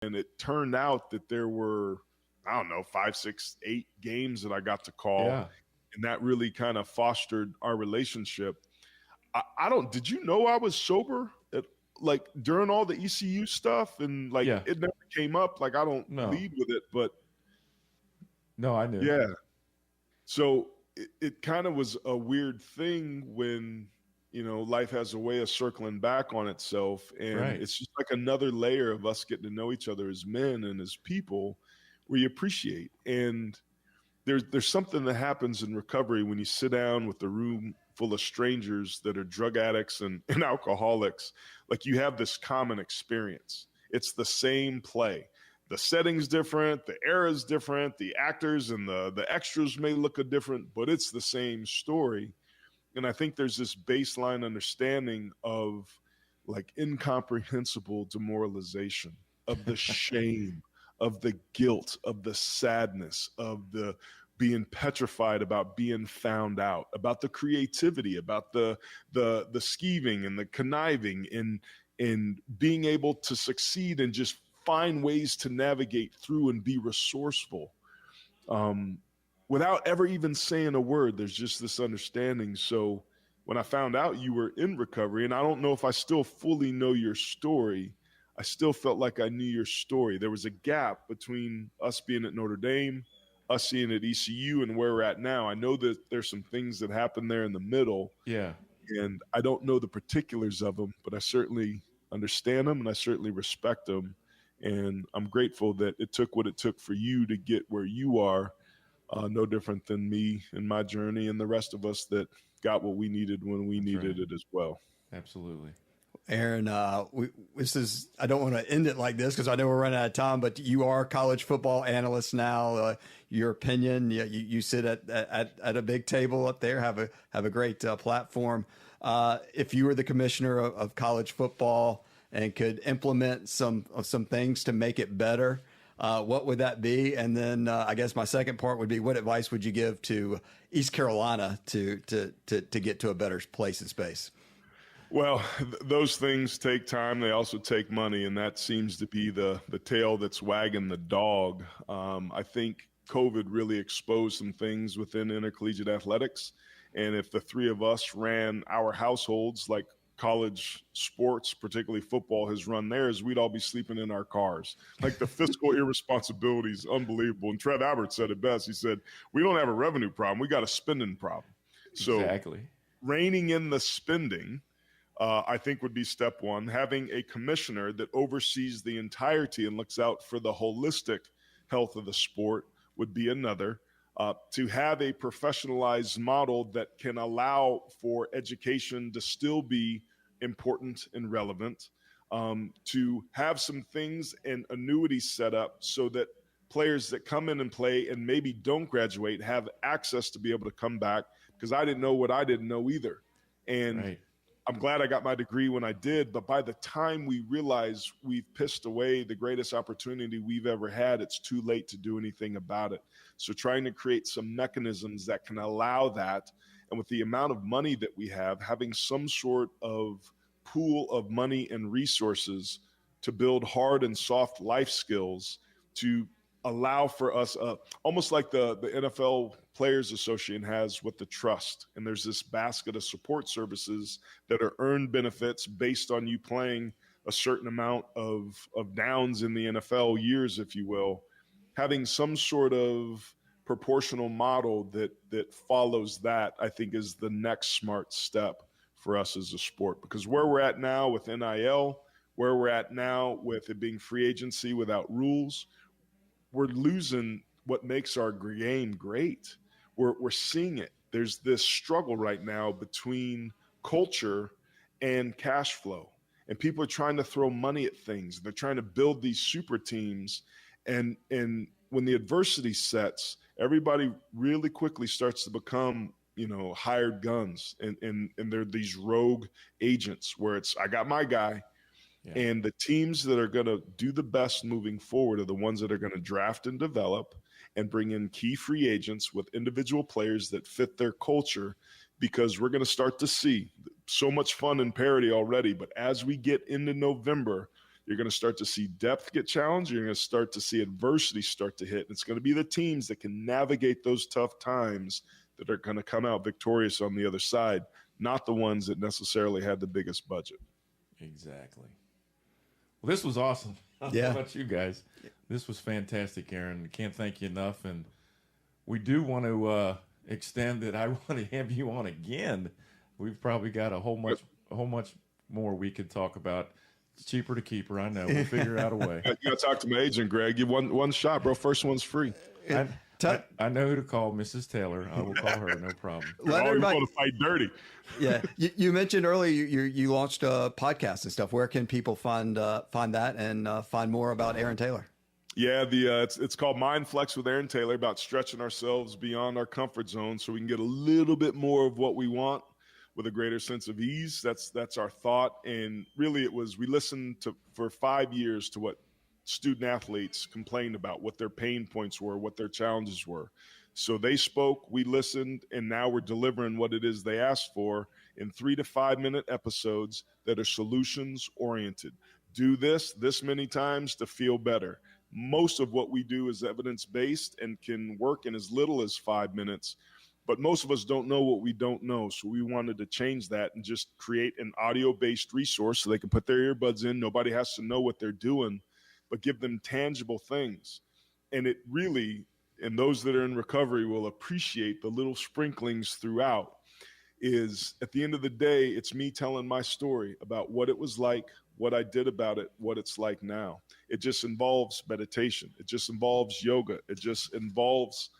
And it turned out that there were, I don't know, 5, 6, 8 games that I got to call. Yeah. And that really kind of fostered our relationship. I don't, did you know I was sober like during all the ECU stuff? And like, Yeah. it never came up. Like, I don't No. lead with it, but No, I knew. yeah. So it kind of was a weird thing when, life has a way of circling back on itself. And Right. it's just like another layer of us getting to know each other as men and as people where you appreciate. And there's something that happens in recovery when you sit down with a room full of strangers that are drug addicts and alcoholics. Like, you have this common experience. It's the same play. The setting's different, the era's different, the actors and the extras may look different, but it's the same story. And I think there's this baseline understanding of like incomprehensible demoralization, of the shame, of the guilt, of the sadness, of the being petrified about being found out, about the creativity, about the scheming and the conniving, and being able to succeed and just find ways to navigate through and be resourceful. Um, Without ever even saying a word, there's just this understanding. So when I found out you were in recovery, and I don't know if I still fully know your story, I still felt like I knew your story. There was a gap between us being at Notre Dame, us seeing at ECU, and where we're at now. I know that there's some things that happened there in the middle, Yeah. and I don't know the particulars of them, but I certainly understand them and I certainly respect them. And I'm grateful that it took what it took for you to get where you are. No different than me and my journey and the rest of us that got what we needed when we That's needed right. it as well. Absolutely. Aaron, this is, I don't want to end it like this because I know we're running out of time, but you are a college football analyst now. Your opinion, you sit at a big table up there, have a great platform. If you were the commissioner of college football and could implement some things to make it better, what would that be? And then I guess my second part would be, what advice would you give to East Carolina to get to a better place in space? Well, those things take time. They also take money, and that seems to be the tail that's wagging the dog. I think COVID really exposed some things within intercollegiate athletics. And if the three of us ran our households like college sports, particularly football, has run theirs, we'd all be sleeping in our cars. Like, the fiscal irresponsibility is unbelievable. And Trev Albert said it best. He said, we don't have a revenue problem. We got a spending problem. So Exactly. reining in the spending, I think, would be step one. Having a commissioner that oversees the entirety and looks out for the holistic health of the sport would be another. To have a professionalized model that can allow for education to still be important and relevant. To have some things and annuities set up so that players that come in and play and maybe don't graduate have access to be able to come back, because I didn't know what I didn't know either. And Right. I'm glad I got my degree when I did, but by the time we realize we've pissed away the greatest opportunity we've ever had, it's too late to do anything about it. So trying to create some mechanisms that can allow that, and with the amount of money that we have, having some sort of pool of money and resources to build hard and soft life skills to allow for us, almost like the NFL Players Association has with the trust. And there's this basket of support services that are earned benefits based on you playing a certain amount of downs in the NFL years, if you will. Having some sort of proportional model that follows that, I think, is the next smart step for us as a sport. Because where we're at now with NIL, where we're at now with it being free agency without rules, we're losing what makes our game great. We're seeing it. There's this struggle right now between culture and cash flow. And people are trying to throw money at things. They're trying to build these super teams. And when the adversity sets, everybody really quickly starts to become, hired guns. And they're these rogue agents where it's, I got my guy. Yeah. And the teams that are going to do the best moving forward are the ones that are going to draft and develop and bring in key free agents with individual players that fit their culture, because we're going to start to see so much fun and parity already. But as we get into November, You're going to start to see depth get challenged. You're going to start to see adversity start to hit. And it's going to be the teams that can navigate those tough times that are going to come out victorious on the other side, not the ones that necessarily had the biggest budget. Exactly. Well, this was awesome. Yeah. How about you guys? This was fantastic, Aaron. Can't thank you enough. And we do want to extend it. I want to have you on again. We've probably got a whole much more we could talk about. It's cheaper to keep her. I know. We'll figure out a way. You got to talk to my agent, Greg. You one shot, bro. First one's free. I know who to call, Mrs. Taylor. I will call her, no problem. Let everybody want to fight dirty. Yeah, you mentioned earlier you launched a podcast and stuff. Where can people find that and find more about Aaron Taylor? Yeah, it's called Mind Flex with Aaron Taylor, about stretching ourselves beyond our comfort zone so we can get a little bit more of what we want with a greater sense of ease. That's our thought. And really we listened for 5 years to what student athletes complained about, what their pain points were, what their challenges were. So they spoke, we listened, and now we're delivering what it is they asked for in 3 to 5 minute episodes that are solutions oriented. Do this many times to feel better. Most of what we do is evidence-based and can work in as little as 5 minutes, but most of us don't know what we don't know. So we wanted to change that and just create an audio-based resource so they can put their earbuds in. Nobody has to know what they're doing, but give them tangible things. And it really, and those that are in recovery will appreciate the little sprinklings throughout, is at the end of the day, it's me telling my story about what it was like, what I did about it, what it's like now. It just involves meditation. It just involves yoga. It just involves,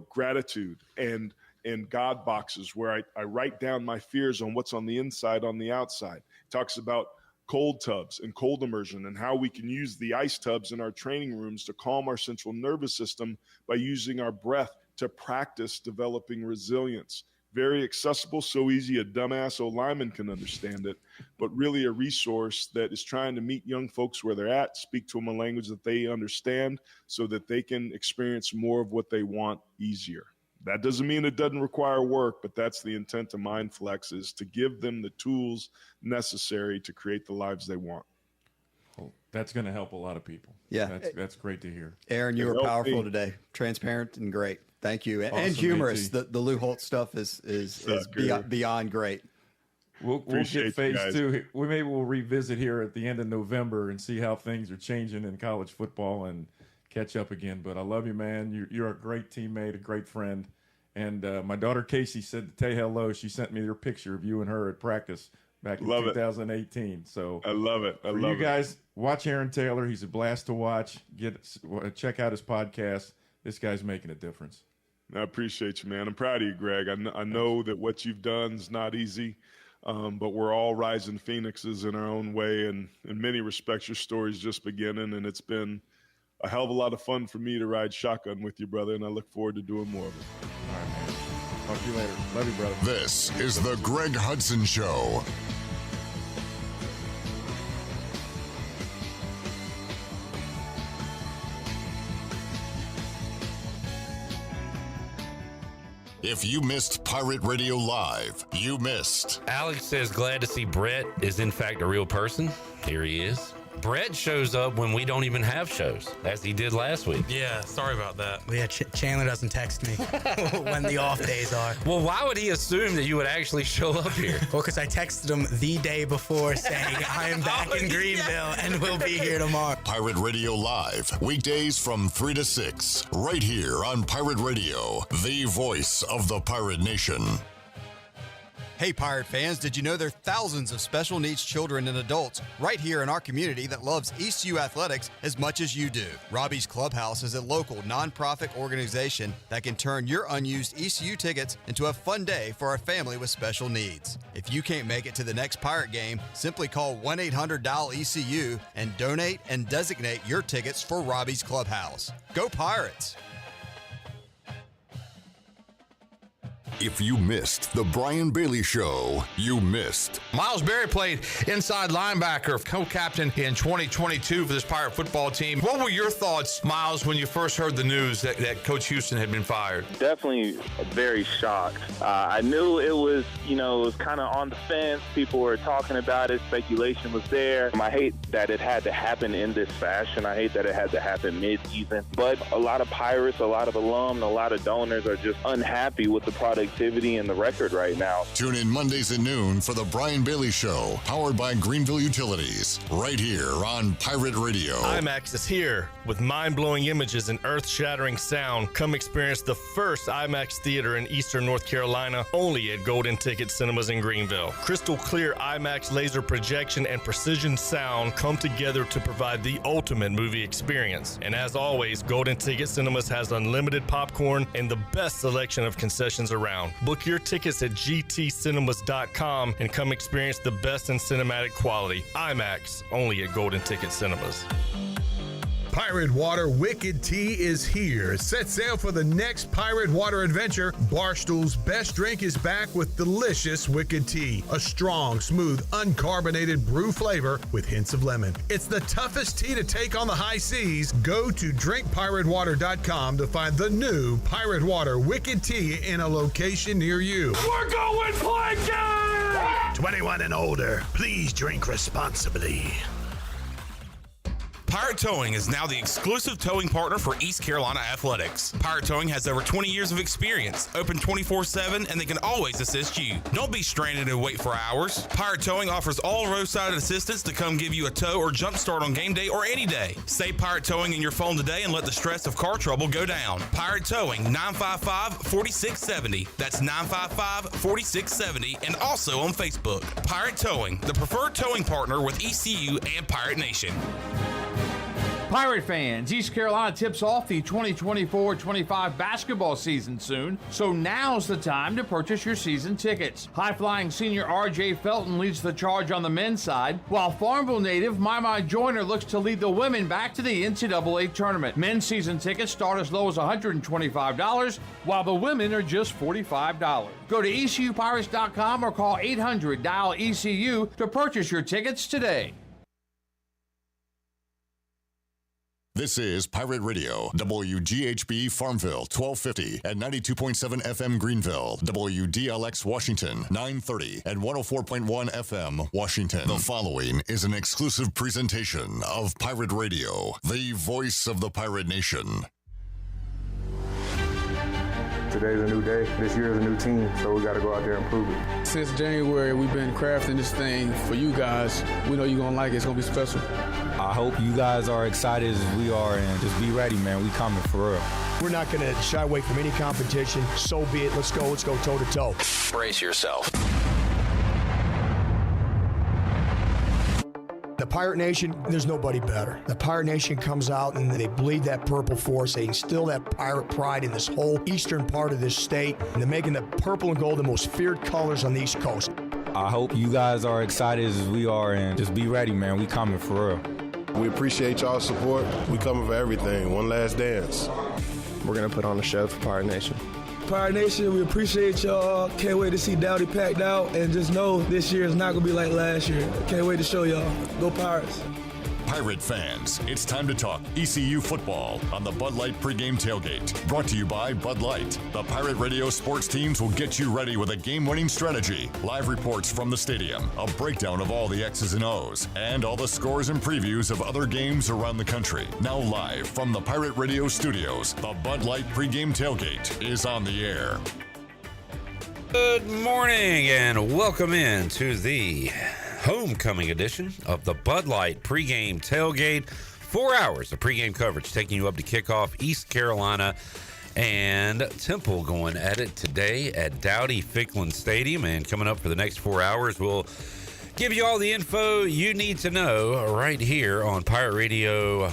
gratitude and God boxes where I write down my fears on what's on the inside, on the outside. It talks about cold tubs and cold immersion and how we can use the ice tubs in our training rooms to calm our central nervous system by using our breath to practice developing resilience. Very accessible, so easy a dumbass old lineman can understand it, but really a resource that is trying to meet young folks where they're at, speak to them a language that they understand so that they can experience more of what they want easier. That doesn't mean it doesn't require work, but that's the intent of Mind Flex, is to give them the tools necessary to create the lives they want. Well, that's going to help a lot of people. Yeah. That's great to hear. Aaron, you were powerful today. Transparent and great. Thank you. Awesome, and humorous. AT. The Lou Holtz stuff is beyond great. We'll get phase 2. We'll revisit here at the end of November and see how things are changing in college football and catch up again. But I love you, man. You're a great teammate, a great friend. And my daughter Casey said to tell you hello. She sent me your picture of you and her at practice back in 2018. So I love it. You guys, watch Aaron Taylor. He's a blast to watch. Check out his podcast. This guy's making a difference. I appreciate you, man. I'm proud of you, Greg. I know that what you've done is not easy, but we're all rising phoenixes in our own way. And in many respects, your story's just beginning, and it's been a hell of a lot of fun for me to ride shotgun with you, brother, and I look forward to doing more of it. All right, man. Talk to you later. Love you, brother. This is the Greg Hudson Show. If you missed Pirate Radio Live, you missed. Alex says glad to see Brett is in fact a real person. Here he is. Brett shows up when we don't even have shows, as he did last week. Yeah, sorry about that. Yeah, Chandler doesn't text me when the off days are. Well, why would he assume that you would actually show up here? Well, because I texted him the day before saying I am back in Greenville and we'll be here tomorrow. Pirate Radio Live, weekdays from 3 to 6, right here on Pirate Radio, the voice of the Pirate Nation. Hey, Pirate fans, did you know there are thousands of special needs children and adults right here in our community that loves ECU athletics as much as you do? Robbie's Clubhouse is a local nonprofit organization that can turn your unused ECU tickets into a fun day for a family with special needs. If you can't make it to the next Pirate game, simply call 1-800-DIAL-ECU and donate and designate your tickets for Robbie's Clubhouse. Go Pirates! If you missed the Brian Bailey Show, you missed. Miles Berry played inside linebacker, co-captain in 2022 for this Pirate football team. What were your thoughts, Miles, when you first heard the news that Coach Houston had been fired? Definitely very shocked. I knew it was kind of on the fence. People were talking about it. Speculation was there. I hate that it had to happen in this fashion. I hate that it had to happen mid-season. But a lot of Pirates, a lot of alum, a lot of donors are just unhappy with the productivity and the record right now. Tune in Mondays at noon for the Brian Bailey Show, powered by Greenville Utilities, right here on Pirate Radio. IMAX is here with mind-blowing images and earth-shattering sound. Come experience the first IMAX theater in Eastern North Carolina, only at Golden Ticket Cinemas in Greenville. Crystal clear IMAX laser projection and precision sound come together to provide the ultimate movie experience. And as always, Golden Ticket Cinemas has unlimited popcorn and the best selection of concessions around. Book your tickets at gtcinemas.com and come experience the best in cinematic quality. IMAX, only at Golden Ticket Cinemas. Pirate Water Wicked Tea is here. Set sail for the next Pirate Water adventure. Barstool's best drink is back with delicious Wicked Tea, a strong, smooth, uncarbonated brew flavor with hints of lemon. It's the toughest tea to take on the high seas. Go to drinkpiratewater.com to find the new Pirate Water Wicked Tea in a location near you. We're going Pregame! 21 and older, please drink responsibly. Pirate Towing is now the exclusive towing partner for East Carolina Athletics. Pirate Towing has over 20 years of experience, open 24/7, and they can always assist you. Don't be stranded and wait for hours. Pirate Towing offers all roadside assistance to come give you a tow or jump start on game day or any day. Save Pirate Towing in your phone today and let the stress of car trouble go down. Pirate Towing, 955-4670. That's 955-4670, and also on Facebook. Pirate Towing, the preferred towing partner with ECU and Pirate Nation. Pirate fans, East Carolina tips off the 2024-25 basketball season soon, so now's the time to purchase your season tickets. High-flying senior R.J. Felton leads the charge on the men's side, while Farmville native Mama Joyner looks to lead the women back to the NCAA tournament. Men's season tickets start as low as $125, while the women are just $45. Go to ECUPirates.com or call 800-DIAL-ECU to purchase your tickets today. This is Pirate Radio, WGHB Farmville, 1250 at 92.7 FM Greenville, WDLX Washington, 930 and 104.1 FM Washington. The following is an exclusive presentation of Pirate Radio, the voice of the Pirate Nation. Today's a new day. This year is a new team, so we got to go out there and prove it. Since January, we've been crafting this thing for you guys. We know you're going to like it. It's going to be special. I hope you guys are excited as we are, and just be ready, man. We coming for real. We're not going to shy away from any competition. So be it. Let's go toe-to-toe. Brace yourself. The Pirate Nation, there's nobody better. The Pirate Nation comes out and they bleed that purple for us. They instill that pirate pride in this whole eastern part of this state. And they're making the purple and gold the most feared colors on the East Coast. I hope you guys are excited as we are, and just be ready, man. We coming for real. We appreciate y'all's support. We coming for everything. One last dance. We're going to put on a show for Pirate Nation. Pirate Nation, we appreciate y'all. Can't wait to see Dowdy packed out, and just know this year is not going to be like last year. Can't wait to show y'all. Go Pirates. Pirate fans, it's time to talk ECU football on the Bud Light Pregame Tailgate. Brought to you by Bud Light. The Pirate Radio sports teams will get you ready with a game-winning strategy, live reports from the stadium, a breakdown of all the X's and O's, and all the scores and previews of other games around the country. Now live from the Pirate Radio studios, the Bud Light Pregame Tailgate is on the air. Good morning and welcome in to the homecoming edition of the Bud Light Pregame Tailgate. 4 hours of pregame coverage taking you up to kickoff. East Carolina and Temple going at it today at Dowdy-Ficklin Stadium. And coming up for the next 4 hours, we'll give you all the info you need to know right here on Pirate Radio.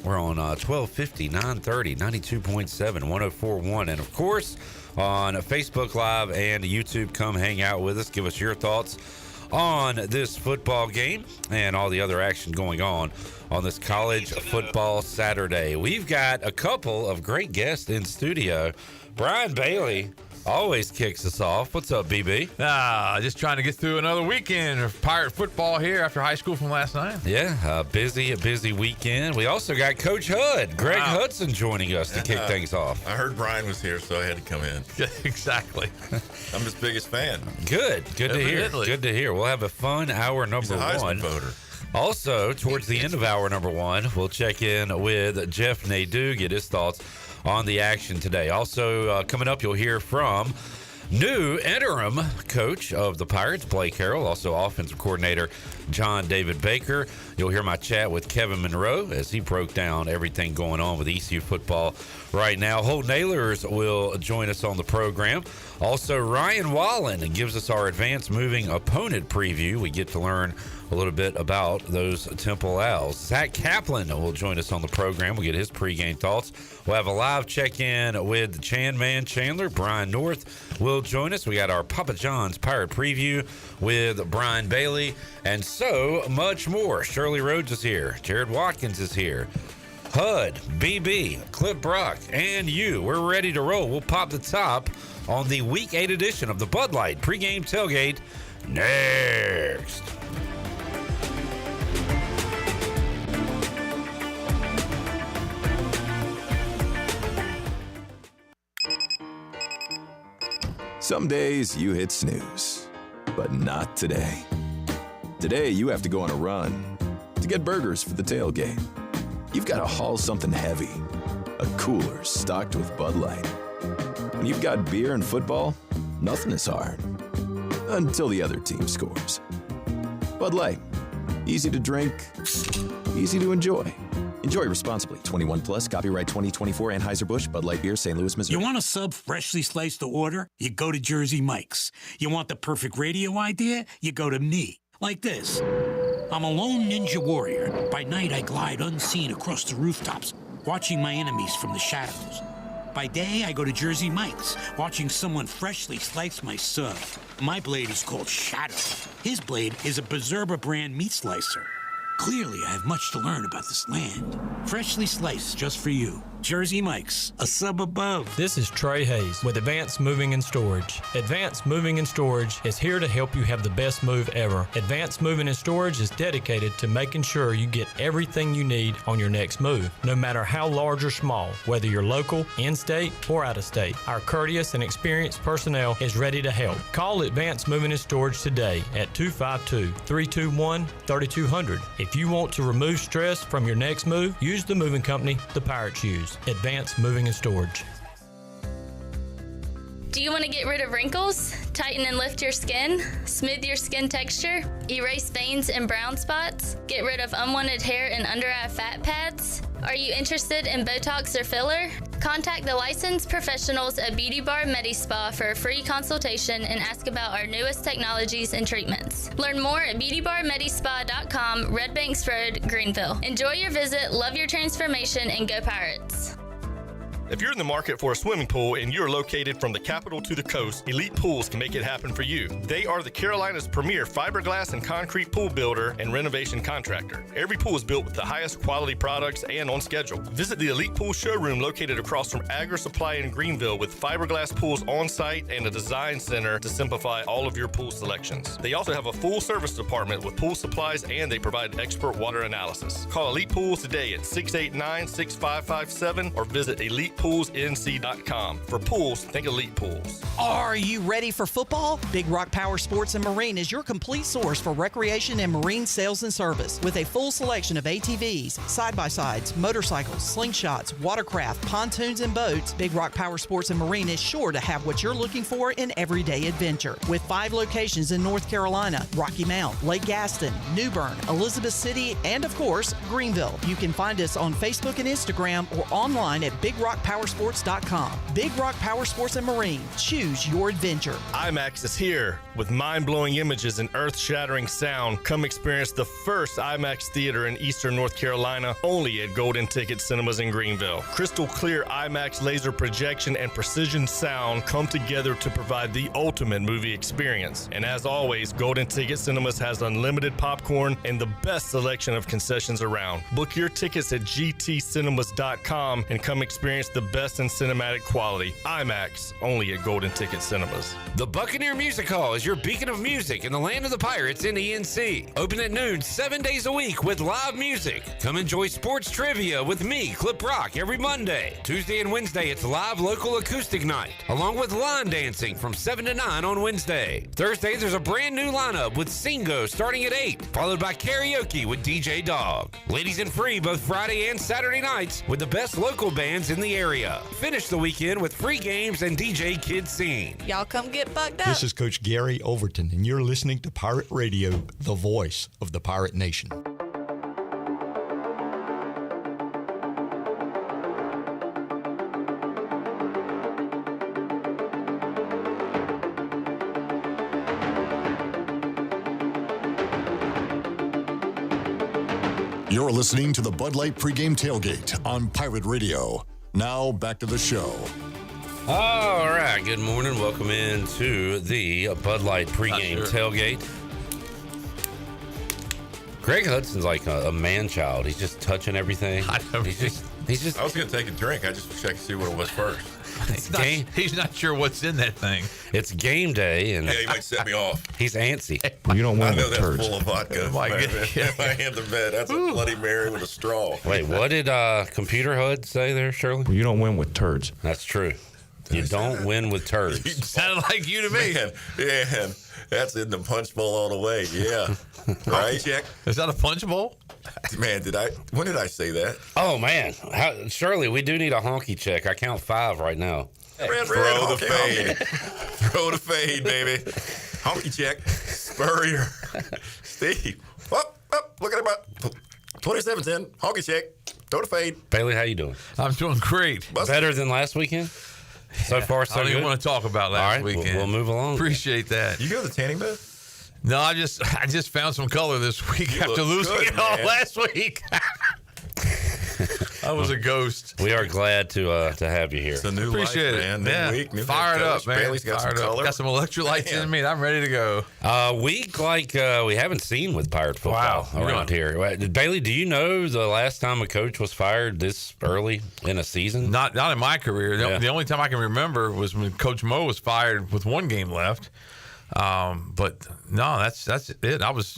We're on 1250, 930, 92.7, 104.1. And, of course, on Facebook Live and YouTube. Come hang out with us. Give us your thoughts on this football game and all the other action going on this college football Saturday. We've got a couple of great guests in studio. Brian Bailey, always kicks us off. What's up, BB? Just trying to get through another weekend of Pirate football here after high school from last night. Yeah, a busy weekend. We also got Coach Hud, Greg Hudson, joining us to kick things off. I heard Brian was here, so I had to come in. Exactly. I'm his biggest fan. Good to hear. Good to hear. We'll have a fun hour number He's a Heisman one. voter. Also, towards the end of hour number one, we'll check in with Jeff Nadeau, get his thoughts on the action today. Also, coming up, you'll hear from new interim coach of the Pirates, Blake Harrell, also offensive coordinator John David Baker. You'll hear my chat with Kevin Monroe as he broke down everything going on with ECU football right now. Holt Nailers will join us on the program. Also, Ryan Wallen gives us our advanced moving opponent preview. We get to learn a little bit about those Temple Owls. Zach Kaplan will join us on the program. We'll get his pregame thoughts. We'll have a live check-in with the Chan Man Chandler. Brian North will join us. We got our Papa John's Pirate preview with Brian Bailey and so much more. Shirley Rhodes is here. Jared Watkins is here. Hud, BB, Clip Brock, and you. We're ready to roll. We'll pop the top on the Week 8 edition of the Bud Light Pregame Tailgate next. Some days you hit snooze, but not today. Today you have to go on a run to get burgers for the tailgate. You've got to haul something heavy, a cooler stocked with Bud Light. When you've got beer and football, nothing is hard. Until the other team scores. Bud Light. Easy to drink, easy to enjoy. Enjoy responsibly. 21 plus, copyright 2024, Anheuser-Busch, Bud Light Beer, St. Louis, Missouri. You want a sub freshly sliced to order? You go to Jersey Mike's. You want the perfect radio idea? You go to me. Like this. I'm a lone ninja warrior. By night, I glide unseen across the rooftops, watching my enemies from the shadows. By day, I go to Jersey Mike's, watching someone freshly slice my sub. My blade is called Shadow. His blade is a Berserba brand meat slicer. Clearly, I have much to learn about this land. Freshly sliced just for you. Jersey Mike's, a sub above. This is Trey Hayes with Advanced Moving and Storage. Advanced Moving and Storage is here to help you have the best move ever. Advanced Moving and Storage is dedicated to making sure you get everything you need on your next move, no matter how large or small, whether you're local, in-state, or out-of-state. Our courteous and experienced personnel is ready to help. Call Advanced Moving and Storage today at 252-321-3200. If you want to remove stress from your next move, use the moving company the Pirates use. Advanced Moving and Storage. Do you want to get rid of wrinkles, tighten and lift your skin, smooth your skin texture, erase veins and brown spots, get rid of unwanted hair and under-eye fat pads? Are you interested in Botox or filler? Contact the licensed professionals at Beauty Bar Medi-Spa for a free consultation and ask about our newest technologies and treatments. Learn more at beautybarmedispa.com, Red Banks Road, Greenville. Enjoy your visit, love your transformation, and go Pirates. If you're in the market for a swimming pool and you're located from the capital to the coast, Elite Pools can make it happen for you. They are the Carolina's premier fiberglass and concrete pool builder and renovation contractor. Every pool is built with the highest quality products and on schedule. Visit the Elite Pool showroom located across from Agri Supply in Greenville with fiberglass pools on site and a design center to simplify all of your pool selections. They also have a full service department with pool supplies and they provide expert water analysis. Call Elite Pools today at 689-6557 or visit ElitePoolsNC.com. For pools, think Elite Pools. Are you ready for football? Big Rock Power Sports and Marine is your complete source for recreation and marine sales and service. With a full selection of ATVs, side-by-sides, motorcycles, slingshots, watercraft, pontoons, and boats, Big Rock Power Sports and Marine is sure to have what you're looking for in everyday adventure. With 5 locations in North Carolina, Rocky Mount, Lake Gaston, New Bern, Elizabeth City, and of course, Greenville. You can find us on Facebook and Instagram or online at BigRockPowersports.com. Big Rock Power Sports and Marine. Choose your adventure. IMAX is here with mind-blowing images and earth-shattering sound. Come experience the first IMAX theater in Eastern North Carolina, only at Golden Ticket Cinemas in Greenville. Crystal clear IMAX laser projection and precision sound come together to provide the ultimate movie experience. And as always, Golden Ticket Cinemas has unlimited popcorn and the best selection of concessions around. Book your tickets at gtcinemas.com and come experience the the best in cinematic quality. IMAX, only at Golden Ticket Cinemas. The Buccaneer Music Hall is your beacon of music in the land of the Pirates in the NC. Open at noon 7 days a week with live music. Come enjoy sports trivia with me, Clip Rock, every Monday. Tuesday and Wednesday, it's live local acoustic night, along with line dancing from 7 to 9 on Wednesday. Thursday, there's a brand new lineup with Singo starting at 8, followed by karaoke with DJ Dog. Ladies and free both Friday and Saturday nights with the best local bands in the area. Finish the weekend with free games and DJ Kid Scene. Y'all come get bucked up. This is Coach Gary Overton, and you're listening to Pirate Radio, the voice of the Pirate Nation. You're listening to the Bud Light Pregame Tailgate on Pirate Radio. Now, back to the show. All right, good morning. Welcome into the Bud Light Pregame Tailgate. Greg Hudson's like a man-child. He's just touching everything. He's just. I was going to take a drink. I just wish I could see what it was first. He's not sure what's in that thing. It's game day, and Yeah, he might set me off. he's antsy. You don't I win know with that's turds. full of vodka. My Man, God. if I hand the bed, that's a Bloody Mary with a straw. Wait, what did Computer HUD say there, Shirley? You don't win with turds. That's true. You don't win with turds. Sounded like you to me. Man, that's in the punch bowl all the way. Yeah. Right? Check. Is that a punch bowl? Man, when did I say that? Oh, man. Shirley, we do need a honky check. I count 5 right now. Throw the fade. Throw the fade, baby. Honky check. Spurrier. Steve. Up. Look at it. 27-10. Honky check. Throw the fade. Bailey, how you doing? I'm doing great. Better than last weekend? So far, so I don't good? even want to talk about last weekend. We'll move along. Appreciate that. You go to the tanning bed? No, I just found some color this week after losing good, it all man. last week. I was a ghost. We are glad to have you here. It's a new Appreciate life, it, man. New week, new Fired head up, coach. man. Bailey's got Fired some up. color. Got some electrolytes in me. I'm ready to go. Week like we haven't seen with Pirate football Wow. around here. Bailey, do you know the last time a coach was fired this early in a season? Not in my career. The only time I can remember was when Coach Mo was fired with one game left. But no, that's it. I was,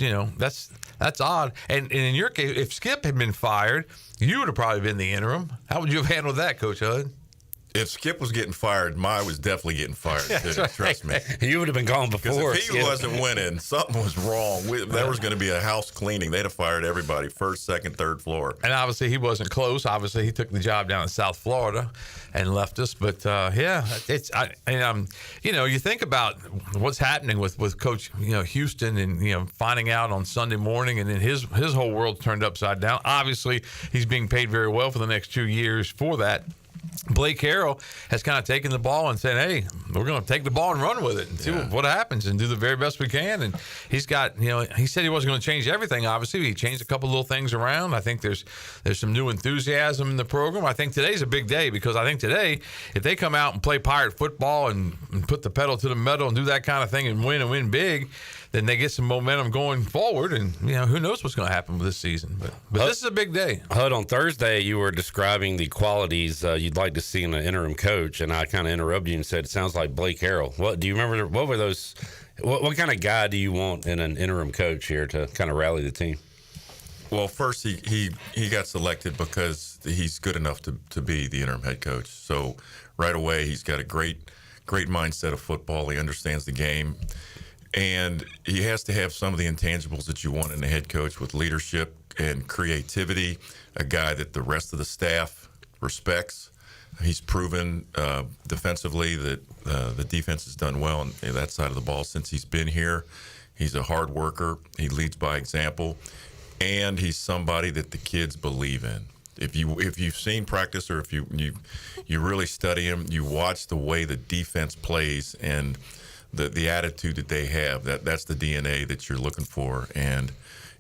that's odd. And in your case, if Skip had been fired, you would have probably been the interim. How would you have handled that, Coach Hud? If Skip was getting fired, Mai was definitely getting fired. Too, trust me. You would have been gone before. Because if he wasn't winning, something was wrong. There was going to be a house cleaning. They'd have fired everybody, first, second, third floor. And obviously he wasn't close. Obviously he took the job down in South Florida and left us. But you think about what's happening with Coach Houston and finding out on Sunday morning, and then his whole world turned upside down. Obviously he's being paid very well for the next 2 years for that. Blake Harrell has kind of taken the ball and said, hey, we're going to take the ball and run with it and see what happens and do the very best we can. And he's got, he said he wasn't going to change everything, obviously. He changed a couple little things around. I think there's some new enthusiasm in the program. I think today's a big day because I think today, if they come out and play Pirate football and put the pedal to the metal and do that kind of thing and win big, then they get some momentum going forward, and who knows what's going to happen with this season. But this is a big day. Hud, on Thursday, you were describing the qualities you'd like to see in an interim coach, and I kind of interrupted you and said, it sounds like Blake Harrell. What do you remember? What were those? What kind of guy do you want in an interim coach here to kind of rally the team? Well, first, he got selected because he's good enough to be the interim head coach. So right away, he's got a great mindset of football. He understands the game. And he has to have some of the intangibles that you want in a head coach with leadership and creativity, a guy that the rest of the staff respects. He's proven defensively that the defense has done well on that side of the ball since he's been here. He's a hard worker. He leads by example. And he's somebody that the kids believe in. If you've seen practice, or if you really study him, you watch the way the defense plays and the attitude that they have, that's the DNA that you're looking for. And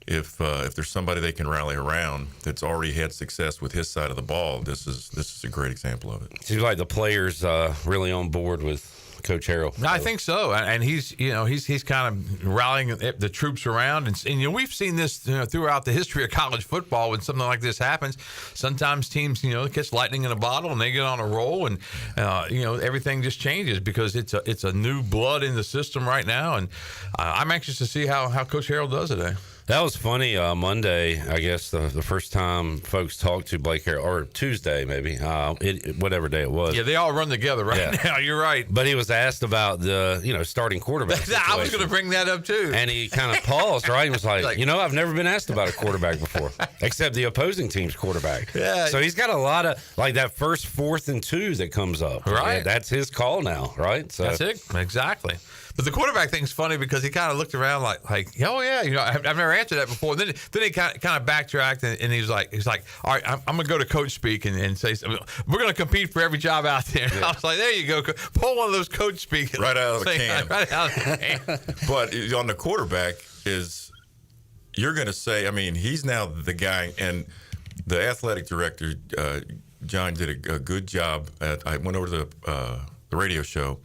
if there's somebody they can rally around that's already had success with his side of the ball, this is a great example of it. Seems like the players really on board with Coach Harrell. I think so, and he's kind of rallying the troops around, and we've seen this throughout the history of college football. When something like this happens, sometimes teams catch lightning in a bottle and they get on a roll, and everything just changes because it's a new blood in the system right now, and I'm anxious to see how Coach Harrell does today. That was funny. Monday, I guess the first time folks talked to Blake Harrell, or Tuesday maybe, whatever day it was. Yeah, they all run together now. You're right. But he was asked about the starting quarterback situation. I was going to bring that up too. And he kind of paused, right? He was like, I've never been asked about a quarterback before, except the opposing team's quarterback. Yeah. So he's got a lot of that first 4th and 2 that comes up. Right. That's his call now, right? So that's it. Exactly. But the quarterback thing's funny because he kind of looked around like, oh yeah, I've never answered that before. And then he kind of backtracked and he's like, all right, I'm gonna go to coach speak and say we're gonna compete for every job out there. Yeah. I was like, there you go, pull one of those coach speak right out of the can. Right out of the can. But on the quarterback you're gonna say, he's now the guy, and the athletic director John did a good job. I went over to the radio show.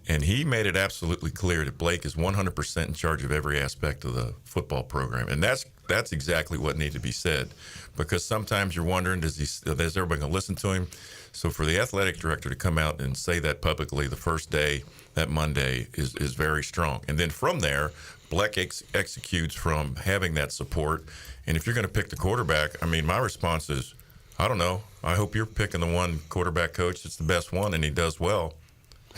And he made it absolutely clear that Blake is 100% in charge of every aspect of the football program. And that's exactly what needed to be said, because sometimes you're wondering, is everybody going to listen to him? So for the athletic director to come out and say that publicly the first day, that Monday, is very strong. And then from there, Blake executes from having that support. And if you're going to pick the quarterback, my response is, I don't know. I hope you're picking the one quarterback coach that's the best one and he does well.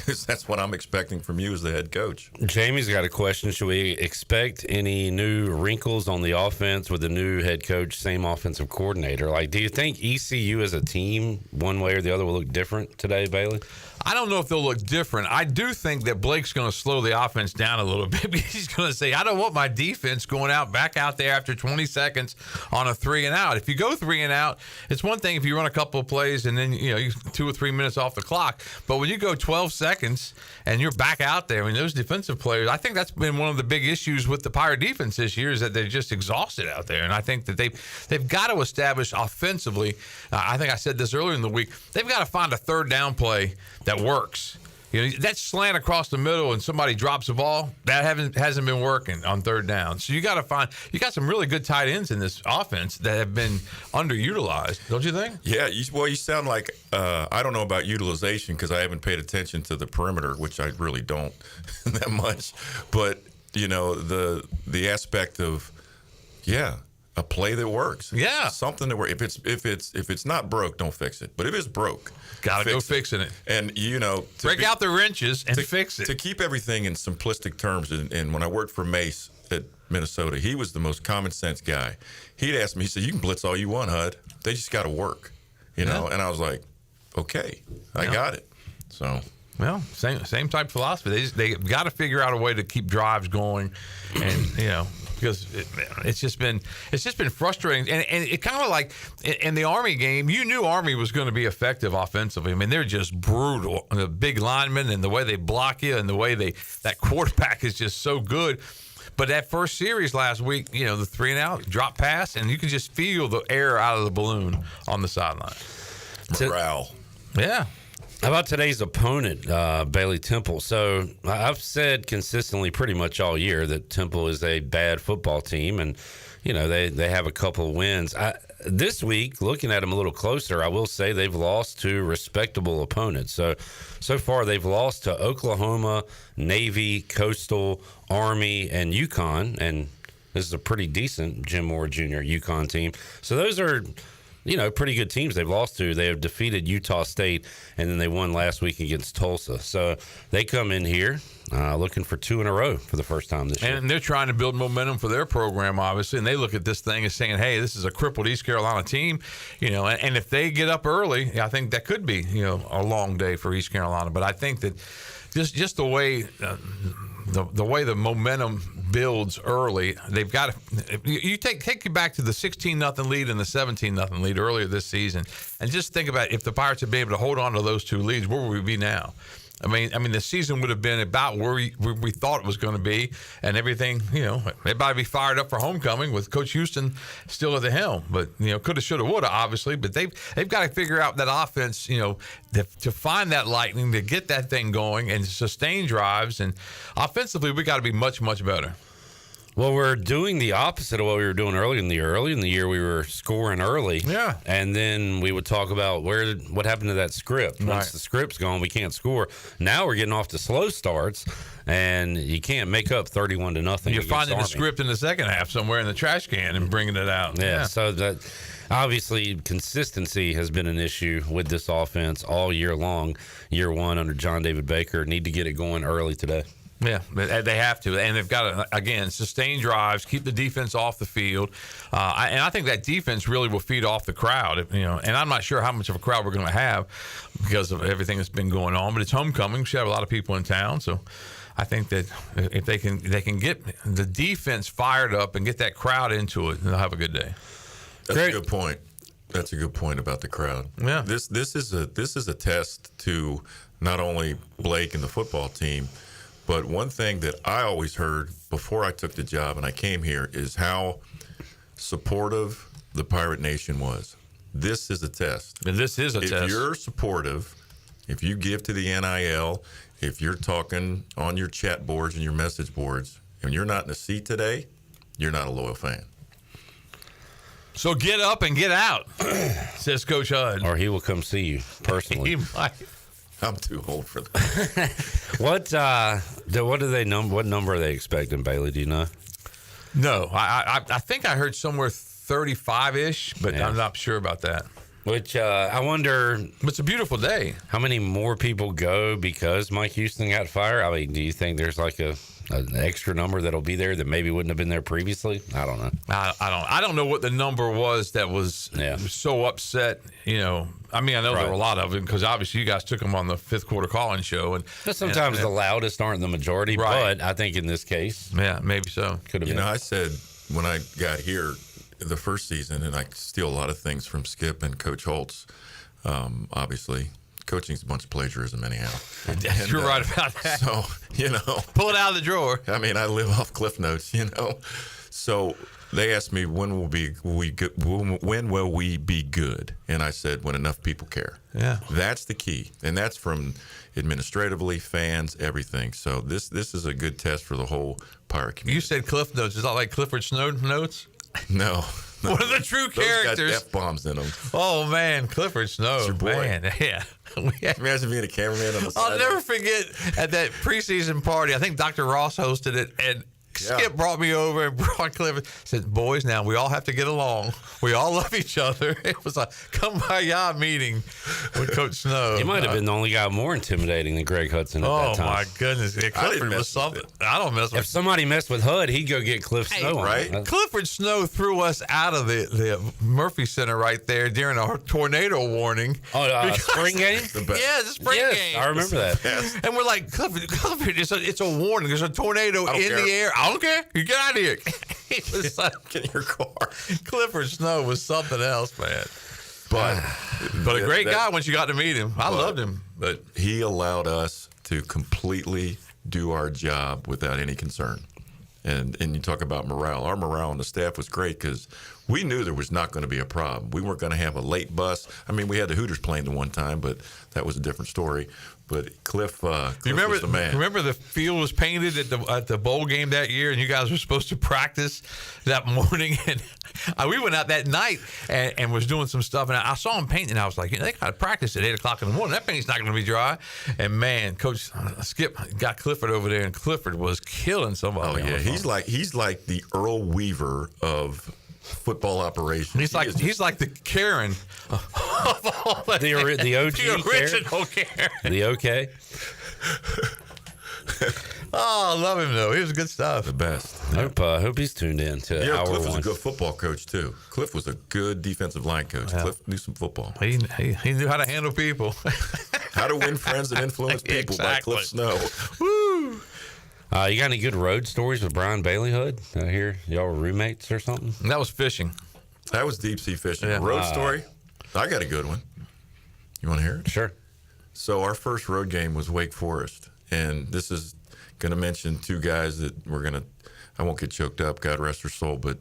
That's what I'm expecting from you as the head coach. Jamie's got a question. Should we expect any new wrinkles on the offense with the new head coach, same offensive coordinator? Do you think ECU as a team, one way or the other, will look different today, Bailey? I don't know if they'll look different. I do think that Blake's going to slow the offense down a little bit. He's going to say, I don't want my defense going back out there after 20 seconds on a 3 and out. If you go 3 and out, it's one thing if you run a couple of plays and then you 2 or 3 minutes off the clock. But when you go 12 seconds and you're back out there, those defensive players, I think that's been one of the big issues with the Pirate defense this year, is that they're just exhausted out there. And I think that they've got to establish offensively. I think I said this earlier in the week. They've got to find a third down play that works. That slant across the middle and somebody drops the ball, that hasn't been working on third down. So you got some really good tight ends in this offense that have been underutilized, don't you think? Yeah, you sound like I don't know about utilization because I haven't paid attention to the perimeter, which I really don't that much. But the aspect of a play that works. Yeah, something that works. If it's not broke, don't fix it. But if it's broke, gotta go fixing it. And break out the wrenches and fix it. To keep everything in simplistic terms. And when I worked for Mace at Minnesota, he was the most common sense guy. He'd ask me, he said, "You can blitz all you want, Hud. They just got to work." And I was like, "Okay, I got it." So. Well, same type philosophy. They got to figure out a way to keep drives going, and because it's just been frustrating, and it kind of like in the Army game, you knew Army was going to be effective offensively. They're just brutal. The big linemen and the way they block you, and the way that quarterback is just so good. But that first series last week, the 3 and out drop pass, and you can just feel the air out of the balloon on the sideline. Morale. Yeah. How about today's opponent, Bailey Temple? So I've said consistently pretty much all year that Temple is a bad football team, and they have a couple of wins. This week, looking at them a little closer, I will say they've lost to respectable opponents. So far they've lost to Oklahoma, Navy, Coastal, Army, and UConn, and this is a pretty decent Jim Moore Jr. UConn team. So those are pretty good teams they've lost to. They have defeated Utah State, and then they won last week against Tulsa. So they come in here looking for 2 in a row for the first time this year. And they're trying to build momentum for their program, obviously, and they look at this thing as saying, hey, this is a crippled East Carolina team, and if they get up early, I think that could be, a long day for East Carolina. But I think that just the way the way the momentum builds early, they've got to. You take you back to the 16-0 lead and the 17-0 lead earlier this season, and just think about if the Pirates had been able to hold on to those 2 leads, where would we be now? I mean, the season would have been about where we thought it was going to be, and everything. Everybody be fired up for homecoming with Coach Houston still at the helm. But coulda, shoulda, woulda, obviously. But they've got to figure out that offense. To find that lightning, to get that thing going, and sustain drives. And offensively, we got to be much, much better. Well, we're doing the opposite of what we were doing early in the year. Early in the year, we were scoring early. Yeah. And then we would talk about what happened to that script. Once the script's gone, we can't score. Now we're getting off to slow starts, and you can't make up 31-0. You're finding the script in the second half somewhere in the trash can and bringing it out. Yeah. So that obviously consistency has been an issue with this offense all year long. Year one under John David Baker. Need to get it going early today. Yeah, they have to, and they've got to, again, sustain drives, keep the defense off the field, and I think that defense really will feed off the crowd, and I'm not sure how much of a crowd we're going to have because of everything that's been going on, but it's homecoming. We should have a lot of people in town, so I think that if they can get the defense fired up and get that crowd into it, they'll have a good day. That's a good point. That's a good point about the crowd. Yeah, this is a test to not only Blake and the football team. But one thing that I always heard before I took the job and I came here is how supportive the Pirate Nation was. This is a test. And this is a test. If you're supportive, if you give to the NIL, if you're talking on your chat boards and your message boards, and you're not in a seat today, you're not a loyal fan. So get up and get out, says Coach Hud. Or he will come see you personally. He might. I'm too old for that. What number are they expecting, Bailey? Do you know? No, I think I heard somewhere 35-ish, but yeah. I'm not sure about that. Which I wonder. It's a beautiful day. How many more people go because Mike Houston got fired? I mean, do you think there's like an extra number that'll be there that maybe wouldn't have been there previously? I don't know. I don't know what the number was that was so upset. I mean, I know there were a lot of them because obviously you guys took them on the fifth quarter call-in show, and sometimes the loudest aren't the majority. Right. But I think in this case, yeah, maybe so. Could have been. I said when I got here the first season, and I steal a lot of things from Skip and Coach Holtz. Obviously, coaching's a bunch of plagiarism anyhow. You're right about that. So pull it out of the drawer. I mean, I live off Cliff Notes. So they asked me when will we be good, and I said when enough people care. Yeah, that's the key, and that's from administratively, fans, everything. So this is a good test for the whole Pirate community. You said Cliff Notes. Is that like Clifford Snow notes? No. One of the true characters. Those got F-bombs in them. Oh, man. Clifford Snow. That's your boy. Man, yeah. Imagine being a cameraman on the side. I'll never forget at that preseason party, I think Dr. Ross hosted it, and Skip brought me over and brought Clifford. Said, boys, now we all have to get along. We all love each other. It was a kumbaya meeting with Coach Snow. He might have been the only guy more intimidating than Greg Hudson at that time. Oh, my goodness. Yeah, Clifford was something. I don't mess with If somebody messed with Hud, he'd go get Cliff Snow. Right? Clifford Snow threw us out of the Murphy Center right there during our tornado warning. Oh, spring game? Yeah, the spring game. I remember that. And we're like, Clifford, it's a warning. There's a tornado in the air. I don't care. You get out of here. He was like, get in your car. Clifford Snow was something else, man. But a great guy once you got to meet him. I loved him. But he allowed us to completely do our job without any concern. And you talk about morale. Our morale on the staff was great because we knew there was not going to be a problem. We weren't going to have a late bus. I mean, we had the Hooters playing the one time, but that was a different story. But Cliff was the man. Remember the field was painted at the bowl game that year, and you guys were supposed to practice that morning. And we went out that night and was doing some stuff, and I saw him painting, and I was like, they got to practice at 8 o'clock in the morning. That paint's not going to be dry. And man, Coach Skip got Clifford over there, and Clifford was killing somebody. Oh yeah, he's like the Earl Weaver of football operations. He's like the Karen of all that. The OG the original Karen. The OK. Oh, I love him though. He was good stuff. The best. Hope he's tuned in to hour Cliff was one. a good football coach too. Cliff was a good defensive line coach. Yeah. Cliff knew some football. He knew how to handle people. How to win friends and influence people by Cliff Snow. Woo! You got any good road stories with Brian Bailey Hood? I hear y'all were roommates or something? That was fishing. That was deep sea fishing. Yeah. Road story? I got a good one. You want to hear it? Sure. So our first road game was Wake Forest, and this is going to mention two guys that I won't get choked up, God rest their soul, but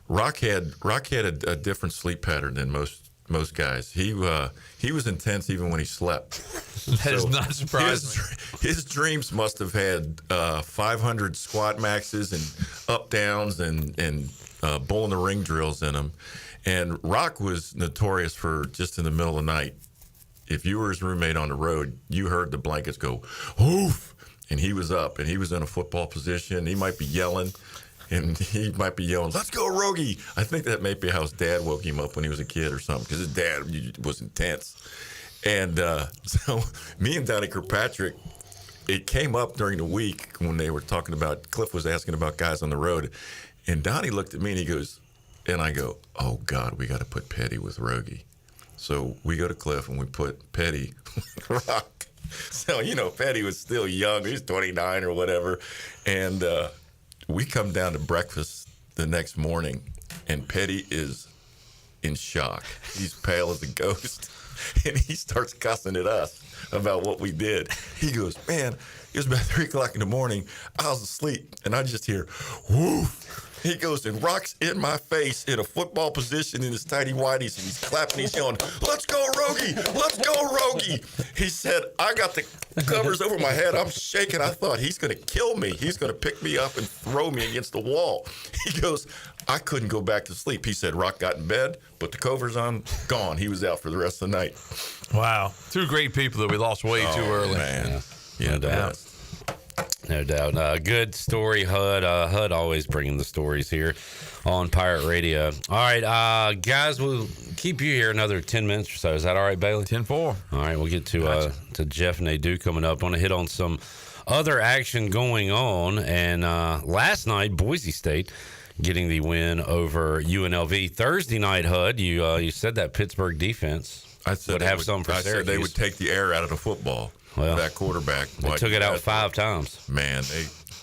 Rock had a different sleep pattern than most guys. He was intense even when he slept. That is not surprising. His dreams must have had 500 squat maxes and up downs and bull in the ring drills in them. And Rock was notorious for just in the middle of the night. If you were his roommate on the road, you heard the blankets go, oof, and he was up, and he was in a football position. He might be yelling, let's go, Rogie. I think that may be how his dad woke him up when he was a kid or something, because his dad was intense. And so me and Donnie Kirkpatrick, it came up during the week when they were talking about, Cliff was asking about guys on the road, and Donnie looked at me and he goes, and I go, oh, God, we got to put Petty with Rogie. So we go to Cliff and we put Petty with Rock. So, Petty was still young. He was 29 or whatever. And we come down to breakfast the next morning, and Petty is in shock. He's pale as a ghost. And he starts cussing at us about what we did. He goes, man, it was about 3 o'clock in the morning. I was asleep, and I just hear, woof. He goes, and Rock's in my face in a football position in his tighty whities, and he's clapping, he's yelling, let's go, Rogie! Let's go, Rogie! He said, I got the covers over my head. I'm shaking. I thought, he's going to kill me. He's going to pick me up and throw me against the wall. He goes, I couldn't go back to sleep. He said, Rock got in bed, put the covers on, gone. He was out for the rest of the night. Wow. Two great people that we lost way too early. Man. No doubt. No doubt. Good story, HUD. HUD always bringing the stories here on Pirate Radio. All right, guys, we'll keep you here another 10 minutes or so. Is that all right, Bailey? 10-4. All right, we'll get to Jeff and Adu coming up. I want to hit on some other action going on. And last night, Boise State getting the win over UNLV. Thursday night, HUD, you said that Pittsburgh defense would have some for Syracuse. I said they would take the air out of the football. Well, that quarterback. They took it out 5 times. Man,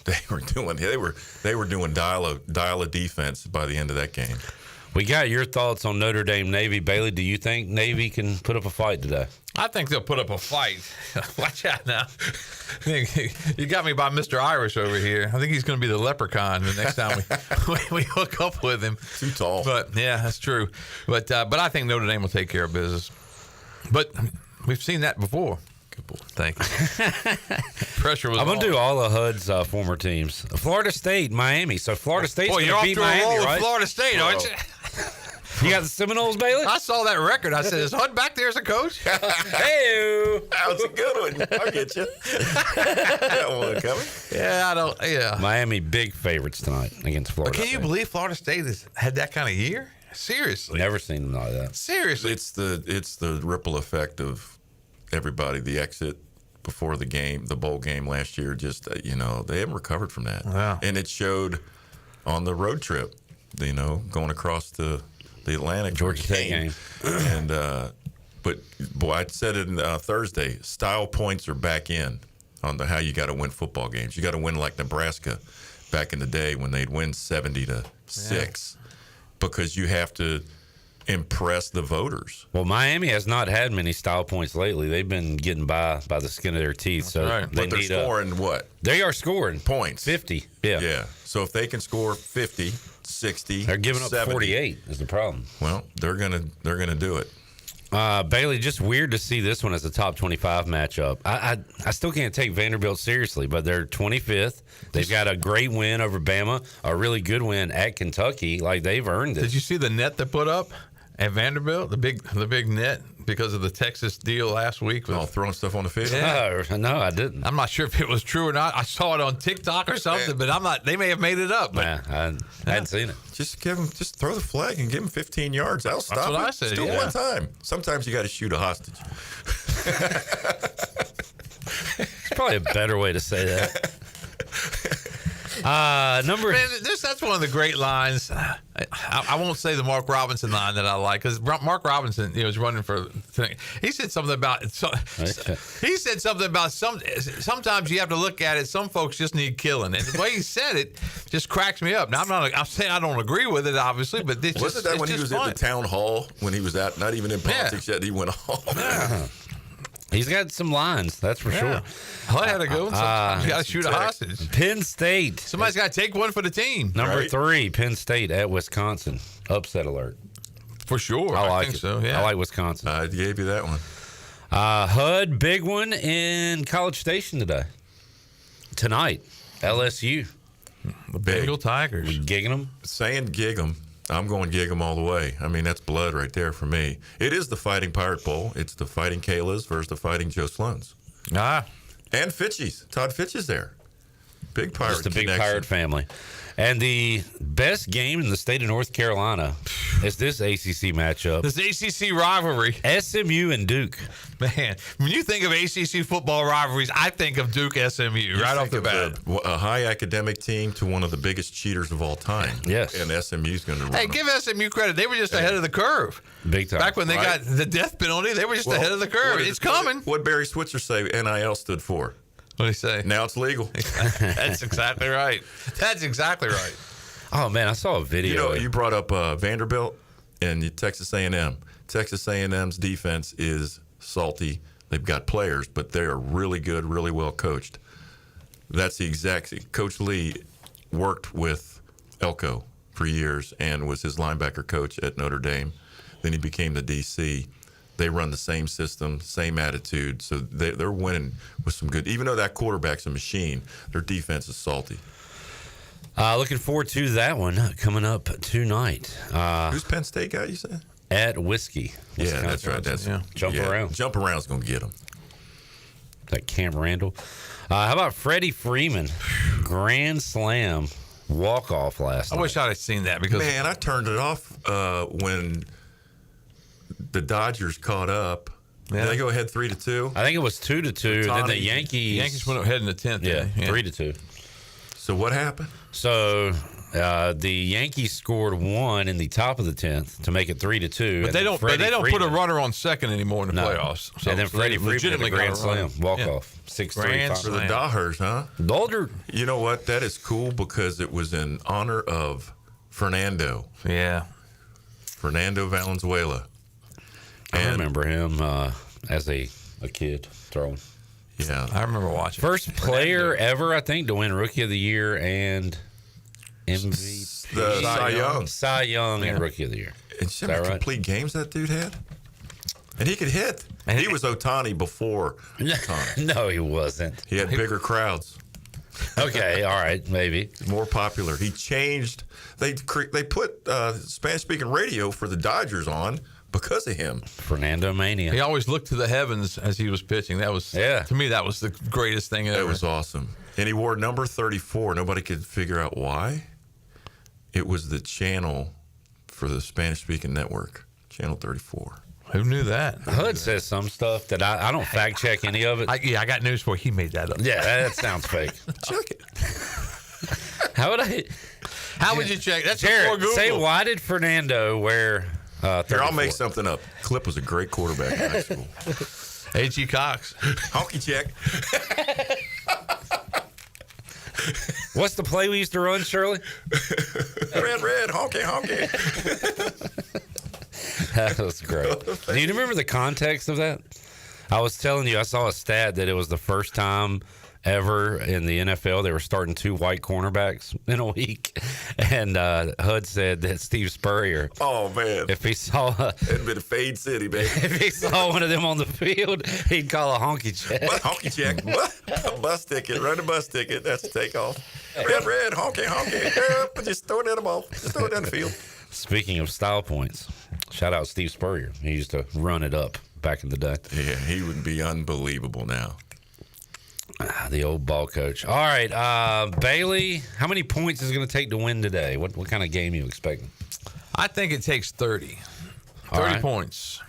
they were doing dial of defense by the end of that game. We got your thoughts on Notre Dame Navy. Bailey, do you think Navy can put up a fight today? I think they'll put up a fight. Watch out now. You got me by Mr. Irish over here. I think he's going to be the leprechaun the next time we hook up with him. Too tall. But yeah, that's true. But I think Notre Dame will take care of business. But we've seen that before. Good boy. Thank you. Pressure was. I'm going to do all of HUD's former teams. Florida State, Miami. So Florida State's going to beat Miami, roll right? With Florida State, aren't you? You got the Seminoles, Bailey? I saw that record. I said, is HUD back there as a coach? Hey, that was a good one. I'll get you. That one coming. Yeah. Miami big favorites tonight against Florida. But can you believe Florida State has had that kind of year? Seriously. Never seen them like that. Seriously. It's the ripple effect of everybody, the exit before the game, the bowl game last year, just, they haven't recovered from that. Wow. And it showed on the road trip, going across the Atlantic. Georgia Tech game. And, but, boy, I said it on Thursday, style points are back in on how you got to win football games. You got to win like Nebraska back in the day when they'd win 70-6 because you have to impress the voters. Well, Miami has not had many style points lately. They've been getting by the skin of their teeth. That's right. They but they're scoring what? They are scoring points. 50. Yeah. Yeah. So if they can score 50, 60, they're giving up 70, 48 is the problem. Well, they're gonna do it. Bailey, just weird to see this one as a top 25 matchup. I still can't take Vanderbilt seriously, but they're 25th. They've got a great win over Bama, a really good win at Kentucky. Like, they've earned it. Did you see the net they put up at Vanderbilt? The big net because of the Texas deal last week with throwing stuff on the field. Yeah. No, I didn't. I'm not sure if it was true or not. I saw it on TikTok or something, but I'm not. They may have made it up. But I hadn't seen it. Just throw the flag and give him 15 yards. I'll stop. That's what it. I said. Just do it one time. Sometimes you got to shoot a hostage. It's probably a better way to say that. That's one of the great lines. I won't say the Mark Robinson line that I like because Mark Robinson, is running for. He said something about. Sometimes you have to look at it. Some folks just need killing, and the way he said it just cracks me up. Now I'm saying I don't agree with it, obviously, but this wasn't that when he was fun. at the town hall when he was not even in politics yet. He went home. He's got some lines, that's for sure. I had to go. Sometimes you got to shoot a hostage. Penn State. Somebody's got to take one for the team. Number 3, Penn State at Wisconsin. Upset alert. For sure. I think so, yeah. I like Wisconsin. I gave you that one. HUD, big one in College Station tonight. LSU. The Bengal Tigers. We gigging them? Saying gig 'em. I'm going gig 'em all the way. I mean, that's blood right there for me. It is the Fighting Pirate Bowl. It's the Fighting Kaylas versus the Fighting Joe Sloans. And Fitchies. Todd Fitch is there. Big Pirate Just a big connection. Pirate family. And the best game in the state of North Carolina is this ACC matchup. This ACC rivalry. SMU and Duke. Man, when you think of ACC football rivalries, I think of Duke SMU right off the bat. A high academic team to one of the biggest cheaters of all time. Yes. And SMU's going to run Hey, them. give SMU credit. They were just ahead of the curve. Big time. Back when they got the death penalty, they were just ahead of the curve. It's coming. What did Barry Switzer say NIL stood for? What did he say? Now it's legal. That's exactly right. That's exactly right. Oh, man, I saw a video. You know, you brought up Vanderbilt and Texas A&M. Texas A&M's defense is salty. They've got players, but they are really good, really well coached. That's the exact. Coach Lee worked with Elko for years and was his linebacker coach at Notre Dame. Then he became the DC. They run the same system, same attitude, so they're winning with some good. Even though that quarterback's a machine, their defense is salty. Looking forward to that one coming up tonight. Who's Penn State guy, you said? At Whiskey. Yeah, that's right. Jump around. Jump around's going to get them. That Cam Randall. How about Freddie Freeman? Grand Slam walk-off last night. I wish I'd have seen that because Man, I turned it off when the Dodgers caught up. Yeah. Did they go ahead 3-2? I think it was 2-2. Then the Yankees went ahead in the 10th. Yeah, 3-2. So what happened? So the Yankees scored 1 in the top of the 10th to make it 3-2. But they don't put a runner on second anymore in the playoffs. So, and then Freddie Freeman the grand slam walk-off. 6-3. For the Dodgers, huh? Dolder. You know what? That is cool because it was in honor of Fernando. Yeah. Fernando Valenzuela. I remember him as a kid throwing. Yeah. I remember watching. First player ever, I think, to win Rookie of the Year and MVP. The Cy Young and Rookie of the Year. And see how many complete games that dude had? And he could hit. And he was Ohtani before Ohtani. No, he wasn't. He had bigger crowds. Okay, all right, maybe. More popular. He changed. They put Spanish-speaking radio for the Dodgers on because of him. Fernando Mania. He always looked to the heavens as he was pitching. That was, to me, that was the greatest thing ever. That was awesome. And he wore number 34. Nobody could figure out why. It was the channel for the Spanish-speaking network, Channel 34. Who knew that? HUD says some stuff that I don't fact check any of it. I got news for you. He made that up. Yeah, that sounds fake. Check it. How would you check? That's Jared, before Google. say, why did Fernando wear 34? Here, I'll make something up. Clip was a great quarterback in high school. A.G. Cox. Honky check. What's the play we used to run, Shirley? Red, honky, honky. That was great. Do you remember the context of that? I was telling you, I saw a stat that it was the first time ever in the NFL they were starting 2 white cornerbacks in a week. And HUD said that Steve Spurrier, oh, man, if he saw it'd been a Fade City, baby. If he saw one of them on the field, he'd call a honky check. What? Honky check. What? Bus ticket. Run a bus ticket. That's a takeoff. Red, honky, honky. Just throw it in the ball. Just throw it down the field. Speaking of style points, shout out Steve Spurrier. He used to run it up back in the day. Yeah, he would be unbelievable now. The old ball coach. All right, Bailey, how many points is it going to take to win today? What kind of game are you expecting? I think it takes 30. 30 points.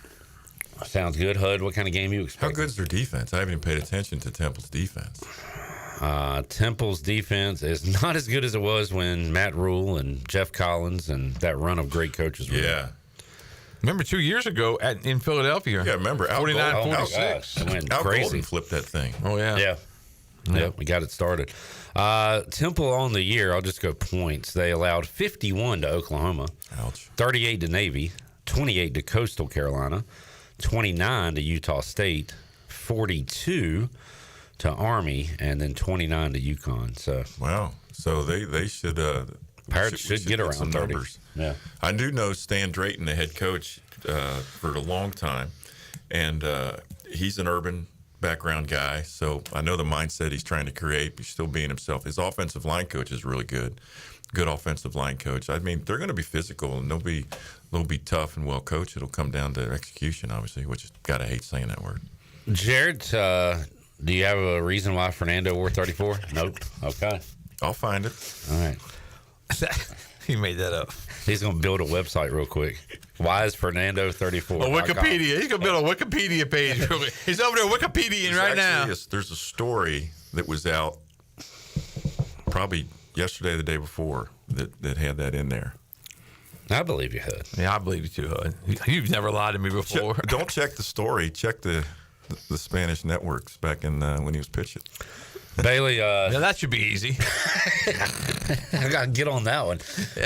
Sounds good. HUD, what kind of game are you How expecting? good's their defense? I haven't even paid attention to Temple's defense. Temple's defense is not as good as it was when Matt Rule and Jeff Collins and that run of great coaches were there. Remember 2 years ago in Philadelphia? Yeah, remember. 49-46. Al crazy. Golden flipped that thing. Oh, yeah. Yeah, we got it started. Temple on the year, I'll just go points. They allowed 51 to Oklahoma. Ouch. 38 to Navy, 28 to Coastal Carolina, 29 to Utah State, 42 to Army, and then 29 to UConn. So wow. So they should Pirates should get around some 30. numbers. Yeah. I do know Stan Drayton, the head coach, for a long time, and he's an urban background guy. So I know the mindset he's trying to create, but still being himself. His offensive line coach is really good. Good offensive line coach. I mean, they're going to be physical and they'll be tough and well coached. It'll come down to execution, obviously, which gotta hate saying that word. Jared, do you have a reason why Fernando wore 34? Nope. Okay. I'll find it. All right. He made that up. He's going to build a website real quick. Why is Fernando 34? A Wikipedia. He's going to build a Wikipedia page. He's over there Wikipediaing right now. There's a story that was out probably yesterday or the day before that had that in there. I believe you, Hud. Yeah, I believe you too, Hud. You've never lied to me before. Don't check the story. Check the Spanish networks back in when he was pitching. Bailey, yeah, that should be easy. I got to get on that one.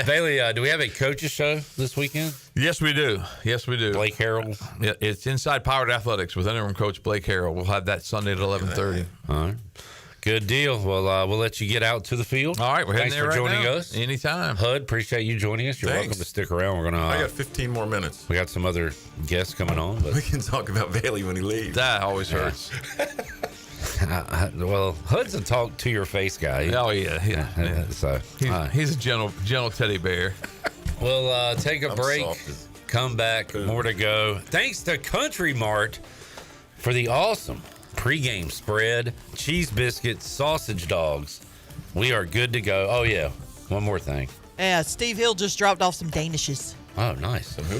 Bailey, do we have a coaches show this weekend? Yes, we do. Yes, we do. Blake Harrell. Yeah, it's Inside Pirate Athletics with interim coach Blake Harrell. We'll have that Sunday at 11:30. All right. Good deal. Well, we'll let you get out to the field. All right, we're heading there right now. Thanks for joining us. Anytime. Hud, appreciate you joining us. You're welcome to stick around. We're gonna. I got 15 more minutes. We got some other guests coming on, but we can talk about Bailey when he leaves. That always hurts. Well, Hud's a talk to your face guy. Oh yeah. So he's a gentle teddy bear. We'll take a break. Come back. More to go. Thanks to Country Mart for the awesome pregame spread, cheese biscuits, sausage dogs. We are good to go. Oh yeah, one more thing. Yeah, Steve Hill just dropped off some Danishes. Oh, nice. Some who?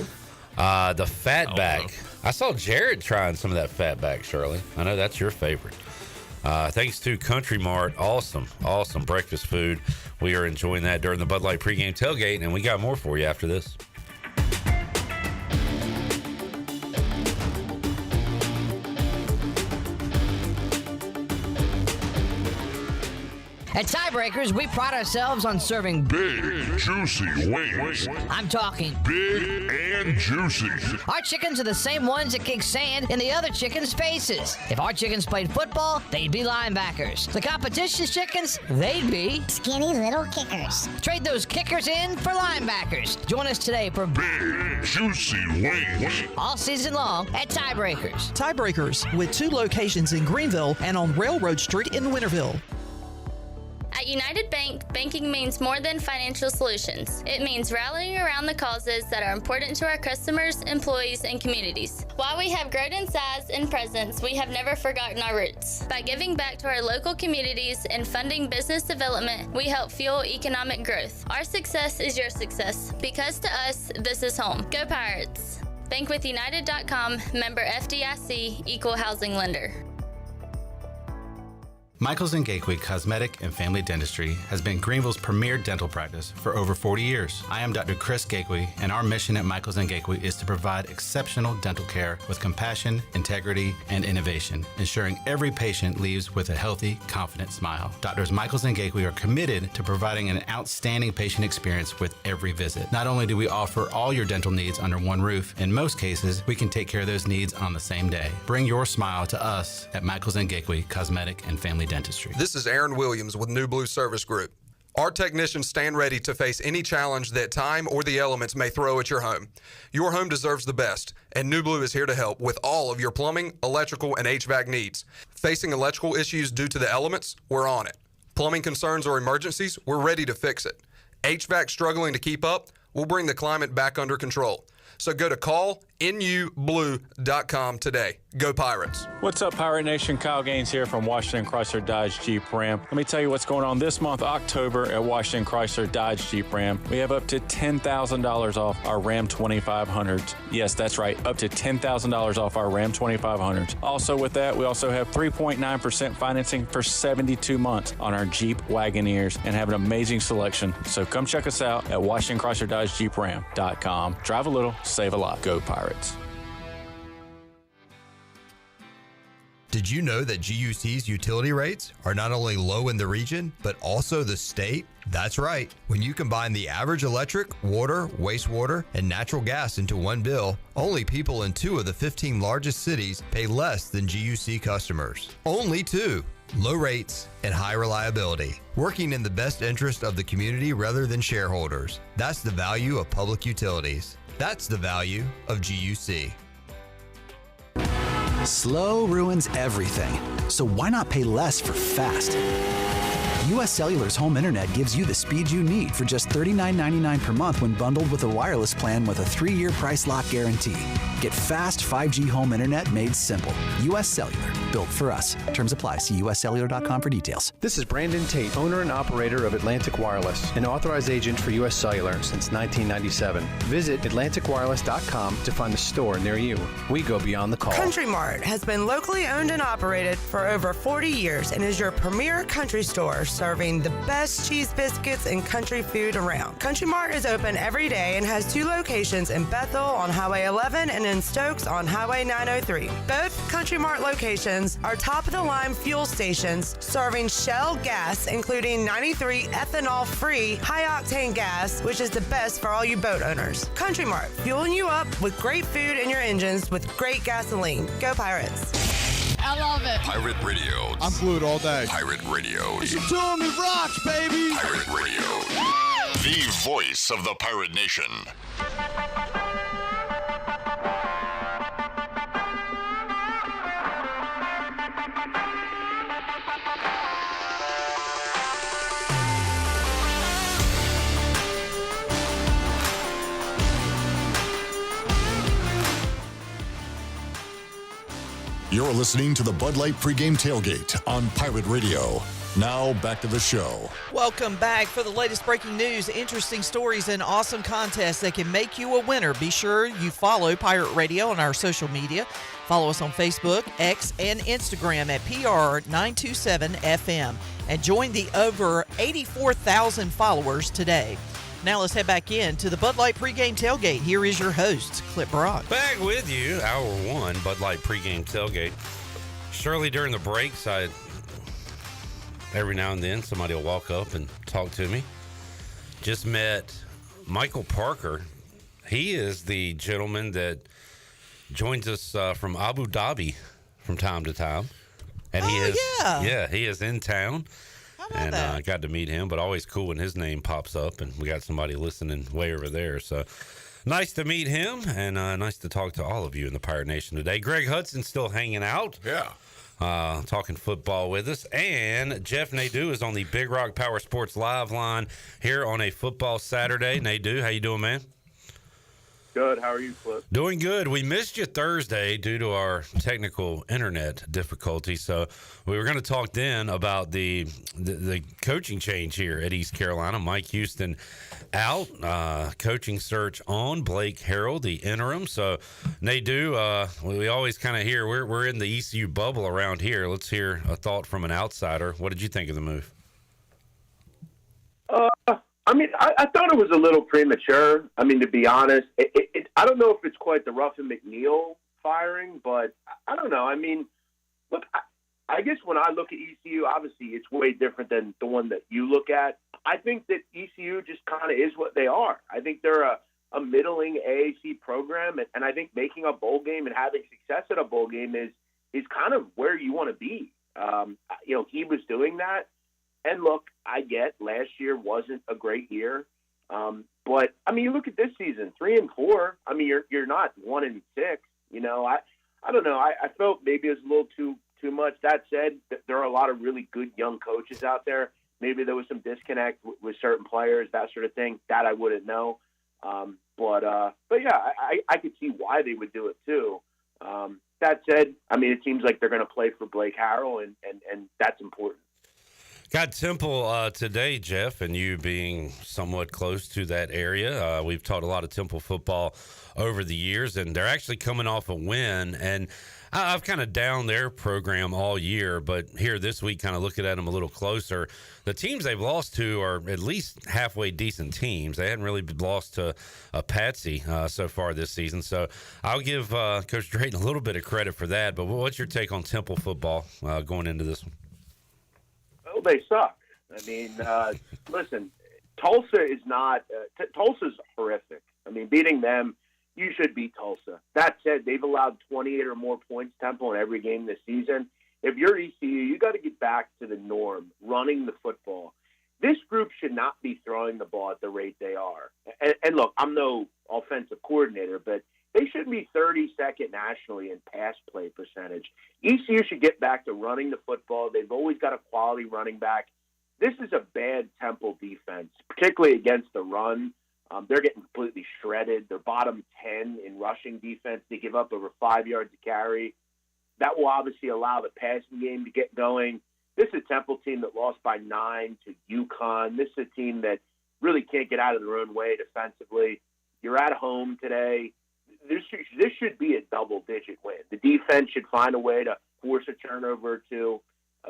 The fatback. I saw Jared trying some of that fatback, Shirley. I know that's your favorite. Thanks to Country Mart. Awesome breakfast food. We are enjoying that during the Bud Light pregame tailgate, and we got more for you after this. At Tiebreakers, we pride ourselves on serving big, juicy wings. I'm talking big and juicy. Our chickens are the same ones that kick sand in the other chickens' faces. If our chickens played football, they'd be linebackers. The competition's chickens, they'd be skinny little kickers. Trade those kickers in for linebackers. Join us today for big, juicy wings. All season long at Tiebreakers. Tiebreakers, with 2 locations in Greenville and on Railroad Street in Winterville. At United Bank, banking means more than financial solutions. It means rallying around the causes that are important to our customers, employees, and communities. While we have grown in size and presence, we have never forgotten our roots. By giving back to our local communities and funding business development, we help fuel economic growth. Our success is your success, because to us, this is home. Go Pirates! Bankwithunited.com, member FDIC, equal housing lender. Michaels & Gateway Cosmetic and Family Dentistry has been Greenville's premier dental practice for over 40 years. I am Dr. Chris Gateway, and our mission at Michaels & Gateway is to provide exceptional dental care with compassion, integrity, and innovation, ensuring every patient leaves with a healthy, confident smile. Doctors Michaels & Gateway are committed to providing an outstanding patient experience with every visit. Not only do we offer all your dental needs under one roof, in most cases, we can take care of those needs on the same day. Bring your smile to us at Michaels & Gateway Cosmetic and Family Dentistry. This is Aaron Williams with New Blue Service Group. Our technicians stand ready to face any challenge that time or the elements may throw at your home. Your home deserves the best, and New Blue is here to help with all of your plumbing, electrical, and HVAC needs. Facing electrical issues due to the elements? We're on it. Plumbing concerns or emergencies? We're ready to fix it. HVAC struggling to keep up? We'll bring the climate back under control. So go to callnublue.com today. Go Pirates. What's up, Pirate Nation? Kyle Gaines here from Washington Chrysler Dodge Jeep Ram. Let me tell you what's going on this month, October, at Washington Chrysler Dodge Jeep Ram. We have up to $10,000 off our Ram 2500s. Yes, that's right, up to $10,000 off our Ram 2500s. Also with that, we also have 3.9% financing for 72 months on our Jeep Wagoneers and have an amazing selection. So come check us out at Washington Chrysler Dodge Jeep Ram.com. Drive a little, save a lot. Go Pirates. Did you know that GUC's utility rates are not only low in the region, but also the state? That's right. When you combine the average electric, water, wastewater, and natural gas into one bill, only people in 2 of the 15 largest cities pay less than GUC customers. Only 2. Low rates and high reliability. Working in the best interest of the community rather than shareholders. That's the value of public utilities. That's the value of GUC. Slow ruins everything, so why not pay less for fast? U.S. Cellular's home internet gives you the speed you need for just $39.99 per month when bundled with a wireless plan with a 3-year price lock guarantee. Get fast 5G home internet made simple. U.S. Cellular, built for us. Terms apply. See uscellular.com for details. This is Brandon Tate, owner and operator of Atlantic Wireless, an authorized agent for U.S. Cellular since 1997. Visit atlanticwireless.com to find the store near you. We go beyond the call. Country Mart has been locally owned and operated for over 40 years and is your premier country store serving the best cheese biscuits and country food around. Country Mart is open every day and has 2 locations in Bethel on Highway 11 and in Stokes on Highway 903. Both Country Mart locations are top-of-the-line fuel stations serving Shell gas, including 93 ethanol-free high-octane gas, which is the best for all you boat owners. Country Mart, fueling you up with great food in your engines with great gasoline. Go Pirates! I love it. Pirate Radio. I'm glued all day. Pirate Radio. Listen to me rocks, baby. Pirate Radio. The voice of the Pirate Nation. You're listening to the Bud Light Pregame Tailgate on Pirate Radio. Now, back to the show. Welcome back. For the latest breaking news, interesting stories, and awesome contests that can make you a winner, be sure you follow Pirate Radio on our social media. Follow us on Facebook, X, and Instagram at PR927FM. And join the over 84,000 followers today. Now let's head back in to the Bud Light Pregame Tailgate. Here is your host, Clip Brock. Back with you, hour 1, Bud Light Pregame Tailgate. Surely during the breaks, every now and then somebody will walk up and talk to me. Just met Michael Parker. He is the gentleman that joins us from Abu Dhabi from time to time. And he is in town. And I got to meet him, but always cool when his name pops up and we got somebody listening way over there. So nice to meet him, and nice to talk to all of you in the Pirate Nation today. Greg Hudson's still hanging out. Yeah. Talking football with us. And Jeff Nadeau is on the Big Rock Power Sports Live line here on a football Saturday. Nadeau, how you doing, man? Good. How are you, Cliff? Doing good. We missed you Thursday due to our technical internet difficulty. So we were going to talk then about the coaching change here at East Carolina. Mike Houston out, coaching search on. Blake Harrell, the interim. So Nadeau, we always kind of hear we're in the ECU bubble around here. Let's hear a thought from an outsider. What did you think of the move? I mean, I thought it was a little premature. I mean, to be honest, I don't know if it's quite the Ruffin McNeil firing, but I don't know. I mean, look, I guess when I look at ECU, obviously it's way different than the one that you look at. I think that ECU just kind of is what they are. I think they're a middling AAC program, and I think making a bowl game and having success at a bowl game is kind of where you want to be. He was doing that. And look, I get last year wasn't a great year, but I mean, you look at this season, 3-4. I mean, you're not 1-6. You know, I don't know. I felt maybe it was a little too much. That said, there are a lot of really good young coaches out there. Maybe there was some disconnect with certain players, that sort of thing. That I wouldn't know. But yeah, I could see why they would do it too. That said, I mean, it seems like they're going to play for Blake Harrell, and that's important. Got Temple today, Jeff, and you being somewhat close to that area. We've taught a lot of Temple football over the years, and they're actually coming off a win. And I've kind of down their program all year, but here this week, kind of looking at them a little closer. The teams they've lost to are at least halfway decent teams. They hadn't really lost to a patsy so far this season. So I'll give Coach Drayton a little bit of credit for that. But what's your take on Temple football going into this one? Well, they suck. I mean, listen, Tulsa is not Tulsa's horrific. I mean, beating them, you should beat Tulsa. That said, they've allowed 28 or more points, Temple, in every game this season. If you're ECU, you got to get back to the norm, running the football. This group should not be throwing the ball at the rate they are. And look, I'm no offensive coordinator, but they should be 32nd nationally in pass play percentage. ECU should get back to running the football. They've always got a quality running back. This is a bad Temple defense, particularly against the run. They're getting completely shredded. They're bottom 10 in rushing defense. They give up over 5 yards to carry. That will obviously allow the passing game to get going. This is a Temple team that lost by 9 to UConn. This is a team that really can't get out of their own way defensively. You're at home today. This should be a double-digit win. The defense should find a way to force a turnover or two.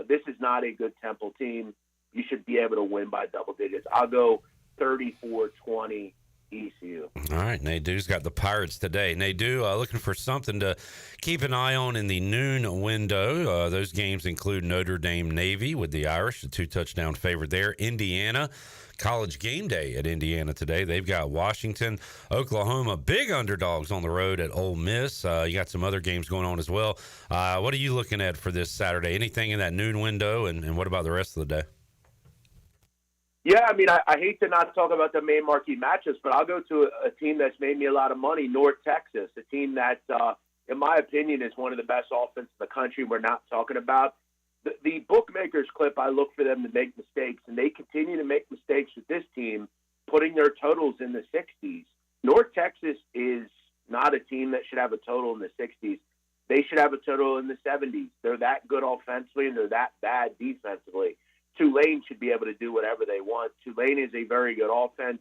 This is not a good Temple team. You should be able to win by double digits. I'll go 34-20 ECU. All right, Nadeau's got the Pirates today. Nadeau looking for something to keep an eye on in the noon window. Those games include Notre Dame Navy with the Irish, the 2-touchdown favorite there. Indiana, College game day at Indiana today. They've got Washington, Oklahoma, big underdogs on the road at Ole Miss. You got some other games going on as well. What are you looking at for this Saturday? Anything in that noon window, and what about the rest of the day? Yeah, I mean, I hate to not talk about the main marquee matchups, but I'll go to a team that's made me a lot of money, North Texas, a team that, in my opinion, is one of the best offenses in the country we're not talking about. The bookmakers clip, I look for them to make mistakes, and they continue to make mistakes with this team, putting their totals in the 60s. North Texas is not a team that should have a total in the 60s. They should have a total in the 70s. They're that good offensively, and they're that bad defensively. Tulane should be able to do whatever they want. Tulane is a very good offense.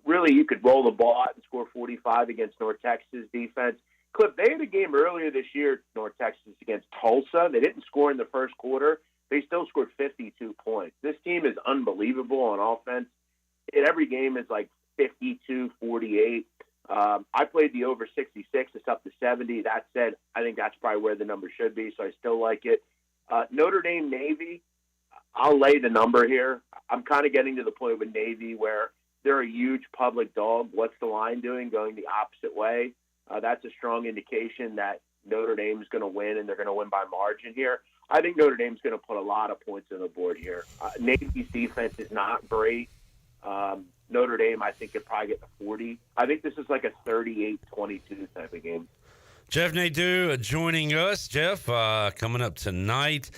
Really, you could roll the ball out and score 45 against North Texas defense. Cliff, they had a game earlier this year, North Texas, against Tulsa. They didn't score in the first quarter. They still scored 52 points. This team is unbelievable on offense. Every game is like 52-48. I played the over 66. It's up to 70. That said, I think that's probably where the number should be, so I still like it. Notre Dame Navy, I'll lay the number here. I'm kind of getting to the point with Navy where they're a huge public dog. What's the line doing? Going the opposite way. That's a strong indication that Notre Dame is going to win, and they're going to win by margin here. I think Notre Dame's going to put a lot of points on the board here. Navy's defense is not great. Notre Dame, I think, could probably get to 40. I think this is like a 38-22 type of game. Jeff Nadeau joining us. Jeff, coming up tonight.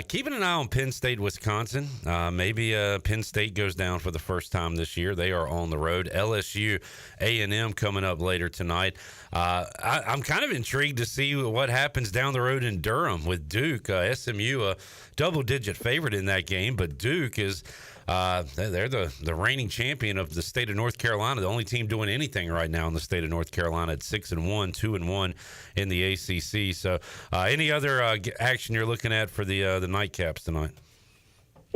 Keeping an eye on Penn State, Wisconsin. Maybe Penn State goes down for the first time this year. They are on the road. LSU, A&M coming up later tonight. I'm kind of intrigued to see what happens down the road in Durham with Duke. SMU, a double-digit favorite in that game, but Duke is they're the reigning champion of the state of North Carolina, the only team doing anything right now in the state of North Carolina at 6-1, 2-1 in the ACC. So, any other action you're looking at for the nightcaps tonight?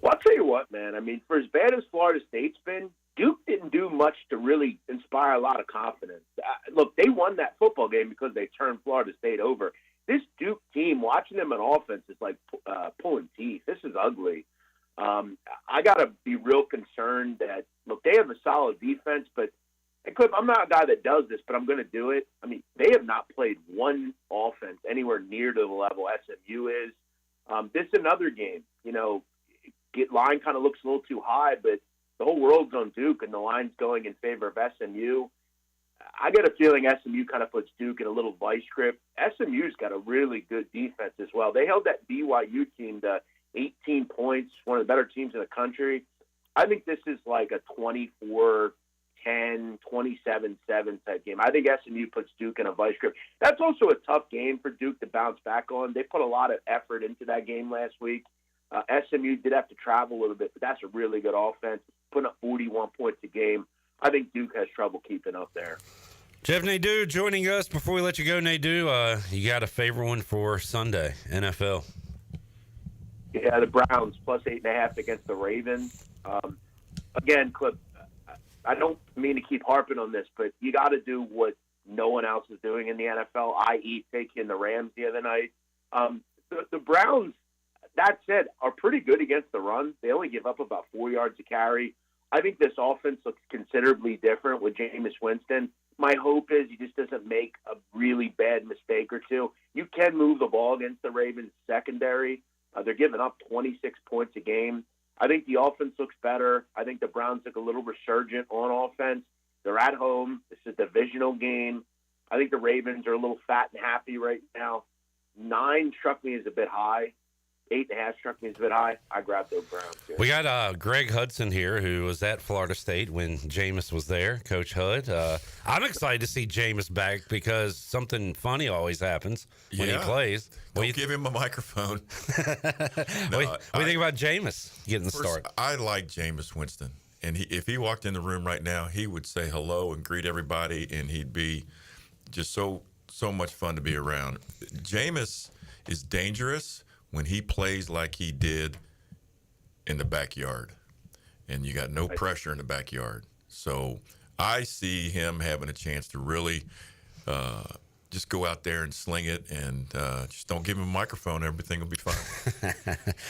Well, I'll tell you what, man. I mean, for as bad as Florida State's been, Duke didn't do much to really inspire a lot of confidence. Look, they won that football game because they turned Florida State over. This Duke team, watching them on offense is like pulling teeth. This is ugly. I got to be real concerned that, look, they have a solid defense, but, and Cliff, I'm not a guy that does this, but I'm going to do it. I mean, they have not played one offense anywhere near to the level SMU is. This is another game. You know, line kind of looks a little too high, but the whole world's on Duke, and the line's going in favor of SMU. I get a feeling SMU kind of puts Duke in a little vice grip. SMU's got a really good defense as well. They held that BYU team to 18 points, one of the better teams in the country. I think this is like a 24-10, 27-7 type game. I think SMU puts Duke in a vice grip. That's also a tough game for Duke to bounce back on. They put a lot of effort into that game last week. SMU did have to travel a little bit, but that's a really good offense, putting up 41 points a game. I think Duke has trouble keeping up there. Jeff Nadeau joining us. Before we let you go, Nadeau, you got a favorite one for Sunday, NFL? Yeah, the Browns plus 8.5 against the Ravens. Again, Cliff, I don't mean to keep harping on this, but you got to do what no one else is doing in the NFL, i.e. taking the Rams the other night. The Browns, that said, are pretty good against the run. They only give up about 4 yards a carry. I think this offense looks considerably different with Jameis Winston. My hope is he just doesn't make a really bad mistake or two. You can move the ball against the Ravens secondary. They're giving up 26 points a game. I think the offense looks better. I think the Browns look a little resurgent on offense. They're at home. This is a divisional game. I think the Ravens are a little fat and happy right now. 9 struck me as a bit high. 8.5 struck me as a bit high. I grabbed those Browns. Here. We got Greg Hudson here, who was at Florida State when Jameis was there, Coach Hud. I'm excited to see Jameis back because something funny always happens when he plays. Don't give him a microphone. What do you think about Jameis getting the start? I like Jameis Winston. And if he walked in the room right now, he would say hello and greet everybody, and he'd be just so much fun to be around. Jameis is dangerous when he plays like he did in the backyard, and you got no pressure in the backyard. So I see him having a chance to really just go out there and sling it, and just don't give him a microphone. Everything will be fine.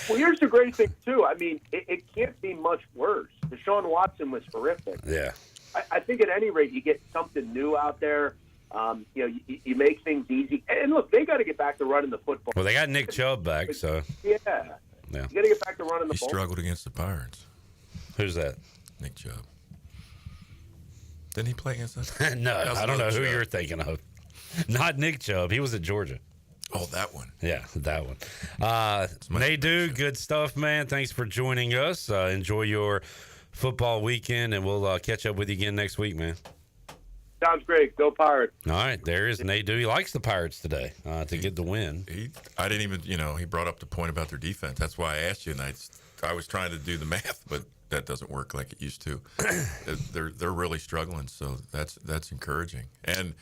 Well, here's the great thing, too. I mean, it can't be much worse. Deshaun Watson was horrific. Yeah. I think at any rate, you get something new out there. You make things easy. And look, they got to get back to running the football. Well, they got Nick Chubb back, so. Yeah. You got to get back to running the ball. He struggled against the Pirates. Who's that? Nick Chubb. Didn't he play against us? No, I don't know who you're thinking of. Not Nick Chubb. He was at Georgia. Oh, that one. Yeah, that one. Nadeau, good stuff, man. Thanks for joining us. Enjoy your football weekend, and we'll catch up with you again next week, man. Sounds great. Go Pirates. All right, there is Nadeau. He likes the Pirates today to get the win. I didn't even, he brought up the point about their defense. That's why I asked you, and I was trying to do the math, but that doesn't work like it used to. They're really struggling, so that's encouraging. And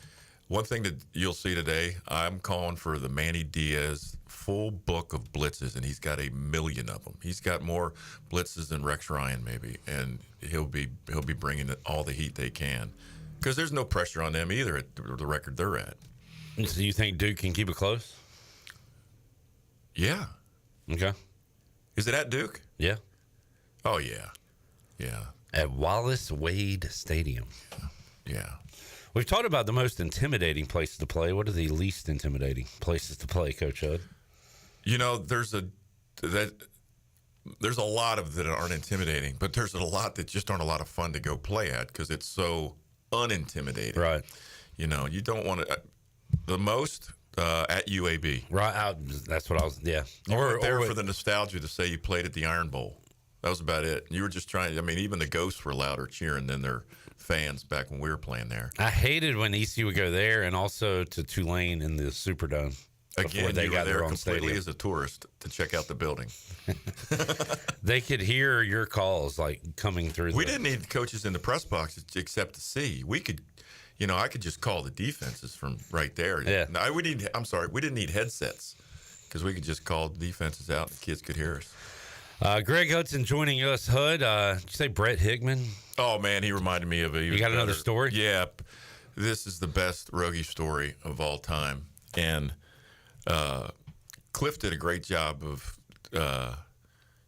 one thing that you'll see today, I'm calling for the Manny Diaz full book of blitzes, and he's got 1 million of them. He's got more blitzes than Rex Ryan maybe, and he'll be bringing all the heat they can. Because there's no pressure on them either at the record they're at. So you think Duke can keep it close? Yeah. Okay. Is it at Duke? Yeah. Oh, yeah. Yeah. At Wallace Wade Stadium. Yeah. We've talked about the most intimidating places to play. What are the least intimidating places to play, Coach Hud? There's a lot of that aren't intimidating, but there's a lot that just aren't a lot of fun to go play at because it's so unintimidating. Right. You don't want to the most at UAB. Right. That's what I was. Yeah. You were there for the nostalgia to say you played at the Iron Bowl. That was about it. You were just trying. I mean, even the Ghosts were louder cheering than their fans back when we were playing there. I hated when ECU would go there and also to Tulane in the Superdome. Again, they got there completely as a tourist to check out the building. They could hear your calls like coming through. We didn't need coaches in the press box except to see. We could, I could just call the defenses from right there. Yeah. No, we didn't need headsets because we could just call the defenses out and the kids could hear us. Greg Hudson joining us. Hud, did you say Brett Hickman? Oh, man, he reminded me of it. You got another story? Yeah. This is the best Rogie story of all time. And Cliff did a great job of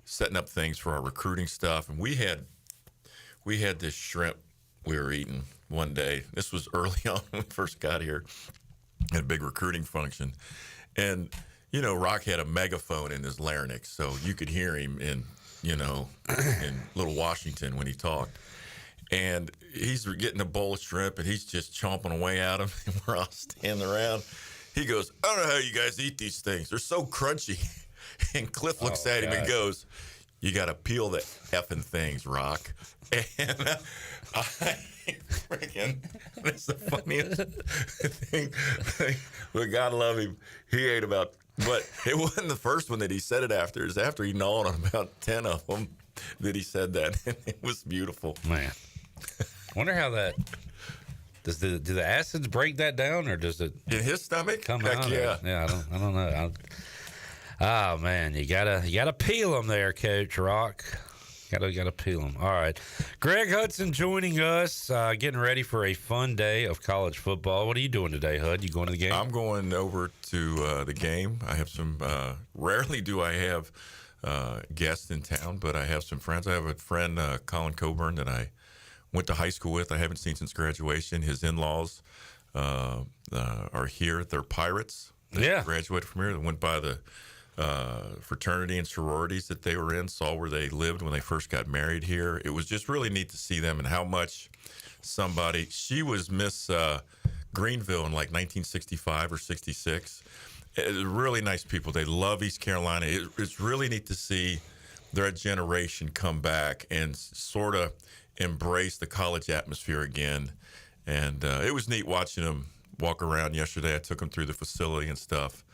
setting up things for our recruiting stuff. And we had this shrimp we were eating one day. This was early on when we first got here at a big recruiting function. And, Rock had a megaphone in his larynx, so you could hear him in Little Washington when he talked. And he's getting a bowl of shrimp, and he's just chomping away at him, and we're all standing around. He goes, I don't know how you guys eat these things. They're so crunchy. And Cliff looks at him and goes, you got to peel the effing things, Rock. And that's the funniest thing. But God love him. He ate but it wasn't the first one that he said it after. It was after he gnawed on about 10 of them that he said that. And it was beautiful. Man. I wonder how that do the acids break that down, or does it in his stomach come Heck out? Yeah, I don't know. Oh man, you gotta peel them there, Coach Rock. Gotta peel them. All right, Greg Hudson joining us, getting ready for a fun day of college football. What are you doing today, Hud? You going to the game? I'm going over to the game. I have some. Rarely do I have guests in town, but I have some friends. I have a friend, Colin Coburn, that I went to high school with. I haven't seen since graduation. His in-laws are here. They're Pirates. They graduated from here. They went by the fraternity and sororities that they were in, saw where they lived when they first got married here. It was just really neat to see them and how much she was Miss Greenville in like 1965 or 66. Really nice people. They love East Carolina. It's really neat to see their generation come back and sort of embrace the college atmosphere again. And it was neat watching them walk around yesterday. I took them through the facility and stuff.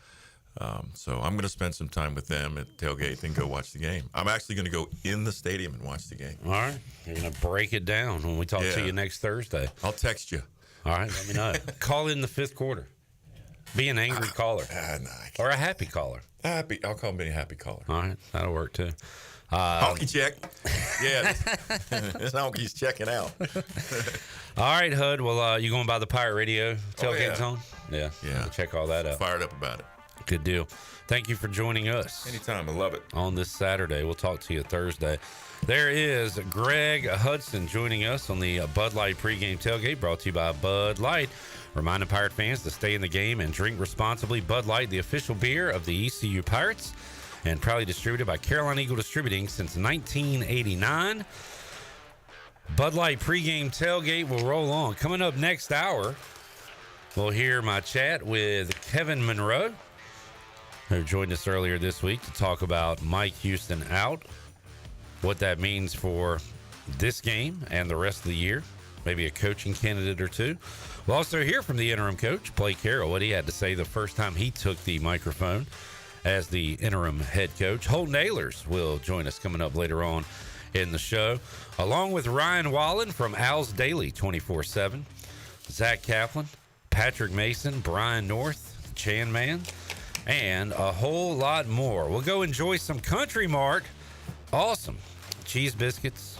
So I'm going to spend some time with them at tailgate and go watch the game. I'm actually going to go in the stadium and watch the game. All right. You're going to break it down when we talk to you next Thursday. I'll text you. All right. Let me know. Call in the fifth quarter. Be an angry caller. Or a happy caller. Happy. I'll call me a happy caller. All right. That'll work too. Honky check. Yeah. This honky's checking out. All right, Hud. Well, you going by the Pirate Radio tailgate zone? Yeah. We'll check all that out. Fired up about it. Good deal. Thank you for joining us. Anytime. I love it. On this Saturday. We'll talk to you Thursday. There is Greg Hudson joining us on the Bud Light pregame tailgate, brought to you by Bud Light. Reminding Pirate fans to stay in the game and drink responsibly. Bud Light, the official beer of the ECU Pirates, and proudly distributed by Carolina Eagle Distributing since 1989. Bud Light pregame tailgate will roll on. Coming up next hour, we'll hear my chat with Kevin Monroe, who joined us earlier this week to talk about Mike Houston out, what that means for this game and the rest of the year, maybe a coaching candidate or two. We'll also hear from the interim coach, Blake Harrell, what he had to say the first time he took the microphone as the interim head coach. Holt Nailers will join us coming up later on in the show, along with Ryan Wallen from Al's Daily 24/7, Zach Kaplan, Patrick Mason, Brian North, Chan Man, and a whole lot more. We'll go enjoy some Country Mart. Awesome. Cheese biscuits,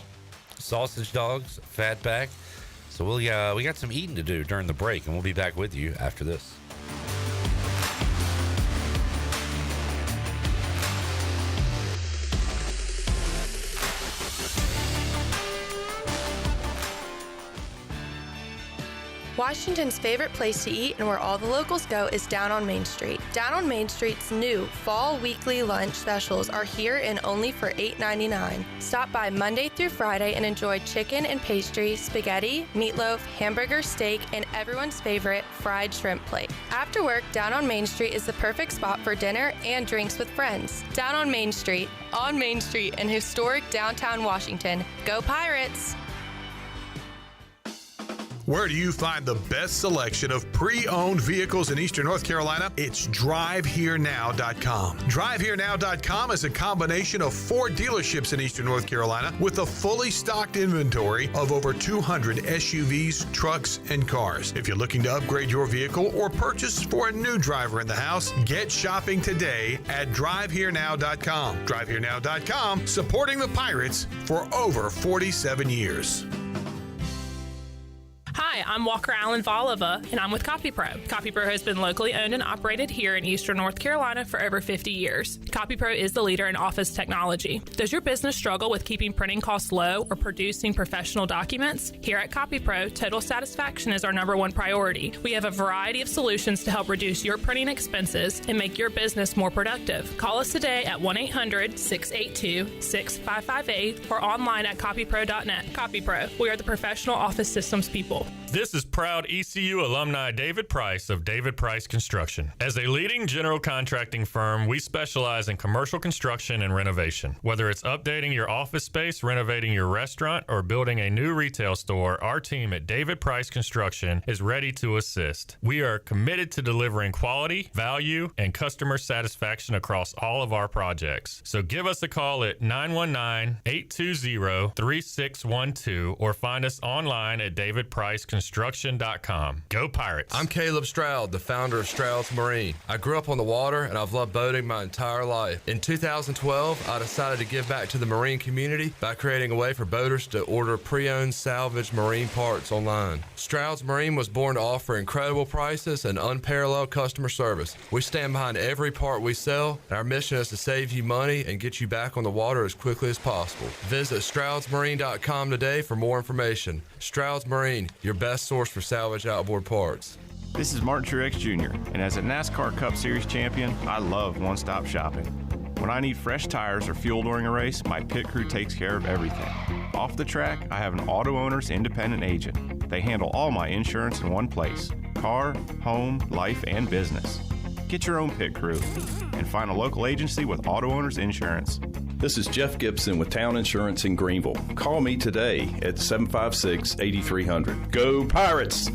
sausage dogs, fatback. So we got some eating to do during the break, and we'll be back with you after this. Washington's favorite place to eat and where all the locals go is Down on Main Street. Down on Main Street's new fall weekly lunch specials are here and only for $8.99. Stop by Monday through Friday and enjoy chicken and pastry, spaghetti, meatloaf, hamburger, steak, and everyone's favorite fried shrimp plate. After work, Down on Main Street is the perfect spot for dinner and drinks with friends. Down on Main Street in historic downtown Washington. Go Pirates! Where do you find the best selection of pre-owned vehicles in Eastern North Carolina? It's DriveHereNow.com. DriveHereNow.com is a combination of 4 dealerships in Eastern North Carolina with a fully stocked inventory of over 200 SUVs, trucks, and cars. If you're looking to upgrade your vehicle or purchase for a new driver in the house, get shopping today at DriveHereNow.com. DriveHereNow.com, supporting the Pirates for over 47 years. Hi, I'm Walker Allen Volova, and I'm with CopyPro. CopyPro has been locally owned and operated here in Eastern North Carolina for over 50 years. CopyPro is the leader in office technology. Does your business struggle with keeping printing costs low or producing professional documents? Here at CopyPro, total satisfaction is our #1 priority. We have a variety of solutions to help reduce your printing expenses and make your business more productive. Call us today at 1-800-682-6558 or online at copypro.net. CopyPro, we are the professional office systems people. This is proud ECU alumni David Price of David Price Construction. As a leading general contracting firm, we specialize in commercial construction and renovation. Whether it's updating your office space, renovating your restaurant, or building a new retail store, our team at David Price Construction is ready to assist. We are committed to delivering quality, value, and customer satisfaction across all of our projects. So give us a call at 919-820-3612 or find us online at davidpriceconstruction.com. Construction.com. Go Pirates. I'm Caleb Stroud, the founder of Stroud's Marine. I grew up on the water and I've loved boating my entire life. In 2012, I decided to give back to the marine community by creating a way for boaters to order pre-owned salvage marine parts online. Stroud's Marine was born to offer incredible prices and unparalleled customer service. We stand behind every part we sell, and our mission is to save you money and get you back on the water as quickly as possible. Visit StroudsMarine.com today for more information. Stroud's Marine, your best source for salvage outboard parts. This is Martin Truex Jr., and as a NASCAR Cup Series champion, I love one-stop shopping. When I need fresh tires or fuel during a race, my pit crew takes care of everything. Off the track, I have an Auto Owners independent agent. They handle all my insurance in one place: car, home, life, and business. Get your own pit crew and find a local agency with Auto Owners Insurance. This is Jeff Gibson with Town Insurance in Greenville. Call me today at 756-8300. Go Pirates!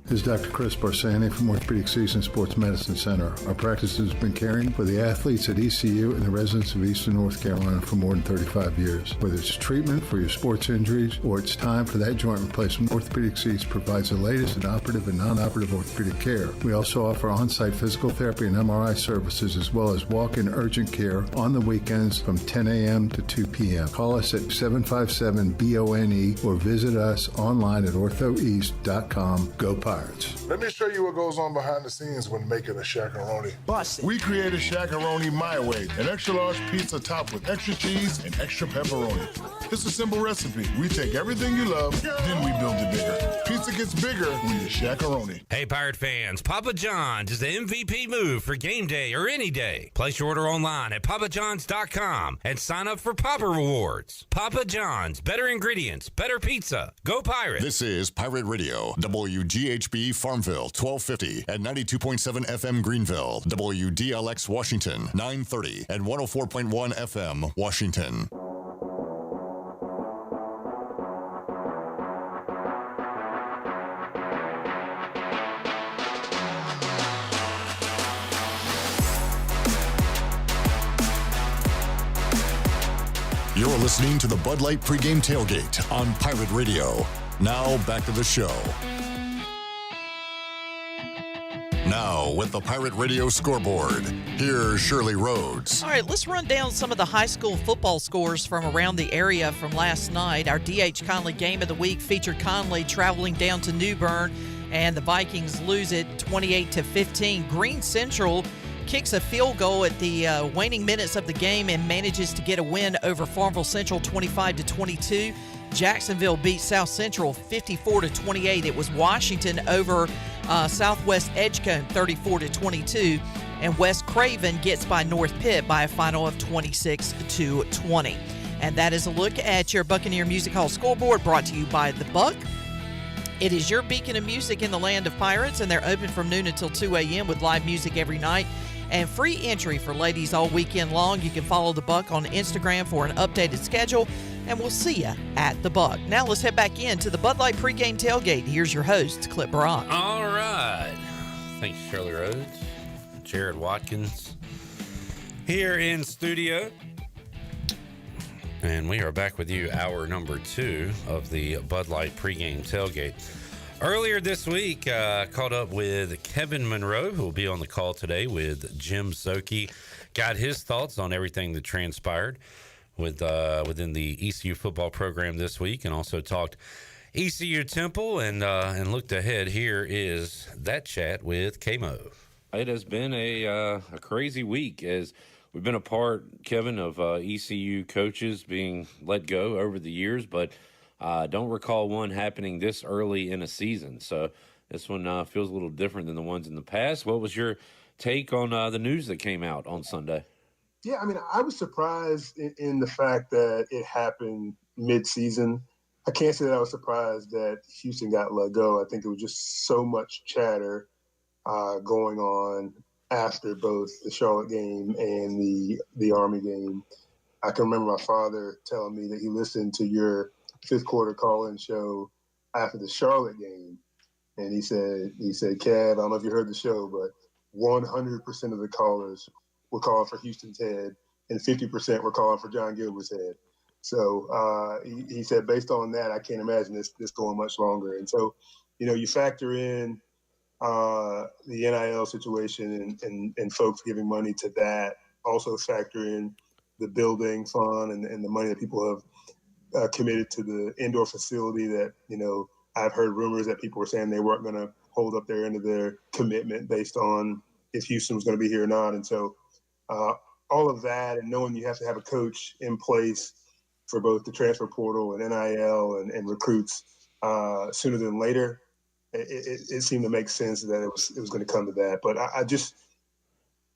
This is Dr. Chris Barsani from Orthopedic Season Sports Medicine Center. Our practice has been caring for the athletes at ECU and the residents of Eastern North Carolina for more than 35 years. Whether it's treatment for your sports injuries or it's time for that joint replacement, Orthopedic Seats provides the latest in operative and non-operative orthopedic care. We also offer on-site physical therapy and MRI services as well as walk-in urgent care on the weekends from 10 a.m. to 2 p.m. Call us at 757-BONE or visit us online at orthoeast.com. Go Pirates. Let me show you what goes on behind the scenes when making a Shaq-a-Roni. We created Shaq-a-Roni my way, an extra large pizza topped with extra cheese and extra pepperoni. It's a simple recipe. We take everything you love, then we build it bigger. Pizza gets bigger when you Shaq-a-Roni. Hey, Pirate fans, Papa John's is the MVP move for game day or any day. Place your order online at papajohns.com and sign up for Papa Rewards. Papa John's, better ingredients, better pizza. Go Pirates. This is Pirate Radio, WGHB Farmville, 1250 at 92.7 FM Greenville, WDLX Washington, 930 and 104.1 FM Washington. You're listening to the Bud Light Pregame Tailgate on Pirate Radio. Now back to the show. Now, with the Pirate Radio scoreboard, here's Shirley Rhodes. All right, let's run down some of the high school football scores from around the area from last night. Our D.H. Conley game of the week featured Conley traveling down to New Bern, and the Vikings lose it 28-15. Green Central kicks a field goal at the waning minutes of the game and manages to get a win over Farmville Central 25-22. Jacksonville beat South Central 54-28. It was Washington over Southwest Edgecombe 34-22, and West Craven gets by North Pitt by a final of 26-20. And that is a look at your Buccaneer Music Hall scoreboard, brought to you by The Buck. It is your beacon of music in the land of pirates, and they're open from noon until 2 a.m. with live music every night and free entry for ladies all weekend long. You can follow The Buck on Instagram for an updated schedule, and we'll see you at The Buck. Now let's head back into the Bud Light Pregame Tailgate. Here's your host, Clip Brock. All right. Thanks, Shirley Rhodes. Jared Watkins here in studio. And we are back with you, hour number 2 of the Bud Light Pregame Tailgate. Earlier this week, caught up with Kevin Monroe, who will be on the call today with Jim Sokey. Got his thoughts on everything that transpired within the ECU football program this week, and also talked ECU Temple and looked ahead. Here is that chat with K-Mo. It has been a crazy week as we've been a part, Kevin, of ECU coaches being let go over the years, but don't recall one happening this early in a season. So this one feels a little different than the ones in the past. What was your take on the news that came out on Sunday? Yeah, I mean, I was surprised in the fact that it happened mid-season. I can't say that I was surprised that Houston got let go. I think it was just so much chatter going on after both the Charlotte game and the Army game. I can remember my father telling me that he listened to your fifth quarter call-in show after the Charlotte game, and he said, Kev, I don't know if you heard the show, but 100% of the callers were calling for Houston's head, and 50% were calling for John Gilbert's head. So he said, based on that, I can't imagine this going much longer. And so, you factor in the NIL situation and folks giving money to that. Also factor in the building fund and the money that people have committed to the indoor facility that, I've heard rumors that people were saying they weren't going to hold up their end of their commitment based on if Houston was going to be here or not. And so all of that, and knowing you have to have a coach in place for both the transfer portal and NIL and recruits sooner than later, it seemed to make sense that it was going to come to that. But I just,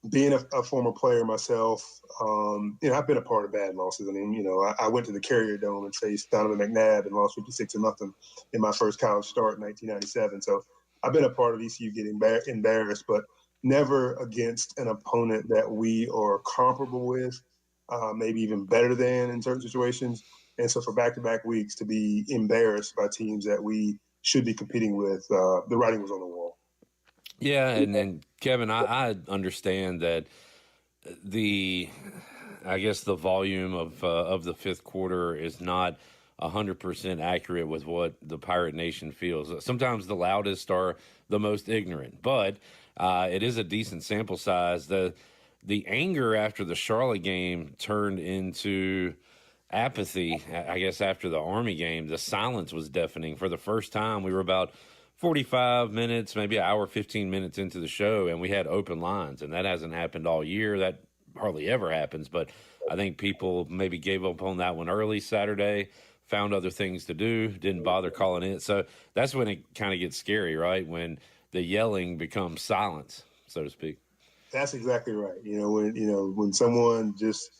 being a former player myself, I've been a part of bad losses. I mean, I went to the Carrier Dome and faced Donovan McNabb and lost 56-0 in my first college start in 1997. So I've been a part of ECU getting embarrassed, but never against an opponent that we are comparable with, maybe even better than in certain situations. And so for back-to-back weeks to be embarrassed by teams that we should be competing with, the writing was on the wall. Yeah, and Kevin, I understand that the volume of the fifth quarter is not 100% accurate with what the Pirate Nation feels. Sometimes the loudest are the most ignorant, but it is a decent sample size. The anger after the Charlotte game turned into apathy, I guess, after the Army game. The silence was deafening. For the first time, we were about 45 minutes, maybe an hour, 15 minutes into the show, and we had open lines, and that hasn't happened all year. That hardly ever happens, but I think people maybe gave up on that one early Saturday, found other things to do, didn't bother calling in. So that's when it kind of gets scary, right? When the yelling becomes silence, so to speak. That's exactly right. When someone just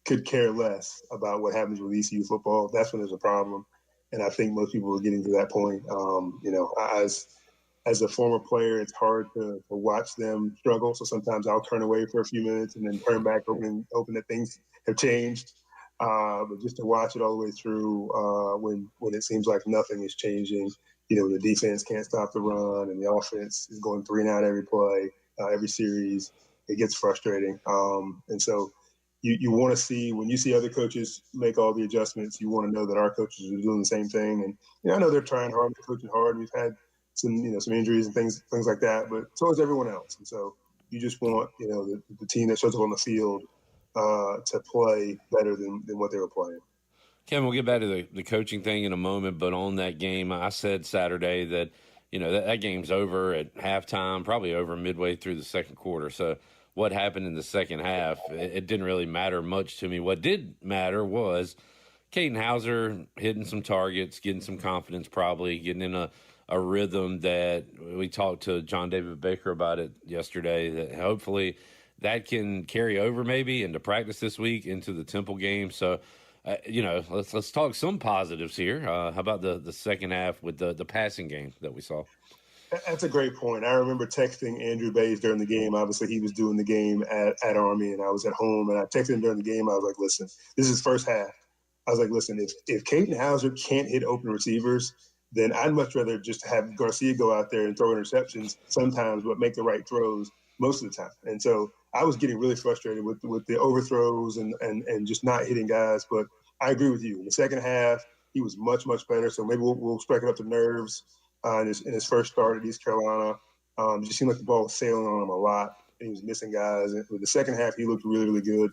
could care less about what happens with ECU football, that's when there's a problem. And I think most people are getting to that point. As a former player, it's hard to watch them struggle. So sometimes I'll turn away for a few minutes and then turn back, hoping that things have changed. But just to watch it all the way through when it seems like nothing is changing, the defense can't stop the run and the offense is going 3-and-out every play, every series, it gets frustrating. And so you want to see, when you see other coaches make all the adjustments, you want to know that our coaches are doing the same thing. And I know they're trying hard, they're coaching hard. We've had some injuries and things like that, but so is everyone else. And so you just want, the team that shows up on the field to play better than what they were playing. Kevin, we'll get back to the coaching thing in a moment, but on that game, I said Saturday that, that game's over at halftime, probably over midway through the second quarter. So what happened in the second half, it didn't really matter much to me. What did matter was Caden Hauser hitting some targets, getting some confidence, probably getting in a rhythm that we talked to John David Baker about it yesterday, that hopefully that can carry over maybe into practice this week into the Temple game. So, let's talk some positives here. How about the second half with the passing game that we saw? That's a great point. I remember texting Andrew Bays during the game. Obviously, he was doing the game at Army, and I was at home. And I texted him during the game. I was like, listen, this is first half. I was like, listen, if Caden Hauser can't hit open receivers, then I'd much rather just have Garcia go out there and throw interceptions sometimes, but make the right throws most of the time. And so I was getting really frustrated with the overthrows and just not hitting guys. But I agree with you. In the second half, he was much, much better. So maybe we'll strike it up to nerves in his first start at East Carolina. It just seemed like the ball was sailing on him a lot, and he was missing guys. And with the second half, he looked really, really good,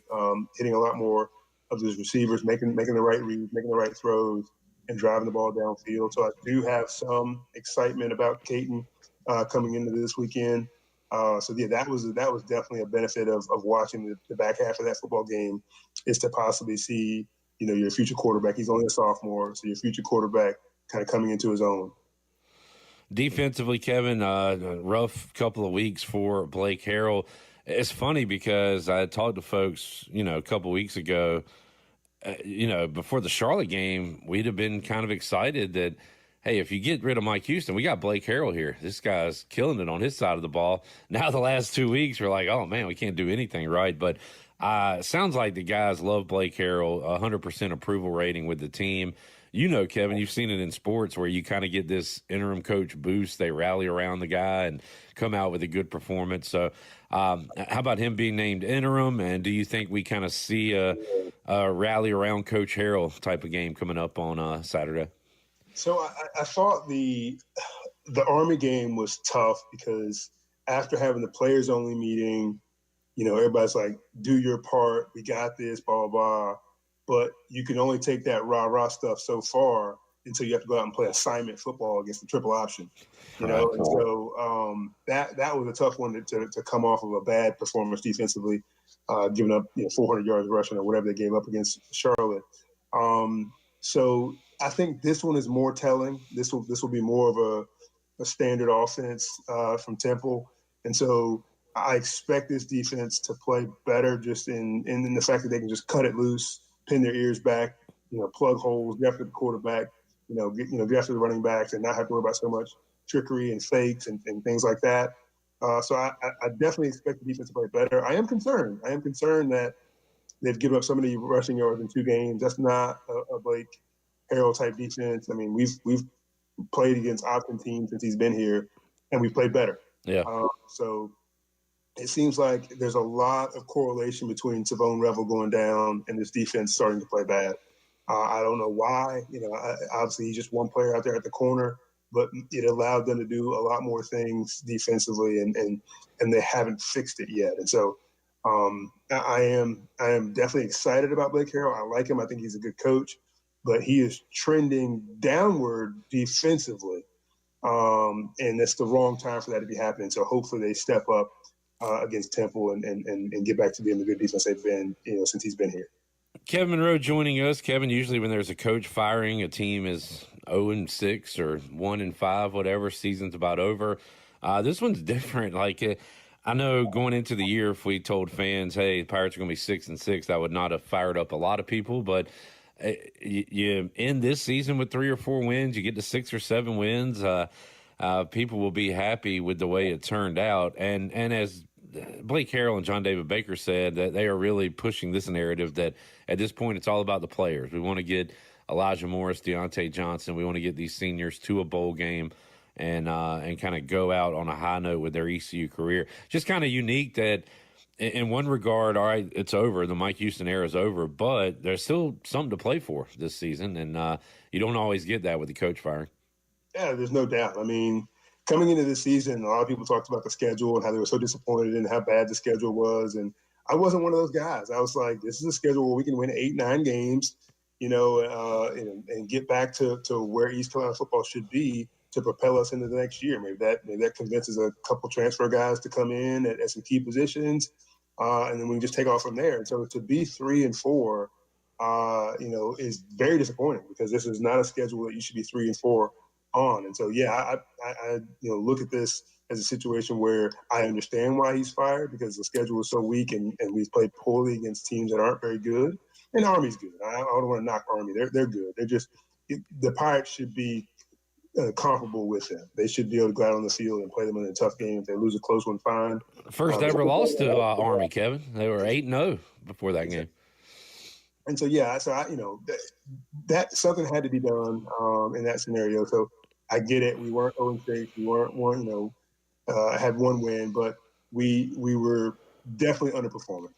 hitting a lot more of his receivers, making the right reads, making the right throws, and driving the ball downfield. So I do have some excitement about Caden coming into this weekend. That was definitely a benefit of watching the back half of that football game, is to possibly see, your future quarterback. He's only a sophomore, so your future quarterback kind of coming into his own. Defensively, Kevin, a rough couple of weeks for Blake Harrell. It's funny because I talked to folks, a couple of weeks ago, before the Charlotte game, we'd have been kind of excited that, hey, if you get rid of Mike Houston, we got Blake Harrell here. This guy's killing it on his side of the ball. Now the last 2 weeks, we're like, oh, man, we can't do anything right. But it sounds like the guys love Blake Harrell, 100% approval rating with the team. Kevin, you've seen it in sports where you kind of get this interim coach boost. They rally around the guy and come out with a good performance. So how about him being named interim? And do you think we kind of see a rally around Coach Harrell type of game coming up on Saturday? So I thought the Army game was tough because after having the players only meeting, everybody's like, do your part. We got this, blah, blah, blah. But you can only take that rah-rah stuff so far until you have to go out and play assignment football against the triple option, And so that was a tough one to come off of a bad performance defensively, giving up 400 yards rushing or whatever they gave up against Charlotte. So I think this one is more telling. This will be more of a standard offense from Temple. And so I expect this defense to play better just in the fact that they can just cut it loose, pin their ears back, plug holes, get after the quarterback, get after the running backs and not have to worry about so much trickery and fakes and things like that. So I definitely expect the defense to play better. I am concerned that they've given up so many rushing yards in 2 games. That's not a Blake Harrell type defense. I mean, we've played against option teams since he's been here, and we've played better. Yeah. So it seems like there's a lot of correlation between Savone Revel going down and this defense starting to play bad. I don't know why. Obviously he's just one player out there at the corner, but it allowed them to do a lot more things defensively, and they haven't fixed it yet. And so I am definitely excited about Blake Harrell. I like him. I think he's a good coach, but he is trending downward defensively. And it's the wrong time for that to be happening. So hopefully they step up against Temple and get back to being the good defense they've been, since he's been here. Kevin Monroe joining us. Kevin, usually when there's a coach firing, a team is 0-6 or 1-5, whatever. Season's about over. This one's different. I know going into the year, if we told fans, hey, the Pirates are going to be 6-6, that would not have fired up a lot of people. But you end this season with 3 or 4 wins, you get to 6 or 7 wins. People will be happy with the way it turned out. And as Blake Harrell and John David Baker said, that they are really pushing this narrative that at this point it's all about the players. We want to get Elijah Morris, Deontay Johnson. We want to get these seniors to a bowl game and kind of go out on a high note with their ECU career. Just kind of unique that in one regard, all right, it's over. The Mike Houston era is over, but there's still something to play for this season, and you don't always get that with the coach firing. Yeah, there's no doubt. I mean, coming into this season, a lot of people talked about the schedule and how they were so disappointed and how bad the schedule was. And I wasn't one of those guys. I was like, this is a schedule where we can win 8-9 games, and get back to where East Carolina football should be to propel us into the next year. Maybe that convinces a couple transfer guys to come in at some key positions, and then we can just take off from there. And so to be 3-4, is very disappointing because this is not a schedule that you should be 3-4 on. And so, I look at this as a situation where I understand why he's fired because the schedule is so weak and we've played poorly against teams that aren't very good. And Army's good. I don't want to knock Army. They're good. They're just the Pirates should be comparable with them. They should be able to go out on the field and play them in a tough game. If they lose a close one, fine. First ever loss to Army, Kevin. They were 8-0 before that game. And so, that something had to be done in that scenario. So I get it. We weren't 0-6. We weren't one, had one win, but we were definitely underperforming.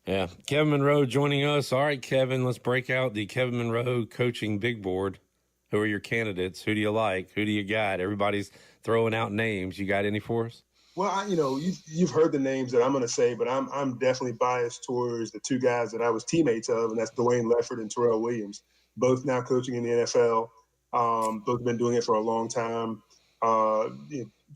Yeah. Kevin Monroe joining us. All right, Kevin, let's break out the Kevin Monroe coaching big board. Who are your candidates? Who do you like? Who do you got? Everybody's throwing out names. You got any for us? Well, you've heard the names that I'm going to say, but I'm definitely biased towards the 2 guys that I was teammates of, and that's Dwayne Lefford and Terrell Williams, both now coaching in the NFL. Both been doing it for a long time.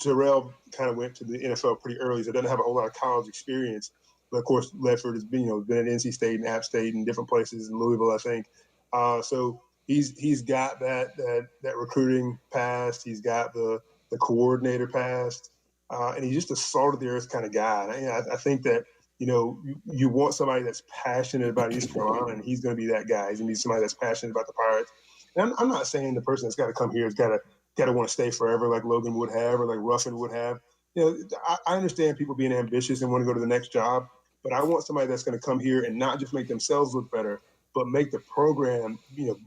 Terrell kind of went to the NFL pretty early, so doesn't have a whole lot of college experience. But of course, Lefford has been at NC State and App State and different places in Louisville, I think. So he's got that recruiting past. He's got the coordinator past, and he's just a salt of the earth kind of guy. And I think that you want somebody that's passionate about East Carolina, and he's going to be that guy. He's going to be somebody that's passionate about the Pirates. And I'm not saying the person that's got to come here has got to want to stay forever like Logan would have or like Ruffin would have. I understand people being ambitious and want to go to the next job, but I want somebody that's going to come here and not just make themselves look better, but make the program,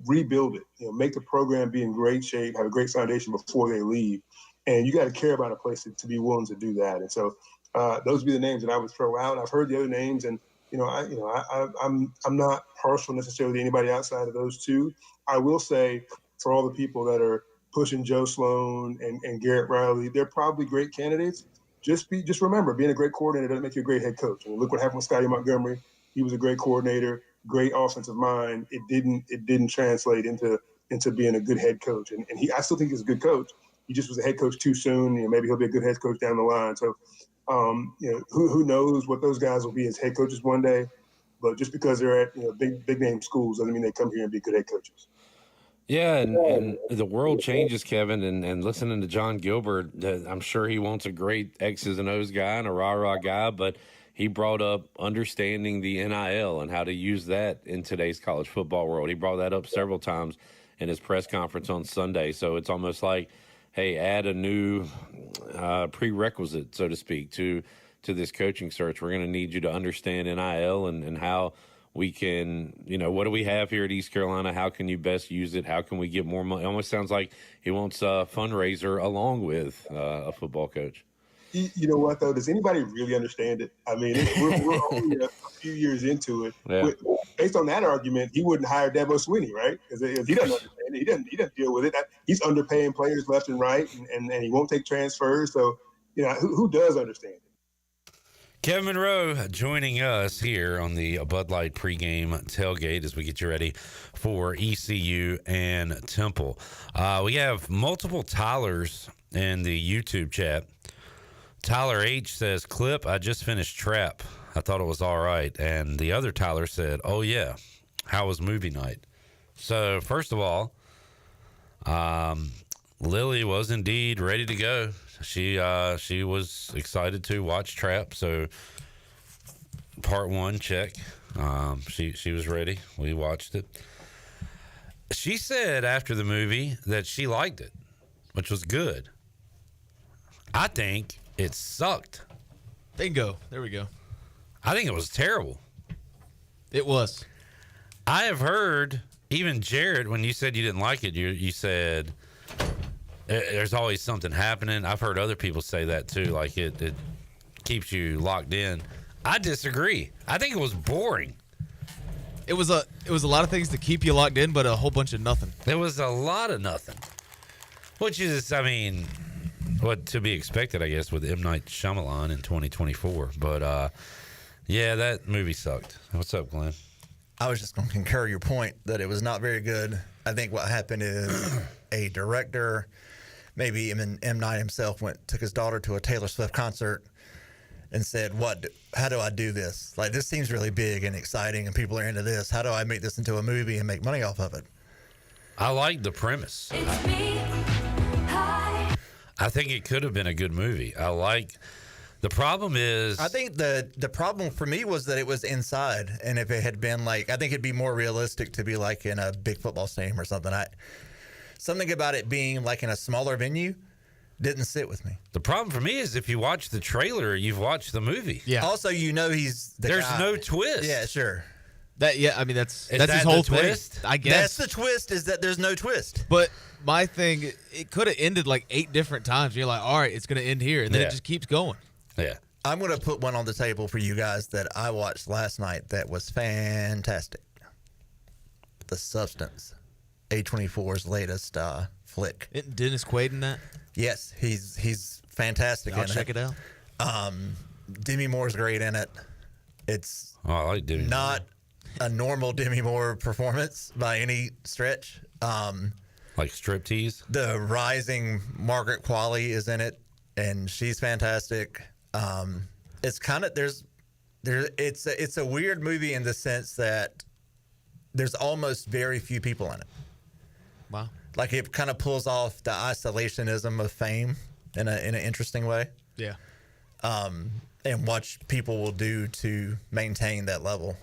rebuild it. Make the program be in great shape, have a great foundation before they leave. And you got to care about a place to be willing to do that. And so those would be the names that I would throw out. I've heard the other names, and I'm not partial necessarily to anybody outside of those two. I will say, for all the people that are pushing Joe Sloan and Garrett Riley, they're probably great candidates. Just remember, being a great coordinator doesn't make you a great head coach. I mean, look what happened with Scotty Montgomery. He was a great coordinator, great offensive mind. It didn't translate into being a good head coach. And I still think he's a good coach. He just was a head coach too soon. Maybe he'll be a good head coach down the line. So, who knows what those guys will be as head coaches one day. But just because they're at big name schools doesn't mean they come here and be good head coaches. Yeah, and the world changes, Kevin, and listening to John Gilbert, I'm sure he wants a great X's and O's guy and a rah-rah guy, but he brought up understanding the NIL and how to use that in today's college football world. He brought that up several times in his press conference on Sunday. So it's almost like, hey, add a new prerequisite, so to speak, to this coaching search. We're going to need you to understand NIL and how we can, what do we have here at East Carolina? How can you best use it? How can we get more money? It almost sounds like he wants a fundraiser along with a football coach. You know what, though? Does anybody really understand it? I mean, we're only a few years into it. Yeah. Based on that argument, he wouldn't hire Dabo Swinney, right? Because he doesn't understand it. He doesn't deal with it. He's underpaying players left and right, and he won't take transfers. So, who does understand it? Kevin Monroe joining us here on the Bud Light pregame tailgate as we get you ready for ECU and Temple. We have multiple Tylers in the YouTube chat. Tyler H says, "Clip, I just finished Trap. I thought it was all right." And the other Tyler said, "Oh, yeah. How was movie night?" So, first of all, Lily was indeed ready to go. She was excited to watch Trap. So, part one, check. She was ready. We watched it. She said after the movie that she liked it, which was good. I think it sucked. Bingo. There we go. I think it was terrible. It was. I have heard, even Jared, when you said you didn't like it, you said there's always something happening. I've heard other people say that too, like it keeps you locked in. I disagree. I think it was boring. It was a lot of things to keep you locked in, but a whole bunch of nothing. There was a lot of nothing, which is, I mean, what to be expected, I guess, with M. Night Shyamalan in 2024. But yeah, that movie sucked. What's up, Glenn? I was just going to concur your point that it was not very good. I think what happened is a director, maybe M. Night himself, took his daughter to a Taylor Swift concert and said, how do I do this? Like, this seems really big and exciting and people are into this. How do I make this into a movie and make money off of it? I like the premise. I think it could have been a good movie. The problem is, I think the problem for me was that it was inside, and if it had been like, I think it'd be more realistic to be like in a big football stadium or something. Something about it being like in a smaller venue didn't sit with me. The problem for me is if you watch the trailer, you've watched the movie. Yeah. Also, he's there's guy. No twist. Yeah, sure. That's his whole twist. I guess that's the twist, is that there's no twist. But my thing, it could have ended like 8 different times. You're like, all right, it's going to end here, and then it just keeps going. Yeah. I'm going to put one on the table for you guys that I watched last night that was fantastic. The Substance, A24's latest flick. Isn't Dennis Quaid in that? Yes, he's fantastic. I'll check it out. Demi Moore's great in it. It's I like Demi not a normal Demi Moore performance by any stretch. Like striptease. The rising Margaret Qualley is in it, and she's fantastic. It's kind of it's a weird movie in the sense that there's almost very few people in it. Wow. Like, it kind of pulls off the isolationism of fame in an interesting way. Yeah. And what people will do to maintain that level.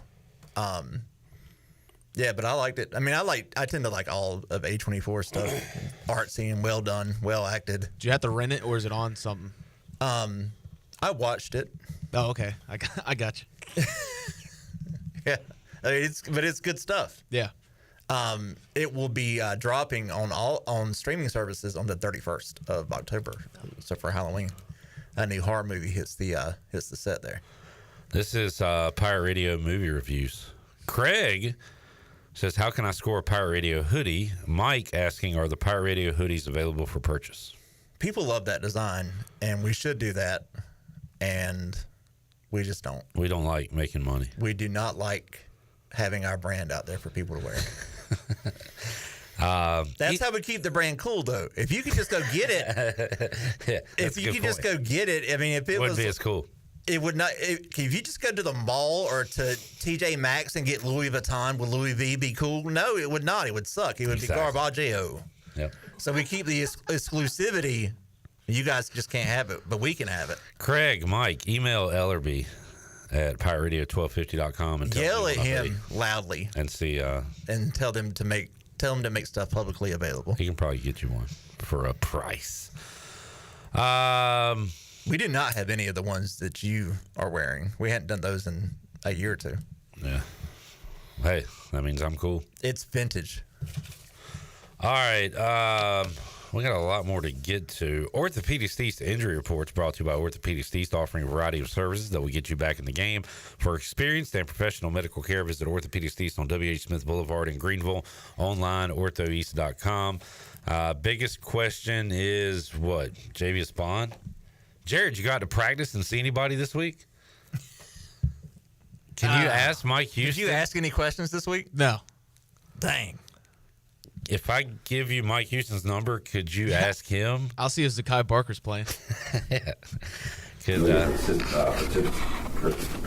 Yeah, but I liked it. I mean, I tend to like all of A24 stuff. Artsy and well done, well acted. Do you have to rent it, or is it on something? I watched it. Oh, okay. I got you. Yeah. it's good stuff. Yeah. It will be dropping on streaming services on the 31st of October. So for Halloween, a new horror movie hits the set there. This is Pirate Radio movie reviews. Craig says, how can I score a Pirate Radio hoodie? Mike asking, are the Pirate Radio hoodies available for purchase? People love that design, and we should do that, and we just don't. We don't like making money. We do not like having our brand out there for people to wear. That's how we keep the brand cool, though. If you could just go get it, just go get it. I mean, if it wouldn't be as cool. It would not. If you just go to the mall or to TJ Maxx and get Louis Vuitton, would Louis V be cool? No, it would not. It would suck. It would be garbaggio. Yep. So we keep the exclusivity. You guys just can't have it, but we can have it. Craig, Mike, email Ellerby at pirateradio1250.com and yell at him loudly and see and tell him to make stuff publicly available. He can probably get you one for a price. We do not have any of the ones that you are wearing. We hadn't done those in a year or two. Yeah. Hey, that means I'm cool. It's vintage. All right. We got a lot more to get to. Orthopedics East injury reports brought to you by Orthopedics East, offering a variety of services that will get you back in the game. For experienced and professional medical care, visit Orthopedics East on W.H. Smith Boulevard in Greenville. Online, orthoeast.com. Biggest question is what? Javius Bond? Jared, you got to practice and see anybody this week? Can you ask Mike Houston? Did you ask any questions this week? No. Dang. If I give you Mike Houston's number, could you ask him? I'll see if Zakai Barker's playing.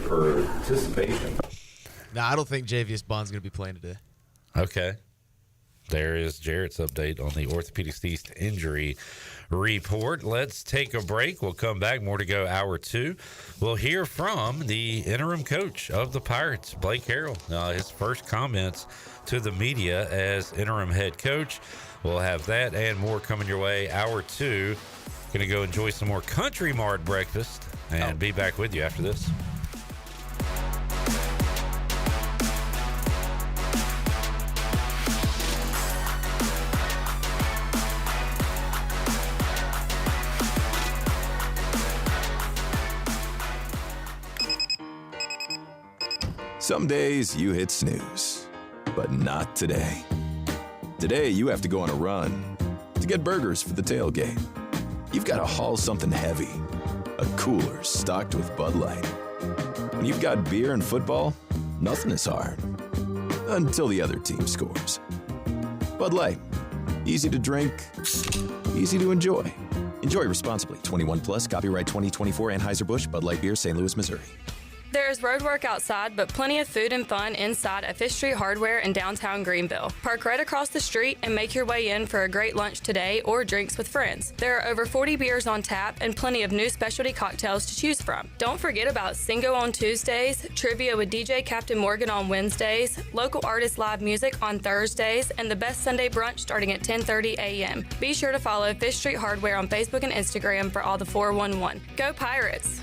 Participation. No, I don't think Javius Bond's going to be playing today. Okay. There is Jarrett's update on the Orthopedics East injury report. Let's take a break. We'll come back. More to go, hour two. We'll hear from the interim coach of the Pirates, Blake Harrell. His first comments to the media as interim head coach. We'll have that and more coming your way. Hour two. Going to go enjoy some more Country Mart breakfast and be back with you after this. Some days you hit snooze, but not today. Today you have to go on a run to get burgers for the tailgate. You've got to haul something heavy, a cooler stocked with Bud Light. When you've got beer and football, nothing is hard, until the other team scores. Bud Light, easy to drink, easy to enjoy. Enjoy responsibly. 21 plus, copyright 2024 Anheuser-Busch, Bud Light Beer, St. Louis, Missouri. There is road work outside, but plenty of food and fun inside at Fish Street Hardware in downtown Greenville. Park right across the street and make your way in for a great lunch today or drinks with friends. There are over 40 beers on tap and plenty of new specialty cocktails to choose from. Don't forget about Singo on Tuesdays, trivia with DJ Captain Morgan on Wednesdays, local artist live music on Thursdays, and the best Sunday brunch starting at 10:30 a.m. Be sure to follow Fish Street Hardware on Facebook and Instagram for all the 411. Go Pirates!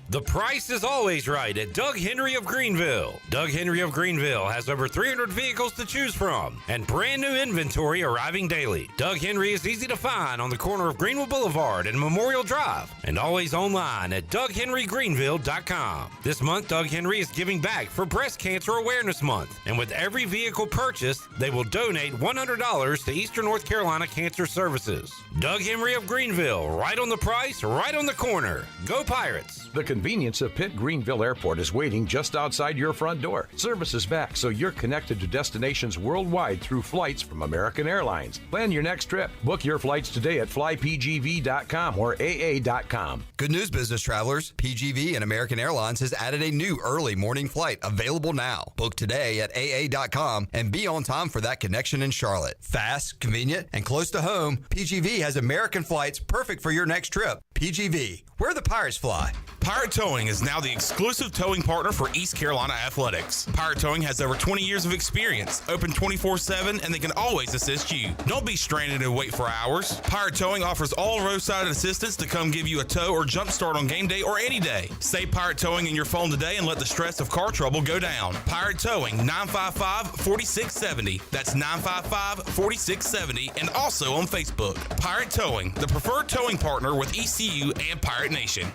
The price is always right at Doug Henry of Greenville. Doug Henry of Greenville has over 300 vehicles to choose from and brand new inventory arriving daily. Doug Henry is easy to find on the corner of Greenville Boulevard and Memorial Drive and always online at DougHenryGreenville.com. This month, Doug Henry is giving back for Breast Cancer Awareness Month. And with every vehicle purchased, they will donate $100 to Eastern North Carolina Cancer Services. Doug Henry of Greenville, right on the price, right on the corner. Go Pirates! The convenience of Pitt Greenville Airport is waiting just outside your front door. Service is back, so you're connected to destinations worldwide through flights from American Airlines. Plan your next trip. Book your flights today at flypgv.com or aa.com. Good news, business travelers. PGV and American Airlines has added a new early morning flight available now. Book today at aa.com and be on time for that connection in Charlotte. Fast, convenient, and close to home, PGV has American flights perfect for your next trip. PGV, where the Pirates fly. Pirate Towing is now the exclusive towing partner for East Carolina Athletics. Pirate Towing has over 20 years of experience, open 24/7, and they can always assist you. Don't be stranded and wait for hours. Pirate Towing offers all roadside assistance to come give you a tow or jump start on game day or any day. Save Pirate Towing in your phone today and let the stress of car trouble go down. Pirate Towing, 955-4670. That's 955-4670, and also on Facebook. Pirate Towing, the preferred towing partner with ECU and Pirate Nation.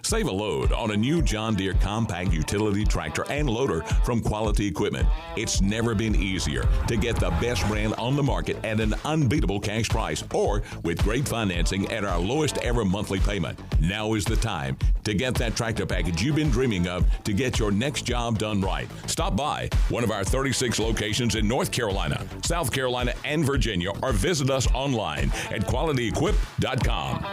Save a load on a new John Deere compact utility tractor and loader from Quality Equipment. It's never been easier to get the best brand on the market at an unbeatable cash price or with great financing at our lowest ever monthly payment. Now is the time to get that tractor package you've been dreaming of to get your next job done right. Stop by one of our 36 locations in North Carolina, South Carolina, and Virginia, or visit us online at qualityequip.com.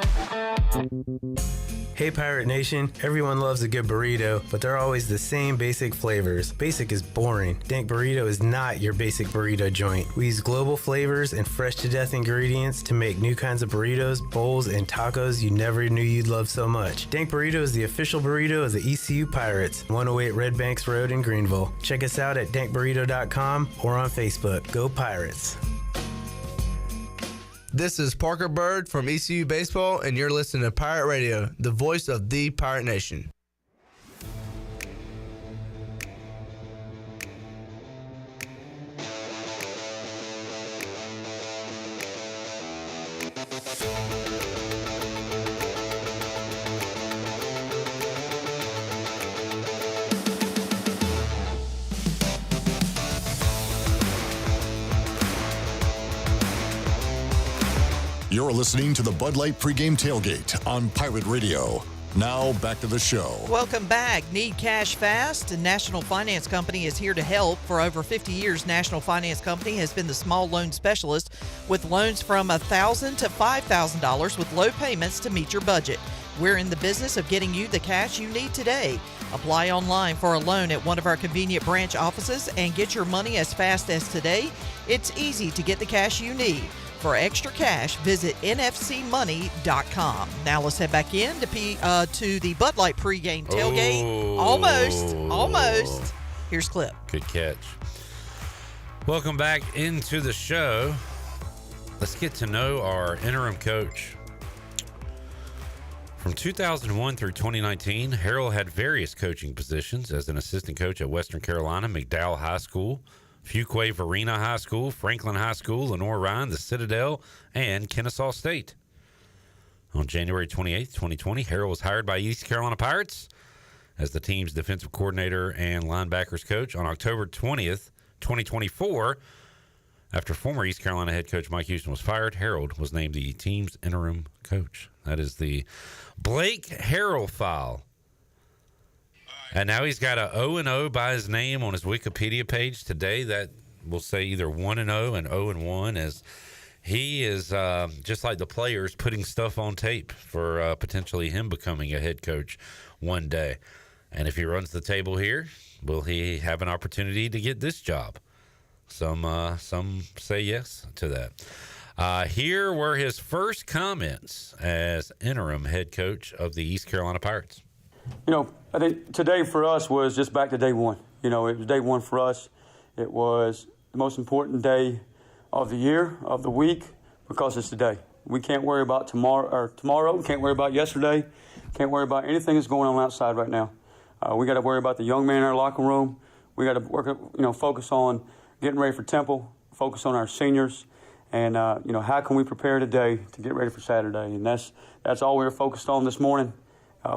Hey Pirate Nation, everyone loves a good burrito, but they're always the same basic flavors. Basic is boring. Dank Burrito is not your basic burrito joint. We use global flavors and fresh to death ingredients to make new kinds of burritos, bowls, and tacos you never knew you'd love so much. Dank Burrito is the official burrito of the ECU Pirates, 108 Red Banks Road in Greenville. Check us out at dankburrito.com or on Facebook. Go Pirates! This is Parker Bird from ECU Baseball, and you're listening to Pirate Radio, the voice of the Pirate Nation. You're listening to the Bud Light Pregame Tailgate on Pirate Radio. Now, back to the show. Welcome back. Need cash fast? National Finance Company is here to help. For over 50 years, National Finance Company has been the small loan specialist with loans from $1,000 to $5,000 with low payments to meet your budget. We're in the business of getting you the cash you need today. Apply online for a loan at one of our convenient branch offices and get your money as fast as today. It's easy to get the cash you need. For extra cash, visit nfcmoney.com. Now let's head back in to the Bud Light pregame tailgate. Almost. Here's Clip. Good catch. Welcome back into the show. Let's get to know our interim coach. From 2001 through 2019, Harrell had various coaching positions as an assistant coach at Western Carolina, McDowell High School, Fuquay-Varina High School, Franklin High School, Lenore-Ryan, the Citadel, and Kennesaw State. On January 28, 2020, Harrell was hired by East Carolina Pirates as the team's defensive coordinator and linebackers coach. On October 20th, 2024, after former East Carolina head coach Mike Houston was fired, Harrell was named the team's interim coach. That is the Blake Harrell file. And now he's got a 0-0 by his name on his Wikipedia page today. That will say either 1-0 and 0-1, as he is just like the players putting stuff on tape for potentially him becoming a head coach one day. And if he runs the table here, will he have an opportunity to get this job? Some say yes to that. Here were his first comments as interim head coach of the East Carolina Pirates. You know, I think today for us was just back to day one. You know, it was day one for us. It was the most important day of the year, of the week, because it's today. We can't worry about tomorrow. We can't worry about yesterday. Can't worry about anything that's going on outside right now. We got to worry about the young man in our locker room. We got to focus on getting ready for Temple, focus on our seniors, and how can we prepare today to get ready for Saturday? And that's all we were focused on this morning.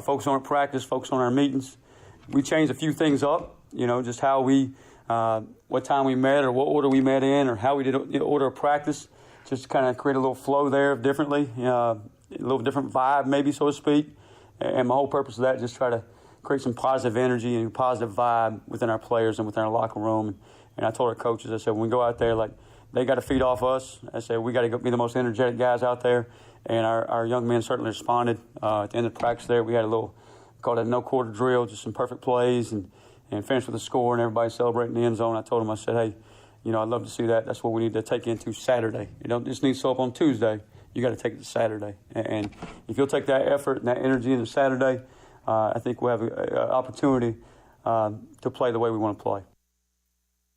Focus on our practice, focus on our meetings. We changed a few things up, just how what time we met or what order we met in or how we did order of practice, just to kind of create a little flow there differently, a little different vibe maybe, so to speak. And my whole purpose of that is just try to create some positive energy and positive vibe within our players and within our locker room. And I told our coaches, I said, when we go out there, they got to feed off us. I said, we got to be the most energetic guys out there. And our young men certainly responded. At the end of practice there, we had a little, called it a no-quarter drill, just some perfect plays and finished with a score and everybody celebrating the end zone. I told them, I said, hey, I'd love to see that. That's what we need to take into Saturday. You don't just need to show up on Tuesday. You got to take it to Saturday. And if you'll take that effort and that energy into Saturday, I think we'll have an opportunity to play the way we want to play.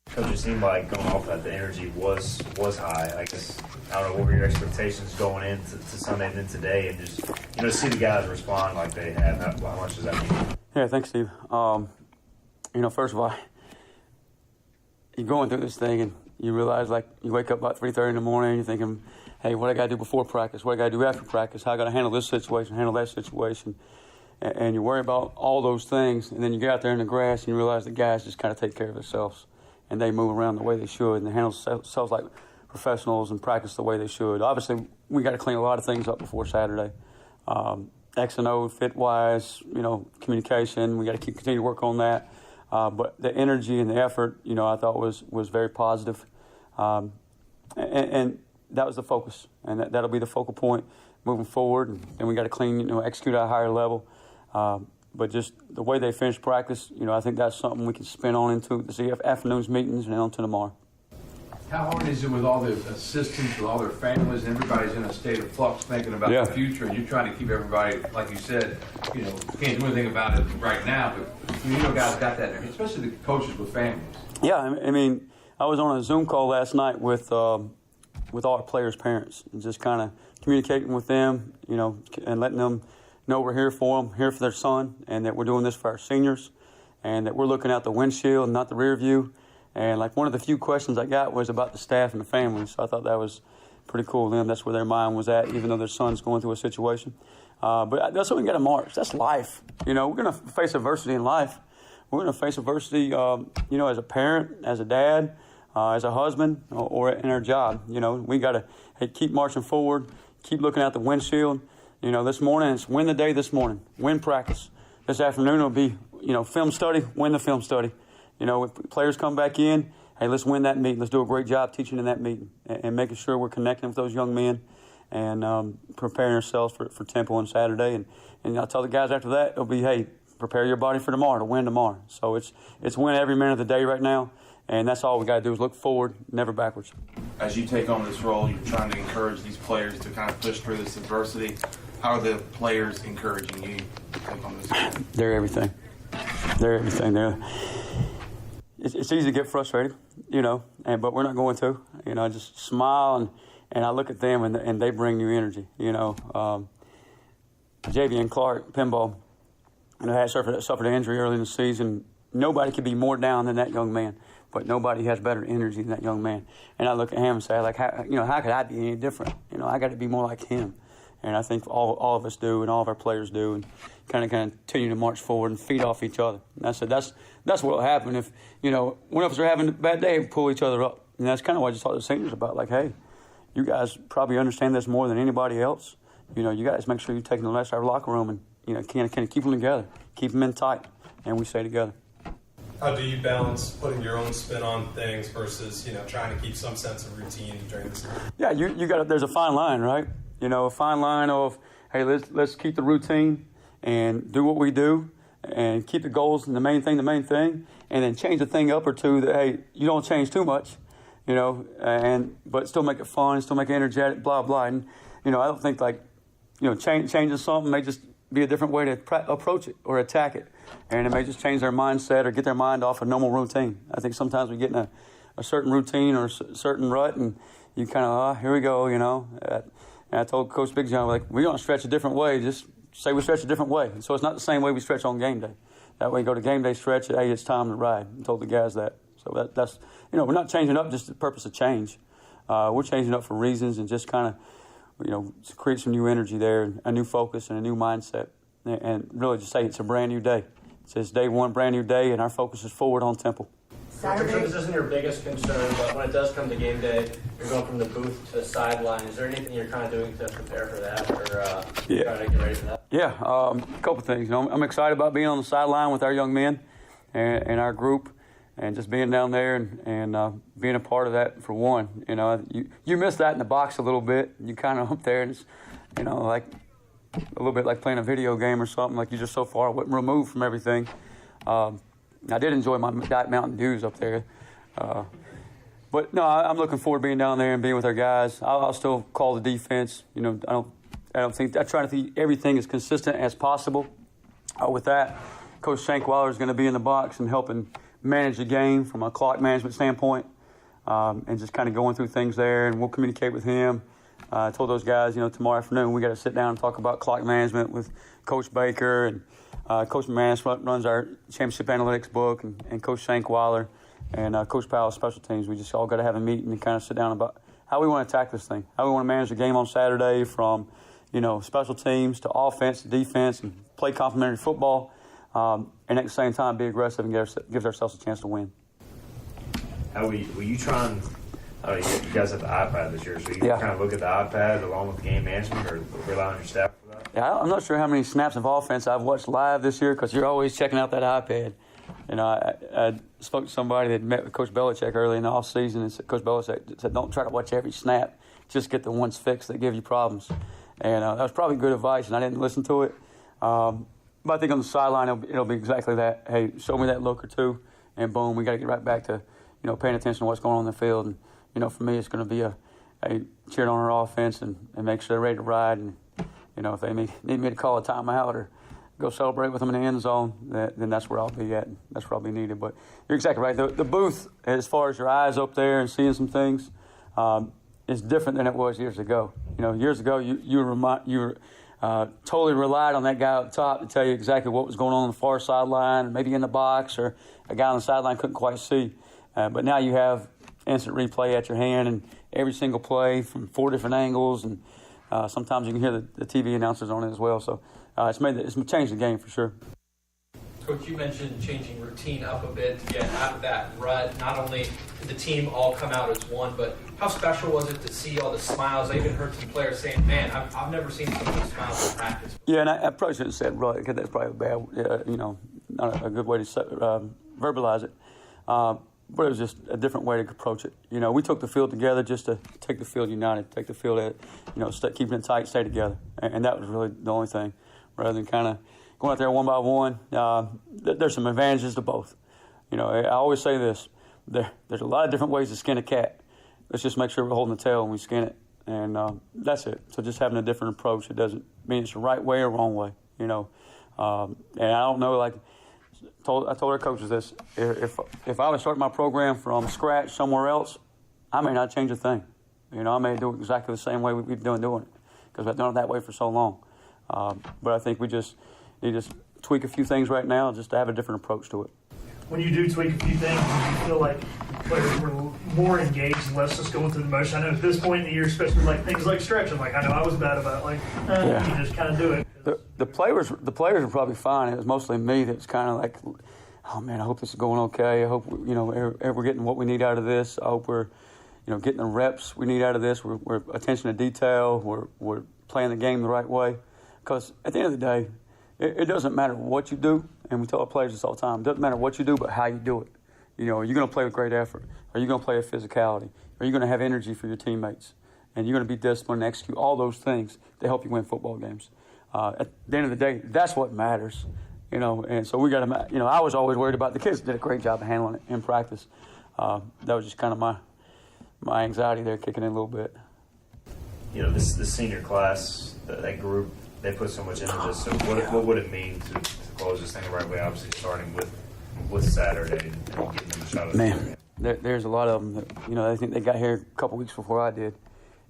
Coach, it seemed like going off that the energy was high. I guess, I don't know, what were your expectations going into Sunday and then today, and just, to see the guys respond like they have, how much does that mean? Yeah, thanks, Steve. First of all, you're going through this thing and you realize, like, you wake up about 3:30 in the morning and you're thinking, hey, what I got to do before practice? What I got to do after practice? How I got to handle this situation, handle that situation? And you worry about all those things, and then you get out there in the grass and you realize the guys just kind of take care of themselves, and they move around the way they should, and they handle themselves like professionals and practice the way they should. Obviously, we got to clean a lot of things up before Saturday. X and O, fit-wise, communication, we got to continue to work on that. But the energy and the effort, I thought was very positive. And that was the focus, and that'll be the focal point moving forward. And then we got to clean, execute at a higher level. But just the way they finished practice, I think that's something we can spin on into the afternoon's meetings and on to tomorrow. How hard is it with all the assistants, with all their families, and everybody's in a state of flux thinking about the future, and you're trying to keep everybody, like you said, you can't do anything about it right now, but guys got that, especially the coaches with families. Yeah, I mean, I was on a Zoom call last night with all our players' parents, and just kind of communicating with them, and letting them know we're here for them, here for their son, and that we're doing this for our seniors, and that we're looking out the windshield, not the rear view. And like one of the few questions I got was about the staff and the families. So I thought that was pretty cool of them. That's where their mind was at, even though their son's going through a situation. But that's what we got to march. That's life. We're going to face adversity in life. We're going to face adversity, as a parent, as a dad, as a husband, or in our job. We got to keep marching forward, keep looking out the windshield. This morning, it's win the day this morning, win practice. This afternoon will be, film study, win the film study. If players come back in, hey, let's win that meeting. Let's do a great job teaching in that meeting and making sure we're connecting with those young men and preparing ourselves for Temple on Saturday. And I'll tell the guys after that, it'll be, hey, prepare your body for tomorrow to win tomorrow. So it's win every minute of the day right now, and that's all we got to do is look forward, never backwards. As you take on this role, you're trying to encourage these players to kind of push through this adversity. How are the players encouraging you to take on this role? They're everything. They're everything. It's easy to get frustrated, but we're not going to. I just smile and I look at them and they bring new energy. Javian Clark, pinball, had suffered an injury early in the season. Nobody could be more down than that young man, but nobody has better energy than that young man. And I look at him and say, how could I be any different? I got to be more like him. And I think all of us do, and all of our players do, and kind of continue to march forward and feed off each other. And I said that's what will happen if one of us are having a bad day, we pull each other up. And that's kind of what I just talked to the seniors about. Like, hey, you guys probably understand this more than anybody else. You guys make sure you're taking the rest of our locker room and kind of keep them together, keep them in tight, and we stay together. How do you balance putting your own spin on things versus trying to keep some sense of routine during this time? Yeah, you got. There's a fine line, right? A fine line of, hey, let's keep the routine and do what we do and keep the goals and the main thing, and then change the thing up or two that, hey, you don't change too much, but still make it fun, still make it energetic, blah, blah. And, I don't think changing something may just be a different way to approach it or attack it. And it may just change their mindset or get their mind off a normal routine. I think sometimes we get in a certain routine or a certain rut and you kind of, here we go, And I told Coach Big John, we're going to stretch a different way. Just say we stretch a different way. So it's not the same way we stretch on game day. That way, go to game day stretch, hey, it's time to ride. I told the guys that. So that's we're not changing up just the purpose of change. We're changing up for reasons and just kind of, to create some new energy there, and a new focus and a new mindset. And really just say it's a brand new day. It says day one, brand new day, and our focus is forward on Temple. I'm sure this isn't your biggest concern, but when it does come to game day, you're going from the booth to the sideline. Is there anything you're kind of doing to prepare for that or trying to get ready for that? Yeah, a couple things. I'm excited about being on the sideline with our young men and our group and just being down there and being a part of that for one. You miss that in the box a little bit. You kind of up there and it's, like a little bit like playing a video game or something, like you're just so far removed from everything. I did enjoy my Diet Mountain Dews up there. But no, I'm looking forward to being down there and being with our guys. I'll still call the defense. You know, I try to think everything as consistent as possible. With that, Coach Shankweiler is going to be in the box and helping manage the game from a clock management standpoint, and just kind of going through things there. And we'll communicate with him. I told those guys, you know, tomorrow afternoon we got to sit down and talk about clock management with Coach Baker, and Coach McManus runs our championship analytics book, and Coach Shankweiler and Coach Powell special teams. We just all got to have a meeting and kind of sit down about how we want to attack this thing, how we want to manage the game on Saturday, from, you know, special teams to offense to defense, and play complementary football, and at the same time be aggressive and gives ourselves a chance to win. How will you try and, you guys have the iPad this year, so you kind of look at the iPad along with the game management, or rely on your staff for that? Yeah, I'm not sure how many snaps of offense I've watched live this year, because you're always checking out that iPad. You know, I spoke to somebody that met with Coach Belichick early in the offseason, and said, Coach Belichick said, don't try to watch every snap. Just get the ones fixed that give you problems. And that was probably good advice, and I didn't listen to it. But I think on the sideline, it'll be exactly that. Hey, show me that look or two, and boom, we got to get right back to, you know, paying attention to what's going on in the field. And, you know, for me, it's going to be a cheering on our offense and make sure they're ready to ride. And, you know, if they need me to call a timeout or go celebrate with them in the end zone, then that's where I'll be at. And that's where I'll be needed. But you're exactly right. The booth, as far as your eyes up there and seeing some things, is different than it was years ago. You know, years ago, you were totally relied on that guy up top to tell you exactly what was going on the far sideline, maybe in the box, or a guy on the sideline couldn't quite see. But now you have instant replay at your hand, and every single play from 4 different angles, and sometimes you can hear the TV announcers on it as well. So it's changed the game for sure. Coach, you mentioned changing routine up a bit to get out of that rut. Not only did the team all come out as one, but how special was it to see all the smiles? I even heard some players saying, man, I've never seen so many smiles in practice. Yeah, and I probably shouldn't have said rut, because that's probably not a good way to verbalize it. But it was just a different way to approach it. You know, we took the field together just to take the field united, take the field at, you know, keeping it tight, stay together. And that was really the only thing, rather than kind of going out there one by one. There's some advantages to both. You know, I always say this, there's a lot of different ways to skin a cat. Let's just make sure we're holding the tail when we skin it. And that's it. So just having a different approach, it doesn't mean it's the right way or wrong way, you know. And I don't know, like, I told our coaches this, if I was starting my program from scratch somewhere else, I may not change a thing. You know, I may do it exactly the same way we've been doing it, because I've done it that way for so long. But I think we just need to tweak a few things right now just to have a different approach to it. When you do tweak a few things, do you feel like players were more engaged and less just going through the motion? I know at this point in the year, especially like things like stretching, like I know I was bad about it, you just kind of do it. The players were probably fine. It was mostly me that was kind of like, oh man, I hope this is going okay. I hope we're getting what we need out of this. I hope we're getting the reps we need out of this. We're attention to detail. We're playing the game the right way. Because at the end of the day, it doesn't matter what you do, and we tell our players this all the time. It doesn't matter what you do, but how you do it. You know, are you going to play with great effort? Are you going to play with physicality? Are you going to have energy for your teammates? And you're going to be disciplined and execute all those things to help you win football games. At the end of the day, that's what matters. You know, and so we got to. You know, I was always worried about the kids. Did a great job of handling it in practice. That was just kind of my anxiety there kicking in a little bit. You know, this senior class, that group, they put so much into this. So what would it mean to close this thing the right way? Obviously, starting with Saturday and getting them a shot at the game. There's a lot of them that, you know, I think they got here a couple weeks before I did,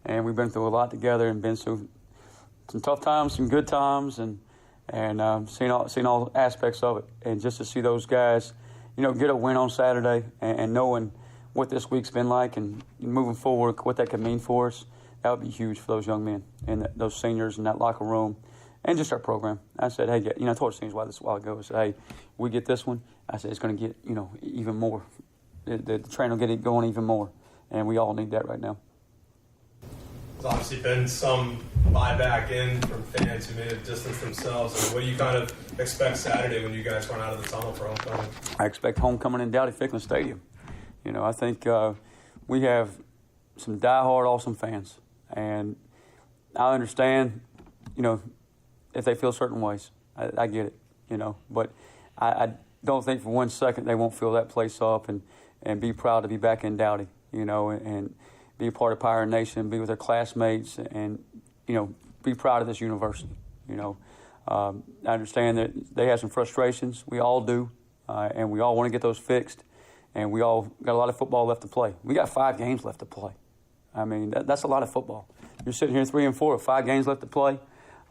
and we've been through a lot together and been through some tough times, some good times, and seen all aspects of it. And just to see those guys, you know, get a win on Saturday and knowing what this week's been like and moving forward, what that could mean for us, that would be huge for those young men and those seniors in that locker room and just our program. I said, hey, you know, I told the seniors a while ago, I said, hey, we get this one. I said, it's going to get, you know, even more. The train will get it going even more, and we all need that right now. There's obviously been some buyback in from fans who may have distanced themselves. And what do you kind of expect Saturday when you guys run out of the tunnel for homecoming? I expect homecoming in Dowdy-Ficklin Stadium. You know, I think we have some diehard, awesome fans. And I understand, you know, if they feel certain ways. I get it, you know. But I don't think for 1 second they won't fill that place up and be proud to be back in Dowdy. and be a part of Pirate Nation, be with their classmates, and, be proud of this university. I understand that they have some frustrations. We all do, and we all want to get those fixed, and we all got a lot of football left to play. We got 5 games left to play. I mean, that's a lot of football. You're sitting here 3-4 with 5 games left to play.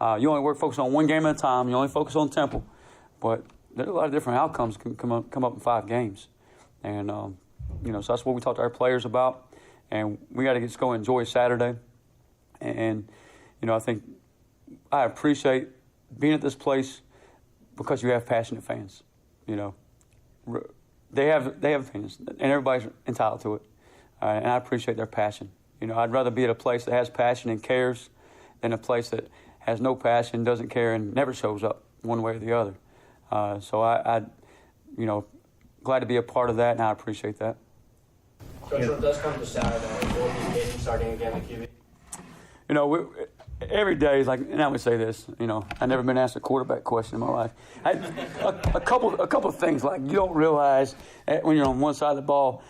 You only focus on one game at a time. You only focus on Temple. But there's a lot of different outcomes can come up in 5 games. And, so that's what we talked to our players about. And we got to just go enjoy Saturday. And, I think I appreciate being at this place because you have passionate fans. They have opinions, and everybody's entitled to it. And I appreciate their passion. I'd rather be at a place that has passion and cares than a place that has no passion, doesn't care, and never shows up one way or the other. So I glad to be a part of that, and I appreciate that. Coach, when it does come to Saturday, will these games starting again at QB? Every day is like, and I would say this, I've never been asked a quarterback question in my life. A couple of things, like you don't realize when you're on one side of the ball,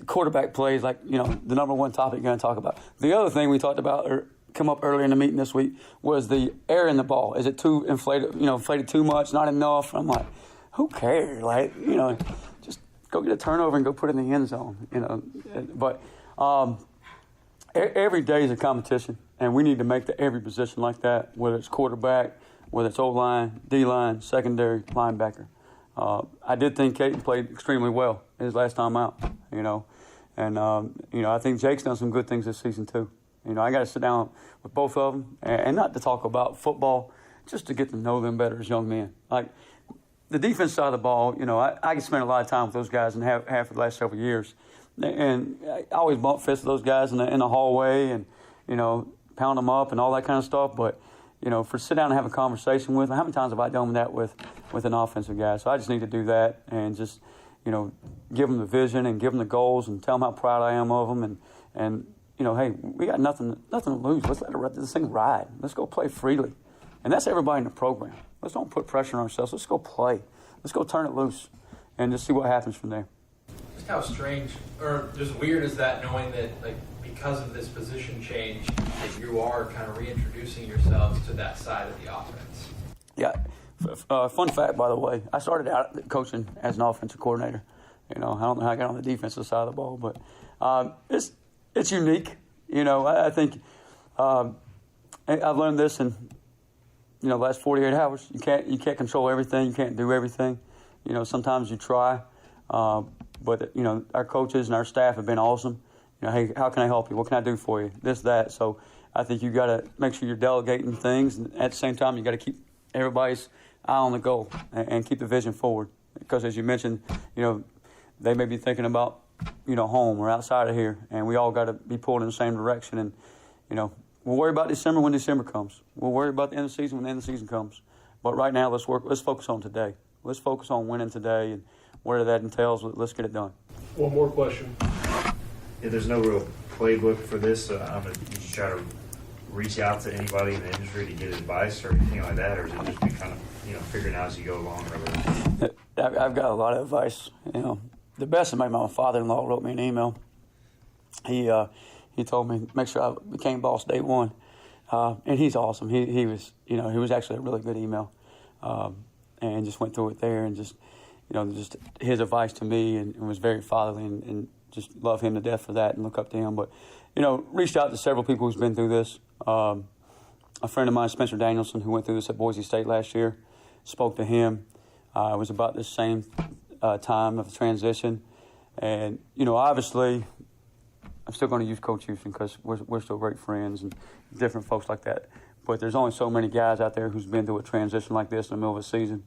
quarterback plays like, the number one topic you're going to talk about. The other thing we talked about or come up earlier in the meeting this week was the air in the ball. Is it too inflated, inflated too much, not enough? I'm like, who cares? Like, just go get a turnover and go put it in the end zone, But every day is a competition. And we need to make every position like that, whether it's quarterback, whether it's O-line, D-line, secondary, linebacker. I did think Caden played extremely well his last time out, And, I think Jake's done some good things this season too. I got to sit down with both of them, and not to talk about football, just to get to know them better as young men. Like, the defense side of the ball, I can spend a lot of time with those guys and have for the last several years. And I always bump fists with those guys in the hallway and, pound them up and all that kind of stuff. But, for sit down and have a conversation with them, how many times have I done that with an offensive guy? So I just need to do that and just, give them the vision and give them the goals and tell them how proud I am of them. And hey, we got nothing to lose. Let's let this thing ride. Let's go play freely. And that's everybody in the program. Let's don't put pressure on ourselves. Let's go play. Let's go turn it loose and just see what happens from there. Just how strange or just weird is that, knowing that, like, because of this position change, that you are kind of reintroducing yourselves to that side of the offense? Yeah. Fun fact, by the way, I started out coaching as an offensive coordinator. I don't know how I got on the defensive side of the ball, but it's unique. I think I've learned this in the last 48 hours. You can't control everything. You can't do everything. Sometimes you try, but our coaches and our staff have been awesome. Hey, how can I help you? What can I do for you? This, that. So I think you got to make sure you're delegating things, and at the same time, you got to keep everybody's eye on the goal and keep the vision forward. Because as you mentioned, they may be thinking about home or outside of here, and we all got to be pulled in the same direction. And we'll worry about December when December comes. We'll worry about the end of the season when the end of the season comes. But right now, let's focus on today. Let's focus on winning today, and whatever that entails, let's get it done. One more question. Yeah, there's no real playbook for this, so I'm going to try to reach out to anybody in the industry to get advice or anything like that, or is it just be kind of, figuring out as you go along? I've got a lot of advice. The best of my father-in-law wrote me an email. He told me make sure I became boss day one, and he's awesome. He was actually a really good email, and just went through it there and just his advice to me and was very fatherly and just love him to death for that and look up to him. But reached out to several people who's been through this. A friend of mine, Spencer Danielson, who went through this at Boise State last year, spoke to him. It was about the same time of the transition. And, obviously, I'm still going to use Coach Houston because we're still great friends and different folks like that. But there's only so many guys out there who's been through a transition like this in the middle of a season.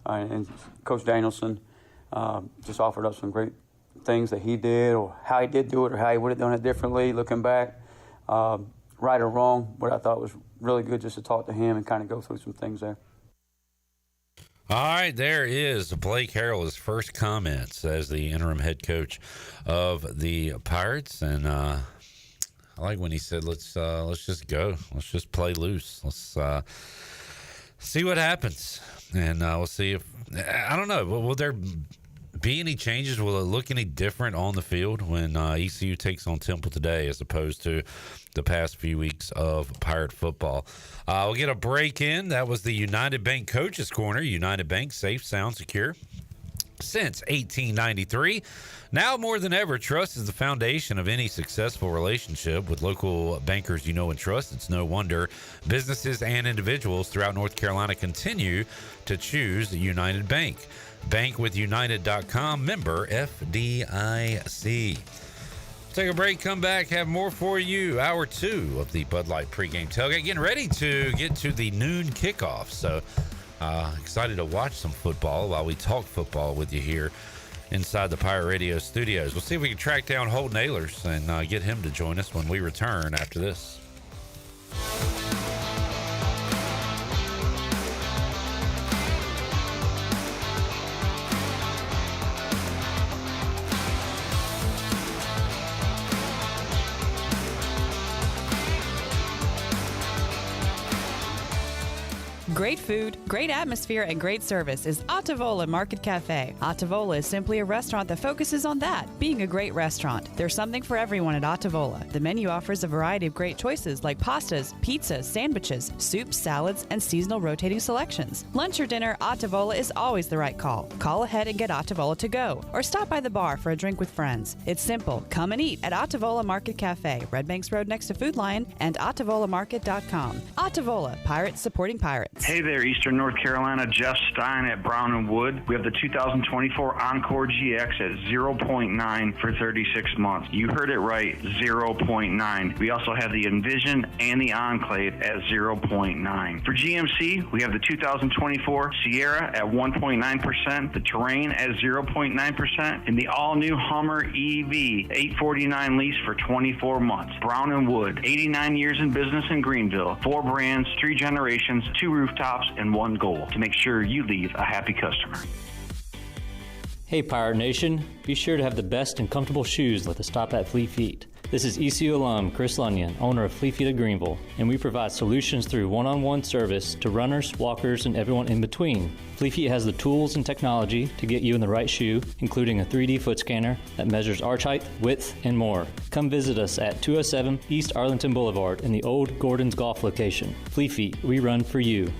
And Coach Danielson just offered up some great things that he did or how he did do it or how he would have done it differently looking back, right or wrong. But I thought was really good just to talk to him and kind of go through some things there. All right, there is Blake Harrell, his first comments as the interim head coach of the Pirates, and I like when he said, "Let's just go, let's just play loose, let's see what happens, and we'll see if I don't know, will there be any changes? Will it look any different on the field when ECU takes on Temple today as opposed to the past few weeks of Pirate football? We'll get a break in. That was the United Bank Coaches Corner. United Bank, safe, sound, secure since 1893. Now more than ever, trust is the foundation of any successful relationship. With local bankers you know and trust, it's no wonder businesses and individuals throughout North Carolina continue to choose United Bank. Bankwithunited.com, member FDIC. Take a break, come back, have more for you. Hour 2 of the Bud Light pregame tailgate. Getting ready to get to the noon kickoff. So excited to watch some football while we talk football with you here inside the Pirate Radio studios. We'll see if we can track down Holton Ahlers and get him to join us when we return after this. Great food, great atmosphere, and great service is Ottavola Market Cafe. Ottavola is simply a restaurant that focuses on that, being a great restaurant. There's something for everyone at Ottavola. The menu offers a variety of great choices like pastas, pizzas, sandwiches, soups, salads, and seasonal rotating selections. Lunch or dinner, Ottavola is always the right call. Call ahead and get Ottavola to go, or stop by the bar for a drink with friends. It's simple. Come and eat at Ottavola Market Cafe, Red Banks Road next to Food Lion, and OttavolaMarket.com. Ottavola, Pirates supporting Pirates. Hey there, Eastern North Carolina. Jeff Stein at Brown and Wood. We have the 2024 Encore GX at 0.9 for 36 months. You heard it right, 0.9. We also have the Envision and the Enclave at 0.9. For GMC, we have the 2024 Sierra at 1.9%, the Terrain at 0.9%, and the all-new Hummer EV 849 lease for 24 months. Brown and Wood, 89 years in business in Greenville. 4 brands, 3 generations, 2 rooftops, and 1 goal to make sure you leave a happy customer. Hey Pirate Nation, be sure to have the best and comfortable shoes with a stop at Fleet Feet. This is ECU alum Chris Lunyon, owner of Fleet Feet of Greenville, and we provide solutions through one-on-one service to runners, walkers, and everyone in between. Fleet Feet has the tools and technology to get you in the right shoe, including a 3D foot scanner that measures arch height, width, and more. Come visit us at 207 East Arlington Boulevard in the old Gordon's Golf location. Fleet Feet, we run for you.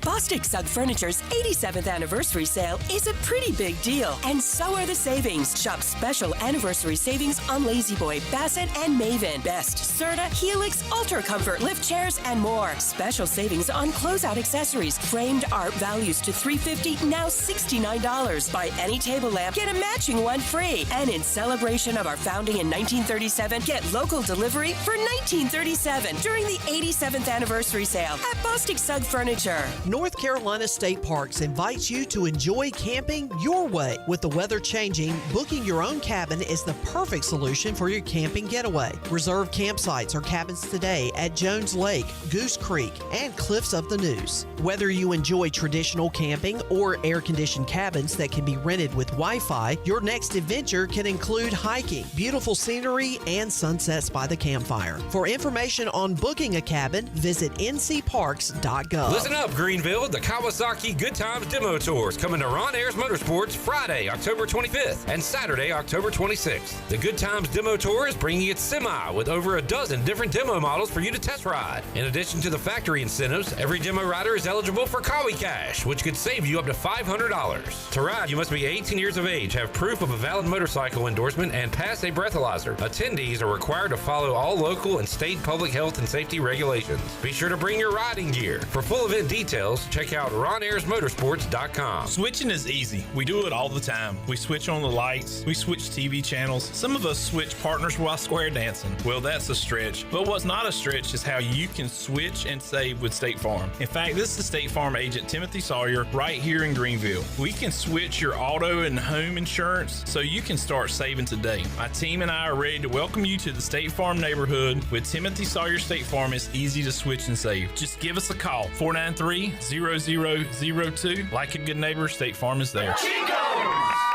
Bostic Sugg Furniture's 87th anniversary sale is a pretty big deal, and so are the savings. Shop special anniversary savings on Lazy Boy, Bassett, and Maven. Best, Serta, Helix, Ultra Comfort, lift chairs, and more. Special savings on closeout accessories. Framed art values to $350, now $69. Buy any table lamp, get a matching one free. And in celebration of our founding in 1937, get local delivery for $19.37 during the 87th anniversary sale at Bostic Sugg Furniture. North Carolina State Parks invites you to enjoy camping your way. With the weather changing, booking your own cabin is the perfect solution for your camping getaway. Reserve campsites or cabins today at Jones Lake, Goose Creek, and Cliffs of the Neuse. Whether you enjoy traditional camping or air-conditioned cabins that can be rented with Wi-Fi, your next adventure can include hiking, beautiful scenery, and sunsets by the campfire. For information on booking a cabin, visit ncparks.gov. Listen up, Greenville. The Kawasaki Good Times Demo Tours coming to Ron Ayers Motorsports Friday, October 25th and Saturday, October 26th. The Good Times Demo Tour is bringing its semi with over a dozen different demo models for you to test ride. In addition to the factory incentives, every demo rider is eligible for Kawi Cash, which could save you up to $500. To ride, you must be 18 years of age, have proof of a valid motorcycle endorsement, and pass a breathalyzer. Attendees are required to follow all local and state public health and safety regulations. Be sure to bring your riding gear. For full event details, check out RonAyersMotorsports.com. Switching is easy. We do it all the time. We switch on the lights. We switch TV channels. Some of us switch partners while square dancing. Well, that's a stretch. But what's not a stretch is how you can switch and save with State Farm. In fact, this is State Farm agent Timothy Sawyer right here in Greenville. We can switch your auto and home insurance so you can start saving today. My team and I are ready to welcome you to the State Farm neighborhood. With Timothy Sawyer State Farm, it's easy to switch and save. Just give us a call, 493-0002. Like a good neighbor, State Farm is there. Chicos!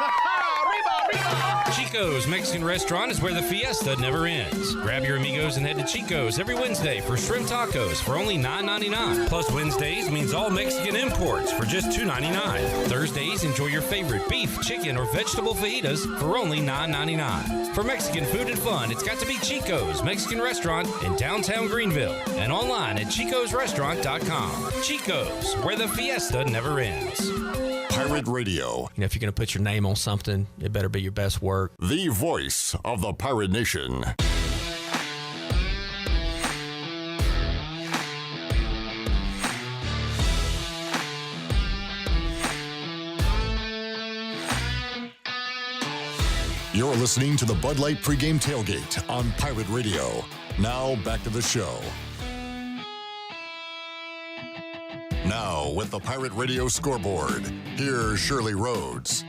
Arriba, arriba! Chico's Mexican Restaurant is where the fiesta never ends. Grab your amigos and head to Chico's every Wednesday for shrimp tacos for only $9.99. Plus Wednesdays means all Mexican imports for just $2.99. Thursdays, enjoy your favorite beef, chicken, or vegetable fajitas for only $9.99. For Mexican food and fun, it's got to be Chico's Mexican Restaurant in downtown Greenville and online at chicosrestaurant.com. Chico's, where the fiesta never ends. Pirate Radio. You know, if you're going to put your name on something, it better be your best work. The voice of the Pirate Nation. You're listening to the Bud Light Pregame Tailgate on Pirate Radio. Now, back to the show. Now, with the Pirate Radio scoreboard, here's Shirley Rhodes.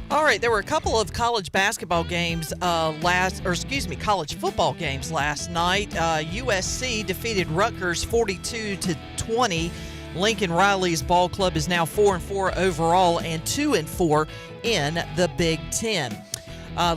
All right, there were a couple of college basketball games college football games last night. USC defeated Rutgers 42-20. Lincoln Riley's ball club is now 4-4 overall and 2-4 in the Big Ten.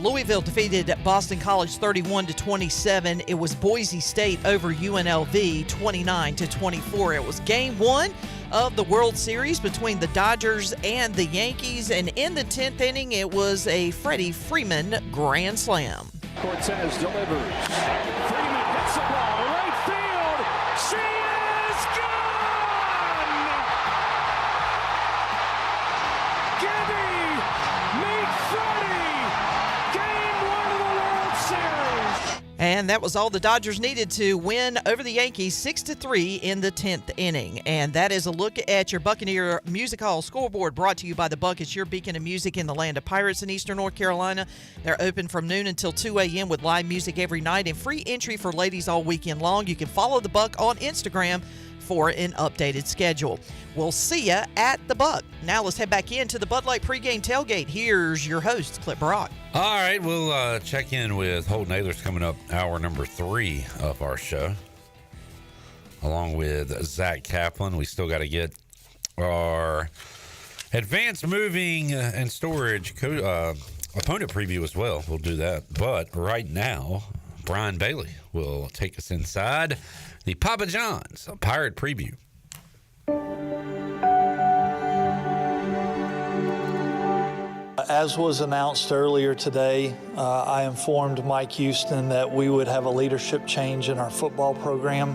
Louisville defeated Boston College 31-27. It was Boise State over UNLV 29-24. It was game one of the World Series between the Dodgers and the Yankees, and in the 10th inning, it was a Freddie Freeman grand slam. Cortez delivers. Freeman hits the ball to right field. She is gone! Gibby, meet Freddie. Game one of the World Series. And that was all the Dodgers needed to win over the Yankees 6-3 in the 10th inning. And that is a look at your Buccaneer Music Hall scoreboard, brought to you by the Buckets, your beacon of music in the land of pirates in eastern North Carolina. They're open from noon until 2 a.m. with live music every night and free entry for ladies all weekend long. You can follow the Buck on Instagram for an updated schedule. We'll see you at the Buck. Now let's head back into the Bud Light pregame tailgate. Here's your host, Clip Brock. All right, we'll check in with Holton Ahlers coming up hour number 3 of our show, along with Zach Kaplan. We still got to get our advanced moving and storage opponent preview as well. We'll do that. But right now, Brian Bailey will take us inside the Papa John's Pirate Preview. As was announced earlier today, I informed Mike Houston that we would have a leadership change in our football program.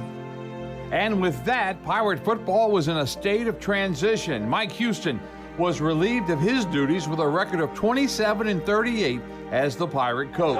And with that, Pirate football was in a state of transition. Mike Houston was relieved of his duties with a record of 27-38 as the Pirate coach.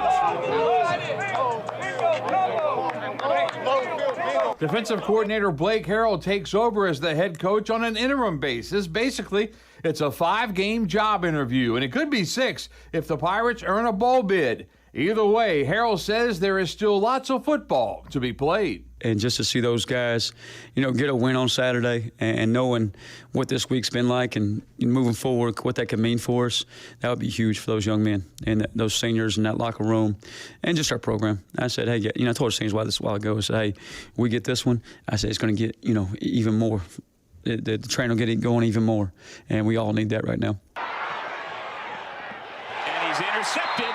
Defensive coordinator Blake Harrell takes over as the head coach on an interim basis. Basically, it's a 5-game job interview, and it could be 6 if the Pirates earn a bowl bid. Either way, Harrell says there is still lots of football to be played. And just to see those guys, get a win on Saturday and knowing what this week's been like and moving forward, what that could mean for us, that would be huge for those young men and those seniors in that locker room and just our program. I said, hey, I told the seniors a while ago, I said, hey, we get this one. I said, it's going to get, even more. The train will get it going even more, and we all need that right now. And he's intercepted.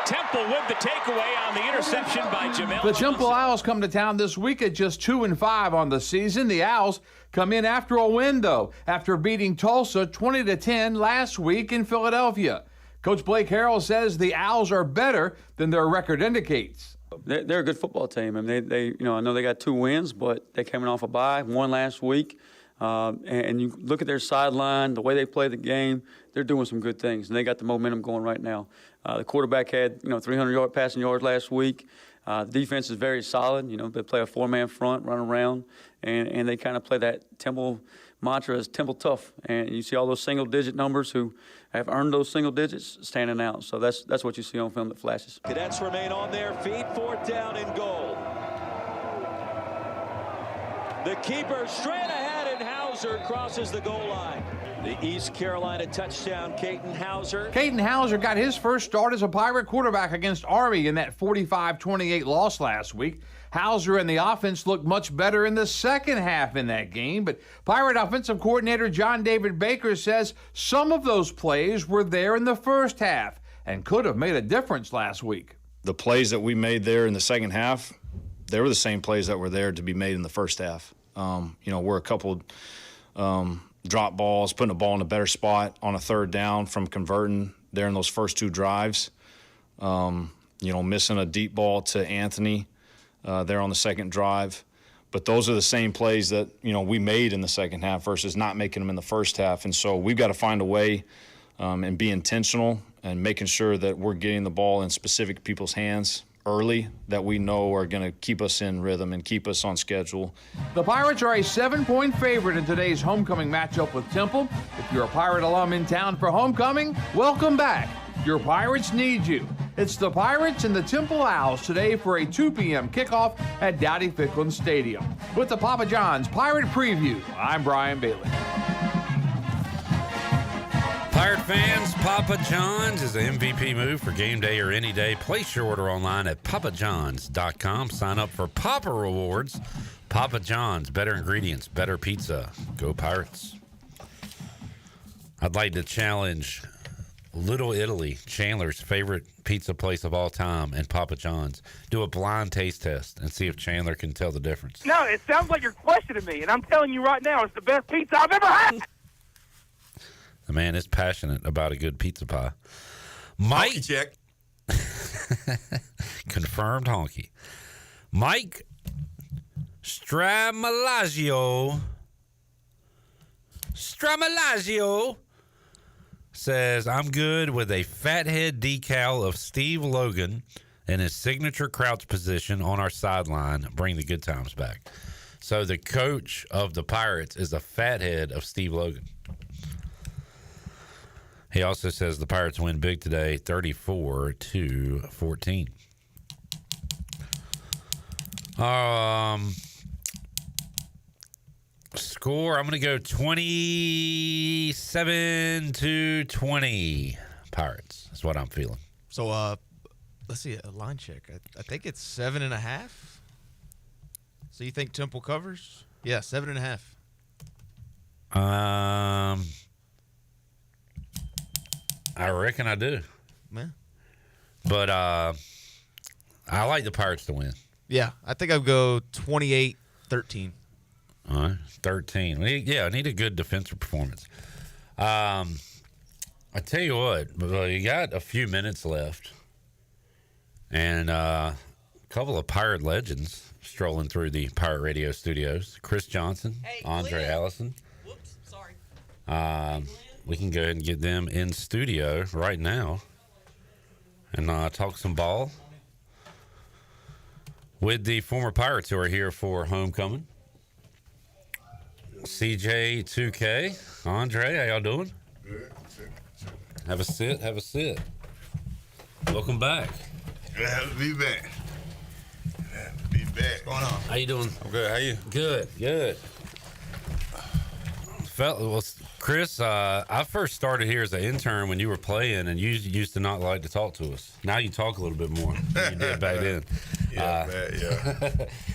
Temple with the takeaway on the interception by Jamel. The Temple Owls come to town this week at just 2-5 on the season. The Owls come in after a win, though, after beating Tulsa 20-10 last week in Philadelphia. Coach Blake Harrell says the Owls are better than their record indicates. They're a good football team. I mean, they I know they got 2 wins, but they came off a bye, won last week. And you look at their sideline, the way they play the game, they're doing some good things, and they got the momentum going right now. The quarterback had, 300 passing yards last week. The defense is very solid. They play a 4-man front, run around, and they kind of play that Temple mantra is Temple tough. And you see all those single-digit numbers who have earned those single digits standing out. So that's what you see on film that flashes. Cadets remain on their feet. 4th down and goal. The keeper straight ahead, and Hauser crosses the goal line. The East Carolina touchdown, Caden Hauser. Caden Hauser got his first start as a Pirate quarterback against Army in that 45-28 loss last week. Hauser and the offense looked much better in the second half in that game, but Pirate offensive coordinator John David Baker says some of those plays were there in the first half. and could have made a difference last week. The plays that we made there in the second half, they were the same plays that were there to be made in the first half. We're a couple drop balls, putting the ball in a better spot on a third down from converting there in those first 2 drives. Missing a deep ball to Anthony there on the second drive. But those are the same plays that, we made in the second half versus not making them in the first half. And so we've got to find a way and be intentional and making sure that we're getting the ball in specific people's hands early that we know are going to keep us in rhythm and keep us on schedule. The Pirates are a 7-point favorite in today's homecoming matchup with Temple. If you're a Pirate alum in town for homecoming, welcome back. Your Pirates need you. It's the Pirates and the Temple Owls today for a 2 p.m. kickoff at Dowdy-Ficklin Stadium. With the Papa John's Pirate Preview, I'm Brian Bailey. Pirate fans, Papa John's is the MVP move for game day or any day. Place your order online at papajohns.com. Sign up for Papa Rewards. Papa John's, better ingredients, better pizza. Go Pirates. I'd like to challenge Little Italy, Chandler's favorite pizza place of all time, and Papa John's. Do a blind taste test and see if Chandler can tell the difference. No, it sounds like you're questioning me, and I'm telling you right now, it's the best pizza I've ever had. The man is passionate about a good pizza pie. Mike, honky check. Confirmed honky. Mike Stramalaggio says, I'm good with a fathead decal of Steve Logan and his signature crouch position on our sideline. Bring the good times back. So the coach of the Pirates is a fathead of Steve Logan. He also says the Pirates win big today, 34-14. Score, I'm going to go 27-20 Pirates. That's what I'm feeling. So, let's see, a line check. I think it's 7.5. So you think Temple covers? Yeah, 7.5. I reckon I do. Man. But I like the Pirates to win. Yeah, I think I'll go 28-13. All right, 13. I need a good defensive performance. I tell you what, you got a few minutes left, and a couple of Pirate legends strolling through the Pirate Radio studios. Chris Johnson, Andre Allison. Whoops, sorry. We can go ahead and get them in studio right now and talk some ball with the former Pirates who are here for homecoming. CJ 2K, Andre, how y'all doing? Good. Have a sit. Welcome back. Glad to be back. What's going on? How you doing? I'm good. How you? Good. Well, Chris, I first started here as an intern when you were playing, and you used to not like to talk to us. Now you talk a little bit more than you did back then. Yeah.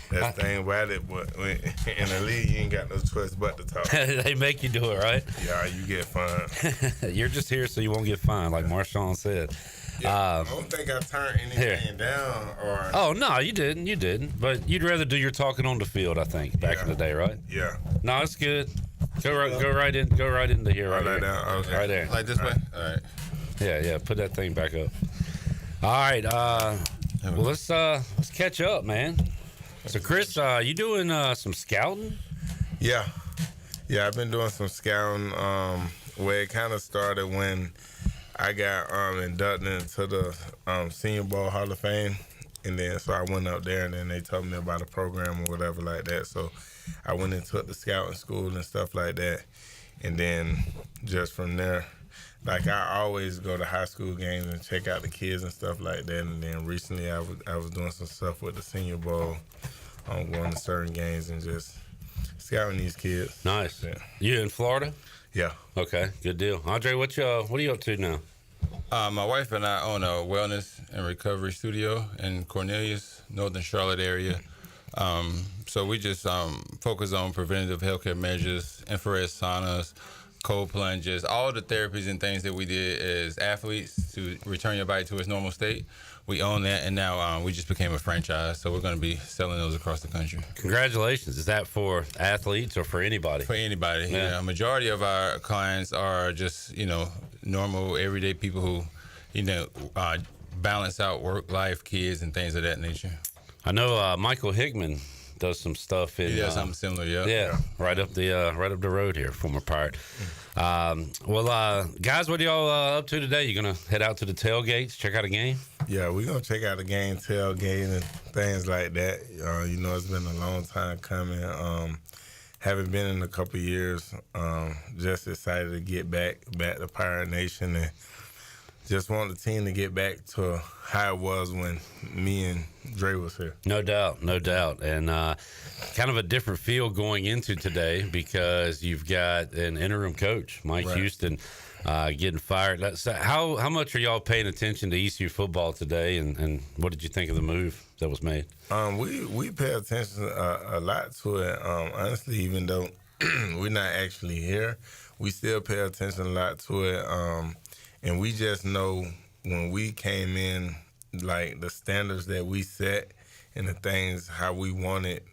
That's the thing about it, but in the league, you ain't got no choice but to talk. They make you do it, right? Yeah, you get fined. You're just here so you won't get fined, like Marshawn said. Yeah, I don't think I turned anything down. Or Oh, no, you didn't. But you'd rather do your talking on the field, I think, back in the day, right? Yeah. No, it's good. Go right into here, right here. Down. Okay. Right there. Like this way? All right. Yeah, put that thing back up. All right, well, let's catch up, man. So, Chris, you doing some scouting? Yeah, I've been doing some scouting. Where it kind of started when I got inducted into the Senior Bowl Hall of Fame, and then so I went up there, and then they told me about a program or whatever like that. So I went and took the scouting school and stuff like that, and then just from there, like I always go to high school games and check out the kids and stuff like that. And then recently I was doing some stuff with the Senior Bowl, going to certain games and just scouting these kids. Nice. Yeah. You in Florida? Yeah. Okay, good deal. Andre, what are you up to now? My wife and I own a wellness and recovery studio in Cornelius, Northern Charlotte area. So we just focus on preventative healthcare measures, infrared saunas, cold plunges, all the therapies and things that we did as athletes to return your body to its normal state. We own that, and now we just became a franchise, so we're going to be selling those across the country. Congratulations. Is that for athletes or for anybody? For anybody, yeah. A majority of our clients are just, normal, everyday people who, balance out work, life, kids, and things of that nature. I know Michael Hickman does some stuff in. He does something similar, yeah. Yeah, right up the road here, former Pirate. Guys, what are y'all up to today? You gonna head out to the tailgates, check out a game? Yeah, we're gonna check out a game, tailgate, and things like that. It's been a long time coming. Haven't been in a couple of years. Just excited to get back to Pirate Nation, and just want the team to get back to how it was when me and Dre was here. No doubt. And kind of a different feel going into today because you've got an interim coach, Mike Houston, getting fired. So how much are y'all paying attention to ECU football today, and what did you think of the move that was made? We pay attention a lot to it. Honestly, even though we're not actually here, we still pay attention a lot to it. And we just know when we came in, like the standards that we set and the things how we wanted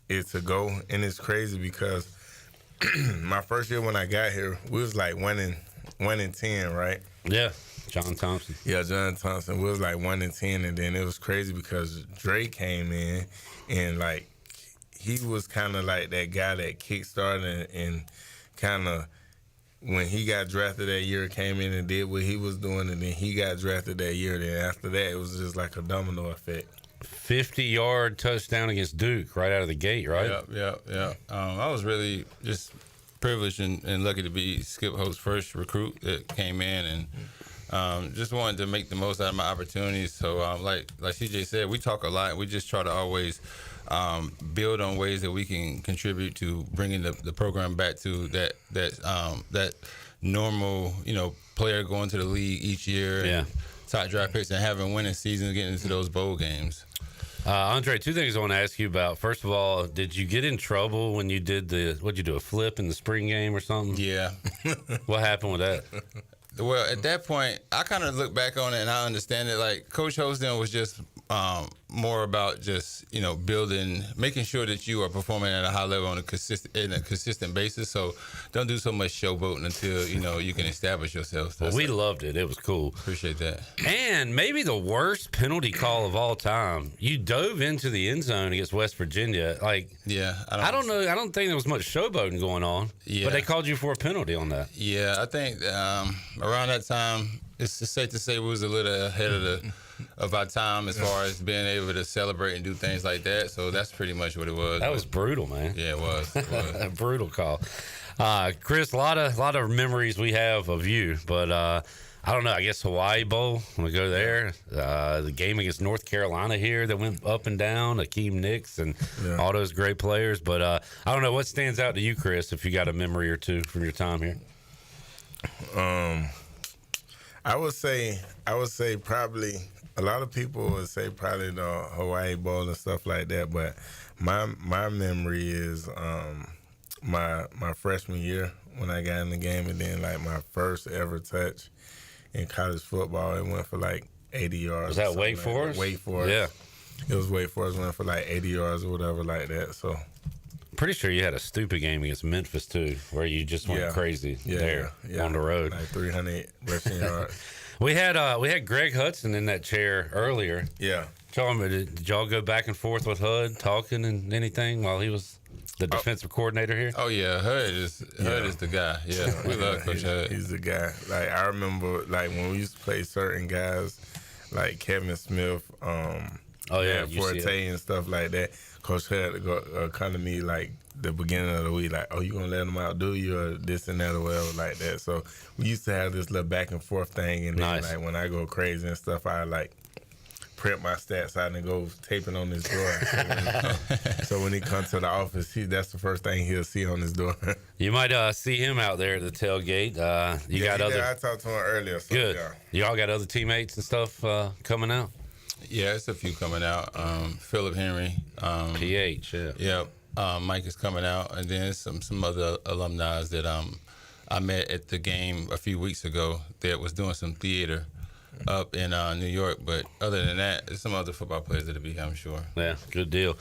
it to go. And it's crazy because my first year when I got here, we was like 1-10, right? Yeah, John Thompson. Yeah, John Thompson. We was like 1-10, and then it was crazy because Drake came in and like he was kind of like that guy that kickstarted and kind of. When he got drafted that year, came in and did what he was doing, and then he got drafted that year. Then after that, it was just like a domino effect. 50-yard touchdown against Duke right out of the gate, right? Yeah. I was really just privileged and lucky to be Skip Holt's first recruit that came in, and just wanted to make the most out of my opportunities. So, like CJ said, we talk a lot. We just try to always build on ways that we can contribute to bringing the program back to that normal, player going to the league each year, and top draft picks, and having winning seasons, getting into those bowl games. Andre, two things I want to ask you about. First of all, did you get in trouble when you did what'd you do, a flip in the spring game or something? Yeah. What happened with that? Well, at that point, I kind of look back on it and I understand it. Like Coach Holston was just more about just building, making sure that you are performing at a high level on a consistent basis. So don't do so much showboating until you can establish yourself. Well, we loved it. It was cool. Appreciate that. And maybe the worst penalty call of all time. You dove into the end zone against West Virginia. Like, yeah, I don't know. I don't think there was much showboating going on. Yeah. But they called you for a penalty on that. Yeah, I think around that time, it's safe to say we was a little ahead of our time as far as being able to celebrate and do things like that. So that's pretty much what it was. That was brutal, man. Yeah, it was. A brutal call. Chris, a lot of memories we have of you, but I don't know. I guess Hawaii Bowl. I'm gonna go there. The game against North Carolina here that went up and down. Akeem Nicks and all those great players. But I don't know what stands out to you, Chris. If you got a memory or two from your time here. I would say probably a lot of people would say probably the Hawaii Bowl and stuff like that. But my memory is my freshman year when I got in the game, and then like my first ever touch in college football. It went for like 80 yards. Was that Wake Forest? Wake Forest. Yeah. It was Wake Forest. Went for like 80 yards or whatever like that. So. Pretty sure you had a stupid game against Memphis too, where you just went crazy on the road. Like 300 rushing yards. We had Greg Hudson in that chair earlier. Yeah. Did y'all go back and forth with Hud talking and anything while he was the defensive coordinator here? Oh yeah, Hud is the guy. Yeah, we love Coach Hud. He's the guy. Like I remember, like when we used to play certain guys, like Kevin Smith, Forte and stuff like that. Coach Hud come to me like the beginning of the week, like, "Oh, you gonna let them outdo you or this and that or whatever like that." So we used to have this little back and forth thing, and then like when I go crazy and stuff, I like print my stats out and go taping on his door. So when he comes to the office, that's the first thing he'll see on his door. You might see him out there at the tailgate. I talked to him earlier. So good. Y'all got other teammates and stuff coming out? Yeah, it's a few coming out. Philip Henry. PH, yeah. Yep. Mike is coming out, and then some other alumni that I met at the game a few weeks ago that was doing some theater up in New York. But other than that, there's some other football players that'll be here, I'm sure. Yeah, good deal.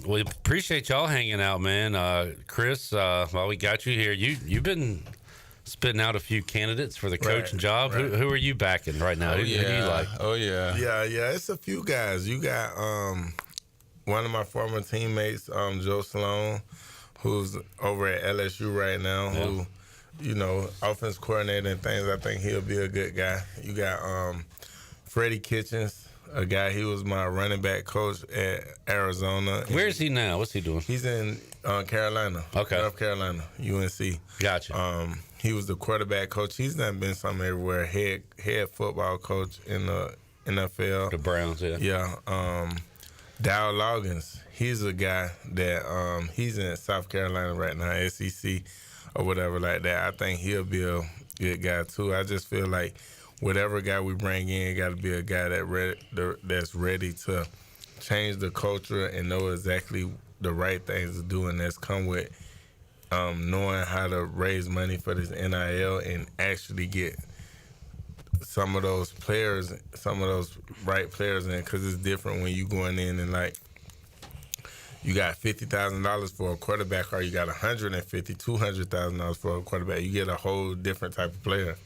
We appreciate y'all hanging out, man. Chris, while we got you here, you've been spitting out a few candidates for the coaching job. Right. Who are you backing right now? Who do you like? Yeah, it's a few guys. You got one of my former teammates, Joe Sloan, who's over at LSU right now, who, you know, offense coordinator and things. I think he'll be a good guy. You got Freddie Kitchens, a guy, he was my running back coach at Arizona. Where is he now? What's he doing? He's in Carolina. Okay. North Carolina, UNC. Gotcha. He was the quarterback coach. He's not been something everywhere. Head football coach in the NFL. The Browns, yeah. Yeah. Dow Loggins, he's a guy that he's in South Carolina right now, SEC or whatever like that. I think he'll be a good guy too. I just feel like whatever guy we bring in got to be a guy that's ready to change the culture and know exactly the right things to do, and that's come with knowing how to raise money for this NIL and actually get some of those players, some of those right players in, because it's different when you going in and like you got $50,000 for a quarterback, or you got $200,000 for a quarterback. You get a whole different type of player.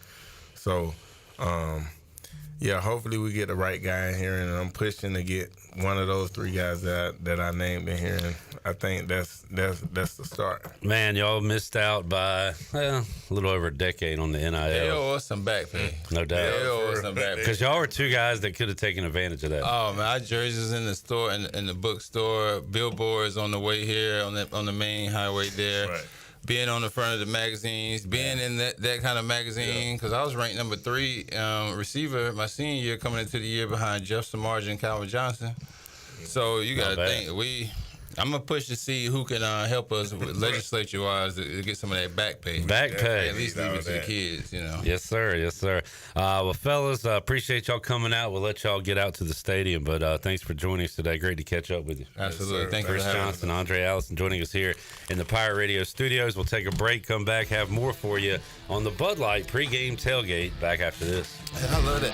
So, hopefully we get the right guy in here, and I'm pushing to get one of those three guys that I named in here, and I think that's the start. Man, y'all missed out by a little over a decade on the NIL. They owe us some back pay. No doubt. They owe us some back pay. Because y'all were two guys that could have taken advantage of that. Oh man, our jerseys in the store, in the bookstore, billboards on the way here on the main highway there. Right. Being on the front of the magazines, being in that kind of magazine, because I was ranked number 3 receiver my senior year, coming into the year behind Jeff Samardzija and Calvin Johnson. So you got to think, I'm going to push to see who can help us legislature-wise to get some of that back pay. Back pay. At least leave it to the kids, you know. Yes, sir. Yes, sir. Well, fellas, appreciate y'all coming out. We'll let y'all get out to the stadium, but thanks for joining us today. Great to catch up with you. Absolutely. Yes, Chris Johnson, Andre Allison joining us here in the Pirate Radio studios. We'll take a break, come back, have more for you on the Bud Light Pregame Tailgate back after this. I love it.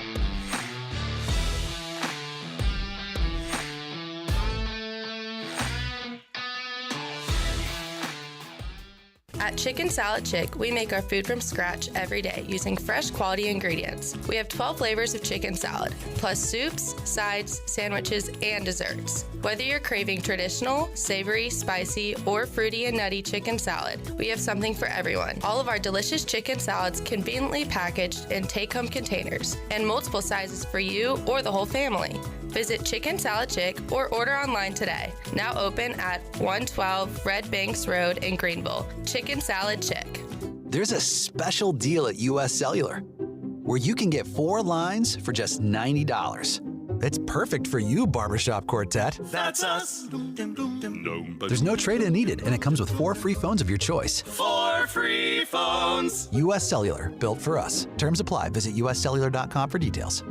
At Chicken Salad Chick, we make our food from scratch every day using fresh quality ingredients. We have 12 flavors of chicken salad, plus soups, sides, sandwiches, and desserts. Whether you're craving traditional, savory, spicy, or fruity and nutty chicken salad, we have something for everyone. All of our delicious chicken salads conveniently packaged in take-home containers and multiple sizes for you or the whole family. Visit Chicken Salad Chick or order online today. Now open at 112 Red Banks Road in Greenville. Chicken Salad Chick. There's a special deal at US Cellular where you can get 4 lines for just $90. It's perfect for you, Barbershop Quartet. That's us. There's no trade-in needed, and it comes with 4 free phones of your choice. 4 free phones. US Cellular, built for us. Terms apply. Visit uscellular.com for details.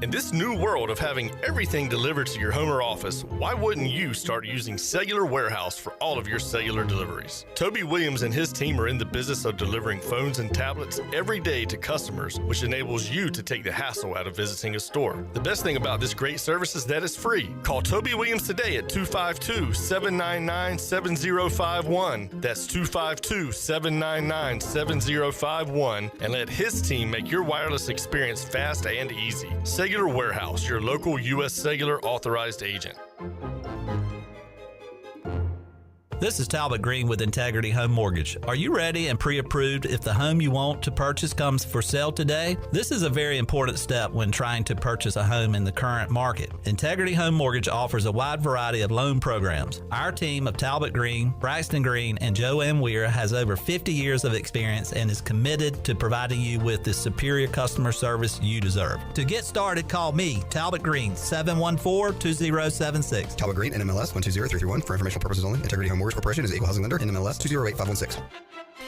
In this new world of having everything delivered to your home or office, why wouldn't you start using Cellular Warehouse for all of your cellular deliveries? Toby Williams and his team are in the business of delivering phones and tablets every day to customers, which enables you to take the hassle out of visiting a store. The best thing about this great service is that it's free. Call Toby Williams today at 252-799-7051. That's 252-799-7051, and let his team make your wireless experience fast and easy. Cellular Warehouse, your local U.S. Cellular authorized agent. This is Talbot Green with Integrity Home Mortgage. Are you ready and pre-approved if the home you want to purchase comes for sale today? This is a very important step when trying to purchase a home in the current market. Integrity Home Mortgage offers a wide variety of loan programs. Our team of Talbot Green, Braxton Green, and Joanne Weir has over 50 years of experience and is committed to providing you with the superior customer service you deserve. To get started, call me, Talbot Green, 714-2076. Talbot Green, NMLS 120331. For informational purposes only. Integrity Home Mortgage Corporation is an equal housing lender, NMLS 208516.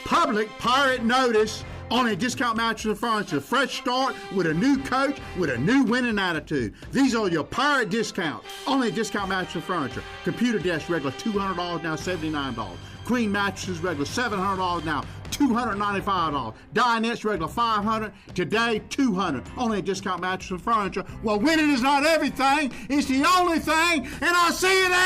Public pirate notice. Only at Discount Mattress and Furniture. Fresh start with a new coach with a new winning attitude. These are your pirate discounts. Only at Discount Mattress and Furniture. Computer desk regular $200, now $79. Queen mattresses regular $700, now $295. Dinettes regular $500, today $200. Only at Discount Mattress and Furniture. Well, winning is not everything, it's the only thing, and I'll see you there!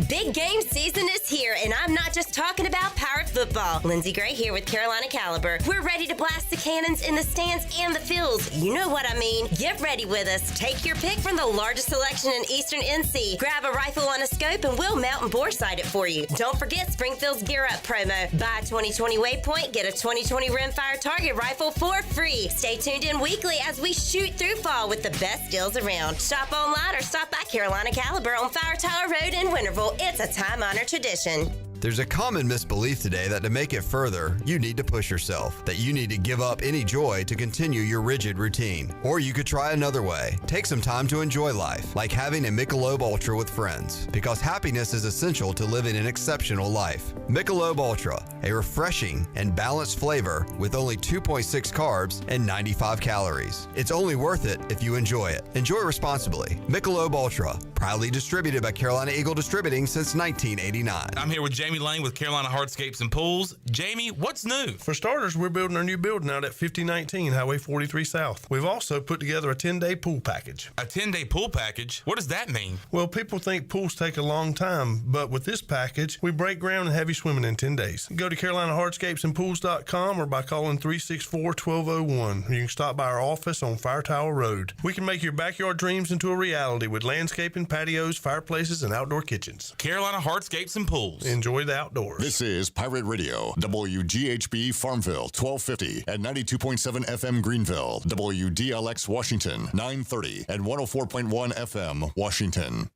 Big game season is here, and I'm not just talking about Pirate football. Lindsey Gray here with Carolina Caliber. We're ready to blast the cannons in the stands and the fields. You know what I mean. Get ready with us. Take your pick from the largest selection in Eastern NC. Grab a rifle on a scope, and we'll mount and bore sight it for you. Don't forget Springfield's Gear Up promo. Buy a 2020 Waypoint, get a 2020 Rimfire Target rifle for free. Stay tuned in weekly as we shoot through fall with the best deals around. Shop online or stop by Carolina Caliber on Fire Tower Road in Winterville. It's a time-honored tradition. There's a common misbelief today that to make it further, you need to push yourself, that you need to give up any joy to continue your rigid routine. Or you could try another way. Take some time to enjoy life, like having a Michelob Ultra with friends, because happiness is essential to living an exceptional life. Michelob Ultra, a refreshing and balanced flavor with only 2.6 carbs and 95 calories. It's only worth it if you enjoy it. Enjoy responsibly. Michelob Ultra, proudly distributed by Carolina Eagle Distributing since 1989. I'm here with Jamie Lane with Carolina Hardscapes and Pools. Jamie, what's new? For starters, we're building our new building out at 5019 Highway 43 South. We've also put together a 10-day pool package. A 10-day pool package? What does that mean? Well, people think pools take a long time, but with this package, we break ground and have you swimming in 10 days. Go to CarolinaHardscapesandPools.com or by calling 364-1201. You can stop by our office on Fire Tower Road. We can make your backyard dreams into a reality with landscaping, patios, fireplaces, and outdoor kitchens. Carolina Hardscapes and Pools. Enjoy the outdoors. This is Pirate Radio, WGHB Farmville, 1250 and 92.7 FM Greenville, WDLX Washington, 930 and 104.1 FM Washington.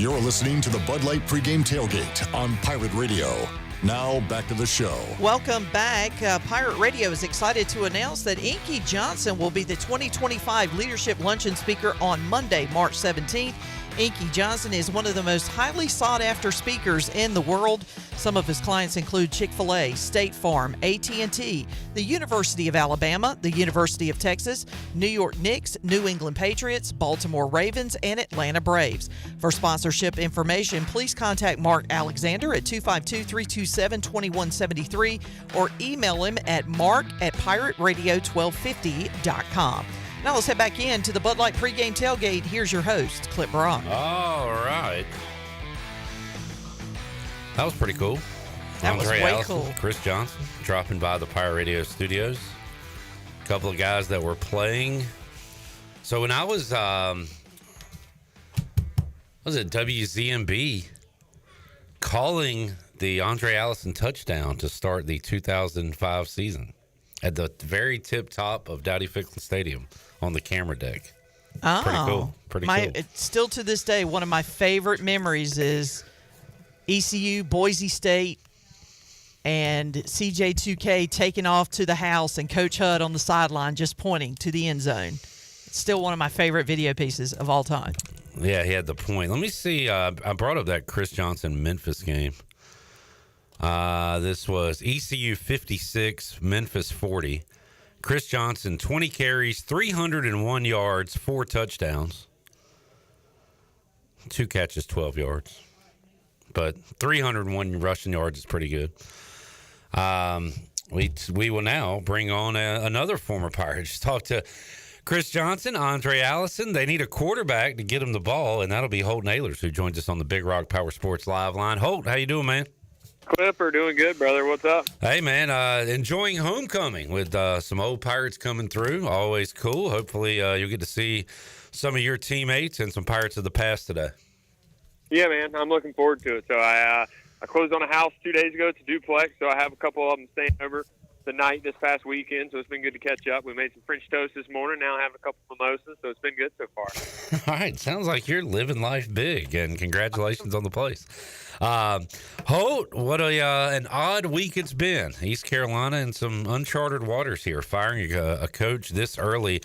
You're listening to the Bud Light Pregame Tailgate on Pirate Radio. Now, back to the show. Welcome back. Pirate Radio is excited to announce that Inky Johnson will be the 2025 Leadership Luncheon Speaker on Monday, March 17th. Inky Johnson is one of the most highly sought-after speakers in the world. Some of his clients include Chick-fil-A, State Farm, AT&T, the University of Alabama, the University of Texas, New York Knicks, New England Patriots, Baltimore Ravens, and Atlanta Braves. For sponsorship information, please contact Mark Alexander at 252-327-2173 or email him at mark@pirateradio1250.com. Now let's head back in to the Bud Light Pregame Tailgate. Here's your host, Clip Brock. All right. That was pretty cool. That was way Allison, cool. Chris Johnson dropping by the Pirate Radio studios. A couple of guys that were playing. So when I was at WZMB calling the Andre Allison touchdown to start the 2005 season at the very tip top of Dowdy Ficklin Stadium on the camera deck. Oh, pretty cool. Pretty cool. It's still to this day, one of my favorite memories is ECU, Boise State, and CJ2K taking off to the house and Coach Hudd on the sideline just pointing to the end zone. It's still one of my favorite video pieces of all time. Yeah, he had the point. Let me see. I brought up that Chris Johnson Memphis game. This was ECU 56, Memphis 40. Chris Johnson, 20 carries, 301 yards, 4 touchdowns. 2 catches, 12 yards. But 301 rushing yards is pretty good. We will now bring on another former Pirate. Just talk to Chris Johnson, Andre Allison. They need a quarterback to get him the ball, and that'll be Holt Nailers, who joins us on the Big Rock Power Sports Live line. Holt, how you doing, man? Clipper, doing good, brother. What's up? Hey, man, enjoying homecoming with some old Pirates coming through. Always cool. Hopefully you'll get to see some of your teammates and some Pirates of the past today. Yeah, man, I'm looking forward to it. So I closed on a house 2 days ago. It's a duplex, so I have a couple of them staying over. the night this past weekend, so it's been good to catch up. We made some French toast this morning. Now I have a couple of mimosas, so it's been good so far. All right. Sounds like you're living life big, and congratulations on the place. Holt, what an odd week it's been. East Carolina in some uncharted waters here, firing a coach this early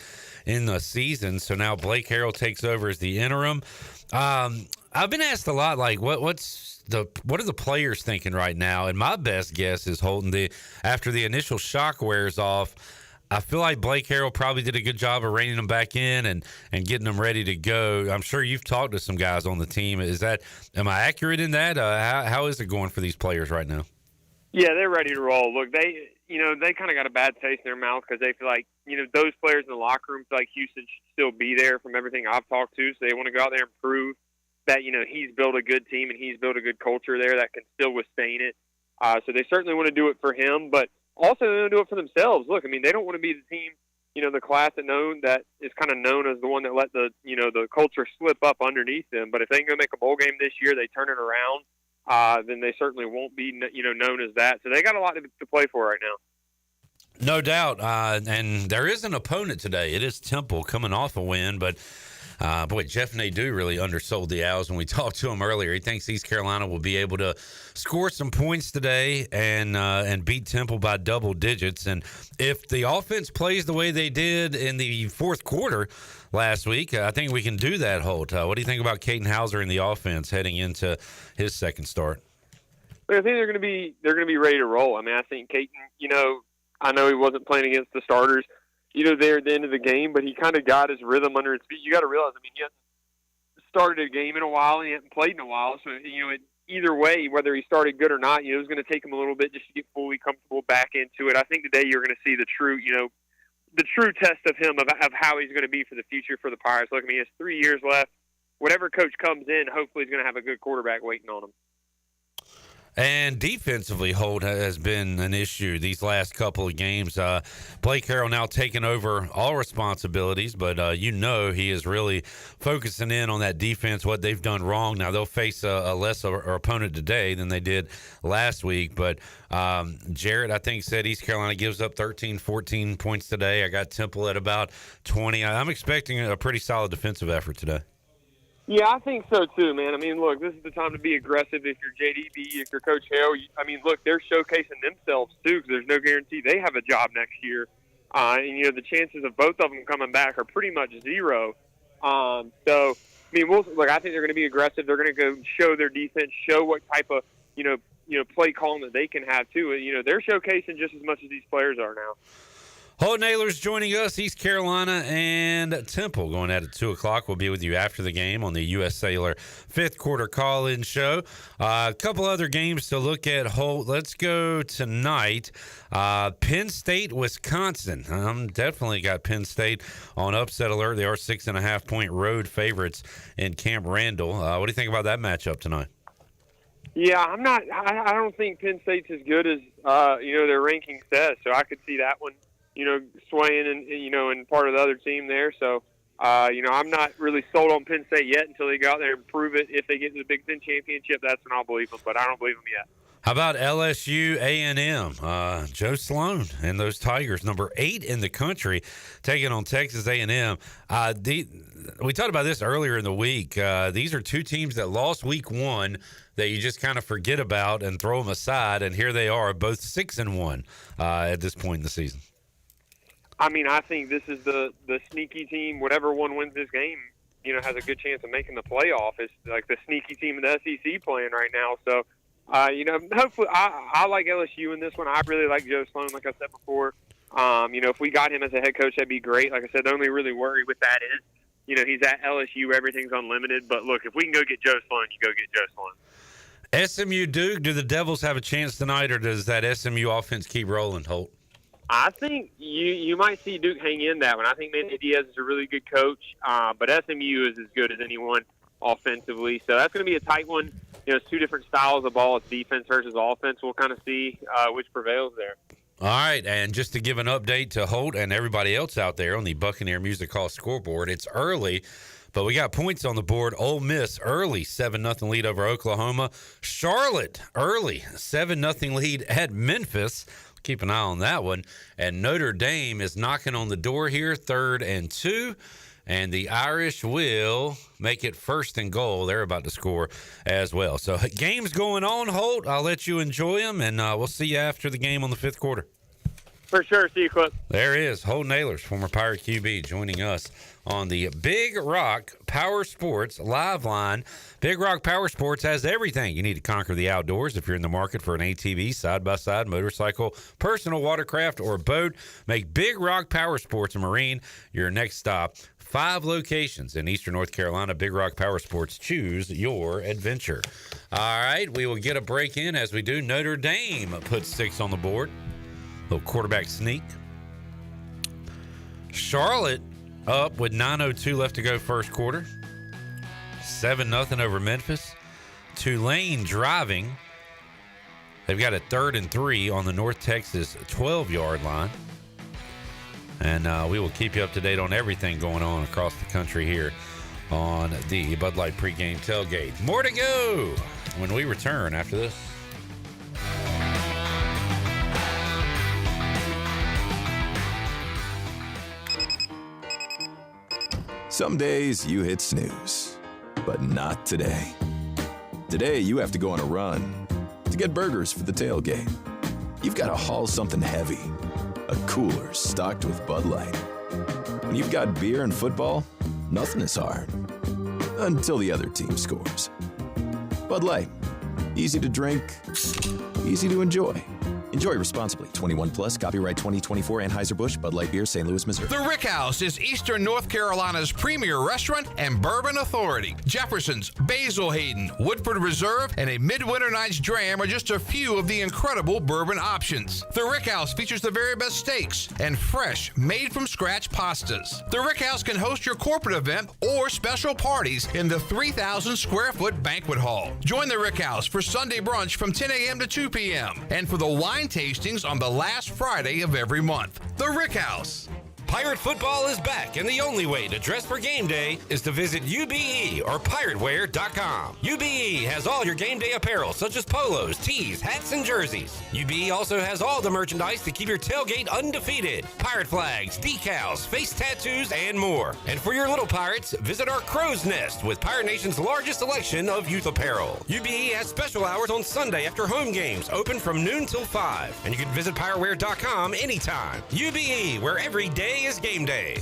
in the season. So now Blake Harrell takes over as the interim. I've been asked a lot, like, what are the players thinking right now? And my best guess is, Holton, after the initial shock wears off, I feel like Blake Harrell probably did a good job of reining them back in and getting them ready to go. I'm sure you've talked to some guys on the team. Am I accurate in that? How is it going for these players right now? Yeah, they're ready to roll. Look, they kind of got a bad taste in their mouth because they feel like, those players in the locker room feel like Houston should still be there from everything I've talked to. So they want to go out there and prove that, he's built a good team and he's built a good culture there that can still withstand it. So they certainly want to do it for him, but also they want to do it for themselves. Look, they don't want to be the team, the class that is kind of known as the one that let the culture slip up underneath them. But if they can go make a bowl game this year, they turn it around, then they certainly won't be, known as that. So they got a lot to play for right now. No doubt. And there is an opponent today. It is Temple coming off a win, but Jeff Nadeau really undersold the Owls when we talked to him earlier. He thinks East Carolina will be able to score some points today and beat Temple by double digits. And if the offense plays the way they did in the fourth quarter last week, I think we can do that, Holt. What do you think about Caden Hauser in the offense heading into his second start? I think they're going to be ready to roll. I think Caden, I know he wasn't playing against the starters, there at the end of the game, but he kind of got his rhythm under his feet. You got to realize, he hasn't started a game in a while and he hasn't played in a while. So, either way, whether he started good or not, it was going to take him a little bit just to get fully comfortable back into it. I think today you're going to see the true test of him of how he's going to be for the future for the Pirates. Look, he has 3 years left. Whatever coach comes in, hopefully he's going to have a good quarterback waiting on him. And defensively, Holt has been an issue these last couple of games. Blake Harrell now taking over all responsibilities, but he is really focusing in on that defense, what they've done wrong. Now, they'll face a lesser opponent today than they did last week, but Jarrett, I think, said East Carolina gives up 13, 14 points today. I got Temple at about 20. I'm expecting a pretty solid defensive effort today. Yeah, I think so too, man. Look, this is the time to be aggressive if you're JDB, if you're Coach Harrell. Look, they're showcasing themselves too because there's no guarantee they have a job next year. And, the chances of both of them coming back are pretty much zero. I think they're going to be aggressive. They're going to go show their defense, show what type of, play calling that they can have too. They're showcasing just as much as these players are now. Holt Naylor's joining us. East Carolina and Temple going at 2 o'clock. We'll be with you after the game on the U.S. Cellular fifth quarter call-in show. A couple other games to look at, Holt. Let's go tonight. Penn State, Wisconsin. Definitely got Penn State on upset alert. They are 6.5-point road favorites in Camp Randall. What do you think about that matchup tonight? Yeah, I don't think Penn State's as good as their ranking says. So I could see that one, swaying and part of the other team there. So, I'm not really sold on Penn State yet until they go out there and prove it. If they get to the Big Ten championship, that's when I'll believe them, but I don't believe them yet. How about LSU A&M? Joe Sloan and those Tigers, number 8 in the country, taking on Texas A&M. We talked about this earlier in the week. These are two teams that lost week 1 that you just kind of forget about and throw them aside, and here they are, both 6-1 at this point in the season. I think this is the sneaky team. Whatever one wins this game, has a good chance of making the playoff. It's like the sneaky team in the SEC playing right now. So, hopefully I like LSU in this one. I really like Joe Sloan, like I said before. If we got him as a head coach, that'd be great. Like I said, the only really worry with that is, he's at LSU. Everything's unlimited. But, look, if we can go get Joe Sloan, you go get Joe Sloan. SMU Duke, do the Devils have a chance tonight, or does that SMU offense keep rolling, Holt? I think you might see Duke hang in that one. I think Manny Diaz is a really good coach, but SMU is as good as anyone offensively. So that's going to be a tight one. It's two different styles of ball. It's defense versus offense. We'll kind of see which prevails there. All right, and just to give an update to Holt and everybody else out there on the Buccaneer Music Hall scoreboard, it's early, but we got points on the board. Ole Miss early 7-0 lead over Oklahoma. Charlotte early 7-0 lead at Memphis. keep an eye on that one. And Notre Dame is knocking on the door here, 3rd and 2. And the Irish will make it 1st and goal. They're about to score as well. So games going on, Holt. I'll let you enjoy them, and we'll see you after the game on the 5th quarter. For sure. See you, Clip. There is Holt Nailers, former Pirate QB, joining us on the Big Rock Power Sports live line. Big Rock Power Sports has everything you need to conquer the outdoors. If you're in the market for an ATV, side-by-side, motorcycle, personal watercraft, or boat, make Big Rock Power Sports and Marine your next stop. 5 locations in Eastern North Carolina. Big Rock Power Sports. Choose your adventure. All right, we will get a break in. As we do, Notre Dame puts 6 on the board. Little quarterback sneak. Charlotte up with 9:02 left to go first quarter. 7-0 over Memphis. Tulane driving. They've got a 3rd and 3 on the North Texas 12-yard line. And we will keep you up to date on everything going on across the country here on the Bud Light Pregame Tailgate. More to go when we return after this. Some days you hit snooze, but not today. Today you have to go on a run to get burgers for the tailgate. You've got to haul something heavy. A cooler stocked with Bud Light. When you've got beer and football, nothing is hard. Until the other team scores. Bud Light. Easy to drink, easy to enjoy. Enjoy responsibly. 21 plus. Copyright 2024 Anheuser-Busch Bud Light Beer, St. Louis, Missouri. The Rick House is Eastern North Carolina's premier restaurant and bourbon authority. Jefferson's, Basil Hayden, Woodford Reserve, and a Midwinter Night's Dram are just a few of the incredible bourbon options. The Rick House features the very best steaks and fresh, made-from-scratch pastas. The Rick House can host your corporate event or special parties in the 3,000-square-foot banquet hall. Join the Rick House for Sunday brunch from 10 a.m. to 2 p.m. and for the wine tastings on the last Friday of every month. The Rick House. Pirate football is back, and the only way to dress for game day is to visit UBE or pirateware.com. UBE has all your game day apparel, such as polos, tees, hats, and jerseys. UBE also has all the merchandise to keep your tailgate undefeated. Pirate flags, decals, face tattoos, and more. And for your little pirates, visit our Crow's Nest with Pirate Nation's largest selection of youth apparel. UBE has special hours on Sunday after home games, open from noon till 5. And you can visit pirateware.com anytime. UBE, where every day is game day.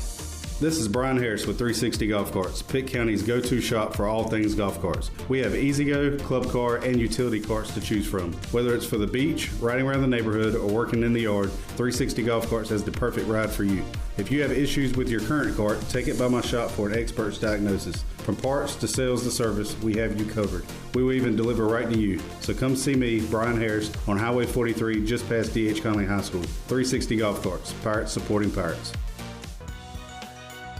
This is Brian Harris with 360 Golf Carts, Pitt County's go-to shop for all things golf carts. We have E-Z-Go, club car, and utility carts to choose from. Whether it's for the beach, riding around the neighborhood, or working in the yard, 360 Golf Carts has the perfect ride for you. If you have issues with your current cart, take it by my shop for an expert's diagnosis. From parts to sales to service, we have you covered. We will even deliver right to you. So come see me, Brian Harris, on Highway 43, just past D.H. Conley High School. 360 Golf Carts, pirates supporting pirates.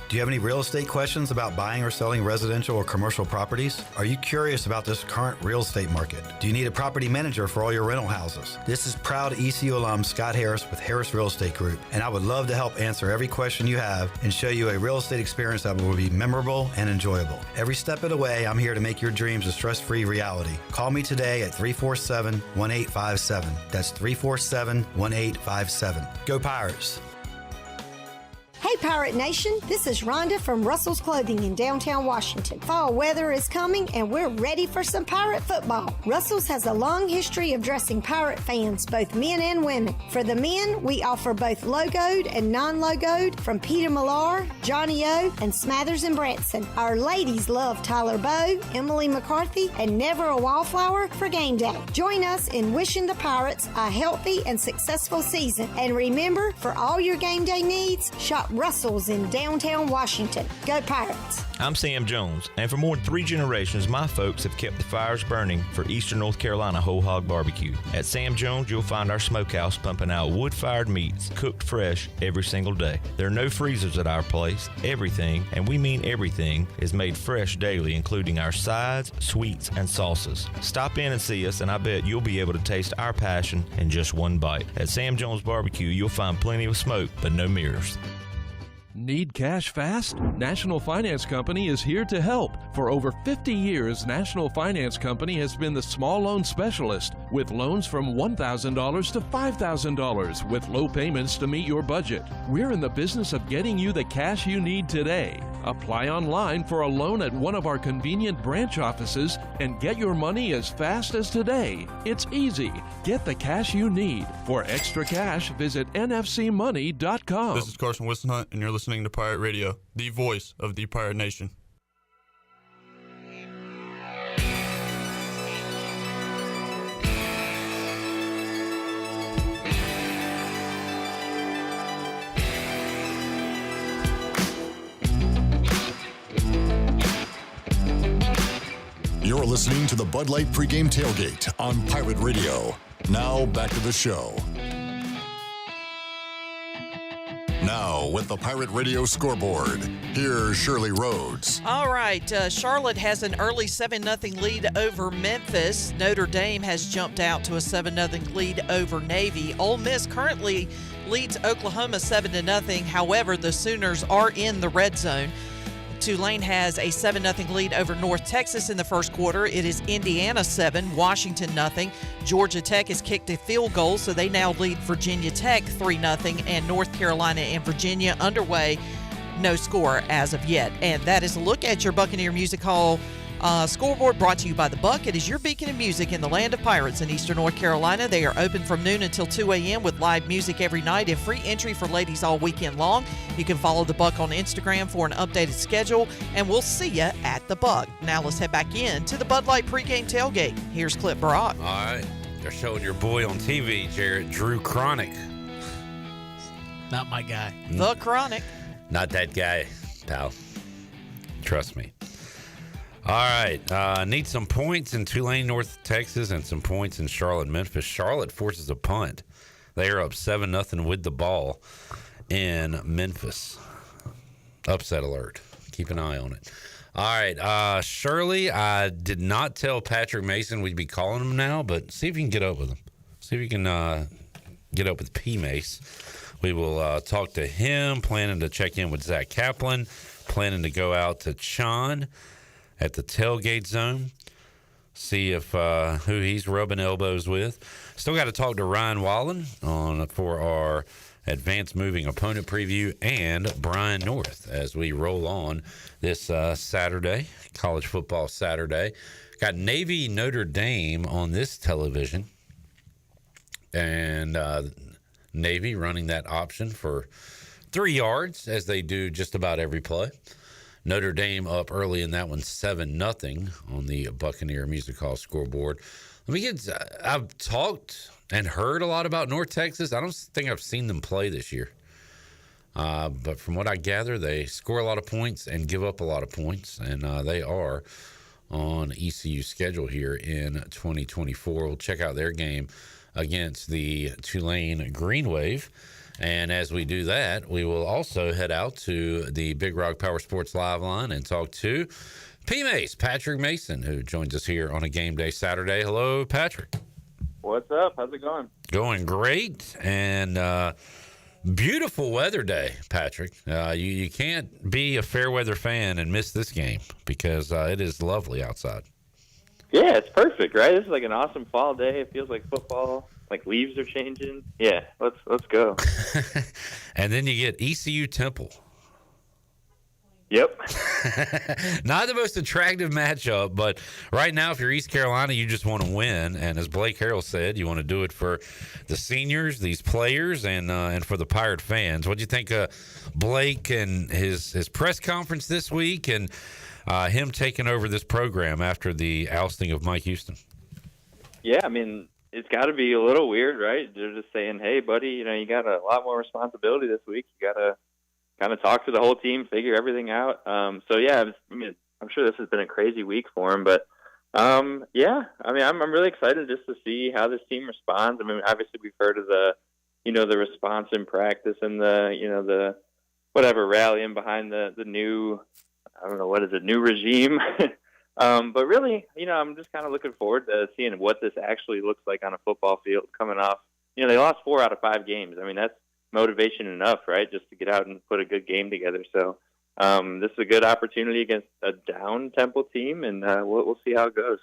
Do you have any real estate questions about buying or selling residential or commercial properties? Are you curious about this current real estate market? Do you need a property manager for all your rental houses? This is proud ECU alum Scott Harris with Harris Real Estate Group, and I would love to help answer every question you have and show you a real estate experience that will be memorable and enjoyable. Every step of the way, I'm here to make your dreams a stress-free reality. Call me today at 347-1857. That's 347-1857. Go Pirates! Hey Pirate Nation, this is Rhonda from Russell's Clothing in downtown Washington. Fall weather is coming and we're ready for some Pirate football. Russell's has a long history of dressing Pirate fans, both men and women. For the men, we offer both logoed and non-logoed from Peter Millar, Johnny O, and Smathers and Branson. Our ladies love Tyler Bowe, Emily McCarthy, and Never a Wallflower for game day. Join us in wishing the Pirates a healthy and successful season. And remember, for all your game day needs, shop Russell's in downtown Washington. Go Pirates! I'm Sam Jones, and for more than 3 generations, my folks have kept the fires burning for Eastern North Carolina Whole Hog Barbecue. At Sam Jones, you'll find our smokehouse pumping out wood-fired meats, cooked fresh every single day. There are no freezers at our place. Everything, and we mean everything, is made fresh daily, including our sides, sweets, and sauces. Stop in and see us, and I bet you'll be able to taste our passion in just one bite. At Sam Jones Barbecue, you'll find plenty of smoke, but no mirrors. Need cash fast? National Finance Company is here to help. For over 50 years, National Finance Company has been the small loan specialist with loans from $1,000 to $5,000 with low payments to meet your budget. We're in the business of getting you the cash you need today. Apply online for a loan at one of our convenient branch offices and get your money as fast as today. It's easy. Get the cash you need. For extra cash, visit nfcmoney.com. This is Carson Wissenhunt, and you're listening to Pirate Radio, the voice of the Pirate Nation. You're listening to the Bud Light Pregame Tailgate on Pirate Radio. Now, back to the show. Now, with the Pirate Radio scoreboard, here's Shirley Rhodes. All right, Charlotte has an early 7-0 lead over Memphis. Notre Dame has jumped out to a 7-0 lead over Navy. Ole Miss currently leads Oklahoma 7-0. However, the Sooners are in the red zone. Tulane has a 7-0 lead over North Texas in the first quarter. It is Indiana 7, Washington 0. Georgia Tech has kicked a field goal, so they now lead Virginia Tech 3-0, and North Carolina and Virginia underway, no score as of yet. And that is a look at your Buccaneer Music Hall scoreboard, brought to you by The Buck. It is your beacon of music in the land of pirates in eastern North Carolina. They are open from noon until 2 a.m. with live music every night and free entry for ladies all weekend long. You can follow The Buck on Instagram for an updated schedule, and we'll see you at The Buck. Now let's head back in to the Bud Light pregame tailgate. Here's Clip Brock. All right. They're showing your boy on TV, Jarrett, Drew Cronick. Not my guy. The Chronic. Not that guy, pal. Trust me. All right. Need some points in Tulane, North Texas, and some points in Charlotte, Memphis. Charlotte forces a punt. They are up 7-0 with the ball in Memphis. Upset alert. Keep an eye on it. All right. Shirley, I did not tell Patrick Mason we'd be calling him now, but see if you can get up with him. See if you can get up with P. Mace. We will talk to him, planning to check in with Zach Kaplan, planning to go out to Chon at the tailgate zone, see if who he's rubbing elbows with. Still got to talk to Ryan Wallen for our advanced moving opponent preview, and Brian North as we roll on this Saturday, college football Saturday. Got Navy Notre Dame on this television, and Navy running that option for 3 yards, as they do just about every play. Notre Dame up early in that one, 7-0 on the Buccaneer Music Hall scoreboard. I've talked and heard a lot about North Texas. I don't think I've seen them play this year. But from what I gather, they score a lot of points and give up a lot of points. And they are on ECU schedule here in 2024. We'll check out their game against the Tulane Green Wave. And as we do that, we will also head out to the Big Rock Power Sports Live line and talk to P-Mace, Patrick Mason, who joins us here on a game day Saturday. Hello, Patrick. What's up? How's it going? Going great. And beautiful weather day, Patrick. You can't be a fair weather fan and miss this game because it is lovely outside. Yeah, it's perfect, right? This is like an awesome fall day. It feels like football. Like leaves are changing. Yeah, let's go. And then you get ECU Temple. Yep. Not the most attractive matchup, but right now, if you're East Carolina, you just want to win. And as Blake Harrell said, you want to do it for the seniors, these players, and for the Pirate fans. What do you think of Blake and his press conference this week, and him taking over this program after the ousting of Mike Houston? Yeah, I mean, it's got to be a little weird, right? They're just saying, hey, buddy, you got a lot more responsibility this week. You got to kind of talk to the whole team, figure everything out. So, yeah, I'm sure this has been a crazy week for him. But, yeah, I mean, I'm really excited just to see how this team responds. I mean, obviously we've heard of the response in practice and the whatever, rallying behind the new, I don't know, what is it, new regime. But really, I'm just kind of looking forward to seeing what this actually looks like on a football field coming off. They lost 4 out of 5 games. I mean, motivation enough, right, just to get out and put a good game together. So this is a good opportunity against a down-tempo team, and we'll see how it goes.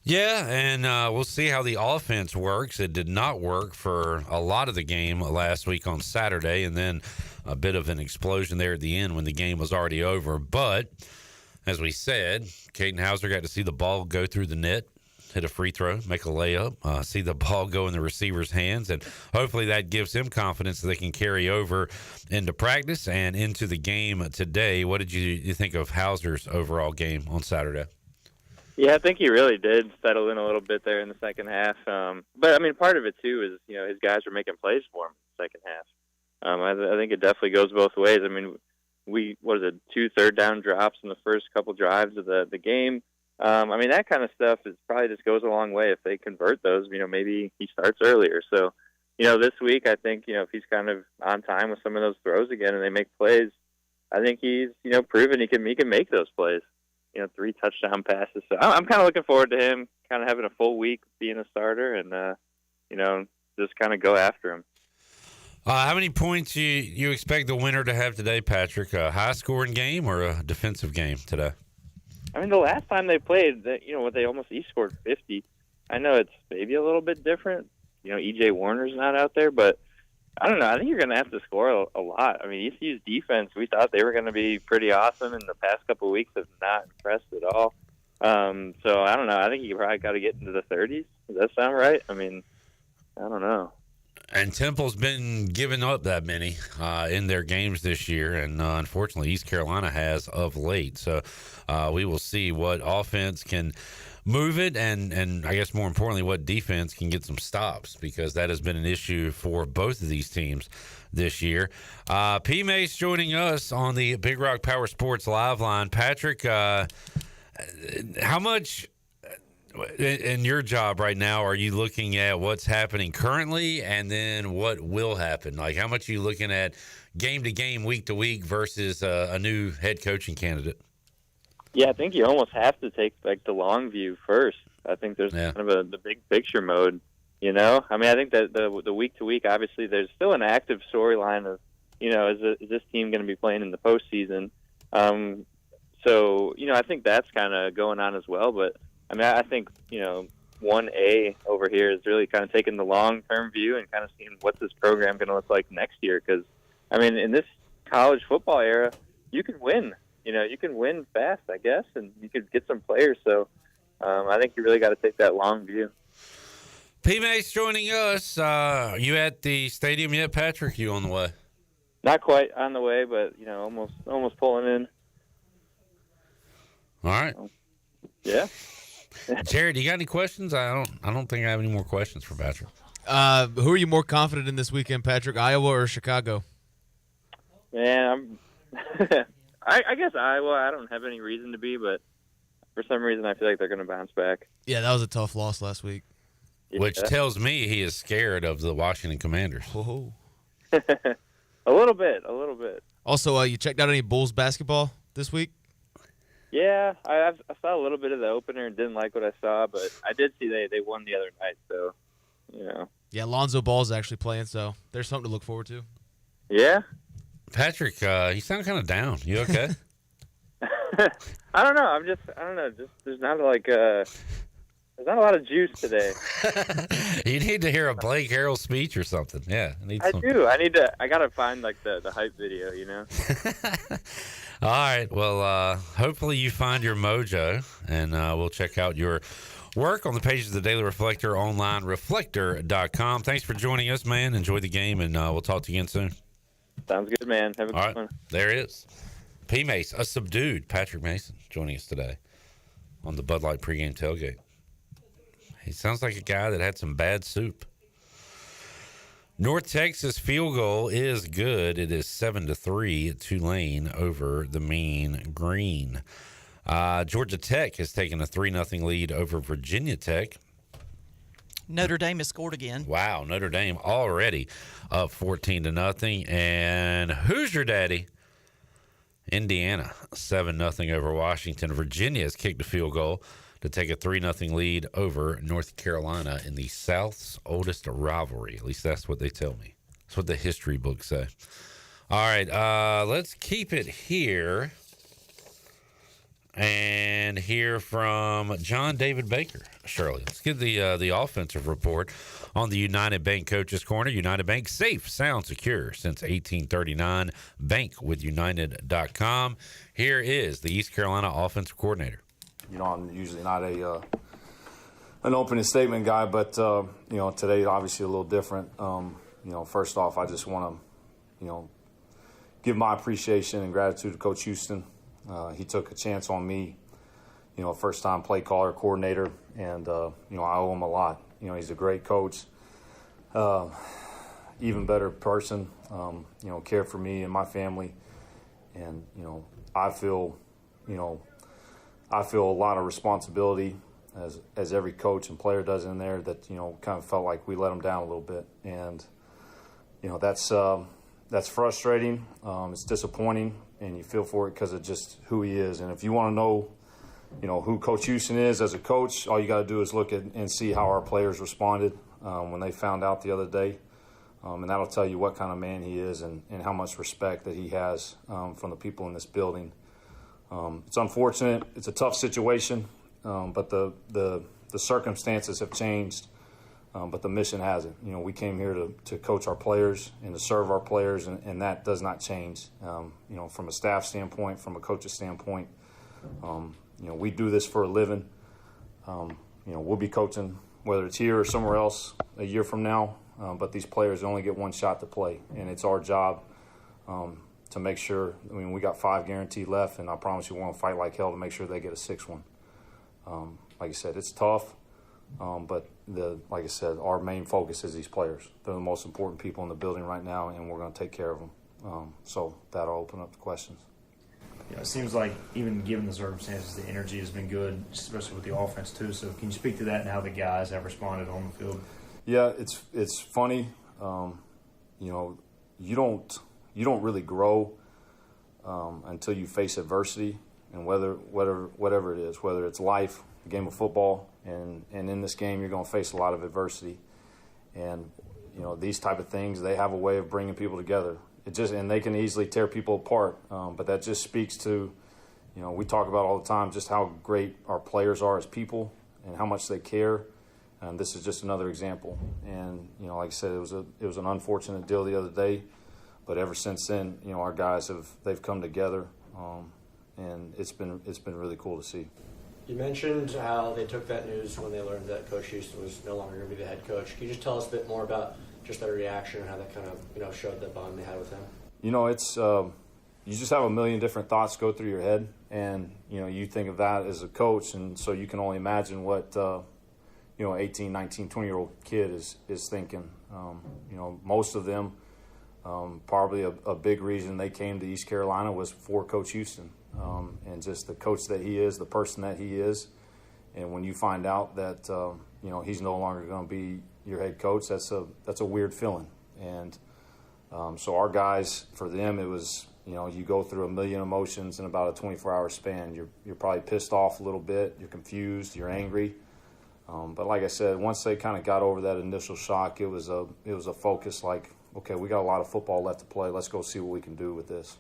Yeah, and we'll see how the offense works. It did not work for a lot of the game last week on Saturday, and then a bit of an explosion there at the end when the game was already over. But as we said, Caden Hauser got to see the ball go through the net, hit a free throw, make a layup, see the ball go in the receiver's hands, and hopefully that gives him confidence that they can carry over into practice and into the game today. What did you think of Hauser's overall game on Saturday? Yeah, I think he really did settle in a little bit there in the second half. But, I mean, part of it, too, is, his guys were making plays for him in the second half. I think it definitely goes both ways. I mean, 2 third-down drops in the first couple drives of the game. I mean, that kind of stuff probably just goes a long way. If they convert those, maybe he starts earlier. So, this week, I think, if he's kind of on time with some of those throws again and they make plays, I think he's, proven he can make those plays. 3 touchdown passes. So I'm kind of looking forward to him kind of having a full week being a starter and, just kind of go after him. How many points you expect the winner to have today, Patrick? A high-scoring game or a defensive game today? I mean, the last time they played, they almost each scored 50. I know it's maybe a little bit different. E.J. Warner's not out there, but I don't know. I think you're going to have to score a lot. I mean, ECU's defense, we thought they were going to be pretty awesome, and the past couple of weeks have not impressed at all. So I don't know. I think you probably got to get into the 30s. Does that sound right? I mean, I don't know. And Temple's been giving up that many in their games this year, and unfortunately East Carolina has of late. So we will see what offense can move it, and I guess more importantly, what defense can get some stops, because that has been an issue for both of these teams this year. P. Mace joining us on the Big Rock Power Sports Live line. Patrick, how much in your job right now are you looking at what's happening currently and then what will happen? Like, how much are you looking at game to game, week to week versus a new head coaching candidate? Yeah, I think you almost have to take the long view first. I think there's kind of the big picture mode. I mean, I think that the week to week, obviously, there's still an active storyline of, is this team going to be playing in the postseason? So I think that's kind of going on as well. But I mean, I think 1A over here is really kind of taking the long term view and kind of seeing what's this program going to look like next year. Because I mean, in this college football era, you can win. You can win fast, I guess, and you could get some players. So I think you really got to take that long view. P. Mace joining us. You at the stadium yet, Patrick? You on the way? Not quite on the way, but almost pulling in. All right. Yeah. Jared, you got any questions? I don't think I have any more questions for Patrick. Who are you more confident in this weekend, Patrick? Iowa or Chicago? Man, I guess Iowa. I don't have any reason to be, but for some reason I feel like they're going to bounce back. Yeah, that was a tough loss last week. Which tells me he is scared of the Washington Commanders. Oh. A little bit. Also, you checked out any Bulls basketball this week? Yeah, I saw a little bit of the opener and didn't like what I saw, but I did see they won the other night, so, Yeah, Lonzo Ball's actually playing, so there's something to look forward to. Yeah? Patrick, you sound kind of down. You okay? I don't know. I don't know. Just there's not there's not a lot of juice today. You need to hear a Blake Harrell speech or something. Yeah, I do. I gotta find the hype video. All right. Well, hopefully you find your mojo, and we'll check out your work on the pages of the Daily Reflector online, reflector.com. Thanks for joining us, man. Enjoy the game, and we'll talk to you again soon. Sounds good, man. Have a good one. There it is. P. Mace, a subdued Patrick Mason, joining us today on the Bud Light pregame tailgate. He sounds like a guy that had some bad soup. North Texas field goal is good. It is 7-3. Tulane over the Mean Green. Georgia Tech has taken a 3-0 lead over Virginia Tech. Notre Dame has scored again. Wow, Notre Dame already up 14-0. And who's your daddy? Indiana, 7-0 over Washington. Virginia has kicked a field goal to take a 3-0 lead over North Carolina in the South's oldest rivalry. At least that's what they tell me. That's what the history books say. All right, let's keep it here and hear from John David Baker. Shirley, let's get the offensive report on the United Bank Coaches Corner. United Bank, safe, sound, secure since 1839. Bankwithunited.com. Here is the East Carolina offensive coordinator. You know, I'm usually not an opening statement guy, but you know, today obviously a little different. You know, first off, I just want to, you know, give my appreciation and gratitude to Coach Houston. He took a chance on me, you know, first-time play caller, coordinator, and, you know, I owe him a lot. You know, he's a great coach, even better person, you know, cared for me and my family. And, you know, I feel a lot of responsibility, as every coach and player does in there, that, you know, kind of felt like we let him down a little bit. And, you know, that's frustrating. It's disappointing, and you feel for it because of just who he is. And if you want to know, you know, who Coach Houston is as a coach, all you got to do is look at and see how our players responded when they found out the other day. And that'll tell you what kind of man he is and how much respect that he has from the people in this building. It's unfortunate. It's a tough situation, but the circumstances have changed. But the mission hasn't. You know, we came here to coach our players and to serve our players, and that does not change. You know, from a staff standpoint, from a coach's standpoint, you know, we do this for a living. You know, we'll be coaching, whether it's here or somewhere else, a year from now. But these players only get one shot to play, and it's our job to make sure. I mean, we got 5 guaranteed left, and I promise you we're going to fight like hell to make sure they get a 6th one. Like I said, it's tough. But like I said, our main focus is these players. They're the most important people in the building right now, and we're going to take care of them. So that'll open up the questions. Yeah, it seems like even given the circumstances, the energy has been good, especially with the offense too. So can you speak to that and how the guys have responded on the field? Yeah, it's funny. You know, you don't really grow until you face adversity, and whatever it is, whether it's life, the game of football, and in this game you're going to face a lot of adversity. And you know, these type of things, they have a way of bringing people together. And they can easily tear people apart. But that just speaks to, you know, we talk about all the time just how great our players are as people and how much they care. And this is just another example. And you know, like I said, it was an unfortunate deal the other day, but ever since then, you know, our guys they've come together, and it's been really cool to see. You mentioned how they took that news when they learned that Coach Houston was no longer going to be the head coach. Can you just tell us a bit more about just their reaction and how that kind of, you know, showed the bond they had with him? You know, it's you just have a million different thoughts go through your head, and you know, you think of that as a coach, and so you can only imagine what you know, 18, 19, 20-year-old kid is thinking. You know, most of them, probably a big reason they came to East Carolina was for Coach Houston. And just the coach that he is, the person that he is. And when you find out that, you know, he's no longer going to be your head coach, that's a weird feeling. And so our guys, for them, it was, you know, you go through a million emotions in about a 24-hour span. You're probably pissed off a little bit. You're confused. You're angry. But like I said, once they kind of got over that initial shock, it was a focus like, okay, we got a lot of football left to play. Let's go see what we can do with this.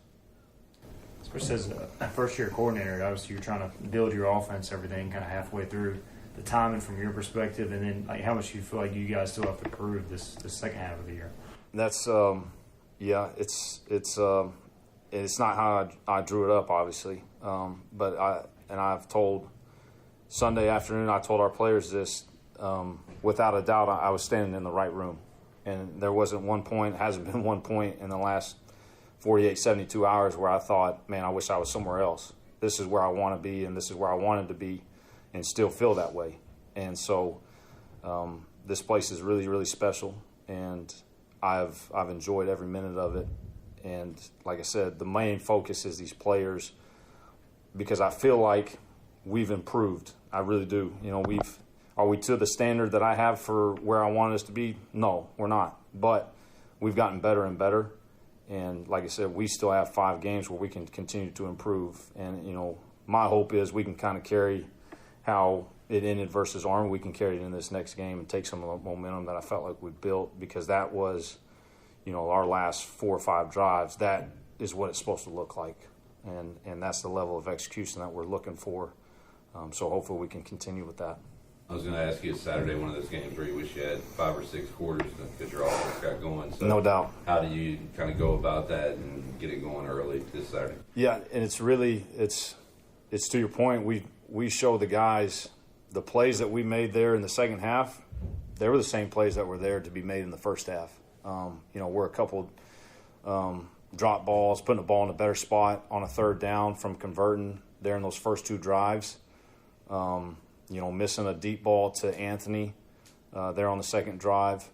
Especially as a first-year coordinator, obviously you're trying to build your offense, everything kind of halfway through. The timing from your perspective, and then like how much you feel like you guys still have to prove this second half of the year. That's yeah, it's not how I drew it up, obviously. But I've told Sunday afternoon, I told our players this. Without a doubt, I was standing in the right room, and there wasn't one point, hasn't been one point in the last 48, 72 hours where I thought, man, I wish I was somewhere else. This is where I want to be, and this is where I wanted to be, and still feel that way. And so this place is really, really special, and I've enjoyed every minute of it. And like I said, the main focus is these players, because I feel like we've improved. I really do. You know, are we to the standard that I have for where I want us to be? No, we're not. But we've gotten better and better. And like I said, we still have 5 games where we can continue to improve. And, you know, my hope is we can kind of carry how it ended versus Army. We can carry it in this next game and take some of the momentum that I felt like we built, because that was, our last 4 or 5 drives, that is what it's supposed to look like. And that's the level of execution that we're looking for. So hopefully we can continue with that. I was going to ask you, is Saturday one of those games where you wish you had 5 or 6 quarters because your offense got going? So no doubt. How do you kind of go about that and get it going early this Saturday? Yeah, and it's really it's to your point. We show the guys the plays that we made there in the second half. They were the same plays that were there to be made in the first half. We're a couple drop balls, putting the ball in a better spot on a third down from converting there in those first 2 drives. Missing a deep ball to Anthony there on the second drive.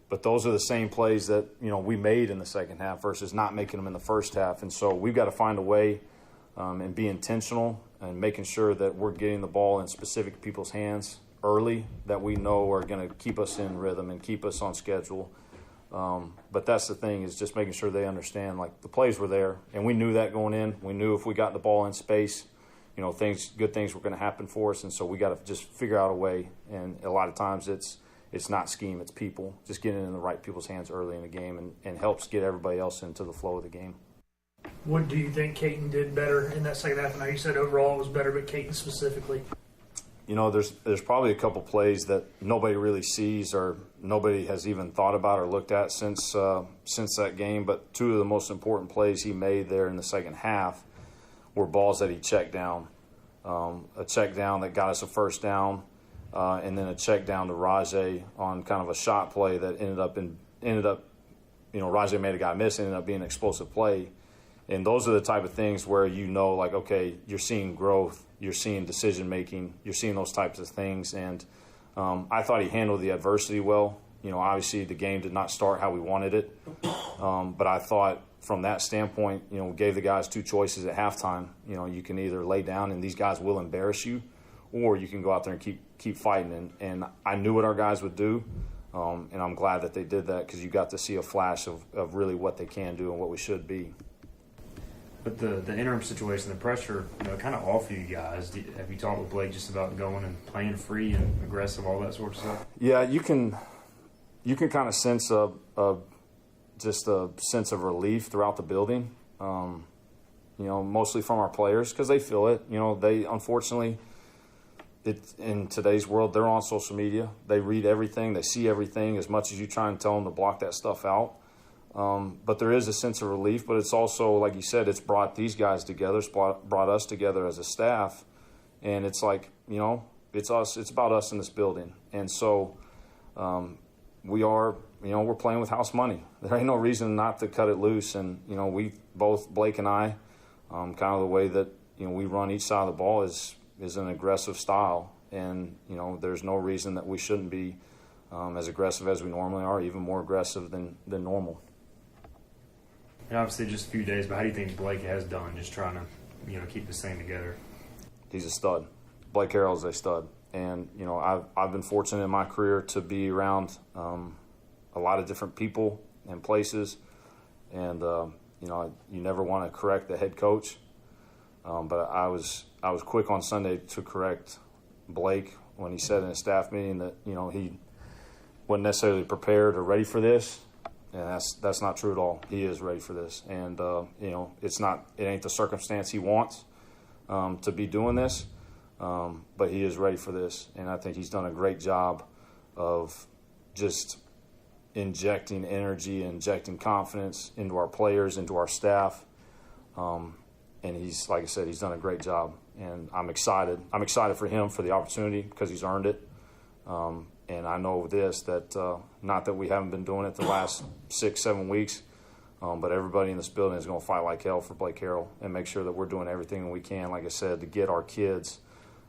But those are the same plays that, we made in the second half versus not making them in the first half. And so we've got to find a way and be intentional and making sure that we're getting the ball in specific people's hands early that we know are going to keep us in rhythm and keep us on schedule. But that's the thing, is just making sure they understand, like, the plays were there. And we knew that going in. We knew if we got the ball in space, good things were going to happen for us, and so we got to just figure out a way. And a lot of times it's not scheme, it's people. Just getting it in the right people's hands early in the game and helps get everybody else into the flow of the game. What do you think Caton did better in that second half? I know you said overall it was better, but Caton specifically. There's probably a couple plays that nobody really sees or nobody has even thought about or looked at since that game. But 2 of the most important plays he made there in the second half were balls that he checked down. A check down that got us a first down, and then a check down to Rajay on kind of a shot play that ended up, Rajay made a guy miss, ended up being an explosive play. And those are the type of things where like, okay, you're seeing growth, you're seeing decision making, you're seeing those types of things. And I thought he handled the adversity well. Obviously the game did not start how we wanted it, but I thought, from that standpoint, we gave the guys 2 choices at halftime. You can either lay down and these guys will embarrass you, or you can go out there and keep fighting. And I knew what our guys would do, and I'm glad that they did that, because you got to see a flash of really what they can do and what we should be. But the interim situation, the pressure, kind of off you guys. Have you talked with Blake just about going and playing free and aggressive, all that sort of stuff? Yeah, you can kind of sense just a sense of relief throughout the building, mostly from our players, because they feel it. They, unfortunately, in today's world, they're on social media. They read everything. They see everything, as much as you try and tell them to block that stuff out. But there is a sense of relief, but it's also, like you said, it's brought these guys together. It's brought us together as a staff. And it's like, it's us. It's about us in this building. And so we're playing with house money. There ain't no reason not to cut it loose. And, we both, Blake and I, kind of the way that, we run each side of the ball is an aggressive style. And, there's no reason that we shouldn't be as aggressive as we normally are, even more aggressive than normal. And obviously just a few days, but how do you think Blake has done just trying to, keep this thing together? He's a stud. Blake Harrell is a stud. And, I've been fortunate in my career to be around a lot of different people and places. And, you never want to correct the head coach. But I was quick on Sunday to correct Blake when he said in a staff meeting that, he wasn't necessarily prepared or ready for this. And that's not true at all. He is ready for this. And, it ain't the circumstance he wants to be doing this. But he is ready for this. And I think he's done a great job of just injecting energy, injecting confidence into our players, into our staff. And he's, like I said, he's done a great job. And I'm excited. I'm excited for him for the opportunity, because he's earned it. And I know that not that we haven't been doing it the last 6-7 weeks, but everybody in this building is going to fight like hell for Blake Harrell and make sure that we're doing everything we can, like I said, to get our kids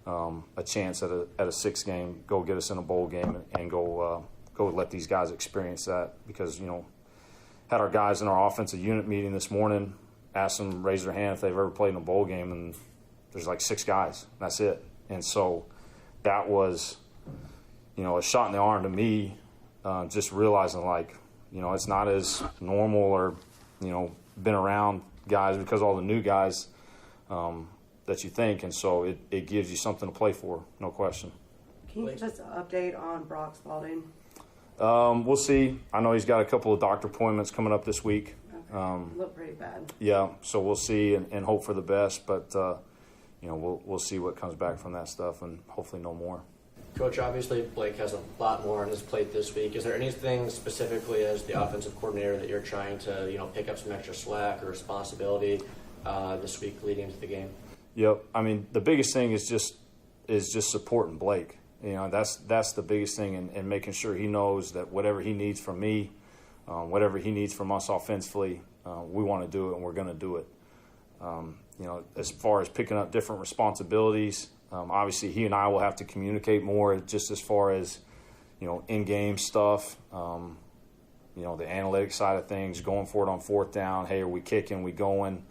a chance at a 6 game, go get us in a bowl game, and go let these guys experience that. Because, had our guys in our offensive unit meeting this morning, asked them, raise their hand if they've ever played in a bowl game, and there's like 6 guys. That's it. And so that was, a shot in the arm to me, just realizing, like, it's not as normal or, been around guys, because all the new guys that you think. And so it gives you something to play for, no question. Can you give us an update on Brock Spalding? We'll see. I know he's got a couple of doctor appointments coming up this week. Look pretty bad. Yeah, so we'll see and hope for the best, but we'll see what comes back from that stuff, and hopefully no more. Coach, obviously Blake has a lot more on his plate this week. Is there anything specifically as the offensive coordinator that you're trying to pick up some extra slack or responsibility this week leading into the game? Yep. I mean, the biggest thing is just supporting Blake. That's the biggest thing, and making sure he knows that whatever he needs from me, whatever he needs from us offensively, we want to do it, and we're going to do it. As far as picking up different responsibilities, obviously he and I will have to communicate more, just as far as in-game stuff, the analytics side of things, going for it on fourth down. Hey, are we kicking? We going?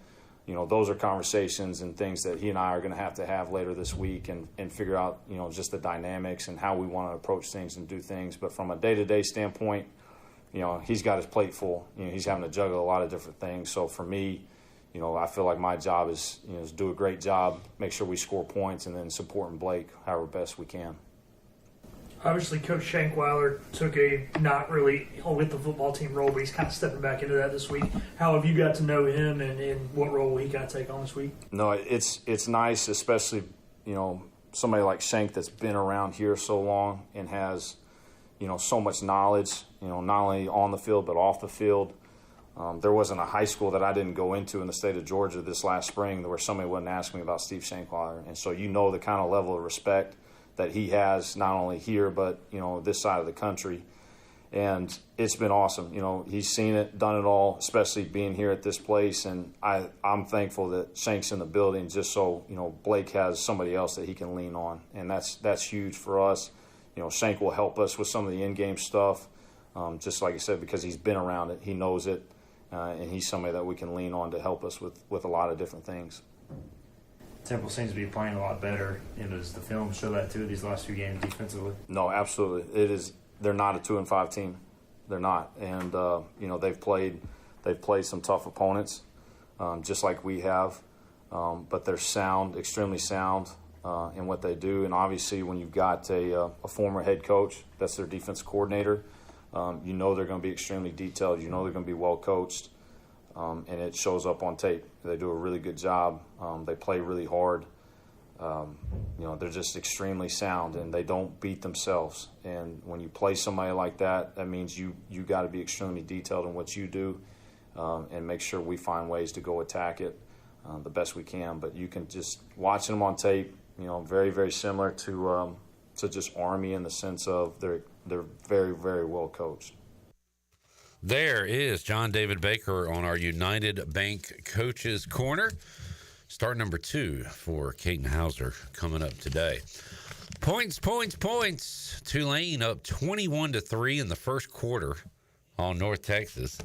Those are conversations and things that he and I are going to have later this week, and figure out, just the dynamics and how we want to approach things and do things. But from a day-to-day standpoint, he's got his plate full. He's having to juggle a lot of different things. So for me, I feel like my job is do a great job, make sure we score points, and then supporting Blake however best we can. Obviously, Coach Shankweiler took a not really with the football team role, but he's kind of stepping back into that this week. How have you got to know him, and what role will he kind of take on this week? No, it's nice, especially somebody like Shank that's been around here so long and has so much knowledge, not only on the field but off the field. There wasn't a high school that I didn't go into in the state of Georgia this last spring where somebody wouldn't ask me about Steve Shankweiler, and so the kind of level of respect that he has, not only here but this side of the country, and it's been awesome. He's seen it, done it all, especially being here at this place, and I'm thankful that Shank's in the building, just so Blake has somebody else that he can lean on, and that's huge for us. Shank will help us with some of the in-game stuff, just like I said, because he's been around it, he knows it, and he's somebody that we can lean on to help us with a lot of different things. Temple seems to be playing a lot better. Does the film show that too, these last few games defensively? No, absolutely. It is. They're not a 2-5 team. They're not, and they've played some tough opponents, just like we have. But they're sound, extremely sound in what they do. And obviously, when you've got a former head coach that's their defense coordinator, they're going to be extremely detailed. They're going to be well coached. And it shows up on tape. They do a really good job. They play really hard. They're just extremely sound, and they don't beat themselves. And when you play somebody like that, that means you got to be extremely detailed in what you do, and make sure we find ways to go attack it the best we can. But you can just watching them on tape, very, very similar to just Army in the sense of they're very, very well coached. There is John David Baker on our United Bank Coaches Corner. Start number 2 for Caden Hauser coming up today. Points. Tulane up 21-3 in the first quarter on North Texas.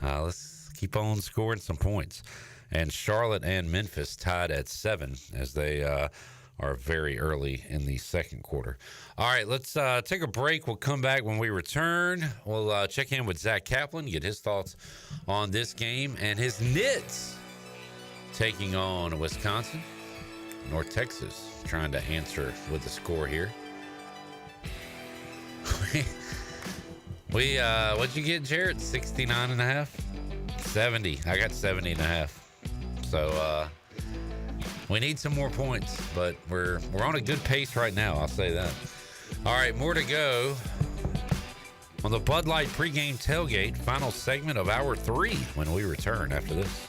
Let's keep on scoring some points. And Charlotte and Memphis tied at 7 as they are very early in the second quarter. All right, let's take a break. We'll come back when we return. We'll check in with Zach Kaplan, get his thoughts on this game and his Knits taking on Wisconsin. North Texas trying to answer with the score here. What'd you get, Jared? 69.5? 70. I got 70.5. So, we need some more points, but we're on a good pace right now, I'll say that. All right, more to go on the Bud Light Pregame Tailgate, final segment of Hour 3 when we return after this.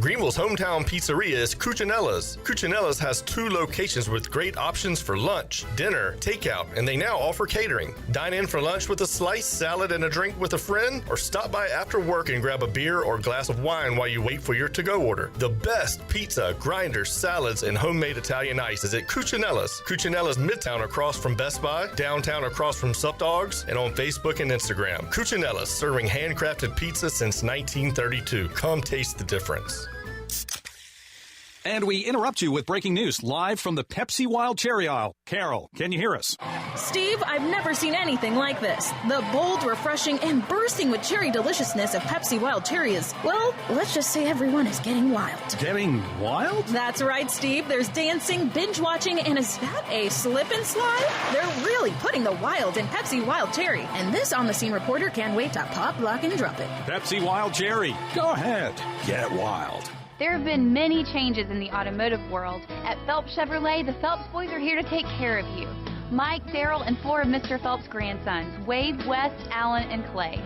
Greenville's hometown pizzeria is Cucinella's. Cucinella's has 2 locations with great options for lunch, dinner, takeout, and they now offer catering. Dine in for lunch with a slice, salad, and a drink with a friend, or stop by after work and grab a beer or glass of wine while you wait for your to-go order. The best pizza, grinders, salads, and homemade Italian ice is at Cucinella's. Cucinella's Midtown across from Best Buy, downtown across from Sup Dogs, and on Facebook and Instagram. Cucinella's, serving handcrafted pizza since 1932. Come taste the difference. And we interrupt you with breaking news live from the Pepsi Wild Cherry aisle. Carol, can you hear us? Steve, I've never seen anything like this. The bold, refreshing, and bursting with cherry deliciousness of Pepsi Wild Cherry is, well, let's just say everyone is getting wild. Getting wild? That's right, Steve. There's dancing, binge-watching, and is that a slip and slide? They're really putting the wild in Pepsi Wild Cherry. And this on-the-scene reporter can't wait to pop, lock, and drop it. Pepsi Wild Cherry. Go ahead. Get wild. There have been many changes in the automotive world. At Phelps Chevrolet, the Phelps boys are here to take care of you. Mike, Daryl, and 4 of Mr. Phelps' grandsons, Wade, West, Allen, and Clay.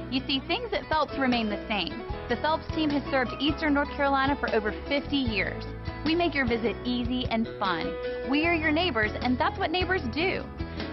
You see, things at Phelps remain the same. The Phelps team has served Eastern North Carolina for over 50 years. We make your visit easy and fun. We are your neighbors, and that's what neighbors do.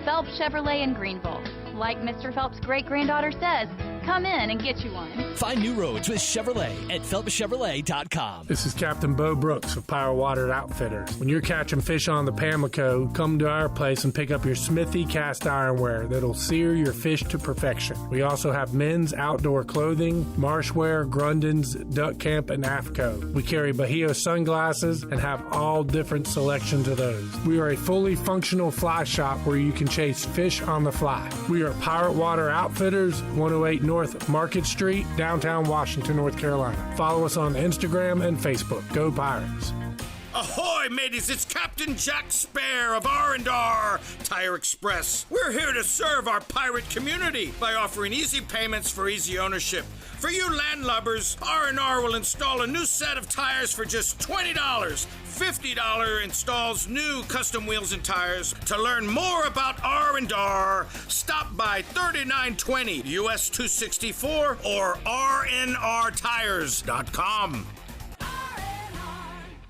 Phelps Chevrolet in Greenville. Like Mr. Phelps' great-granddaughter says, come in and get you one. Find new roads with Chevrolet at PhelpsChevrolet.com. This is Captain Bo Brooks of Power Water Outfitters. When you're catching fish on the Pamlico, come to our place and pick up your Smithy cast ironware that'll sear your fish to perfection. We also have men's outdoor clothing, marshwear, Grundens, Duck Camp, and AFCO. We carry Bahia sunglasses and have all different selections of those. We are a fully functional fly shop where you can chase fish on the fly. We are Pirate Water Outfitters, 108 North Market Street, downtown Washington, North Carolina. Follow us on Instagram and Facebook. Go Pirates. Ahoy, mateys! It's Captain Jack Spare of R&R Tire Express. We're here to serve our pirate community by offering easy payments for easy ownership. For you landlubbers, R&R will install a new set of tires for just $20. $50 installs new custom wheels and tires. To learn more about R&R, stop by 3920 US 264 or rnrtires.com.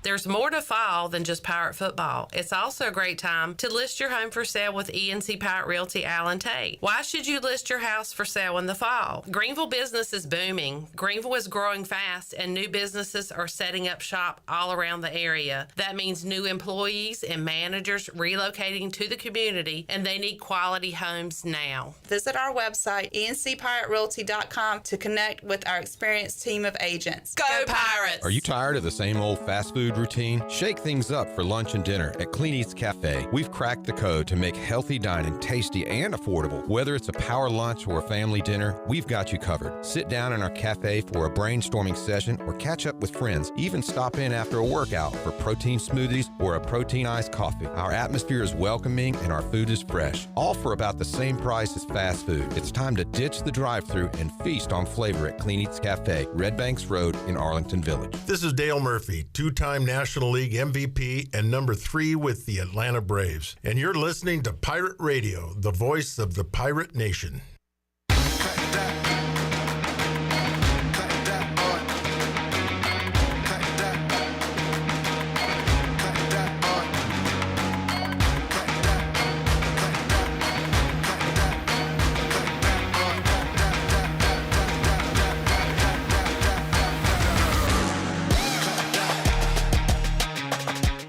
There's more to fall than just pirate football. It's also a great time to list your home for sale with ENC Pirate Realty Allen Tate. Why should you list your house for sale in the fall? Greenville business is booming. Greenville is growing fast, and new businesses are setting up shop all around the area. That means new employees and managers relocating to the community, and they need quality homes now. Visit our website, encpiraterealty.com, to connect with our experienced team of agents. Go Pirates! Are you tired of the same old fast food routine? Shake things up for lunch and dinner at Clean Eats Cafe. We've cracked the code to make healthy dining tasty and affordable. Whether it's a power lunch or a family dinner, we've got you covered. Sit down in our cafe for a brainstorming session or catch up with friends. Even stop in after a workout for protein smoothies or a protein iced coffee. Our atmosphere is welcoming and our food is fresh. All for about the same price as fast food. It's time to ditch the drive-thru and feast on flavor at Clean Eats Cafe, Red Banks Road in Arlington Village. This is Dale Murphy, two-time National League MVP and number 3 with the Atlanta Braves. And you're listening to Pirate Radio, the voice of the Pirate Nation.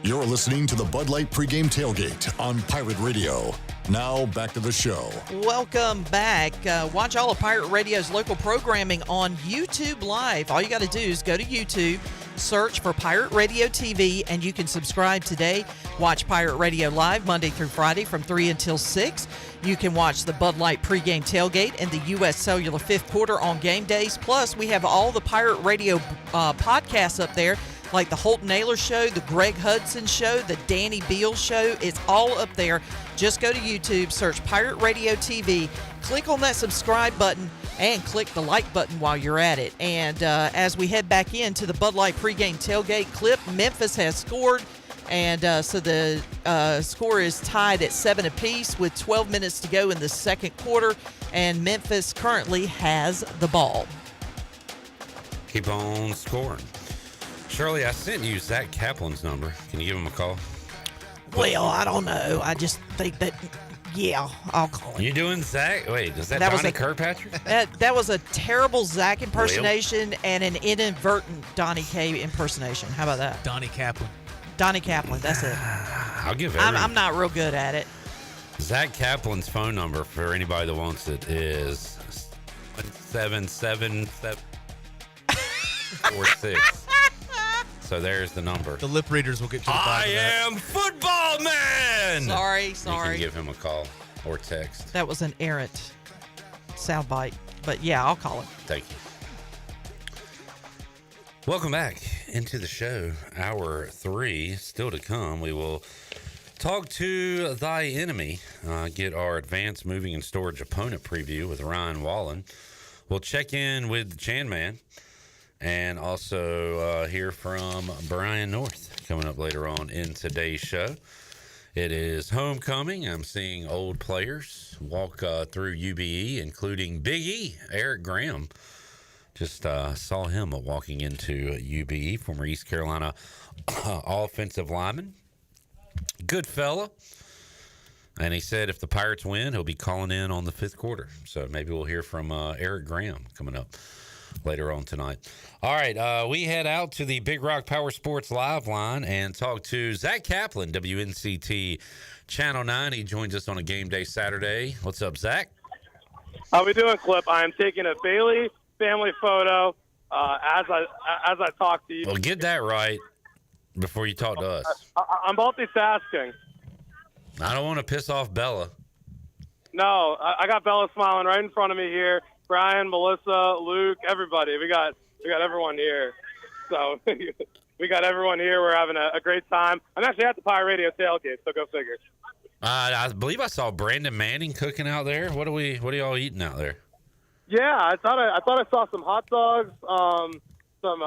You're listening to the Bud Light Pregame Tailgate on Pirate Radio. Now, back to the show. Welcome back. Watch all of Pirate Radio's local programming on YouTube Live. All you got to do is go to YouTube, search for Pirate Radio TV, and you can subscribe today. Watch Pirate Radio Live Monday through Friday from 3 until 6. You can watch the Bud Light Pregame Tailgate and the U.S. Cellular Fifth Quarter on game days. Plus, we have all the Pirate Radio podcasts up there, like the Holt Naylor Show, the Greg Hudson Show, the Danny Beal Show. It's all up there. Just go to YouTube, search Pirate Radio TV, click on that subscribe button, and click the like button while you're at it. And as we head back into the Bud Light Pregame Tailgate clip, Memphis has scored. And so the score is tied at 7 apiece with 12 minutes to go in the second quarter. And Memphis currently has the ball. Keep on scoring. Shirley, I sent you Zach Kaplan's number. Can you give him a call? Well, I don't know. I just think that, yeah, I'll call him. You doing Zach? Wait, is that Donnie Kirkpatrick? That was a terrible Zach impersonation and an inadvertent Donnie K impersonation. How about that? Donnie Kaplan. Donnie Kaplan, that's it. I'll give I'm not real good at it. Zach Kaplan's phone number, for anybody that wants it, is 77746. So there's the number. The lip readers will get to the bottom I of that. am football man. Sorry. You can give him a call or text. That was an errant soundbite. But, yeah, I'll call it. Thank you. Welcome back into the show. Hour 3 still to come. We will talk to thy enemy, get our advanced moving and storage opponent preview with Ryan Wallen. We'll check in with the Chan Man and also hear from Brian North coming up later on in today's show. It is homecoming. I'm seeing old players walk through UBE, including Big E, Eric Graham. Just saw him walking into UBE, former East Carolina offensive lineman. Good fella. And he said if the Pirates win, he'll be calling in on the 5th quarter. So maybe we'll hear from Eric Graham coming up later on tonight. All right, we head out to the Big Rock Power Sports live line and talk to Zach Kaplan, WNCT Channel 9. He joins us on a game day Saturday. What's up, Zach? How we doing, Clip? I am taking a Bailey family photo as I talk to you. Well, get that right before you talk to us. I'm multitasking. I don't want to piss off Bella. No, I got Bella smiling right in front of me here. Brian, Melissa, Luke, everybody. We got everyone here. So we got everyone here. We're having a great time. I'm actually at the Pirate Radio tailgate, so go figure. I believe I saw Brandon Manning cooking out there. What are y'all eating out there? Yeah, I thought I saw some hot dogs, some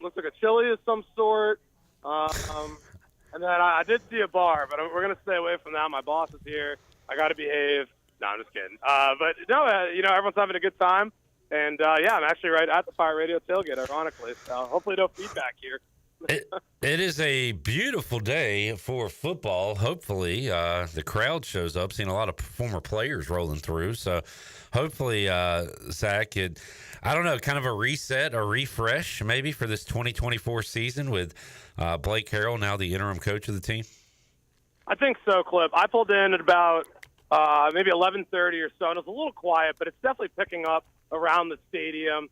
looks like a chili of some sort, and then I did see a bar, but we're gonna stay away from that. My boss is here. I got to behave. No, I'm just kidding. But no, everyone's having a good time, and yeah, I'm actually right at the Pirate Radio tailgate, ironically. So hopefully, no feedback here. It is a beautiful day for football. Hopefully, the crowd shows up. Seen a lot of former players rolling through. So, hopefully, Zach, I don't know, kind of a reset, a refresh maybe for this 2024 season with Blake Harrell, now the interim coach of the team. I think so, Clip. I pulled in at about maybe 11:30 or so, and it was a little quiet, but it's definitely picking up around the stadium.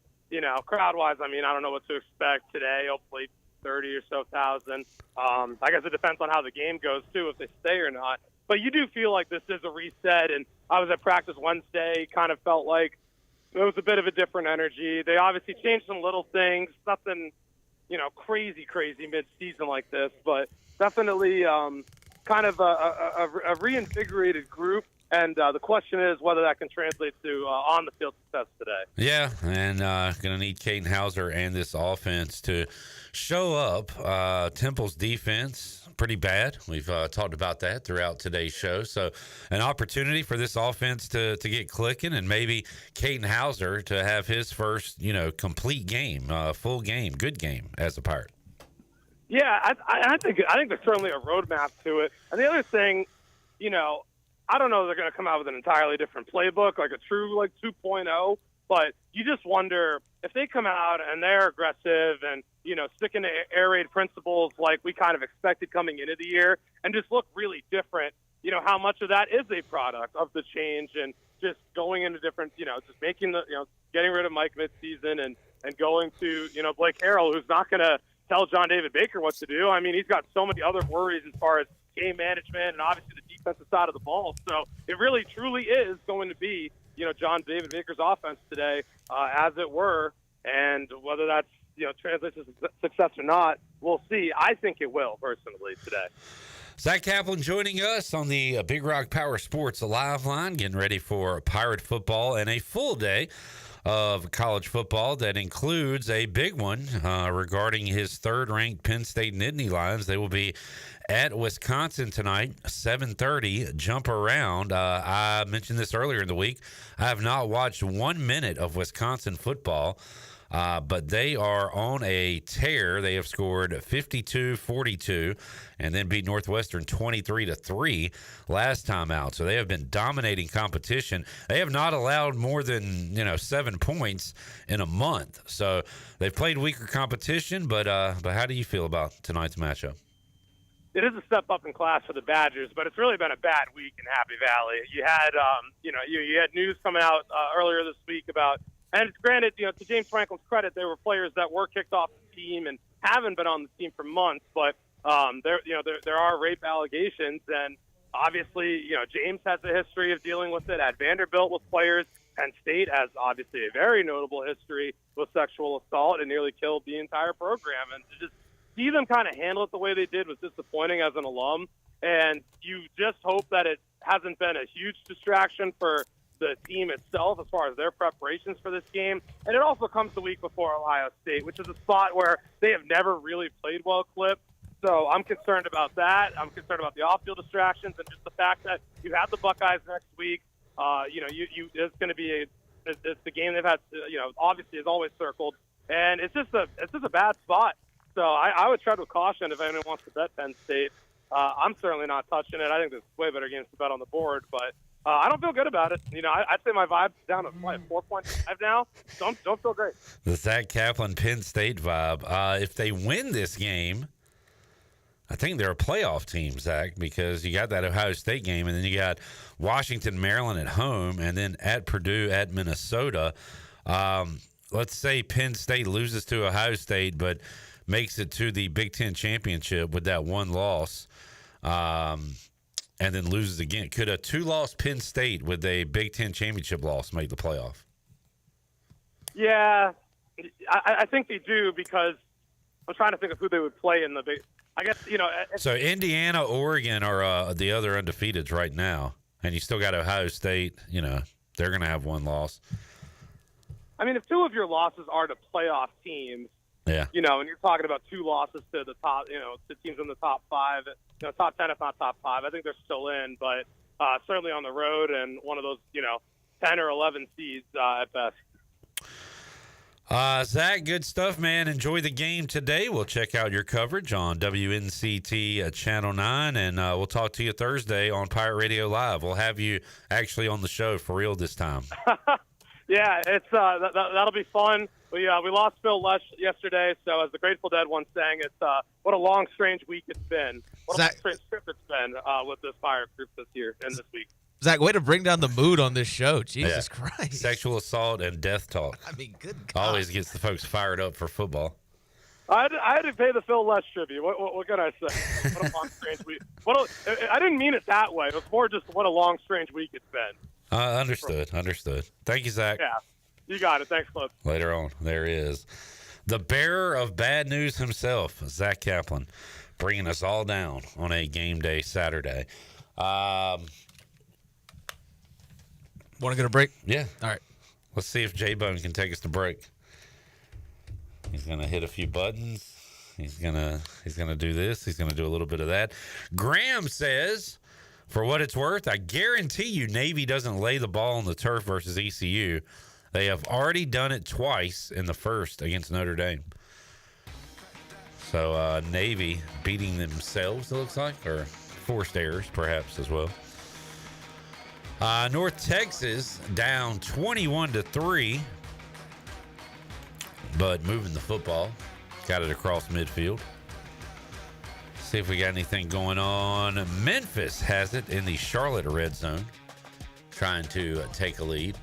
Crowd-wise, I don't know what to expect today. Hopefully 30 or so thousand. I guess it depends on how the game goes, too, if they stay or not. But you do feel like this is a reset, and I was at practice Wednesday, kind of felt like it was a bit of a different energy. They obviously changed some little things, nothing, crazy mid-season like this, but definitely kind of a reinvigorated group. And the question is whether that can translate to on-the-field success today. Yeah, and going to need Caden Hauser and this offense to show up. Temple's defense, pretty bad. We've talked about that throughout today's show. So an opportunity for this offense to get clicking, and maybe Caden Hauser to have his first, complete game, full game, good game as a Pirate. Yeah, I think there's certainly a roadmap to it. And the other thing, I don't know if they're going to come out with an entirely different playbook, like a true 2.0, but you just wonder if they come out and they're aggressive and, sticking to air raid principles like we kind of expected coming into the year and just look really different, how much of that is a product of the change and just going into different, just making getting rid of Mike midseason and going to, Blake Harrell, who's not going to tell John David Baker what to do. He's got so many other worries as far as game management and obviously the defensive side of the ball. So it really truly is going to be, John David Baker's offense today, as it were. And whether that's, translates to success or not, we'll see. I think it will, personally, today. Zach Kaplan joining us on the Big Rock Power Sports Live line, getting ready for Pirate football and a full day of college football that includes a big one regarding his third-ranked Penn State Nittany Lions. They will be at Wisconsin tonight, 7:30, jump around. I mentioned this earlier in the week. I have not watched 1 minute of Wisconsin football, but they are on a tear. They have scored 52-42 and then beat Northwestern 23-3 last time out. So they have been dominating competition. They have not allowed more than 7 points in a month. So they've played weaker competition. But how do you feel about tonight's matchup? It is a step up in class for the Badgers, but it's really been a bad week in Happy Valley. You had you had news coming out earlier this week about. And it's granted, to James Franklin's credit, there were players that were kicked off the team and haven't been on the team for months, but there are rape allegations, and obviously, James has a history of dealing with it at Vanderbilt with players. Penn State has obviously a very notable history with sexual assault and nearly killed the entire program. And to just see them kind of handle it the way they did was disappointing as an alum. And you just hope that it hasn't been a huge distraction for the team itself as far as their preparations for this game. And it also comes the week before Ohio State, which is a spot where they have never really played well clipped. So I'm concerned about that. I'm concerned about the off-field distractions and just the fact that you have the Buckeyes next week. It's going to be it's the game they've had. Obviously is always circled, and it's just a bad spot. So I would tread with caution if anyone wants to bet Penn State. I'm certainly not touching it. I think there's way better games to bet on the board, but I don't feel good about it. I'd say my vibe's down to 4.5 now. Don't feel great. The Zach Kaplan Penn State vibe. If they win this game, I think they're a playoff team, Zach, because you got that Ohio State game, and then you got Washington, Maryland at home, and then at Purdue, at Minnesota. Let's say Penn State loses to Ohio State, but makes it to the Big Ten championship with that one loss, and then loses again. Could a 2-loss Penn State with a Big Ten championship loss make the playoff? Yeah, I think they do, because I'm trying to think of who they would play in the Big. I guess, So Indiana, Oregon are the other undefeateds right now, and you still got Ohio State. They're going to have one loss. I mean, if two of your losses are to playoff teams, yeah, and you're talking about 2 losses to the top, to teams in the top 5, top 10 if not top 5, I think they're still in, but certainly on the road and one of those, 10 or 11 seeds at best. Zach, good stuff, man. Enjoy the game today. We'll check out your coverage on WNCT Channel 9, and we'll talk to you Thursday on Pirate Radio Live. We'll have you actually on the show for real this time. Yeah, it's that'll be fun. We lost Phil Lesh yesterday, so as the Grateful Dead once sang, it's what a long, strange week it's been. What a long, strange trip it's been with this Pirate group this year and this week. Zach, way to bring down the mood on this show. Jesus Christ. Sexual assault and death talk. I mean, good God. Always gets the folks fired up for football. I had to pay the Phil Lesh tribute. What can I say? What a long, strange week. I didn't mean it that way. It was more just what a long, strange week it's been. Understood. Thank you, Zach. Yeah, you got it. Thanks, Cliff. Later on, there is the bearer of bad news himself, Zach Kaplan, bringing us all down on a game day Saturday. Want to go to break? Yeah. All right. Let's see if J-Bone can take us to break. He's going to hit a few buttons. He's going to do this. He's going to do a little bit of that. Graham says, for what it's worth, I guarantee you Navy doesn't lay the ball on the turf versus ECU. They have already done it twice in the first against Notre Dame. So Navy beating themselves, it looks like, or forced errors perhaps as well. North Texas down 21-3, but moving the football. Got it across midfield. See if we got anything going on. Memphis has it in the Charlotte red zone, trying to take a lead.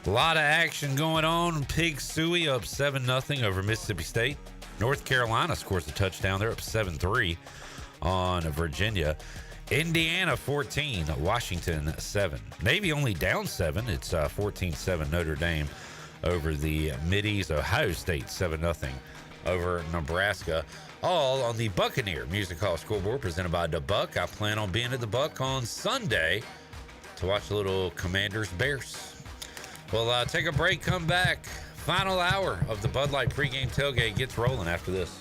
A lot of action going on. Pig Suey up 7-0 over Mississippi State. North Carolina scores a touchdown. They're up 7-3 on Virginia. Indiana 14, Washington 7. Navy only down 7. It's 14-7 Notre Dame over the Middies. Ohio State 7-0 over Nebraska. All on the Buccaneer Music Hall scoreboard presented by the Buck. I plan on being at the Buck on Sunday to watch a little Commanders Bears. We'll take a break, come back. Final hour of the Bud Light pregame tailgate gets rolling after this.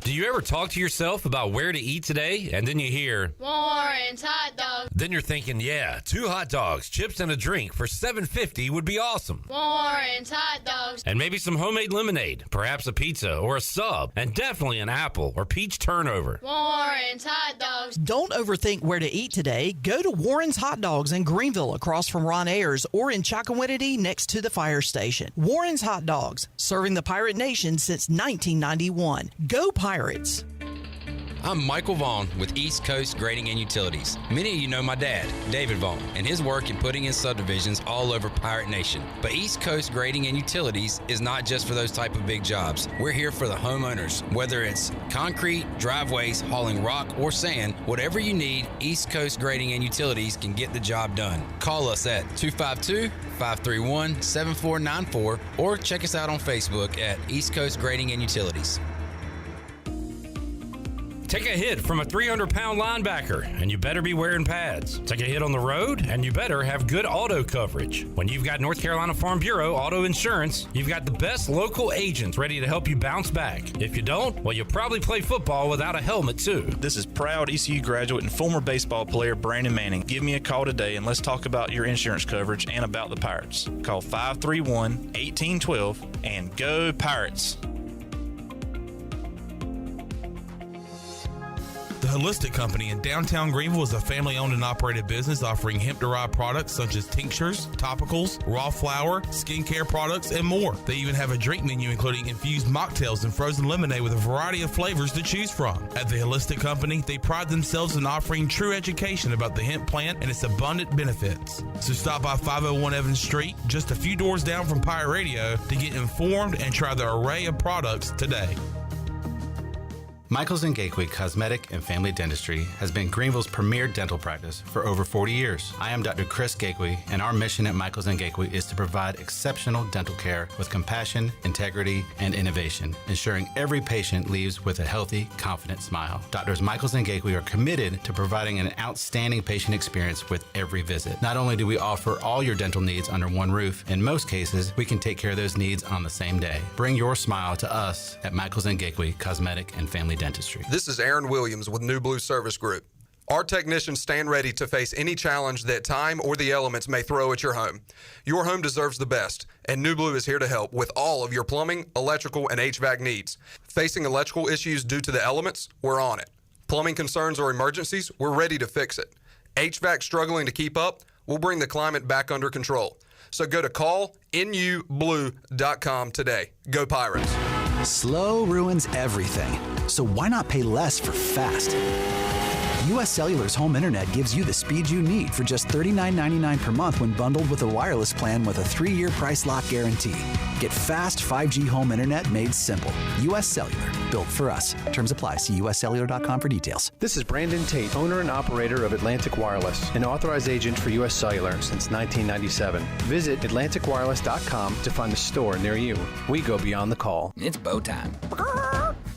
Do you ever talk to yourself about where to eat today, and then you hear Warren's hot dogs? Then you're thinking, yeah, 2 hot dogs, chips, and a drink for $7.50 would be awesome. Warren's hot dogs. And maybe some homemade lemonade, perhaps a pizza or a sub, and definitely an apple or peach turnover. Warren's hot dogs. Don't overthink where to eat today. Go to Warren's Hot Dogs in Greenville across from Ron Ayers, or in Chocowinity next to the fire station. Warren's Hot Dogs, serving the Pirate Nation since 1991. Go Pirates! I'm Michael Vaughn with East Coast Grading and Utilities. Many of you know my dad, David Vaughn, and his work in putting in subdivisions all over Pirate Nation. But East Coast Grading and Utilities is not just for those type of big jobs. We're here for the homeowners. Whether it's concrete, driveways, hauling rock, or sand, whatever you need, East Coast Grading and Utilities can get the job done. Call us at 252-531-7494 or check us out on Facebook at East Coast Grading and Utilities. Take a hit from a 300-pound linebacker, and you better be wearing pads. Take a hit on the road, and you better have good auto coverage. When you've got North Carolina Farm Bureau Auto Insurance, you've got the best local agents ready to help you bounce back. If you don't, well, you'll probably play football without a helmet, too. This is proud ECU graduate and former baseball player Brandon Manning. Give me a call today, and let's talk about your insurance coverage and about the Pirates. Call 531-1812 and go Pirates. The Holistic Company in downtown Greenville is a family-owned and operated business offering hemp-derived products such as tinctures, topicals, raw flour, skincare products, and more. They even have a drink menu including infused mocktails and frozen lemonade with a variety of flavors to choose from. At the Holistic Company, they pride themselves in offering true education about the hemp plant and its abundant benefits. So stop by 501 Evans Street, just a few doors down from Pirate Radio, to get informed and try the array of products today. Michaels & Gateway Cosmetic and Family Dentistry has been Greenville's premier dental practice for over 40 years. I am Dr. Chris Gateway, and our mission at Michaels & Gateway is to provide exceptional dental care with compassion, integrity, and innovation, ensuring every patient leaves with a healthy, confident smile. Doctors Michaels & Gateway are committed to providing an outstanding patient experience with every visit. Not only do we offer all your dental needs under one roof, in most cases, we can take care of those needs on the same day. Bring your smile to us at Michaels & Gateway Cosmetic and Family Dentistry. This is Aaron Williams with New Blue Service Group. Our technicians stand ready to face any challenge that time or the elements may throw at your home. Your home deserves the best, and New Blue is here to help with all of your plumbing, electrical, and HVAC needs. Facing electrical issues due to the elements? We're on it. Plumbing concerns or emergencies? We're ready to fix it. HVAC struggling to keep up? We'll bring the climate back under control. So go to callnublue.com today. Go Pirates. Slow ruins everything, so why not pay less for fast? U.S. Cellular's home internet gives you the speed you need for just $39.99 per month when bundled with a wireless plan with a 3-year price lock guarantee. Get fast 5G home internet made simple. U.S. Cellular, built for us. Terms apply. See uscellular.com for details. This is Brandon Tate, owner and operator of Atlantic Wireless, an authorized agent for U.S. Cellular since 1997. Visit AtlanticWireless.com to find a store near you. We go beyond the call. It's bow time.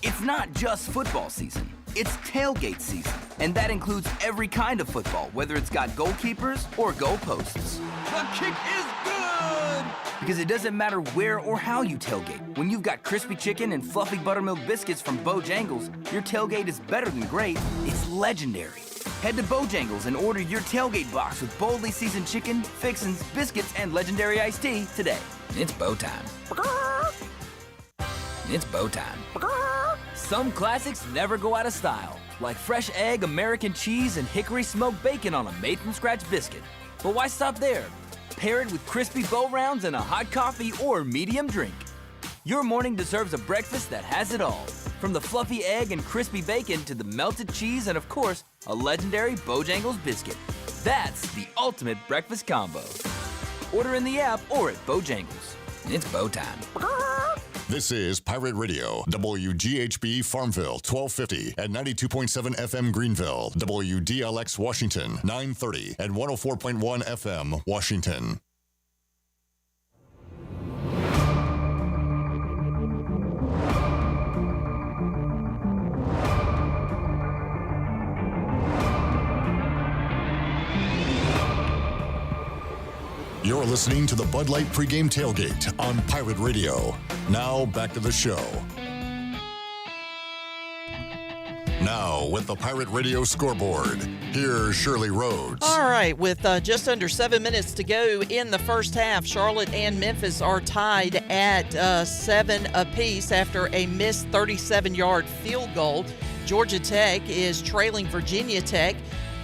It's not just football season. It's tailgate season, and that includes every kind of football, whether it's got goalkeepers or goalposts. The kick is good! Because it doesn't matter where or how you tailgate. When you've got crispy chicken and fluffy buttermilk biscuits from Bojangles, your tailgate is better than great, it's legendary. Head to Bojangles and order your tailgate box with boldly seasoned chicken, fixins, biscuits, and legendary iced tea today. It's bow time. It's bow time. Some classics never go out of style, like fresh egg, American cheese, and hickory smoked bacon on a made-from-scratch biscuit. But why stop there? Pair it with crispy bow rounds and a hot coffee or medium drink. Your morning deserves a breakfast that has it all, from the fluffy egg and crispy bacon to the melted cheese and, of course, a legendary Bojangles biscuit. That's the ultimate breakfast combo. Order in the app or at Bojangles. It's bow time. This is Pirate Radio, WGHB Farmville, 1250 at 92.7 FM Greenville, WDLX Washington, 930 and 104.1 FM Washington. You're listening to the Bud Light Pregame Tailgate on Pirate Radio. Now, back to the show. Now, with the Pirate Radio scoreboard, here's Shirley Rhodes. All right, with just under 7 minutes to go in the first half, Charlotte and Memphis are tied at 7 apiece after a missed 37-yard field goal. Georgia Tech is trailing Virginia Tech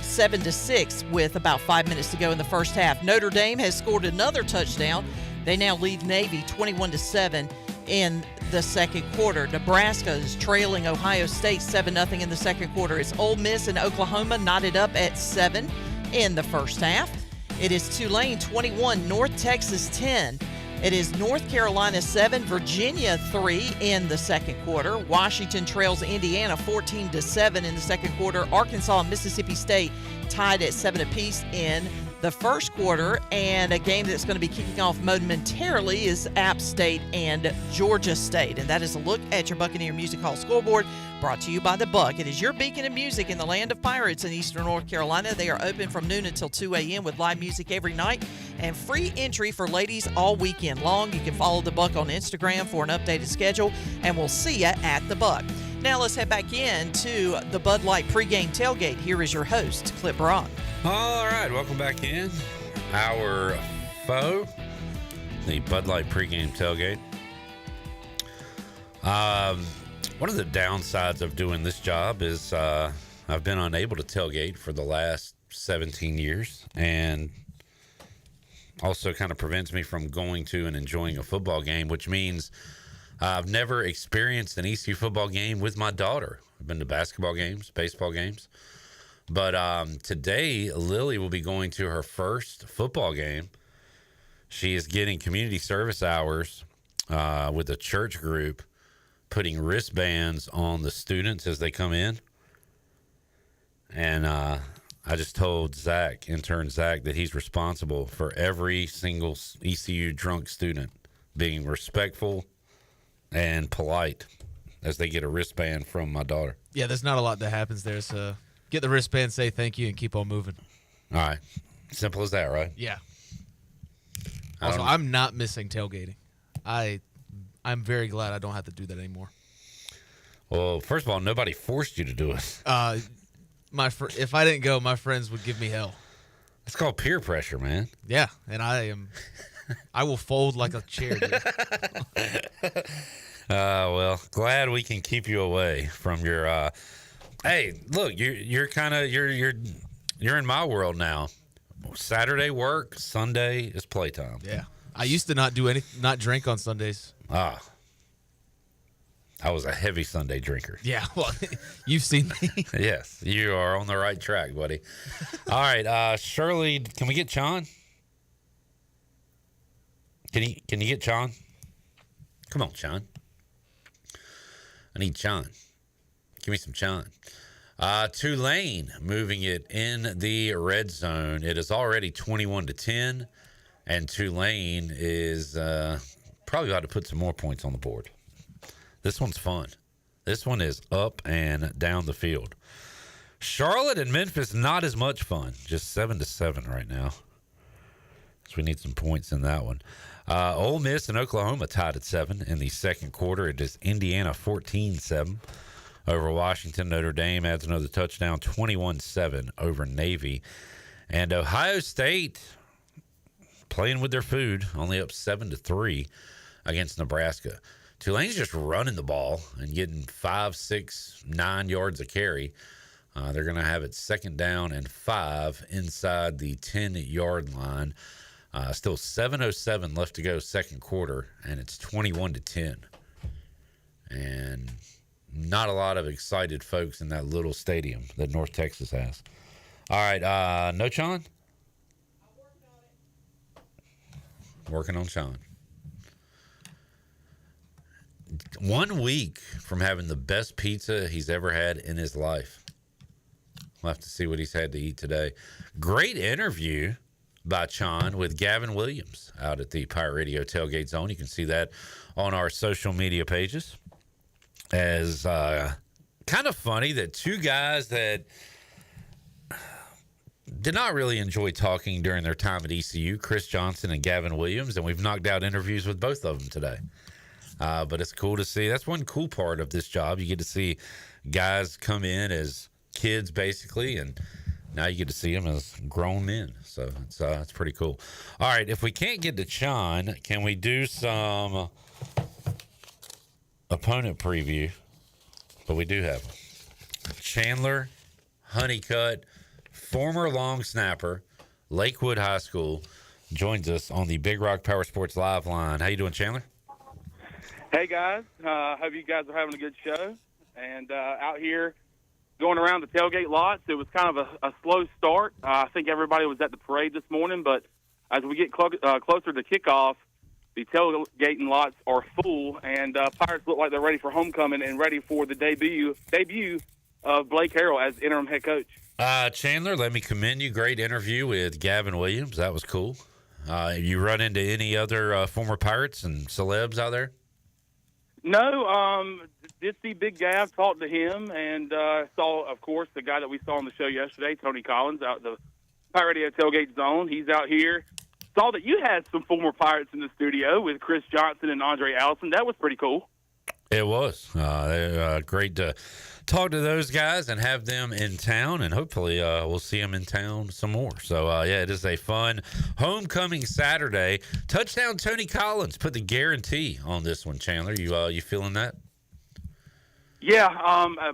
7-6 with about 5 minutes to go in the first half. Notre Dame has scored another touchdown. They now lead Navy 21-7 in the second quarter. Nebraska is trailing Ohio State 7-0 in the second quarter. It's Ole Miss and Oklahoma knotted up at 7 in the first half. It is Tulane 21, North Texas 10. It is North Carolina 7, Virginia 3 in the second quarter. Washington trails Indiana 14-7 in the second quarter. Arkansas and Mississippi State tied at 7 apiece in the first quarter. And a game that's going to be kicking off momentarily is App State and Georgia State. And that is a look at your Buccaneer Music Hall scoreboard, brought to you by The Buck. It is your beacon of music in the land of pirates in eastern North Carolina. They are open from noon until 2 a.m. with live music every night and free entry for ladies all weekend long. You can follow The Buck on Instagram for an updated schedule, and we'll see you at The Buck. Now let's head back into the Bud Light pregame tailgate. Here is your host, Clip Brock. All right, welcome back in. Our foe, the Bud Light pregame tailgate. One of the downsides of doing this job is I've been unable to tailgate for the last 17 years, and also kind of prevents me from going to and enjoying a football game, which means I've never experienced an ECU football game with my daughter. I've been to basketball games, baseball games. But today, Lily will be going to her first football game. She is getting community service hours with a church group, putting wristbands on the students as they come in. And I just told Zach, intern Zach, that he's responsible for every single ECU drunk student being respectful and polite as they get a wristband from my daughter. Yeah, there's not a lot that happens there, so get the wristband, say thank you, and keep on moving. All right. Simple as that, right? Yeah. Also, I'm not missing tailgating. I'm very glad I don't have to do that anymore. Well, first of all, nobody forced you to do it. If I didn't go, my friends would give me hell. It's called peer pressure, man. Yeah, and I will fold like a chair, dude. Well, glad we can keep you away from your hey, look, you're in my world now. Saturday work, Sunday is playtime. Yeah. I used to not drink on Sundays. I was a heavy Sunday drinker. Yeah, well, you've seen me. Yes, you are on the right track, buddy. All right, Shirley, can we get Sean? Can you get Sean? Come on, Sean. I need Sean. Give me some Sean. Tulane moving it in the red zone. It is already 21-10, and Tulane is probably about to put some more points on the board. This one's fun. This one is up and down the field. Charlotte and Memphis, not as much fun. Just 7-7 right now. So we need some points in that one. Ole Miss and Oklahoma tied at 7 in the second quarter. It is Indiana 14-7 over Washington. Notre Dame adds another touchdown, 21-7 over Navy. And Ohio State playing with their food, only up 7-3 against Nebraska. Tulane's just running the ball and getting 5, 6, 9 yards a carry. They're going to have it second down and 5 inside the 10-yard line. Still 7:07 left to go second quarter, and it's 21-10. And not a lot of excited folks in that little stadium that North Texas has. All right, no Sean? Working on Sean. 1 week from having the best pizza he's ever had in his life. We'll have to see what he's had to eat today. Great interview by Sean with Gavin Williams out at the Pirate Radio Tailgate Zone. You can see that on our social media pages. As kind of funny that two guys that did not really enjoy talking during their time at ECU, Chris Johnson and Gavin Williams, and we've knocked out interviews with both of them today. But it's cool to see. That's one cool part of this job. You get to see guys come in as kids, basically, and now you get to see them as grown men. So it's pretty cool. All right, if we can't get to Sean, can we do some opponent preview? But we do have Chandler Honeycutt, former long snapper, Lakewood High School, joins us on the Big Rock Power Sports Live line. How you doing, Chandler? Hey, guys. Hope you guys are having a good show. And out here going around the tailgate lots, it was kind of a slow start. I think everybody was at the parade this morning, but as we get closer to kickoff, the tailgating lots are full, and Pirates look like they're ready for homecoming and ready for the debut of Blake Harrell as interim head coach. Chandler, let me commend you. Great interview with Gavin Williams. That was cool. You run into any other former Pirates and celebs out there? No, did see Big Gav, talked to him, and saw, of course, the guy that we saw on the show yesterday, Tony Collins, out the Pirate Radio Tailgate Zone. He's out here. Saw that you had some former Pirates in the studio with Chris Johnson and Andre Allison. That was pretty cool. It was. Great to talk to those guys and have them in town, and hopefully we'll see them in town some more. So, yeah, it is a fun homecoming Saturday. Touchdown Tony Collins put the guarantee on this one, Chandler. You feeling that? Yeah,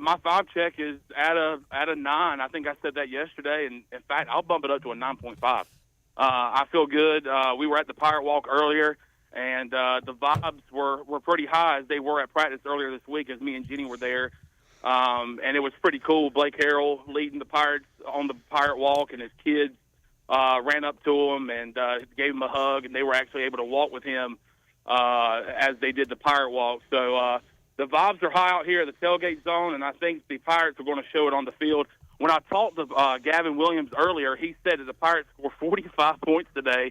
my 5 check is at a 9. I think I said that yesterday, and in fact, I'll bump it up to a 9.5. I feel good. We were at the Pirate Walk earlier, and the vibes were pretty high as they were at practice earlier this week as me and Jenny were there. And it was pretty cool. Blake Harrell leading the Pirates on the Pirate Walk, and his kids ran up to him and gave him a hug, and they were actually able to walk with him as they did the Pirate Walk. So the vibes are high out here at the tailgate zone, and I think the Pirates are going to show it on the field. When I talked to Gavin Williams earlier, he said that the Pirates score 45 points today,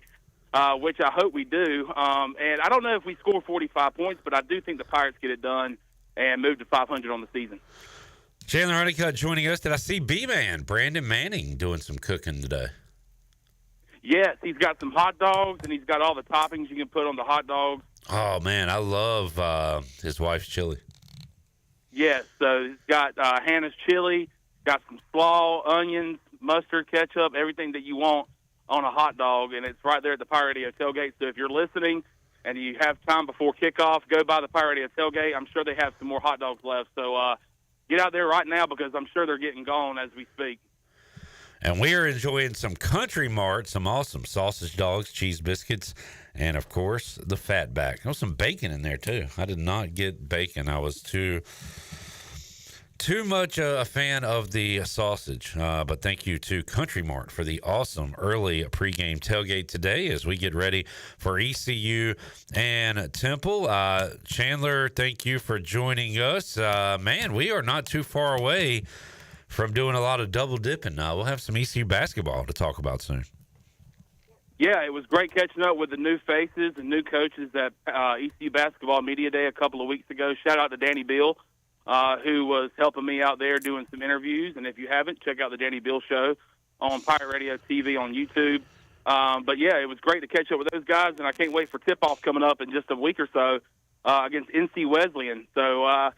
which I hope we do. And I don't know if we score 45 points, but I do think the Pirates get it done and move to 500 on the season. Chandler Honeycutt joining us. Did I see B-Man, Brandon Manning, doing some cooking today? Yes, he's got some hot dogs, and he's got all the toppings you can put on the hot dogs. Oh, man, I love his wife's chili. Yes, so he's got Hannah's chili, got some slaw, onions, mustard, ketchup, everything that you want on a hot dog, and it's right there at the Pirate Radio Tailgate. So if you're listening and you have time before kickoff, go by the Pirate Radio Tailgate. I'm sure they have some more hot dogs left. So get out there right now because I'm sure they're getting gone as we speak. And we are enjoying some Country Mart, some awesome sausage dogs, cheese biscuits, and, of course, the Fatback. There was some bacon in there, too. I did not get bacon. I was too much a fan of the sausage. But thank you to Country Mart for the awesome early pregame tailgate today as we get ready for ECU and Temple. Chandler, thank you for joining us. Man, we are not too far away from doing a lot of double dipping. We'll have some ECU basketball to talk about soon. Yeah, it was great catching up with the new faces and new coaches at ECU Basketball Media Day a couple of weeks ago. Shout out to Danny Beal, who was helping me out there doing some interviews. And if you haven't, check out the Danny Beal Show on Pirate Radio TV on YouTube. But, yeah, it was great to catch up with those guys, and I can't wait for tip-off coming up in just a week or so against NC Wesleyan. So,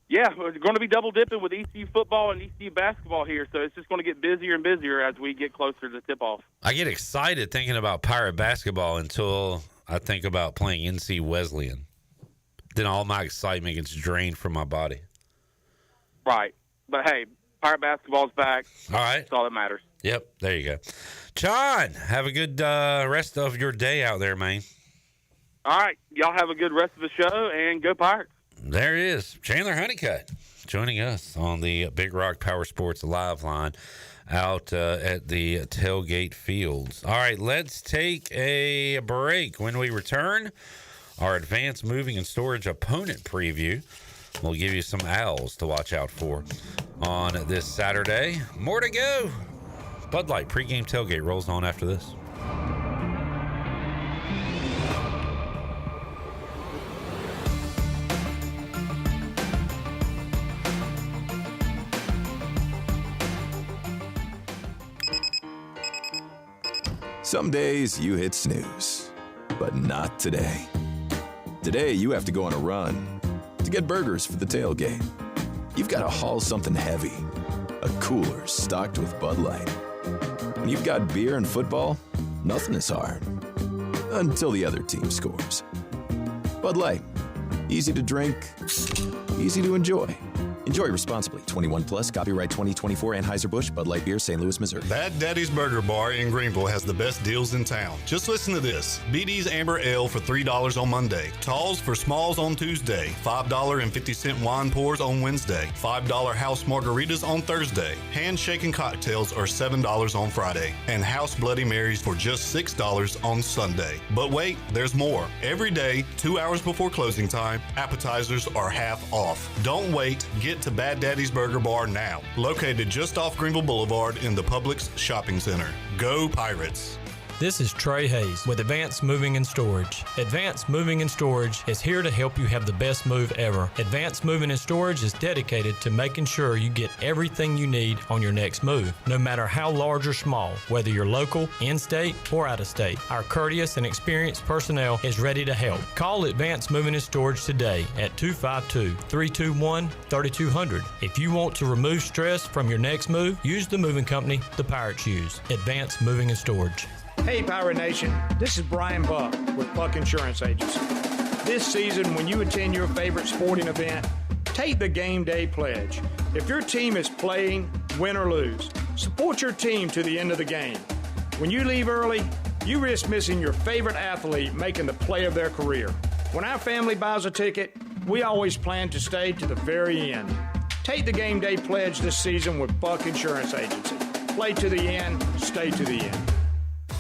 yeah, we're going to be double-dipping with ECU football and ECU basketball here, so it's just going to get busier and busier as we get closer to tip-off. I get excited thinking about Pirate basketball until I think about playing NC Wesleyan. Then all my excitement gets drained from my body. Right. But, hey, Pirate basketball's back. All right. That's all that matters. Yep, there you go. John, have a good rest of your day out there, man. All right. Y'all have a good rest of the show, and go Pirates. There it is. Chandler Honeycutt joining us on the Big Rock Power Sports Live line out at the tailgate fields. All right, let's take a break. When we return, our advanced moving and storage opponent preview. We'll give you some owls to watch out for on this Saturday. More to go. Bud Light pregame tailgate rolls on after this. Some days you hit snooze, but not today. Today you have to go on a run to get burgers for the tailgate. You've got to haul something heavy, a cooler stocked with Bud Light. When you've got beer and football, nothing is hard. Until the other team scores. Bud Light, easy to drink, easy to enjoy. Enjoy responsibly. 21 plus. Copyright 2024 Anheuser-Busch, Bud Light Beer, St. Louis, Missouri. Bad Daddy's Burger Bar in Greenville has the best deals in town. Just listen to this. BD's Amber Ale for $3 on Monday. Talls for smalls on Tuesday. $5.50 wine pours on Wednesday. $5 house margaritas on Thursday. Handshaking cocktails are $7 on Friday. And house Bloody Marys for just $6 on Sunday. But wait, there's more. Every day, 2 hours before closing time, appetizers are half off. Don't wait. Get to Bad Daddy's Burger Bar now. Located just off Greenville Boulevard in the Publix Shopping Center. Go Pirates! This is Trey Hayes with Advanced Moving and Storage. Advanced Moving and Storage is here to help you have the best move ever. Advanced Moving and Storage is dedicated to making sure you get everything you need on your next move, no matter how large or small, whether you're local, in-state, or out-of-state. Our courteous and experienced personnel is ready to help. Call Advanced Moving and Storage today at 252-321-3200. If you want to remove stress from your next move, use the moving company the Pirates use. Advanced Moving and Storage. Hey, Pirate Nation, this is Brian Buck with Buck Insurance Agency. This season, when you attend your favorite sporting event, take the Game Day Pledge. If your team is playing, win or lose, support your team to the end of the game. When you leave early, you risk missing your favorite athlete making the play of their career. When our family buys a ticket, we always plan to stay to the very end. Take the Game Day Pledge this season with Buck Insurance Agency. Play to the end, stay to the end.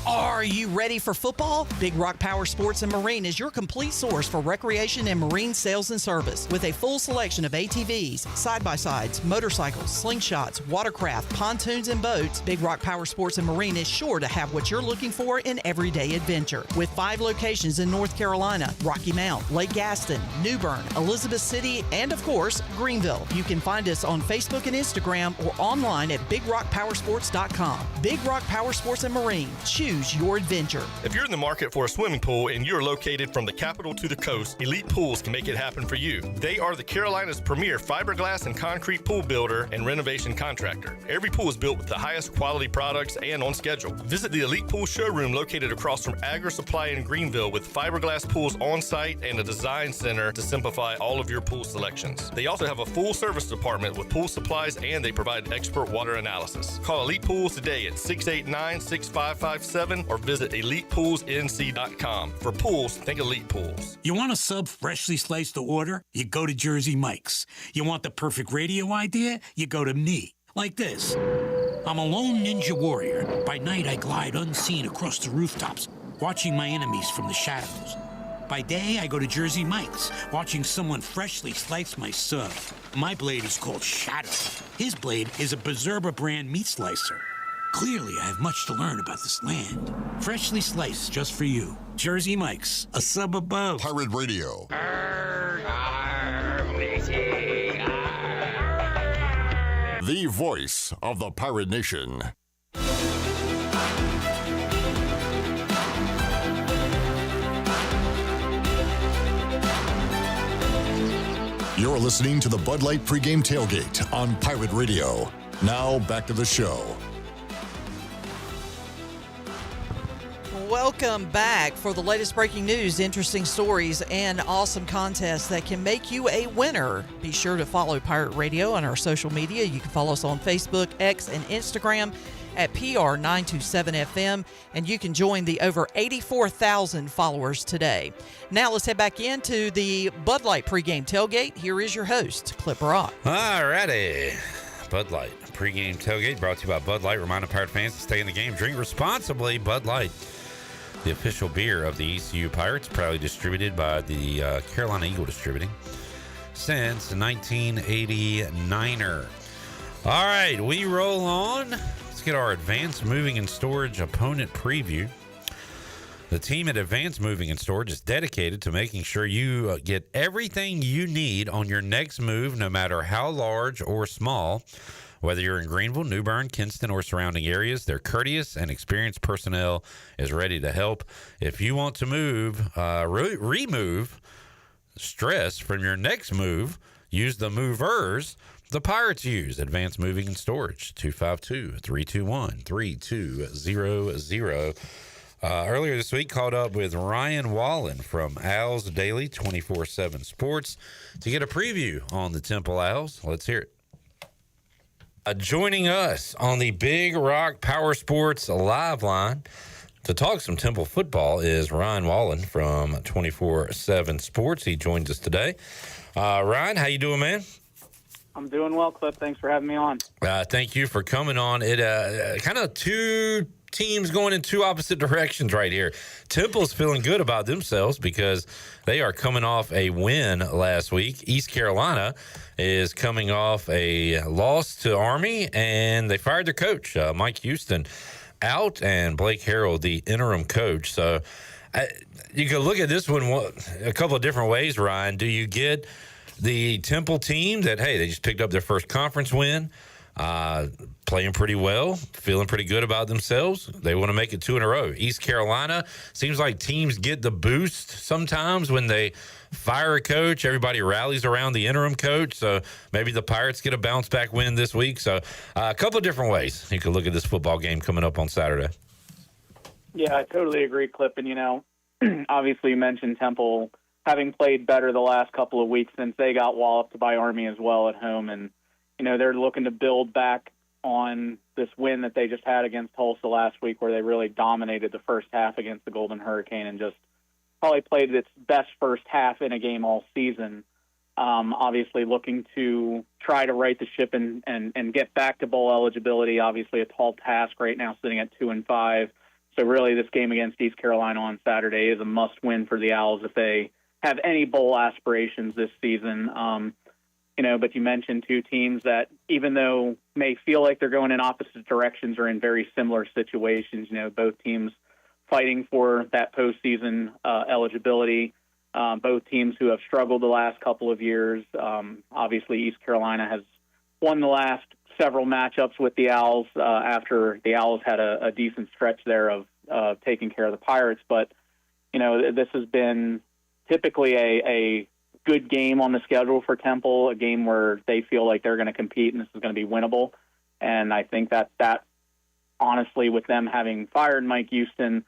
Are you ready for football? Big Rock Power Sports and Marine is your complete source for recreation and marine sales and service. With a full selection of ATVs, side-by-sides, motorcycles, slingshots, watercraft, pontoons, and boats, Big Rock Power Sports and Marine is sure to have what you're looking for in everyday adventure. With 5 locations in North Carolina, Rocky Mount, Lake Gaston, New Bern, Elizabeth City, and of course, Greenville. You can find us on Facebook and Instagram or online at BigRockPowersports.com. Big Rock Power Sports and Marine. Choose your adventure. If you're in the market for a swimming pool and you're located from the capital to the coast, Elite Pools can make it happen for you. They are the Carolina's premier fiberglass and concrete pool builder and renovation contractor. Every pool is built with the highest quality products and on schedule. Visit the Elite Pool showroom located across from Agri Supply in Greenville with fiberglass pools on site and a design center to simplify all of your pool selections. They also have a full service department with pool supplies and they provide expert water analysis. Call Elite Pools today at 689-6557 or visit ElitePoolsNC.com. For pools, think Elite Pools. You want a sub freshly sliced to order? You go to Jersey Mike's. You want the perfect radio idea? You go to me. Like this. I'm a lone ninja warrior. By night, I glide unseen across the rooftops, watching my enemies from the shadows. By day, I go to Jersey Mike's, watching someone freshly slice my sub. My blade is called Shadow. His blade is a Berserba brand meat slicer. Clearly, I have much to learn about this land. Freshly sliced just for you. Jersey Mike's, a sub above. Pirate Radio. The voice of the Pirate Nation. You're listening to the Bud Light Pregame Tailgate on Pirate Radio. Now, back to the show. Welcome back for the latest breaking news, interesting stories, and awesome contests that can make you a winner. Be sure to follow Pirate Radio on our social media. You can follow us on Facebook, X, and Instagram at PR927FM, and you can join the over 84,000 followers today. Now let's head back into the Bud Light Pregame Tailgate. Here is your host, Clip Rock. All righty. Bud Light Pregame Tailgate brought to you by Bud Light. Reminding Pirate fans to stay in the game. Drink responsibly. Bud Light, the official beer of the ECU Pirates, proudly distributed by the Carolina Eagle Distributing since 1989er. All right, we roll on. Let's get our Advanced Moving and Storage opponent preview. The team at Advanced Moving and Storage is dedicated to making sure you get everything you need on your next move, no matter how large or small. Whether you're in Greenville, New Bern, Kinston, or surrounding areas, their courteous and experienced personnel is ready to help. If you want to remove stress from your next move, use the movers the Pirates use. Advanced Moving and Storage, 252-321-3200. Earlier this week, caught up with Ryan Wallen from Owls Daily 24/7 Sports to get a preview on the Temple Owls. Let's hear it. Joining us on the Big Rock Power Sports live line to talk some Temple football is Ryan Wallen from 24/7 Sports. He joins us today. Ryan, how you doing, man? I'm doing well, Cliff. Thanks for having me on. Thank you for coming on. It kind of two teams going in two opposite directions right here. Temple's feeling good about themselves because they are coming off a win last week. East Carolina is coming off a loss to Army, and they fired their coach, Mike Houston, out, and Blake Harrell, the interim coach. So you can look at this one a couple of different ways, Ryan. Do you get the Temple team that, hey, they just picked up their first conference win, playing pretty well, feeling pretty good about themselves? They want to make it two in a row. East Carolina, seems like teams get the boost sometimes when they fire a coach. Everybody rallies around the interim coach, so maybe the Pirates get a bounce-back win this week. So a couple of different ways you could look at this football game coming up on Saturday. Yeah, I totally agree, Clip. And, obviously you mentioned Temple having played better the last couple of weeks since they got walloped by Army as well at home. And, they're looking to build back on this win that they just had against Tulsa last week, where they really dominated the first half against the Golden Hurricane and just probably played its best first half in a game all season. Obviously looking to try to right the ship and get back to bowl eligibility. Obviously a tall task right now, sitting at 2-5. So really this game against East Carolina on Saturday is a must-win for the Owls if they have any bowl aspirations this season. But you mentioned two teams that, even though may feel like they're going in opposite directions, are in very similar situations. Both teams fighting for that postseason eligibility. Both teams who have struggled the last couple of years. Obviously, East Carolina has won the last several matchups with the Owls after the Owls had a decent stretch there of taking care of the Pirates. But, this has been typically a good game on the schedule for Temple, a game where they feel like they're going to compete and this is going to be winnable. And I think that honestly, with them having fired Mike Houston,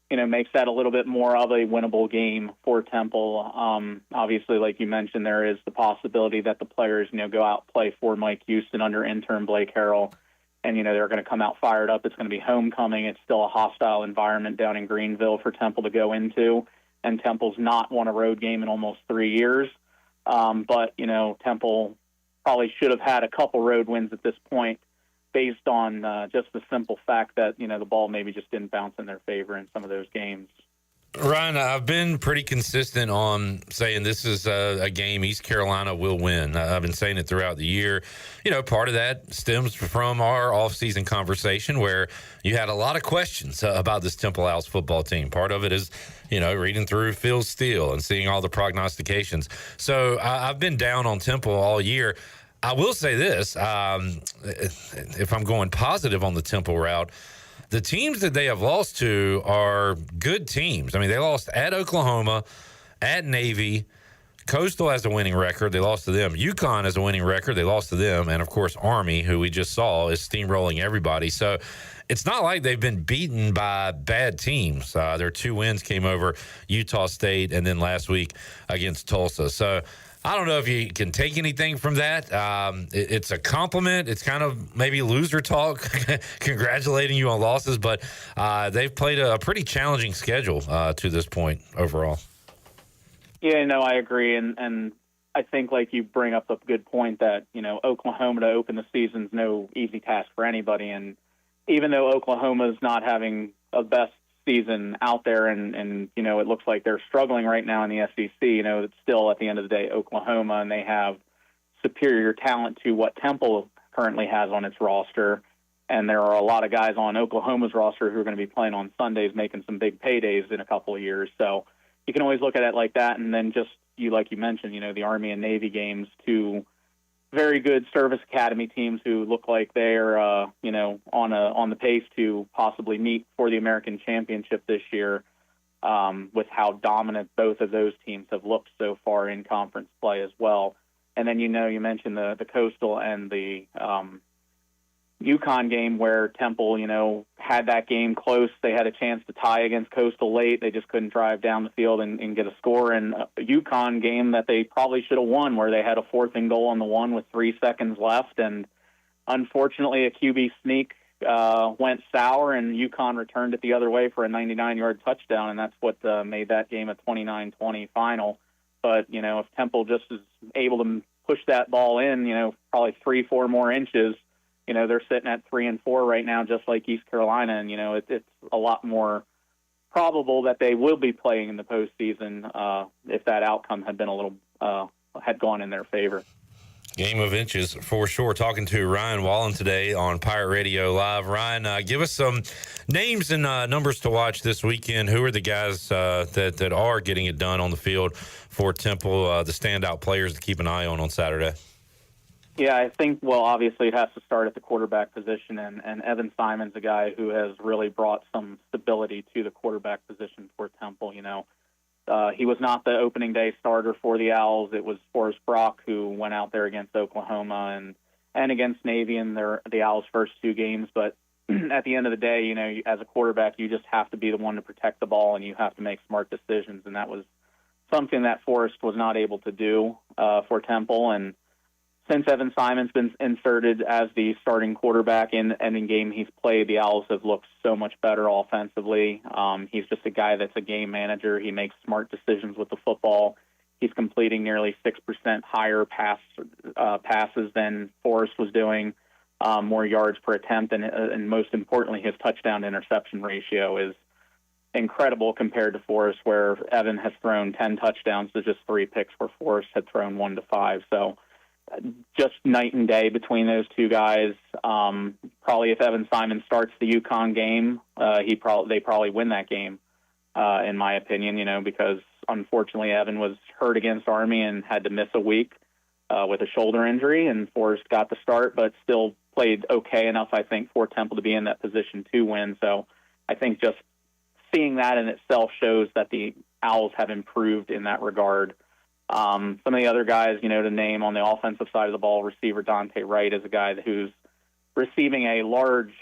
makes that a little bit more of a winnable game for Temple. Obviously, like you mentioned, there is the possibility that the players, go out and play for Mike Houston under intern Blake Harrell, and, they're going to come out fired up. It's going to be homecoming. It's still a hostile environment down in Greenville for Temple to go into. And Temple's not won a road game in almost 3 years. But, Temple probably should have had a couple road wins at this point based on just the simple fact that, the ball maybe just didn't bounce in their favor in some of those games. Ryan, I've been pretty consistent on saying this is a game East Carolina will win. I've been saying it throughout the year. Part of that stems from our offseason conversation where you had a lot of questions about this Temple Owls football team. Part of it is, reading through Phil Steele and seeing all the prognostications. So I've been down on Temple all year. I will say this, if I'm going positive on the Temple route, the teams that they have lost to are good teams. I mean, they lost at Oklahoma, at Navy. Coastal has a winning record. They lost to them. UConn has a winning record. They lost to them. And, of course, Army, who we just saw, is steamrolling everybody. So it's not like they've been beaten by bad teams. Their two wins came over Utah State and then last week against Tulsa. So I don't know if you can take anything from that. It's a compliment. It's kind of maybe loser talk, congratulating you on losses, but they've played a pretty challenging schedule to this point overall. Yeah, no, I agree. And I think, like, you bring up a good point that, Oklahoma to open the season's no easy task for anybody. And even though Oklahoma's not having a best season out there and it looks like they're struggling right now in the SEC, it's still at the end of the day Oklahoma, and they have superior talent to what Temple currently has on its roster. And there are a lot of guys on Oklahoma's roster who are going to be playing on Sundays, making some big paydays in a couple of years. So you can always look at it like that. And then just like you mentioned, the Army and Navy games, two very good service academy teams who look like they're, on the pace to possibly meet for the American Championship this year, with how dominant both of those teams have looked so far in conference play as well. And then, you mentioned the Coastal and the UConn game where Temple, had that game close. They had a chance to tie against Coastal late. They just couldn't drive down the field and get a score. And a UConn game that they probably should have won, where they had a 4th and goal on the 1 with 3 seconds left. And unfortunately, a QB sneak went sour, and UConn returned it the other way for a 99-yard touchdown, and that's what made that game a 29-20 final. But, if Temple just is able to push that ball in, probably 3-4 more inches, they're sitting at 3-4 right now, just like East Carolina, and it's a lot more probable that they will be playing in the postseason if that outcome had been a little had gone in their favor. Game of inches for sure. Talking to Ryan Wallen today on Pirate Radio Live. Ryan, give us some names and numbers to watch this weekend. Who are the guys that are getting it done on the field for Temple? The standout players to keep an eye on Saturday. Yeah, I think, obviously it has to start at the quarterback position, and Evan Simon's a guy who has really brought some stability to the quarterback position for Temple. He was not the opening day starter for the Owls. It was Forrest Brock who went out there against Oklahoma and against Navy in the Owls' first 2 games. But at the end of the day, as a quarterback, you just have to be the one to protect the ball, and you have to make smart decisions, and that was something that Forrest was not able to do for Temple. And since Evan Simon's been inserted as the starting quarterback in any game he's played, the Owls have looked so much better offensively. He's just a guy that's a game manager. He makes smart decisions with the football. He's completing nearly 6% higher passes than Forrest was doing, more yards per attempt, and most importantly, his touchdown-interception ratio is incredible compared to Forrest, where Evan has thrown 10 touchdowns to just 3 picks, where Forrest had thrown 1 to 5. So just night and day between those 2 guys. Probably if Evan Simon starts the UConn game, they probably win that game, in my opinion, because unfortunately Evan was hurt against Army and had to miss a week with a shoulder injury, and Forrest got the start, but still played okay enough, I think, for Temple to be in that position to win. So I think just seeing that in itself shows that the Owls have improved in that regard. Some of the other guys, to name on the offensive side of the ball, receiver Dante Wright is a guy who's receiving a large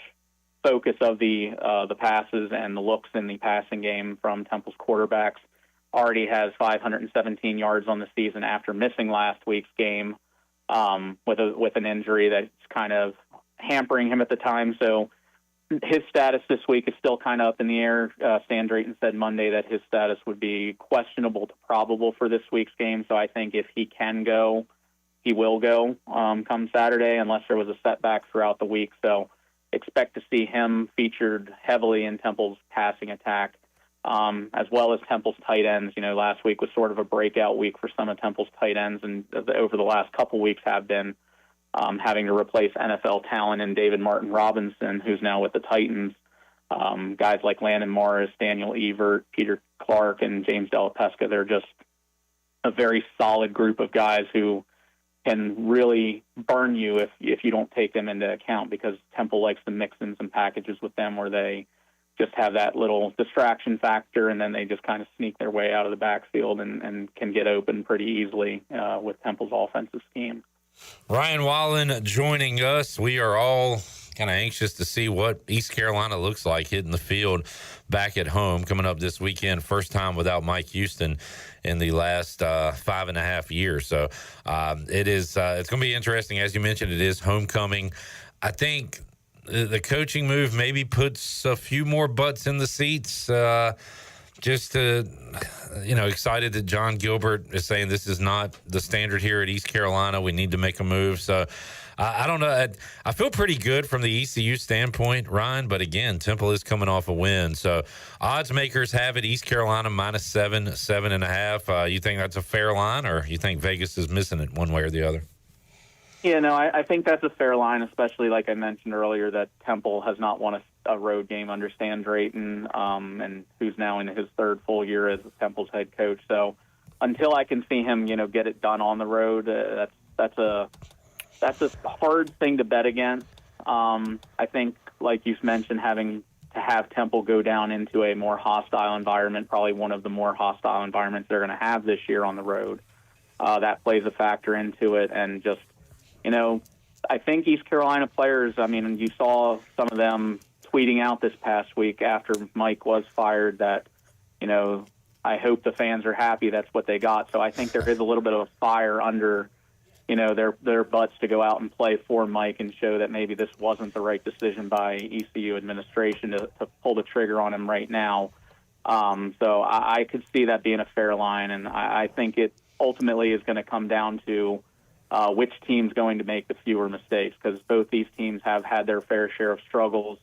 focus of the passes and the looks in the passing game from Temple's quarterbacks. Already has 517 yards on the season after missing last week's game with an injury that's kind of hampering him at the time. So his status this week is still kind of up in the air. Stan Drayton said Monday that his status would be questionable to probable for this week's game. So I think if he can go, he will go come Saturday, unless there was a setback throughout the week. So expect to see him featured heavily in Temple's passing attack, as well as Temple's tight ends. Last week was sort of a breakout week for some of Temple's tight ends, and over the last couple weeks have been having to replace NFL talent in David Martin Robinson, who's now with the Titans. Guys like Landon Morris, Daniel Evert, Peter Clark, and James Della Pesca, they're just a very solid group of guys who can really burn you if you don't take them into account, because Temple likes to mix in some packages with them where they just have that little distraction factor, and then they just kind of sneak their way out of the backfield and can get open pretty easily with Temple's offensive scheme. Ryan Wallen joining us. We are all kind of anxious to see what East Carolina looks like hitting the field back at home coming up this weekend. First time without Mike Houston in the last 5.5 years. So it's going to be interesting. As you mentioned, it is homecoming. I think the coaching move maybe puts a few more butts in the seats. Just to, excited that John Gilbert is saying this is not the standard here at East Carolina. We need to make a move. So I don't know. I feel pretty good from the ECU standpoint, Ryan. But again, Temple is coming off a win. So odds makers have it East Carolina -7, 7.5. You think that's a fair line, or you think Vegas is missing it one way or the other? Yeah, no, I think that's a fair line, especially like I mentioned earlier that Temple has not won a road game under Stan Drayton, and who's now in his 3rd full year as Temple's head coach. So until I can see him, get it done on the road, that's a hard thing to bet against. I think, like you mentioned, having to have Temple go down into a more hostile environment, probably one of the more hostile environments they're going to have this year on the road, that plays a factor into it. And just, I think East Carolina players, you saw some of them tweeting out this past week after Mike was fired that, I hope the fans are happy that's what they got. So I think there is a little bit of a fire under, their butts to go out and play for Mike and show that maybe this wasn't the right decision by ECU administration to pull the trigger on him right now. So I could see that being a fair line, and I think it ultimately is going to come down to which team's going to make the fewer mistakes, because both these teams have had their fair share of struggles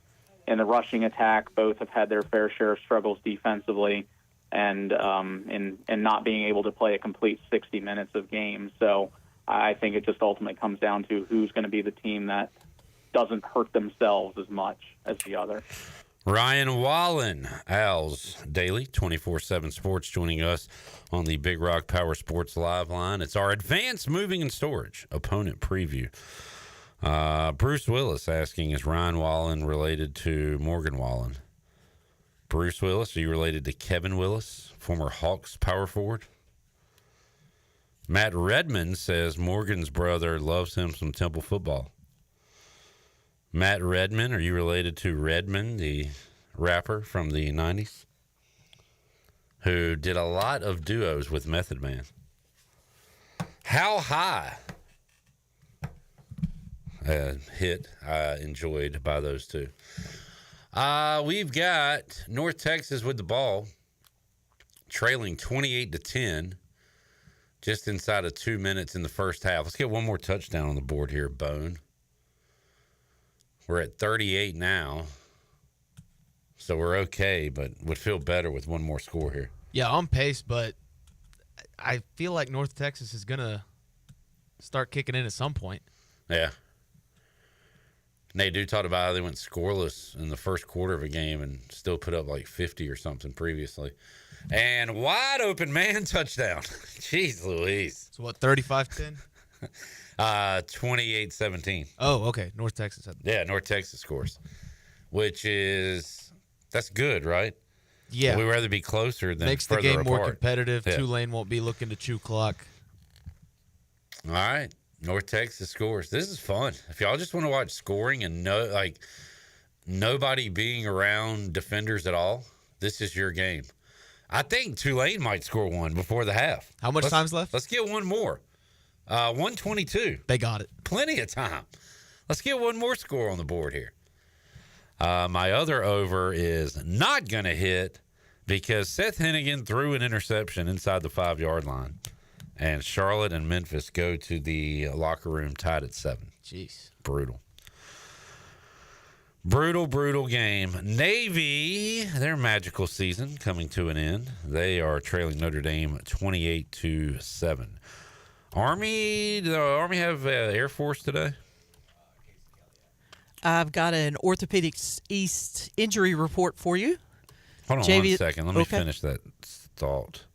in the rushing attack. Both have had their fair share of struggles defensively and in not being able to play a complete 60 minutes of games. So I think it just ultimately comes down to who's going to be the team that doesn't hurt themselves as much as the other. Ryan Wallen, Al's Daily 24/7 Sports, joining us on the Big Rock Power Sports Live line. It's our Advanced Moving and Storage opponent preview. Bruce Willis asking, is Ryan Wallen related to Morgan Wallen? Bruce Willis, are you related to Kevin Willis, former Hawks power forward? Matt Redmond says Morgan's brother loves him some Temple football. Matt Redmond, are you related to Redmond, the rapper from the 90s, who did a lot of duos with Method Man? How High, hit I enjoyed by those two. We've got North Texas with the ball, trailing 28-10, just inside of 2 minutes in the first half. Let's get one more touchdown on the board here, Bone. We're at 38 now, so we're okay, but would feel better with one more score here. Yeah, on pace, but I feel like North Texas is going to start kicking in at some point. Yeah. Nate Dew talked about how they went scoreless in the first quarter of a game and still put up like 50 or something previously. And wide open man touchdown. Jeez Louise. So what, 35-10? 28-17. Oh, okay. North Texas. Yeah, North Texas scores, which is, that's good, right? Yeah. We'd rather be closer than makes the further game apart. more competitive. Yeah. Tulane won't be looking to chew clock. All right. North Texas scores. This is fun. If y'all just want to watch scoring and nobody being around defenders at all, this is your game. I think Tulane might score one before the half. How much time's left? Let's get one more. 122. They got it. Plenty of time. Let's get one more score on the board here. My other over is not going to hit because Seth Hennigan threw an interception inside the 5-yard line. And Charlotte and Memphis go to the locker room tied at 7. Jeez. Brutal. Brutal game. Navy, their magical season coming to an end. They are trailing Notre Dame 28-7. Army, did the Army have Air Force today? I've got an Orthopedics East injury report for you. Hold on 1 second. Let me finish that thought.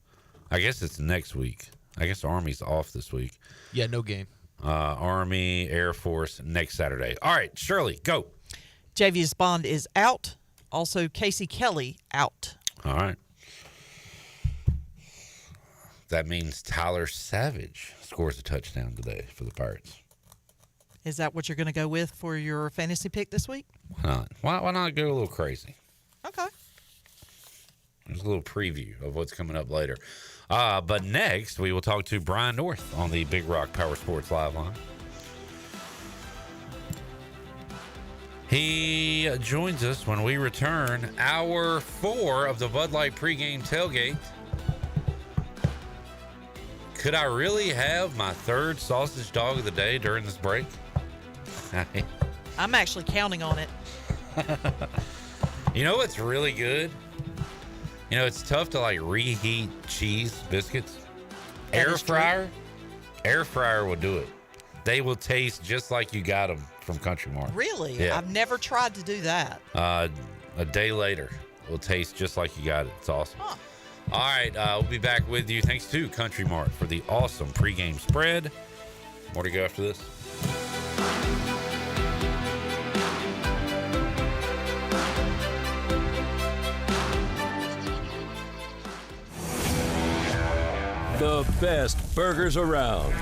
I guess it's next week. I guess Army's off this week. Yeah, no game. Army, Air Force next Saturday. All right, Shirley, go. Javius Bond is out. Also, Casey Kelly out. All right. That means Tyler Savage scores a touchdown today for the Pirates. Is that what you're going to go with for your fantasy pick this week? Why not? Why not go a little crazy? Okay. There's a little preview of what's coming up later. But next, we will talk to Brian North on the Big Rock Power Sports Live line. He joins us when we return hour 4 of the Bud Light Pregame Tailgate. Could I really have my 3rd sausage dog of the day during this break? I'm actually counting on it. You know what's really good? You know, it's tough to reheat cheese biscuits. Air fryer will do it. They will taste just like you got them from Country Mart. Really? Yeah. I've never tried to do that. A day later, it will taste just like you got it. It's awesome. Huh. All right, we'll be back with you. Thanks to Country Mart for the awesome pregame spread. More to go after this. The best burgers around.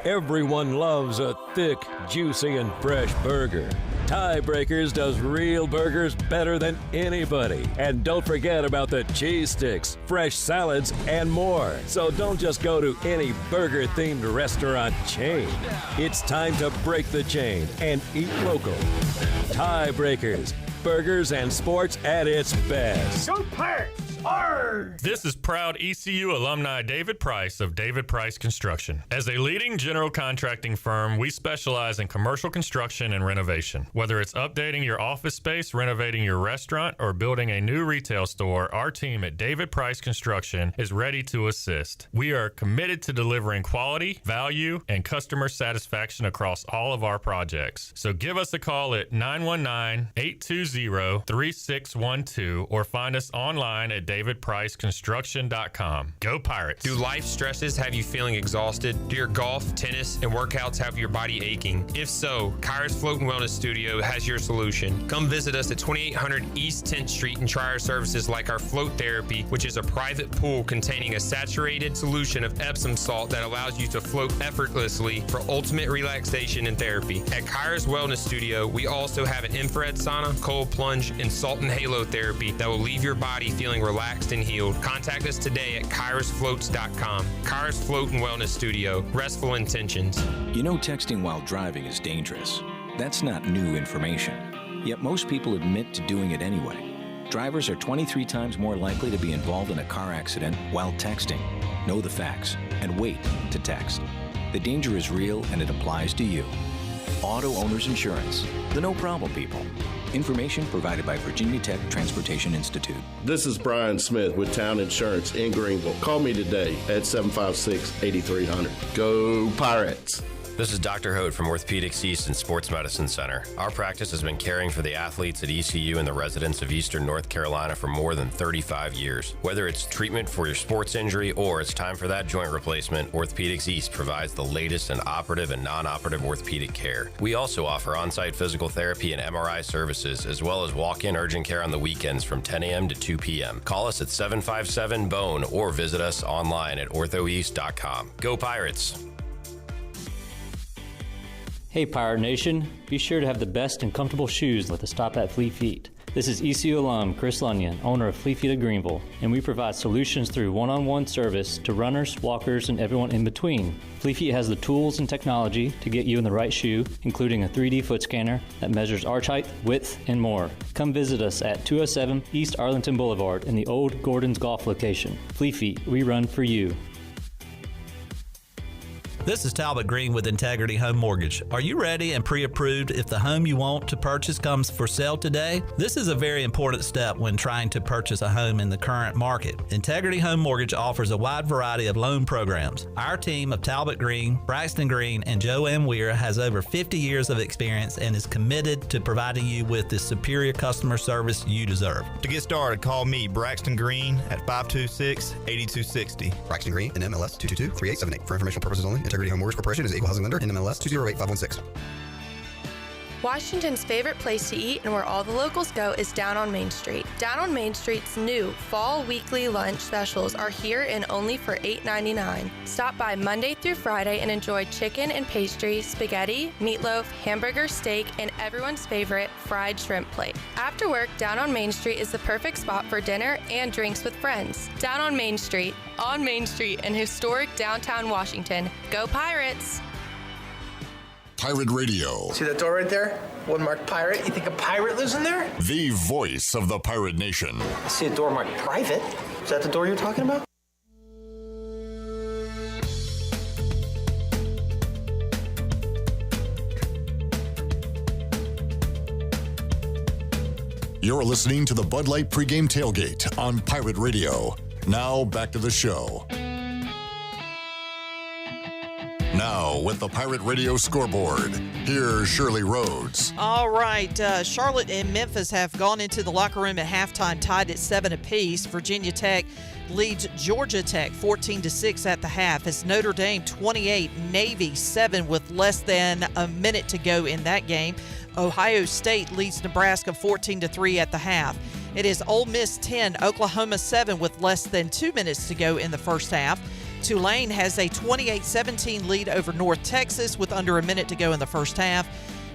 Everyone loves a thick, juicy, and fresh burger. Tiebreakers does real burgers better than anybody. And don't forget about the cheese sticks, fresh salads, and more. So don't just go to any burger-themed restaurant chain. It's time to break the chain and eat local. Tiebreakers, burgers and sports at its best. Go Pirates! Arr! This is proud ECU alumni David Price of David Price Construction. As a leading general contracting firm, we specialize in commercial construction and renovation. Whether it's updating your office space, renovating your restaurant, or building a new retail store, our team at David Price Construction is ready to assist. We are committed to delivering quality, value, and customer satisfaction across all of our projects. So give us a call at 919-820-3612 or find us online at DavidPriceConstruction.com. Go Pirates! Do life stresses have you feeling exhausted? Do your golf, tennis, and workouts have your body aching? If so, Kairos Float and Wellness Studio has your solution. Come visit us at 2800 East 10th Street and try our services like our float therapy, which is a private pool containing a saturated solution of Epsom salt that allows you to float effortlessly for ultimate relaxation and therapy. At Kairos Wellness Studio, we also have an infrared sauna, cold plunge, and salt and halo therapy that will leave your body feeling relaxed and healed. Contact us today at KairosFloats.com. Kairos Float and Wellness Studio. Restful intentions. You know texting while driving is dangerous. That's not new information. Yet most people admit to doing it anyway. Drivers are 23 times more likely to be involved in a car accident while texting. Know the facts and wait to text. The danger is real and it applies to you. Auto Owners Insurance. The no problem people. Information provided by Virginia Tech Transportation Institute. This is Brian Smith with Town Insurance in Greenville. Call me today at 756-8300. Go Pirates! This is Dr. Hode from Orthopedics East and Sports Medicine Center. Our practice has been caring for the athletes at ECU and the residents of Eastern North Carolina for more than 35 years. Whether it's treatment for your sports injury or it's time for that joint replacement, Orthopedics East provides the latest in operative and non-operative orthopedic care. We also offer on-site physical therapy and MRI services, as well as walk-in urgent care on the weekends from 10 a.m. to 2 p.m. Call us at 757-BONE or visit us online at orthoeast.com. Go Pirates! Hey Pirate Nation, be sure to have the best and comfortable shoes with a stop at Fleet Feet. This is ECU alum Chris Lunyon, owner of Fleet Feet of Greenville, and we provide solutions through one-on-one service to runners, walkers, and everyone in between. Fleet Feet has the tools and technology to get you in the right shoe, including a 3D foot scanner that measures arch height, width, and more. Come visit us at 207 East Arlington Boulevard in the old Gordon's Golf location. Fleet Feet, we run for you. This is Talbot Green with Integrity Home Mortgage. Are you ready and pre-approved if the home you want to purchase comes for sale today? This is a very important step when trying to purchase a home in the current market. Integrity Home Mortgage offers a wide variety of loan programs. Our team of Talbot Green, Braxton Green, and Joe M. Weir has over 50 years of experience and is committed to providing you with the superior customer service you deserve. To get started, call me, Braxton Green, at 526-8260. Braxton Green, NMLS 222-3878. For informational purposes only, Integrity Home Mortgage Corporation is an equal housing lender, NMLS 208516. Washington's favorite place to eat and where all the locals go is down on Main Street. Down on Main Street's new fall weekly lunch specials are here and only for $8.99. Stop by Monday through Friday and enjoy chicken and pastry, spaghetti, meatloaf, hamburger, steak, and everyone's favorite fried shrimp plate. After work, Down on Main Street is the perfect spot for dinner and drinks with friends. Down on Main Street in historic downtown Washington. Go Pirates! Pirate Radio. See that door right there? One marked pirate. You think a pirate lives in there? The voice of the Pirate Nation. I see a door marked private. Is that the door you're talking about? You're listening to the Bud Light Pregame Tailgate on Pirate Radio. Now back to the show. Now, with the Pirate Radio scoreboard, here's Shirley Rhodes. All right. Charlotte and Memphis have gone into the locker room at halftime tied at 7 apiece. Virginia Tech leads Georgia Tech 14-6 at the half. It's Notre Dame 28, Navy 7 with less than a minute to go in that game. Ohio State leads Nebraska 14-3 at the half. It is Ole Miss 10, Oklahoma 7 with less than 2 minutes to go in the first half. Tulane has a 28-17 lead over North Texas with under a minute to go in the first half.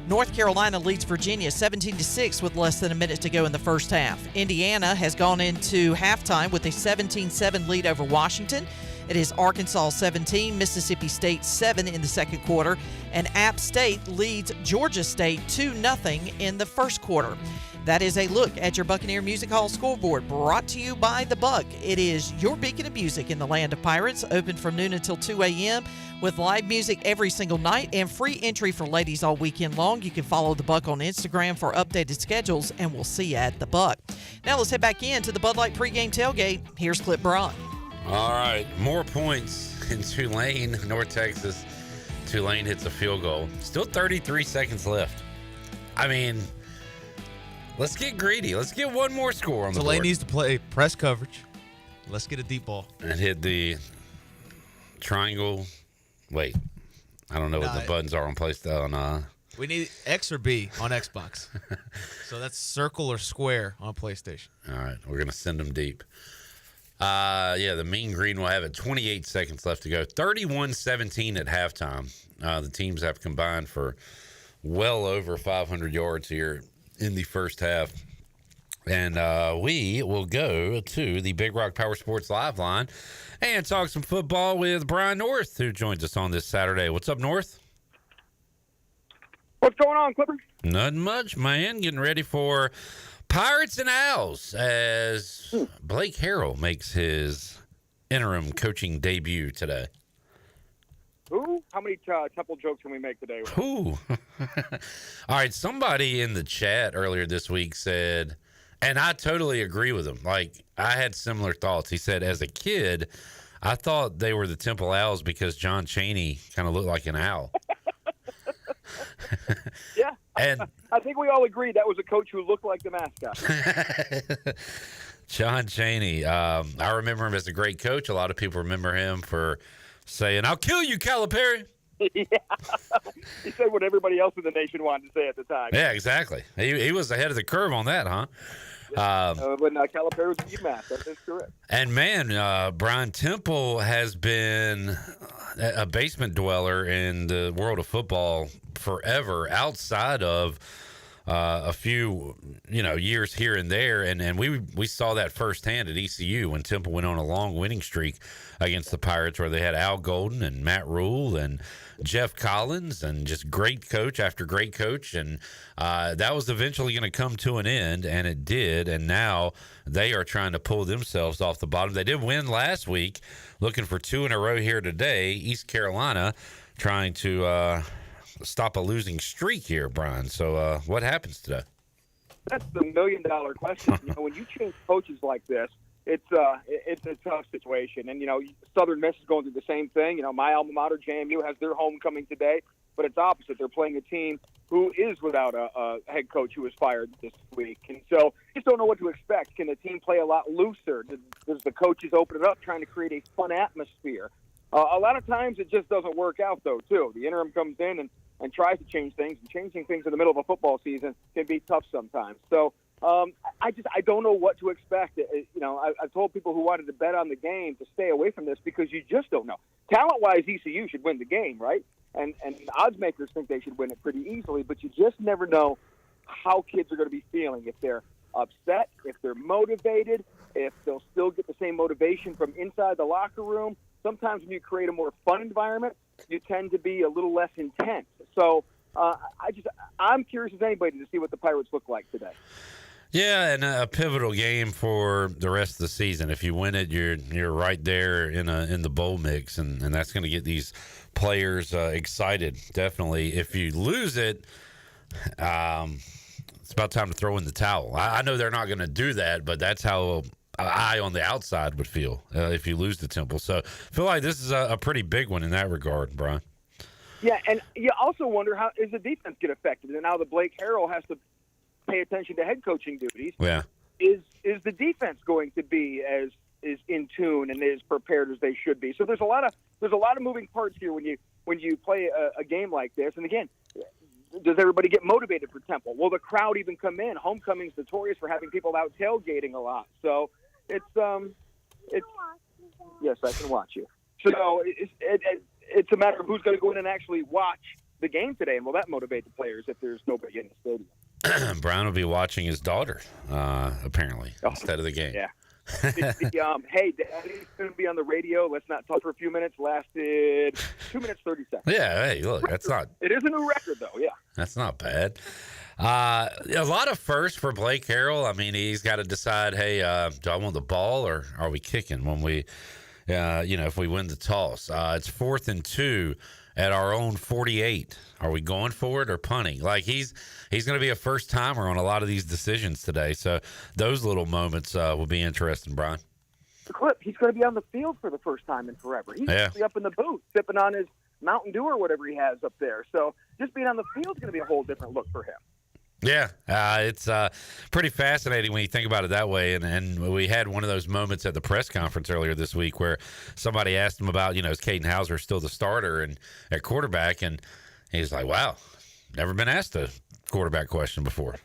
North Carolina leads Virginia 17-6 with less than a minute to go in the first half. Indiana has gone into halftime with a 17-7 lead over Washington. It is Arkansas 17, Mississippi State 7 in the second quarter, and App State leads Georgia State 2-0 in the first quarter. That is a look at your Buccaneer Music Hall scoreboard, brought to you by The Buck. It is your beacon of music in the land of pirates, open from noon until 2 a.m. with live music every single night and free entry for ladies all weekend long. You can follow The Buck on Instagram for updated schedules, and we'll see you at The Buck. Now let's head back into the Bud Light pregame tailgate. Here's Clip Braun. All right, more points in Tulane, North Texas. Tulane hits a field goal. Still 33 seconds left. I mean, let's get greedy. Let's get one more score on the board. Tulane needs to play press coverage. Let's get a deep ball. And hit the triangle. Wait, I don't know what the buttons are on PlayStation. We need X or B on Xbox. So that's circle or square on PlayStation. All right, we're going to send them deep. The Mean Green will have it. 28 seconds left to go. 31-17 at halftime. The teams have combined for well over 500 yards here in the first half. And we will go to the Big Rock Power Sports Live line and talk some football with Brian North, who joins us on this Saturday. What's up, North? What's going on, Clipper? Nothing much, man. Getting ready for Pirates and Owls as Blake Harrell makes his interim coaching debut today. Who? How many Temple jokes can we make today? Who? All right, somebody in the chat earlier this week said, and I totally agree with him. Like, I had similar thoughts. He said, as a kid, I thought they were the Temple Owls because John Chaney kind of looked like an owl. Yeah. And I think we all agreed that was a coach who looked like the mascot. John Chaney. I remember him as a great coach. A lot of people remember him for saying, "I'll kill you, Calipari." Yeah. He said what everybody else in the nation wanted to say at the time. Yeah, exactly. He was ahead of the curve on that, huh? But Calipari was a UMass. That is correct. And, man, Brian, Temple has been a basement dweller in the world of football forever, outside of a few, years here and there. And we saw that firsthand at ECU when Temple went on a long winning streak against the Pirates, where they had Al Golden and Matt Rule and Jeff Collins and just great coach after great coach. And that was eventually going to come to an end, and it did. And now they are trying to pull themselves off the bottom. They did win last week, looking for 2 in a row here today. East Carolina trying to stop a losing streak here, Brian. So what happens today? That's the $1 million question. When you change coaches like this, it's a tough situation. And, Southern Miss is going through the same thing. My alma mater, JMU, has their homecoming today, but it's opposite. They're playing a team who is without a head coach who was fired this week. And so just don't know what to expect. Can the team play a lot looser? Does the coaches open it up, trying to create a fun atmosphere? A lot of times it just doesn't work out, though, too. The interim comes in and tries to change things, and changing things in the middle of a football season can be tough sometimes. So I don't know what to expect. I told people who wanted to bet on the game to stay away from this because you just don't know. Talent-wise, ECU should win the game, right? And odds makers think they should win it pretty easily, but you just never know how kids are going to be feeling. If they're upset, if they're motivated, if they'll still get the same motivation from inside the locker room. Sometimes when you create a more fun environment, you tend to be a little less intense. So I'm curious as anybody to see what the Pirates look like today. Yeah, and a pivotal game for the rest of the season. If you win it, you're right there in the bowl mix, and that's going to get these players excited. Definitely. If you lose it, it's about time to throw in the towel. I know they're not going to do that, but that's how I on the outside would feel if you lose to Temple. So I feel like this is a pretty big one in that regard, Brian. Yeah, and you also wonder how is the defense get affected, and now that Blake Harrell has to pay attention to head coaching duties. Yeah, is the defense going to be as in tune and as prepared as they should be? So there's a lot of moving parts here when you play a game like this. And again, does everybody get motivated for Temple? Will the crowd even come in? Homecoming's notorious for having people out tailgating a lot. So it's yes, I can watch you. So it's a matter of who's going to go in and actually watch the game today, and will that motivate the players if there's nobody in the stadium? Brown will be watching his daughter, apparently, instead of the game. Yeah. Hey, Daddy's going to be on the radio. Let's not talk for a few minutes. Lasted 2 minutes, 30 seconds. Yeah, hey, look, that's not... It is a new record, though, yeah. That's not bad. A lot of firsts for Blake Harrell. I mean, he's got to decide, hey, do I want the ball or are we kicking when we, if we win the toss? It's 4th and 2 at our own 48. Are we going for it or punting? Like, he's going to be a first-timer on a lot of these decisions today. So those little moments will be interesting, Brian. The clip, he's going to be on the field for the first time in forever. He's going to be up in the booth sipping on his Mountain Dew or whatever he has up there. So just being on the field is going to be a whole different look for him. Yeah, it's pretty fascinating when you think about it that way. And we had one of those moments at the press conference earlier this week where somebody asked him about, is Caden Hauser still the starter and at quarterback? And he's like, wow, never been asked a quarterback question before.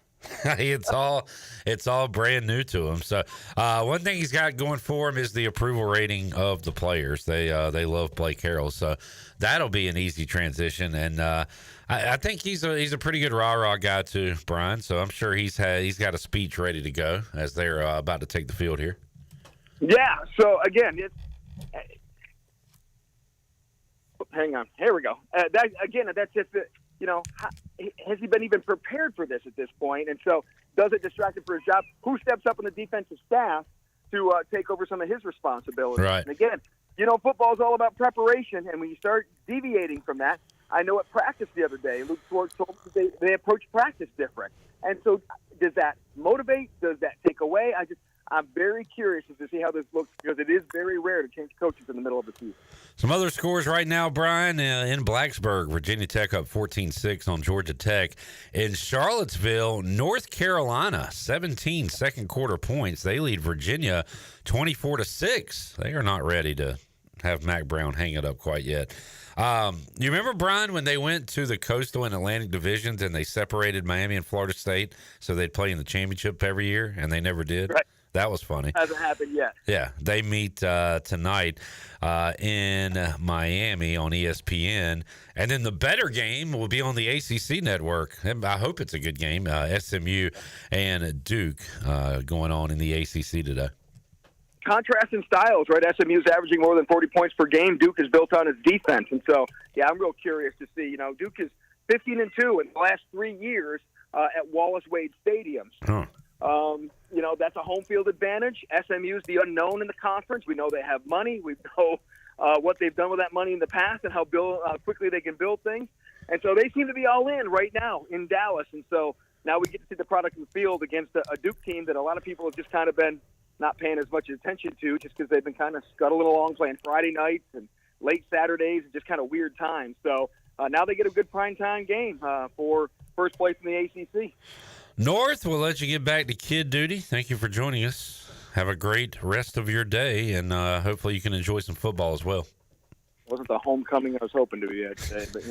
It's all brand new to him. So one thing he's got going for him is the approval rating of the players. They love Blake Harrell, so that'll be an easy transition. And I think he's a pretty good rah-rah guy too, Brian. So I'm sure he's got a speech ready to go as they're about to take the field here. Yeah. So again, hang on. Here we go. That's just the. Has he been even prepared for this at this point? And so does it distract him for his job? Who steps up in the defensive staff to take over some of his responsibilities? Right. And again, football is all about preparation. And when you start deviating from that, I know at practice the other day, Luke Schwartz told me they approach practice different. And so does that motivate? Does that take away? I'm very curious to see how this looks because it is very rare to change coaches in the middle of the season. Some other scores right now, Brian, in Blacksburg, Virginia Tech up 14-6 on Georgia Tech. In Charlottesville, North Carolina, 17 second quarter points. They lead Virginia 24-6. They are not ready to have Mac Brown hang it up quite yet. You remember, Brian, when they went to the Coastal and Atlantic divisions and they separated Miami and Florida State so they'd play in the championship every year, and they never did? Right. That was funny. Hasn't happened yet. Yeah, they meet tonight in Miami on ESPN. And then the better game will be on the ACC network. I hope it's a good game. SMU and Duke going on in the ACC today. Contrast in styles, right? SMU's averaging more than 40 points per game. Duke is built on its defense. And so, yeah, I'm real curious to see. Duke is 15-2 in the last 3 years at Wallace Wade Stadium. Huh. That's a home field advantage. SMU is the unknown in the conference. We know they have money. We know what they've done with that money in the past and how quickly they can build things. And so they seem to be all in right now in Dallas. And so now we get to see the product in the field against a Duke team that a lot of people have just kind of been not paying as much attention to just because they've been kind of scuttling along playing Friday nights and late Saturdays and just kind of weird times. So now they get a good primetime game for first place in the ACC. North, we'll let you get back to kid duty. Thank you for joining us. Have a great rest of your day, and hopefully you can enjoy some football as well. Wasn't the homecoming I was hoping to be at today, but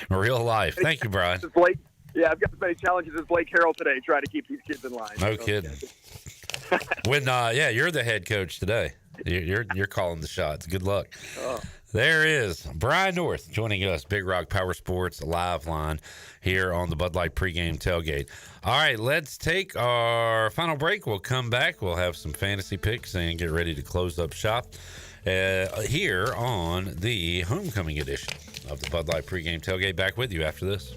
Real life. Thank you, Brian. Blake, I've got as many challenges as Blake Harrell today trying to keep these kids in line. No kidding. When you're the head coach today. You're calling the shots. Good luck. Oh. There is Brian North joining us, Big Rock Power Sports Live Line here on the Bud Light Pregame Tailgate. All right, let's take our final break. We'll come back. We'll have some fantasy picks and get ready to close up shop here on the homecoming edition of the Bud Light Pregame Tailgate. Back with you after this.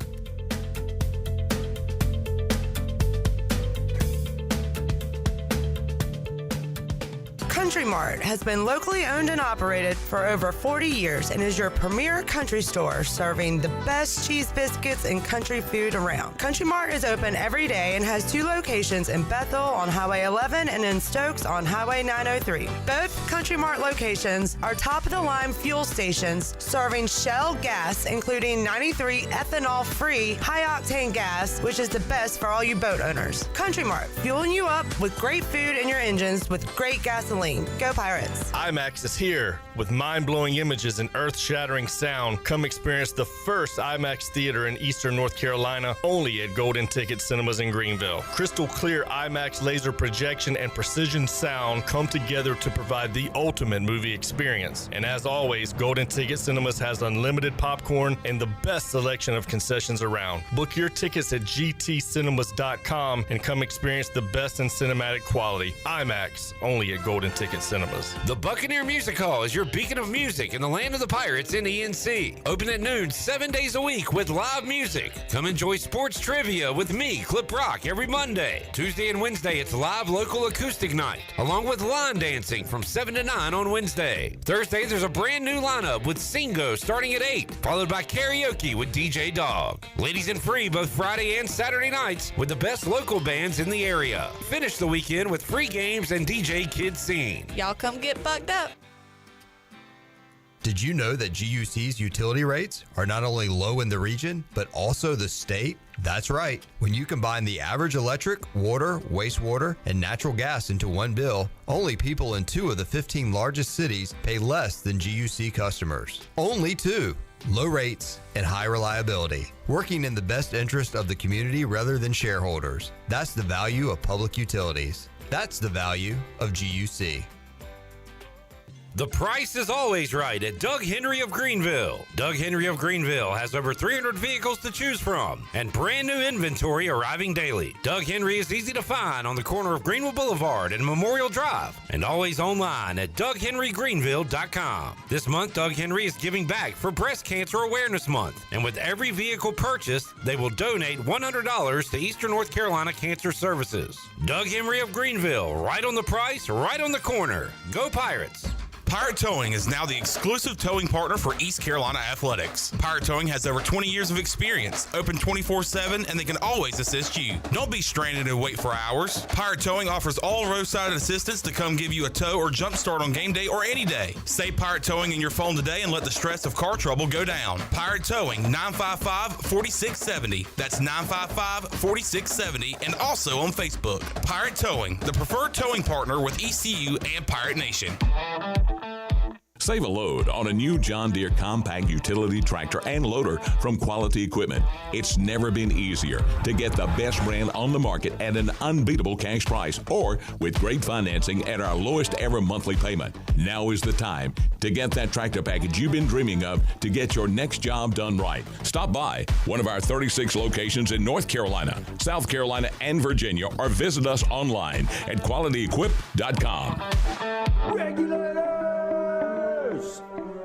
Country Mart has been locally owned and operated for over 40 years and is your premier country store serving the best cheese biscuits and country food around. Country Mart is open every day and has 2 locations in Bethel on Highway 11 and in Stokes on Highway 903. Both Country Mart locations are top-of-the-line fuel stations serving Shell gas, including 93 ethanol-free high-octane gas, which is the best for all you boat owners. Country Mart, fueling you up with great food in your engines with great gasoline. Go Pirates. IMAX is here. With mind-blowing images and earth-shattering sound, come experience the first IMAX theater in Eastern North Carolina, only at Golden Ticket Cinemas in Greenville. Crystal clear IMAX laser projection and precision sound come together to provide the ultimate movie experience. And as always, Golden Ticket Cinemas has unlimited popcorn and the best selection of concessions around. Book your tickets at gtcinemas.com and come experience the best in cinematic quality. IMAX, only at Golden Ticket Cinemas. The Buccaneer Music Hall is your beacon of music in the land of the Pirates in ENC. Open at noon 7 days a week with live music. Come enjoy sports trivia with me, Clip Rock, every Monday. Tuesday and Wednesday, it's live local acoustic night, along with line dancing from 7 to 9 on Wednesday. Thursday, there's a brand new lineup with Singo starting at 8, followed by karaoke with DJ Dog. Ladies and free both Friday and Saturday nights with the best local bands in the area. Finish the weekend with free games and DJ Kids Scene. Y'all come get bucked up. Did you know that GUC's utility rates are not only low in the region, but also the state? That's right. When you combine the average electric, water, wastewater, and natural gas into one bill, only people in 2 of the 15 largest cities pay less than GUC customers. Only 2. Low rates and high reliability. Working in the best interest of the community rather than shareholders. That's the value of public utilities. That's the value of GUC. The price is always right at Doug Henry of Greenville. Doug Henry of Greenville has over 300 vehicles to choose from and brand new inventory arriving daily. Doug Henry is easy to find on the corner of Greenville Boulevard and Memorial Drive and always online at DougHenryGreenville.com. This month, Doug Henry is giving back for Breast Cancer Awareness Month, and with every vehicle purchased, they will donate $100 to Eastern North Carolina Cancer Services. Doug Henry of Greenville, right on the price, right on the corner. Go Pirates! Pirate Towing is now the exclusive towing partner for East Carolina Athletics. Pirate Towing has over 20 years of experience, open 24/7, and they can always assist you. Don't be stranded and wait for hours. Pirate Towing offers all roadside assistance to come give you a tow or jump start on game day or any day. Save Pirate Towing in your phone today and let the stress of car trouble go down. Pirate Towing, 955-4670. That's 955-4670, and also on Facebook. Pirate Towing, the preferred towing partner with ECU and Pirate Nation. Save a load on a new John Deere compact utility tractor and loader from Quality Equipment. It's never been easier to get the best brand on the market at an unbeatable cash price or with great financing at our lowest ever monthly payment. Now is the time to get that tractor package you've been dreaming of to get your next job done right. Stop by one of our 36 locations in North Carolina, South Carolina, and Virginia, or visit us online at QualityEquip.com.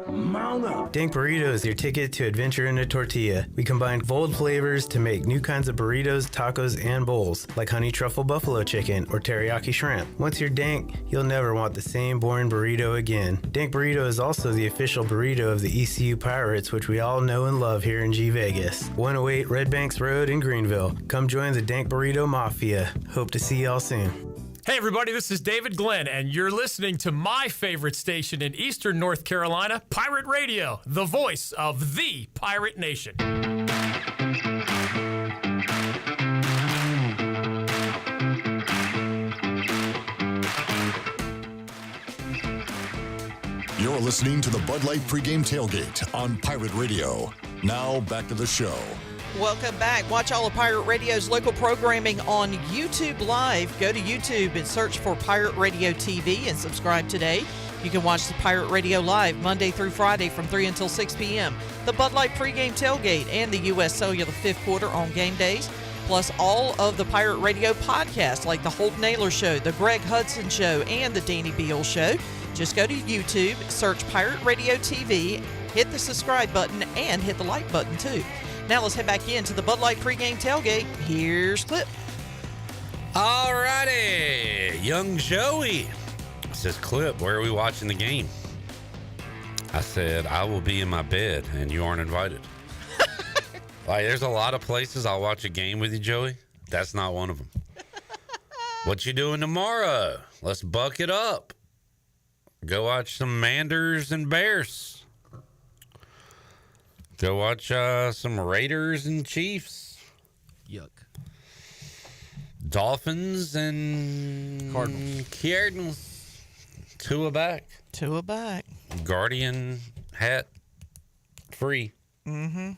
Mount up. Dank Burrito is your ticket to adventure in a tortilla. We combine bold flavors to make new kinds of burritos, tacos, and bowls, like honey truffle buffalo chicken or teriyaki shrimp. Once you're Dank, you'll never want the same boring burrito again. Dank Burrito is also the official burrito of the ECU Pirates, which we all know and love here in G Vegas. 108 Red Banks Road in Greenville. Come join the Dank Burrito Mafia. Hope to see y'all soon. Hey everybody, this is David Glenn, and you're listening to my favorite station in Eastern North Carolina, Pirate Radio, the voice of the Pirate Nation. You're listening to the Bud Light Pregame Tailgate on Pirate Radio. Now back to the show. Welcome back. Watch all of Pirate Radio's local programming on YouTube Live. Go to YouTube and search for Pirate Radio TV and subscribe today. You can watch the Pirate Radio Live Monday through Friday from 3 until 6 p.m., the Bud Light Pregame Tailgate, and the U.S. Cellular Fifth Quarter on game days, plus all of the Pirate Radio podcasts like the Holden Naylor Show, the Greg Hudson Show, and the Danny Beal Show. Just go to YouTube, search Pirate Radio TV, hit the subscribe button, and hit the like button too. Now let's head back into the Bud Light Pregame Tailgate. Here's Clip. All righty. Young Joey says, Clip, where are we watching the game? I said, I will be in my bed, and you aren't invited. Like, there's a lot of places I'll watch a game with you, Joey. That's not one of them. What you doing tomorrow? Let's buck it up. Go watch some Manders and Bears. Go watch some Raiders and Chiefs. Yuck. Dolphins and Cardinals. Tua back. Tua back. Guardian hat free. Mm-hmm.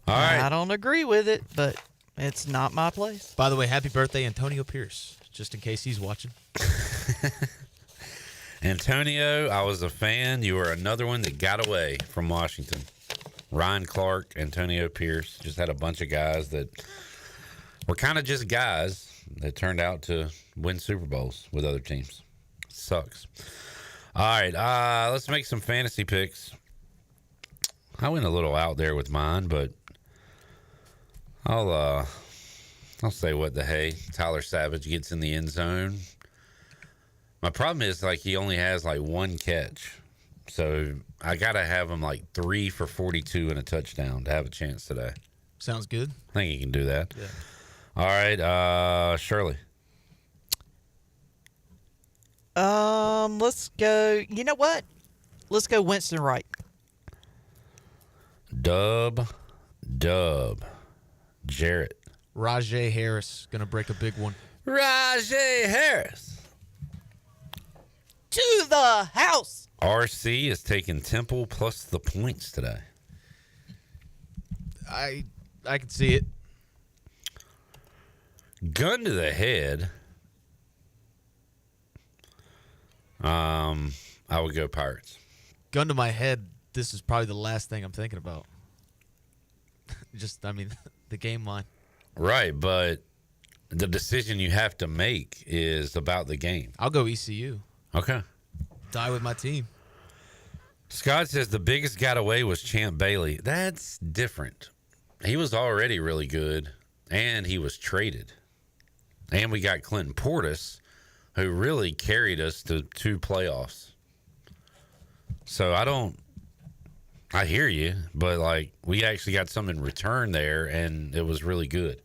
All right. I don't agree with it, but it's not my place. By the way, happy birthday, Antonio Pierce, just in case he's watching. Antonio, I was a fan. You were another one that got away from Washington. Ryan Clark, Antonio Pierce, just had a bunch of guys that were kind of just guys that turned out to win Super Bowls with other teams. Sucks. All right, let's make some fantasy picks. I went a little out there with mine, but I'll say what the hey. Tyler Savage gets in the end zone. My problem is, like, he only has, like, one catch. So I got to have him, like, 3 for 42 and a touchdown to have a chance today. Sounds good. I think he can do that. Yeah. All right, Shirley. Let's go. You know what? Let's go Winston Wright. Dub. Jarrett. Rajay Harris going to break a big one. Rajay Harris. To the house. RC is taking Temple plus the points today. I can see it. Gun to the head. I would go Pirates. Gun to my head, this is probably the last thing I'm thinking about. The game line. Right, but the decision you have to make is about the game. I'll go ECU. Okay. Die with my team. Scott says the biggest got away was Champ Bailey. That's different. He was already really good, and he was traded. And we got Clinton Portis, who really carried us to 2 playoffs. So I hear you, but, like, we actually got some in return there, and it was really good.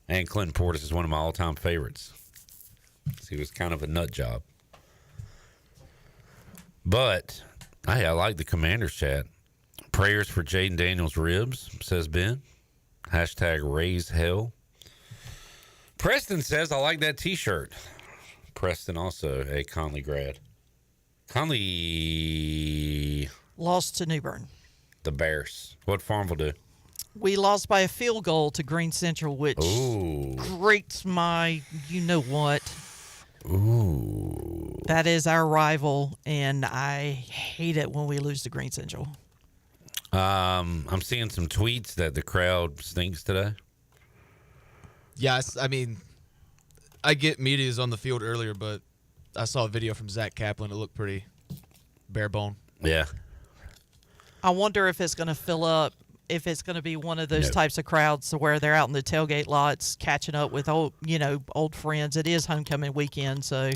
And Clinton Portis is one of my all-time favorites. He was kind of a nut job. But, hey, I like the Commander's chat. Prayers for Jaden Daniels' ribs, says Ben. Hashtag raise hell. Preston says, I like that T-shirt. Preston also a Conley grad. Conley Lost to New Bern. The Bears. What Farmville do? We lost by a field goal to Green Central, which grates my you-know-what. Ooh. That is our rival, and I hate it when we lose to Green Central. I'm seeing some tweets that the crowd stinks today. Yes, I mean, I get media's on the field earlier, but I saw a video from Zach Kaplan. It looked pretty bare bone. Yeah. I wonder if it's going to fill up, if it's going to be one of those types of crowds where they're out in the tailgate lots catching up with old friends. It is homecoming weekend, so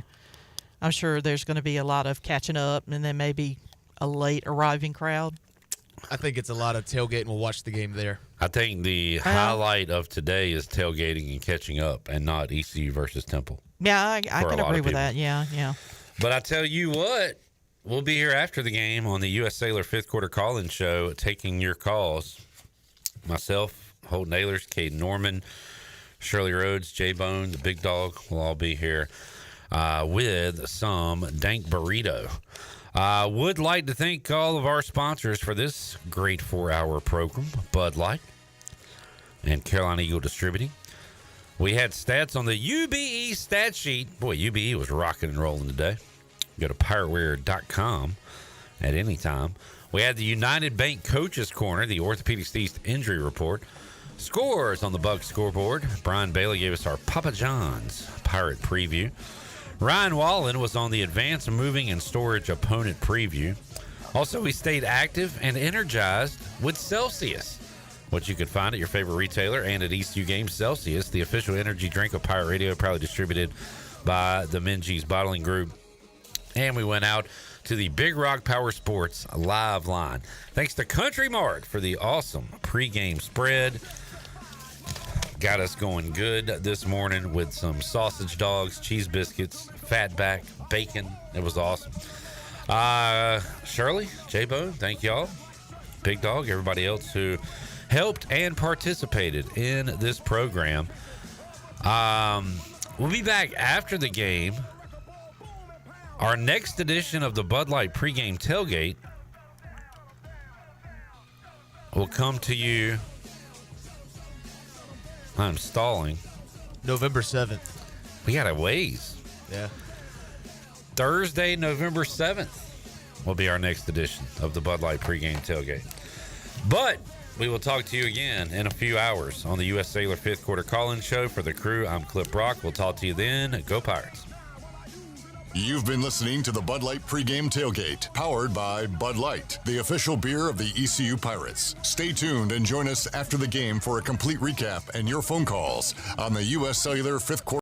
I'm sure there's going to be a lot of catching up and then maybe a late arriving crowd. I think it's a lot of tailgate, and we'll watch the game there. I think the highlight of today is tailgating and catching up and not ECU versus Temple. Yeah, I can agree with that. Yeah. But I tell you what, we'll be here after the game on the U.S. Sailor 5th Quarter Call-In Show, taking your calls. Myself, Holt Nailers, Cade Norman, Shirley Rhodes, J-Bone, the Big Dog will all be here with some dank burrito. Would like to thank all of our sponsors for this great 4-hour program. Bud Light and Carolina Eagle Distributing. We had stats on the UBE stat sheet. Boy, UBE was rocking and rolling today. Go to pirateware.com at any time. We had the United Bank Coaches Corner, the Orthopedics East Injury Report. Scores on the Bucs scoreboard. Brian Bailey gave us our Papa John's Pirate Preview. Ryan Wallen was on the Advanced Moving and Storage Opponent Preview. Also, we stayed active and energized with Celsius, which you can find at your favorite retailer and at ECU Games. Celsius, the official energy drink of Pirate Radio, proudly distributed by the Minges Bottling Group. And we went out to the Big Rock Power Sports live line. Thanks to Country Mart for the awesome pregame spread. Got us going good this morning with some sausage dogs, cheese biscuits, fatback, bacon. It was awesome. Shirley, J-Bone, thank y'all. Big Dog, everybody else who helped and participated in this program. We'll be back after the game Our next edition of the Bud Light Pregame Tailgate will come to you. I'm stalling. November 7th. We got a ways. Yeah. Thursday, November 7th will be our next edition of the Bud Light Pregame Tailgate. But we will talk to you again in a few hours on the U.S. Sailor 5th Quarter Call-In Show. For the crew, I'm Clip Brock. We'll talk to you then. Go Pirates. You've been listening to the Bud Light Pregame Tailgate, powered by Bud Light, the official beer of the ECU Pirates. Stay tuned and join us after the game for a complete recap and your phone calls on the U.S. Cellular 5th Quarter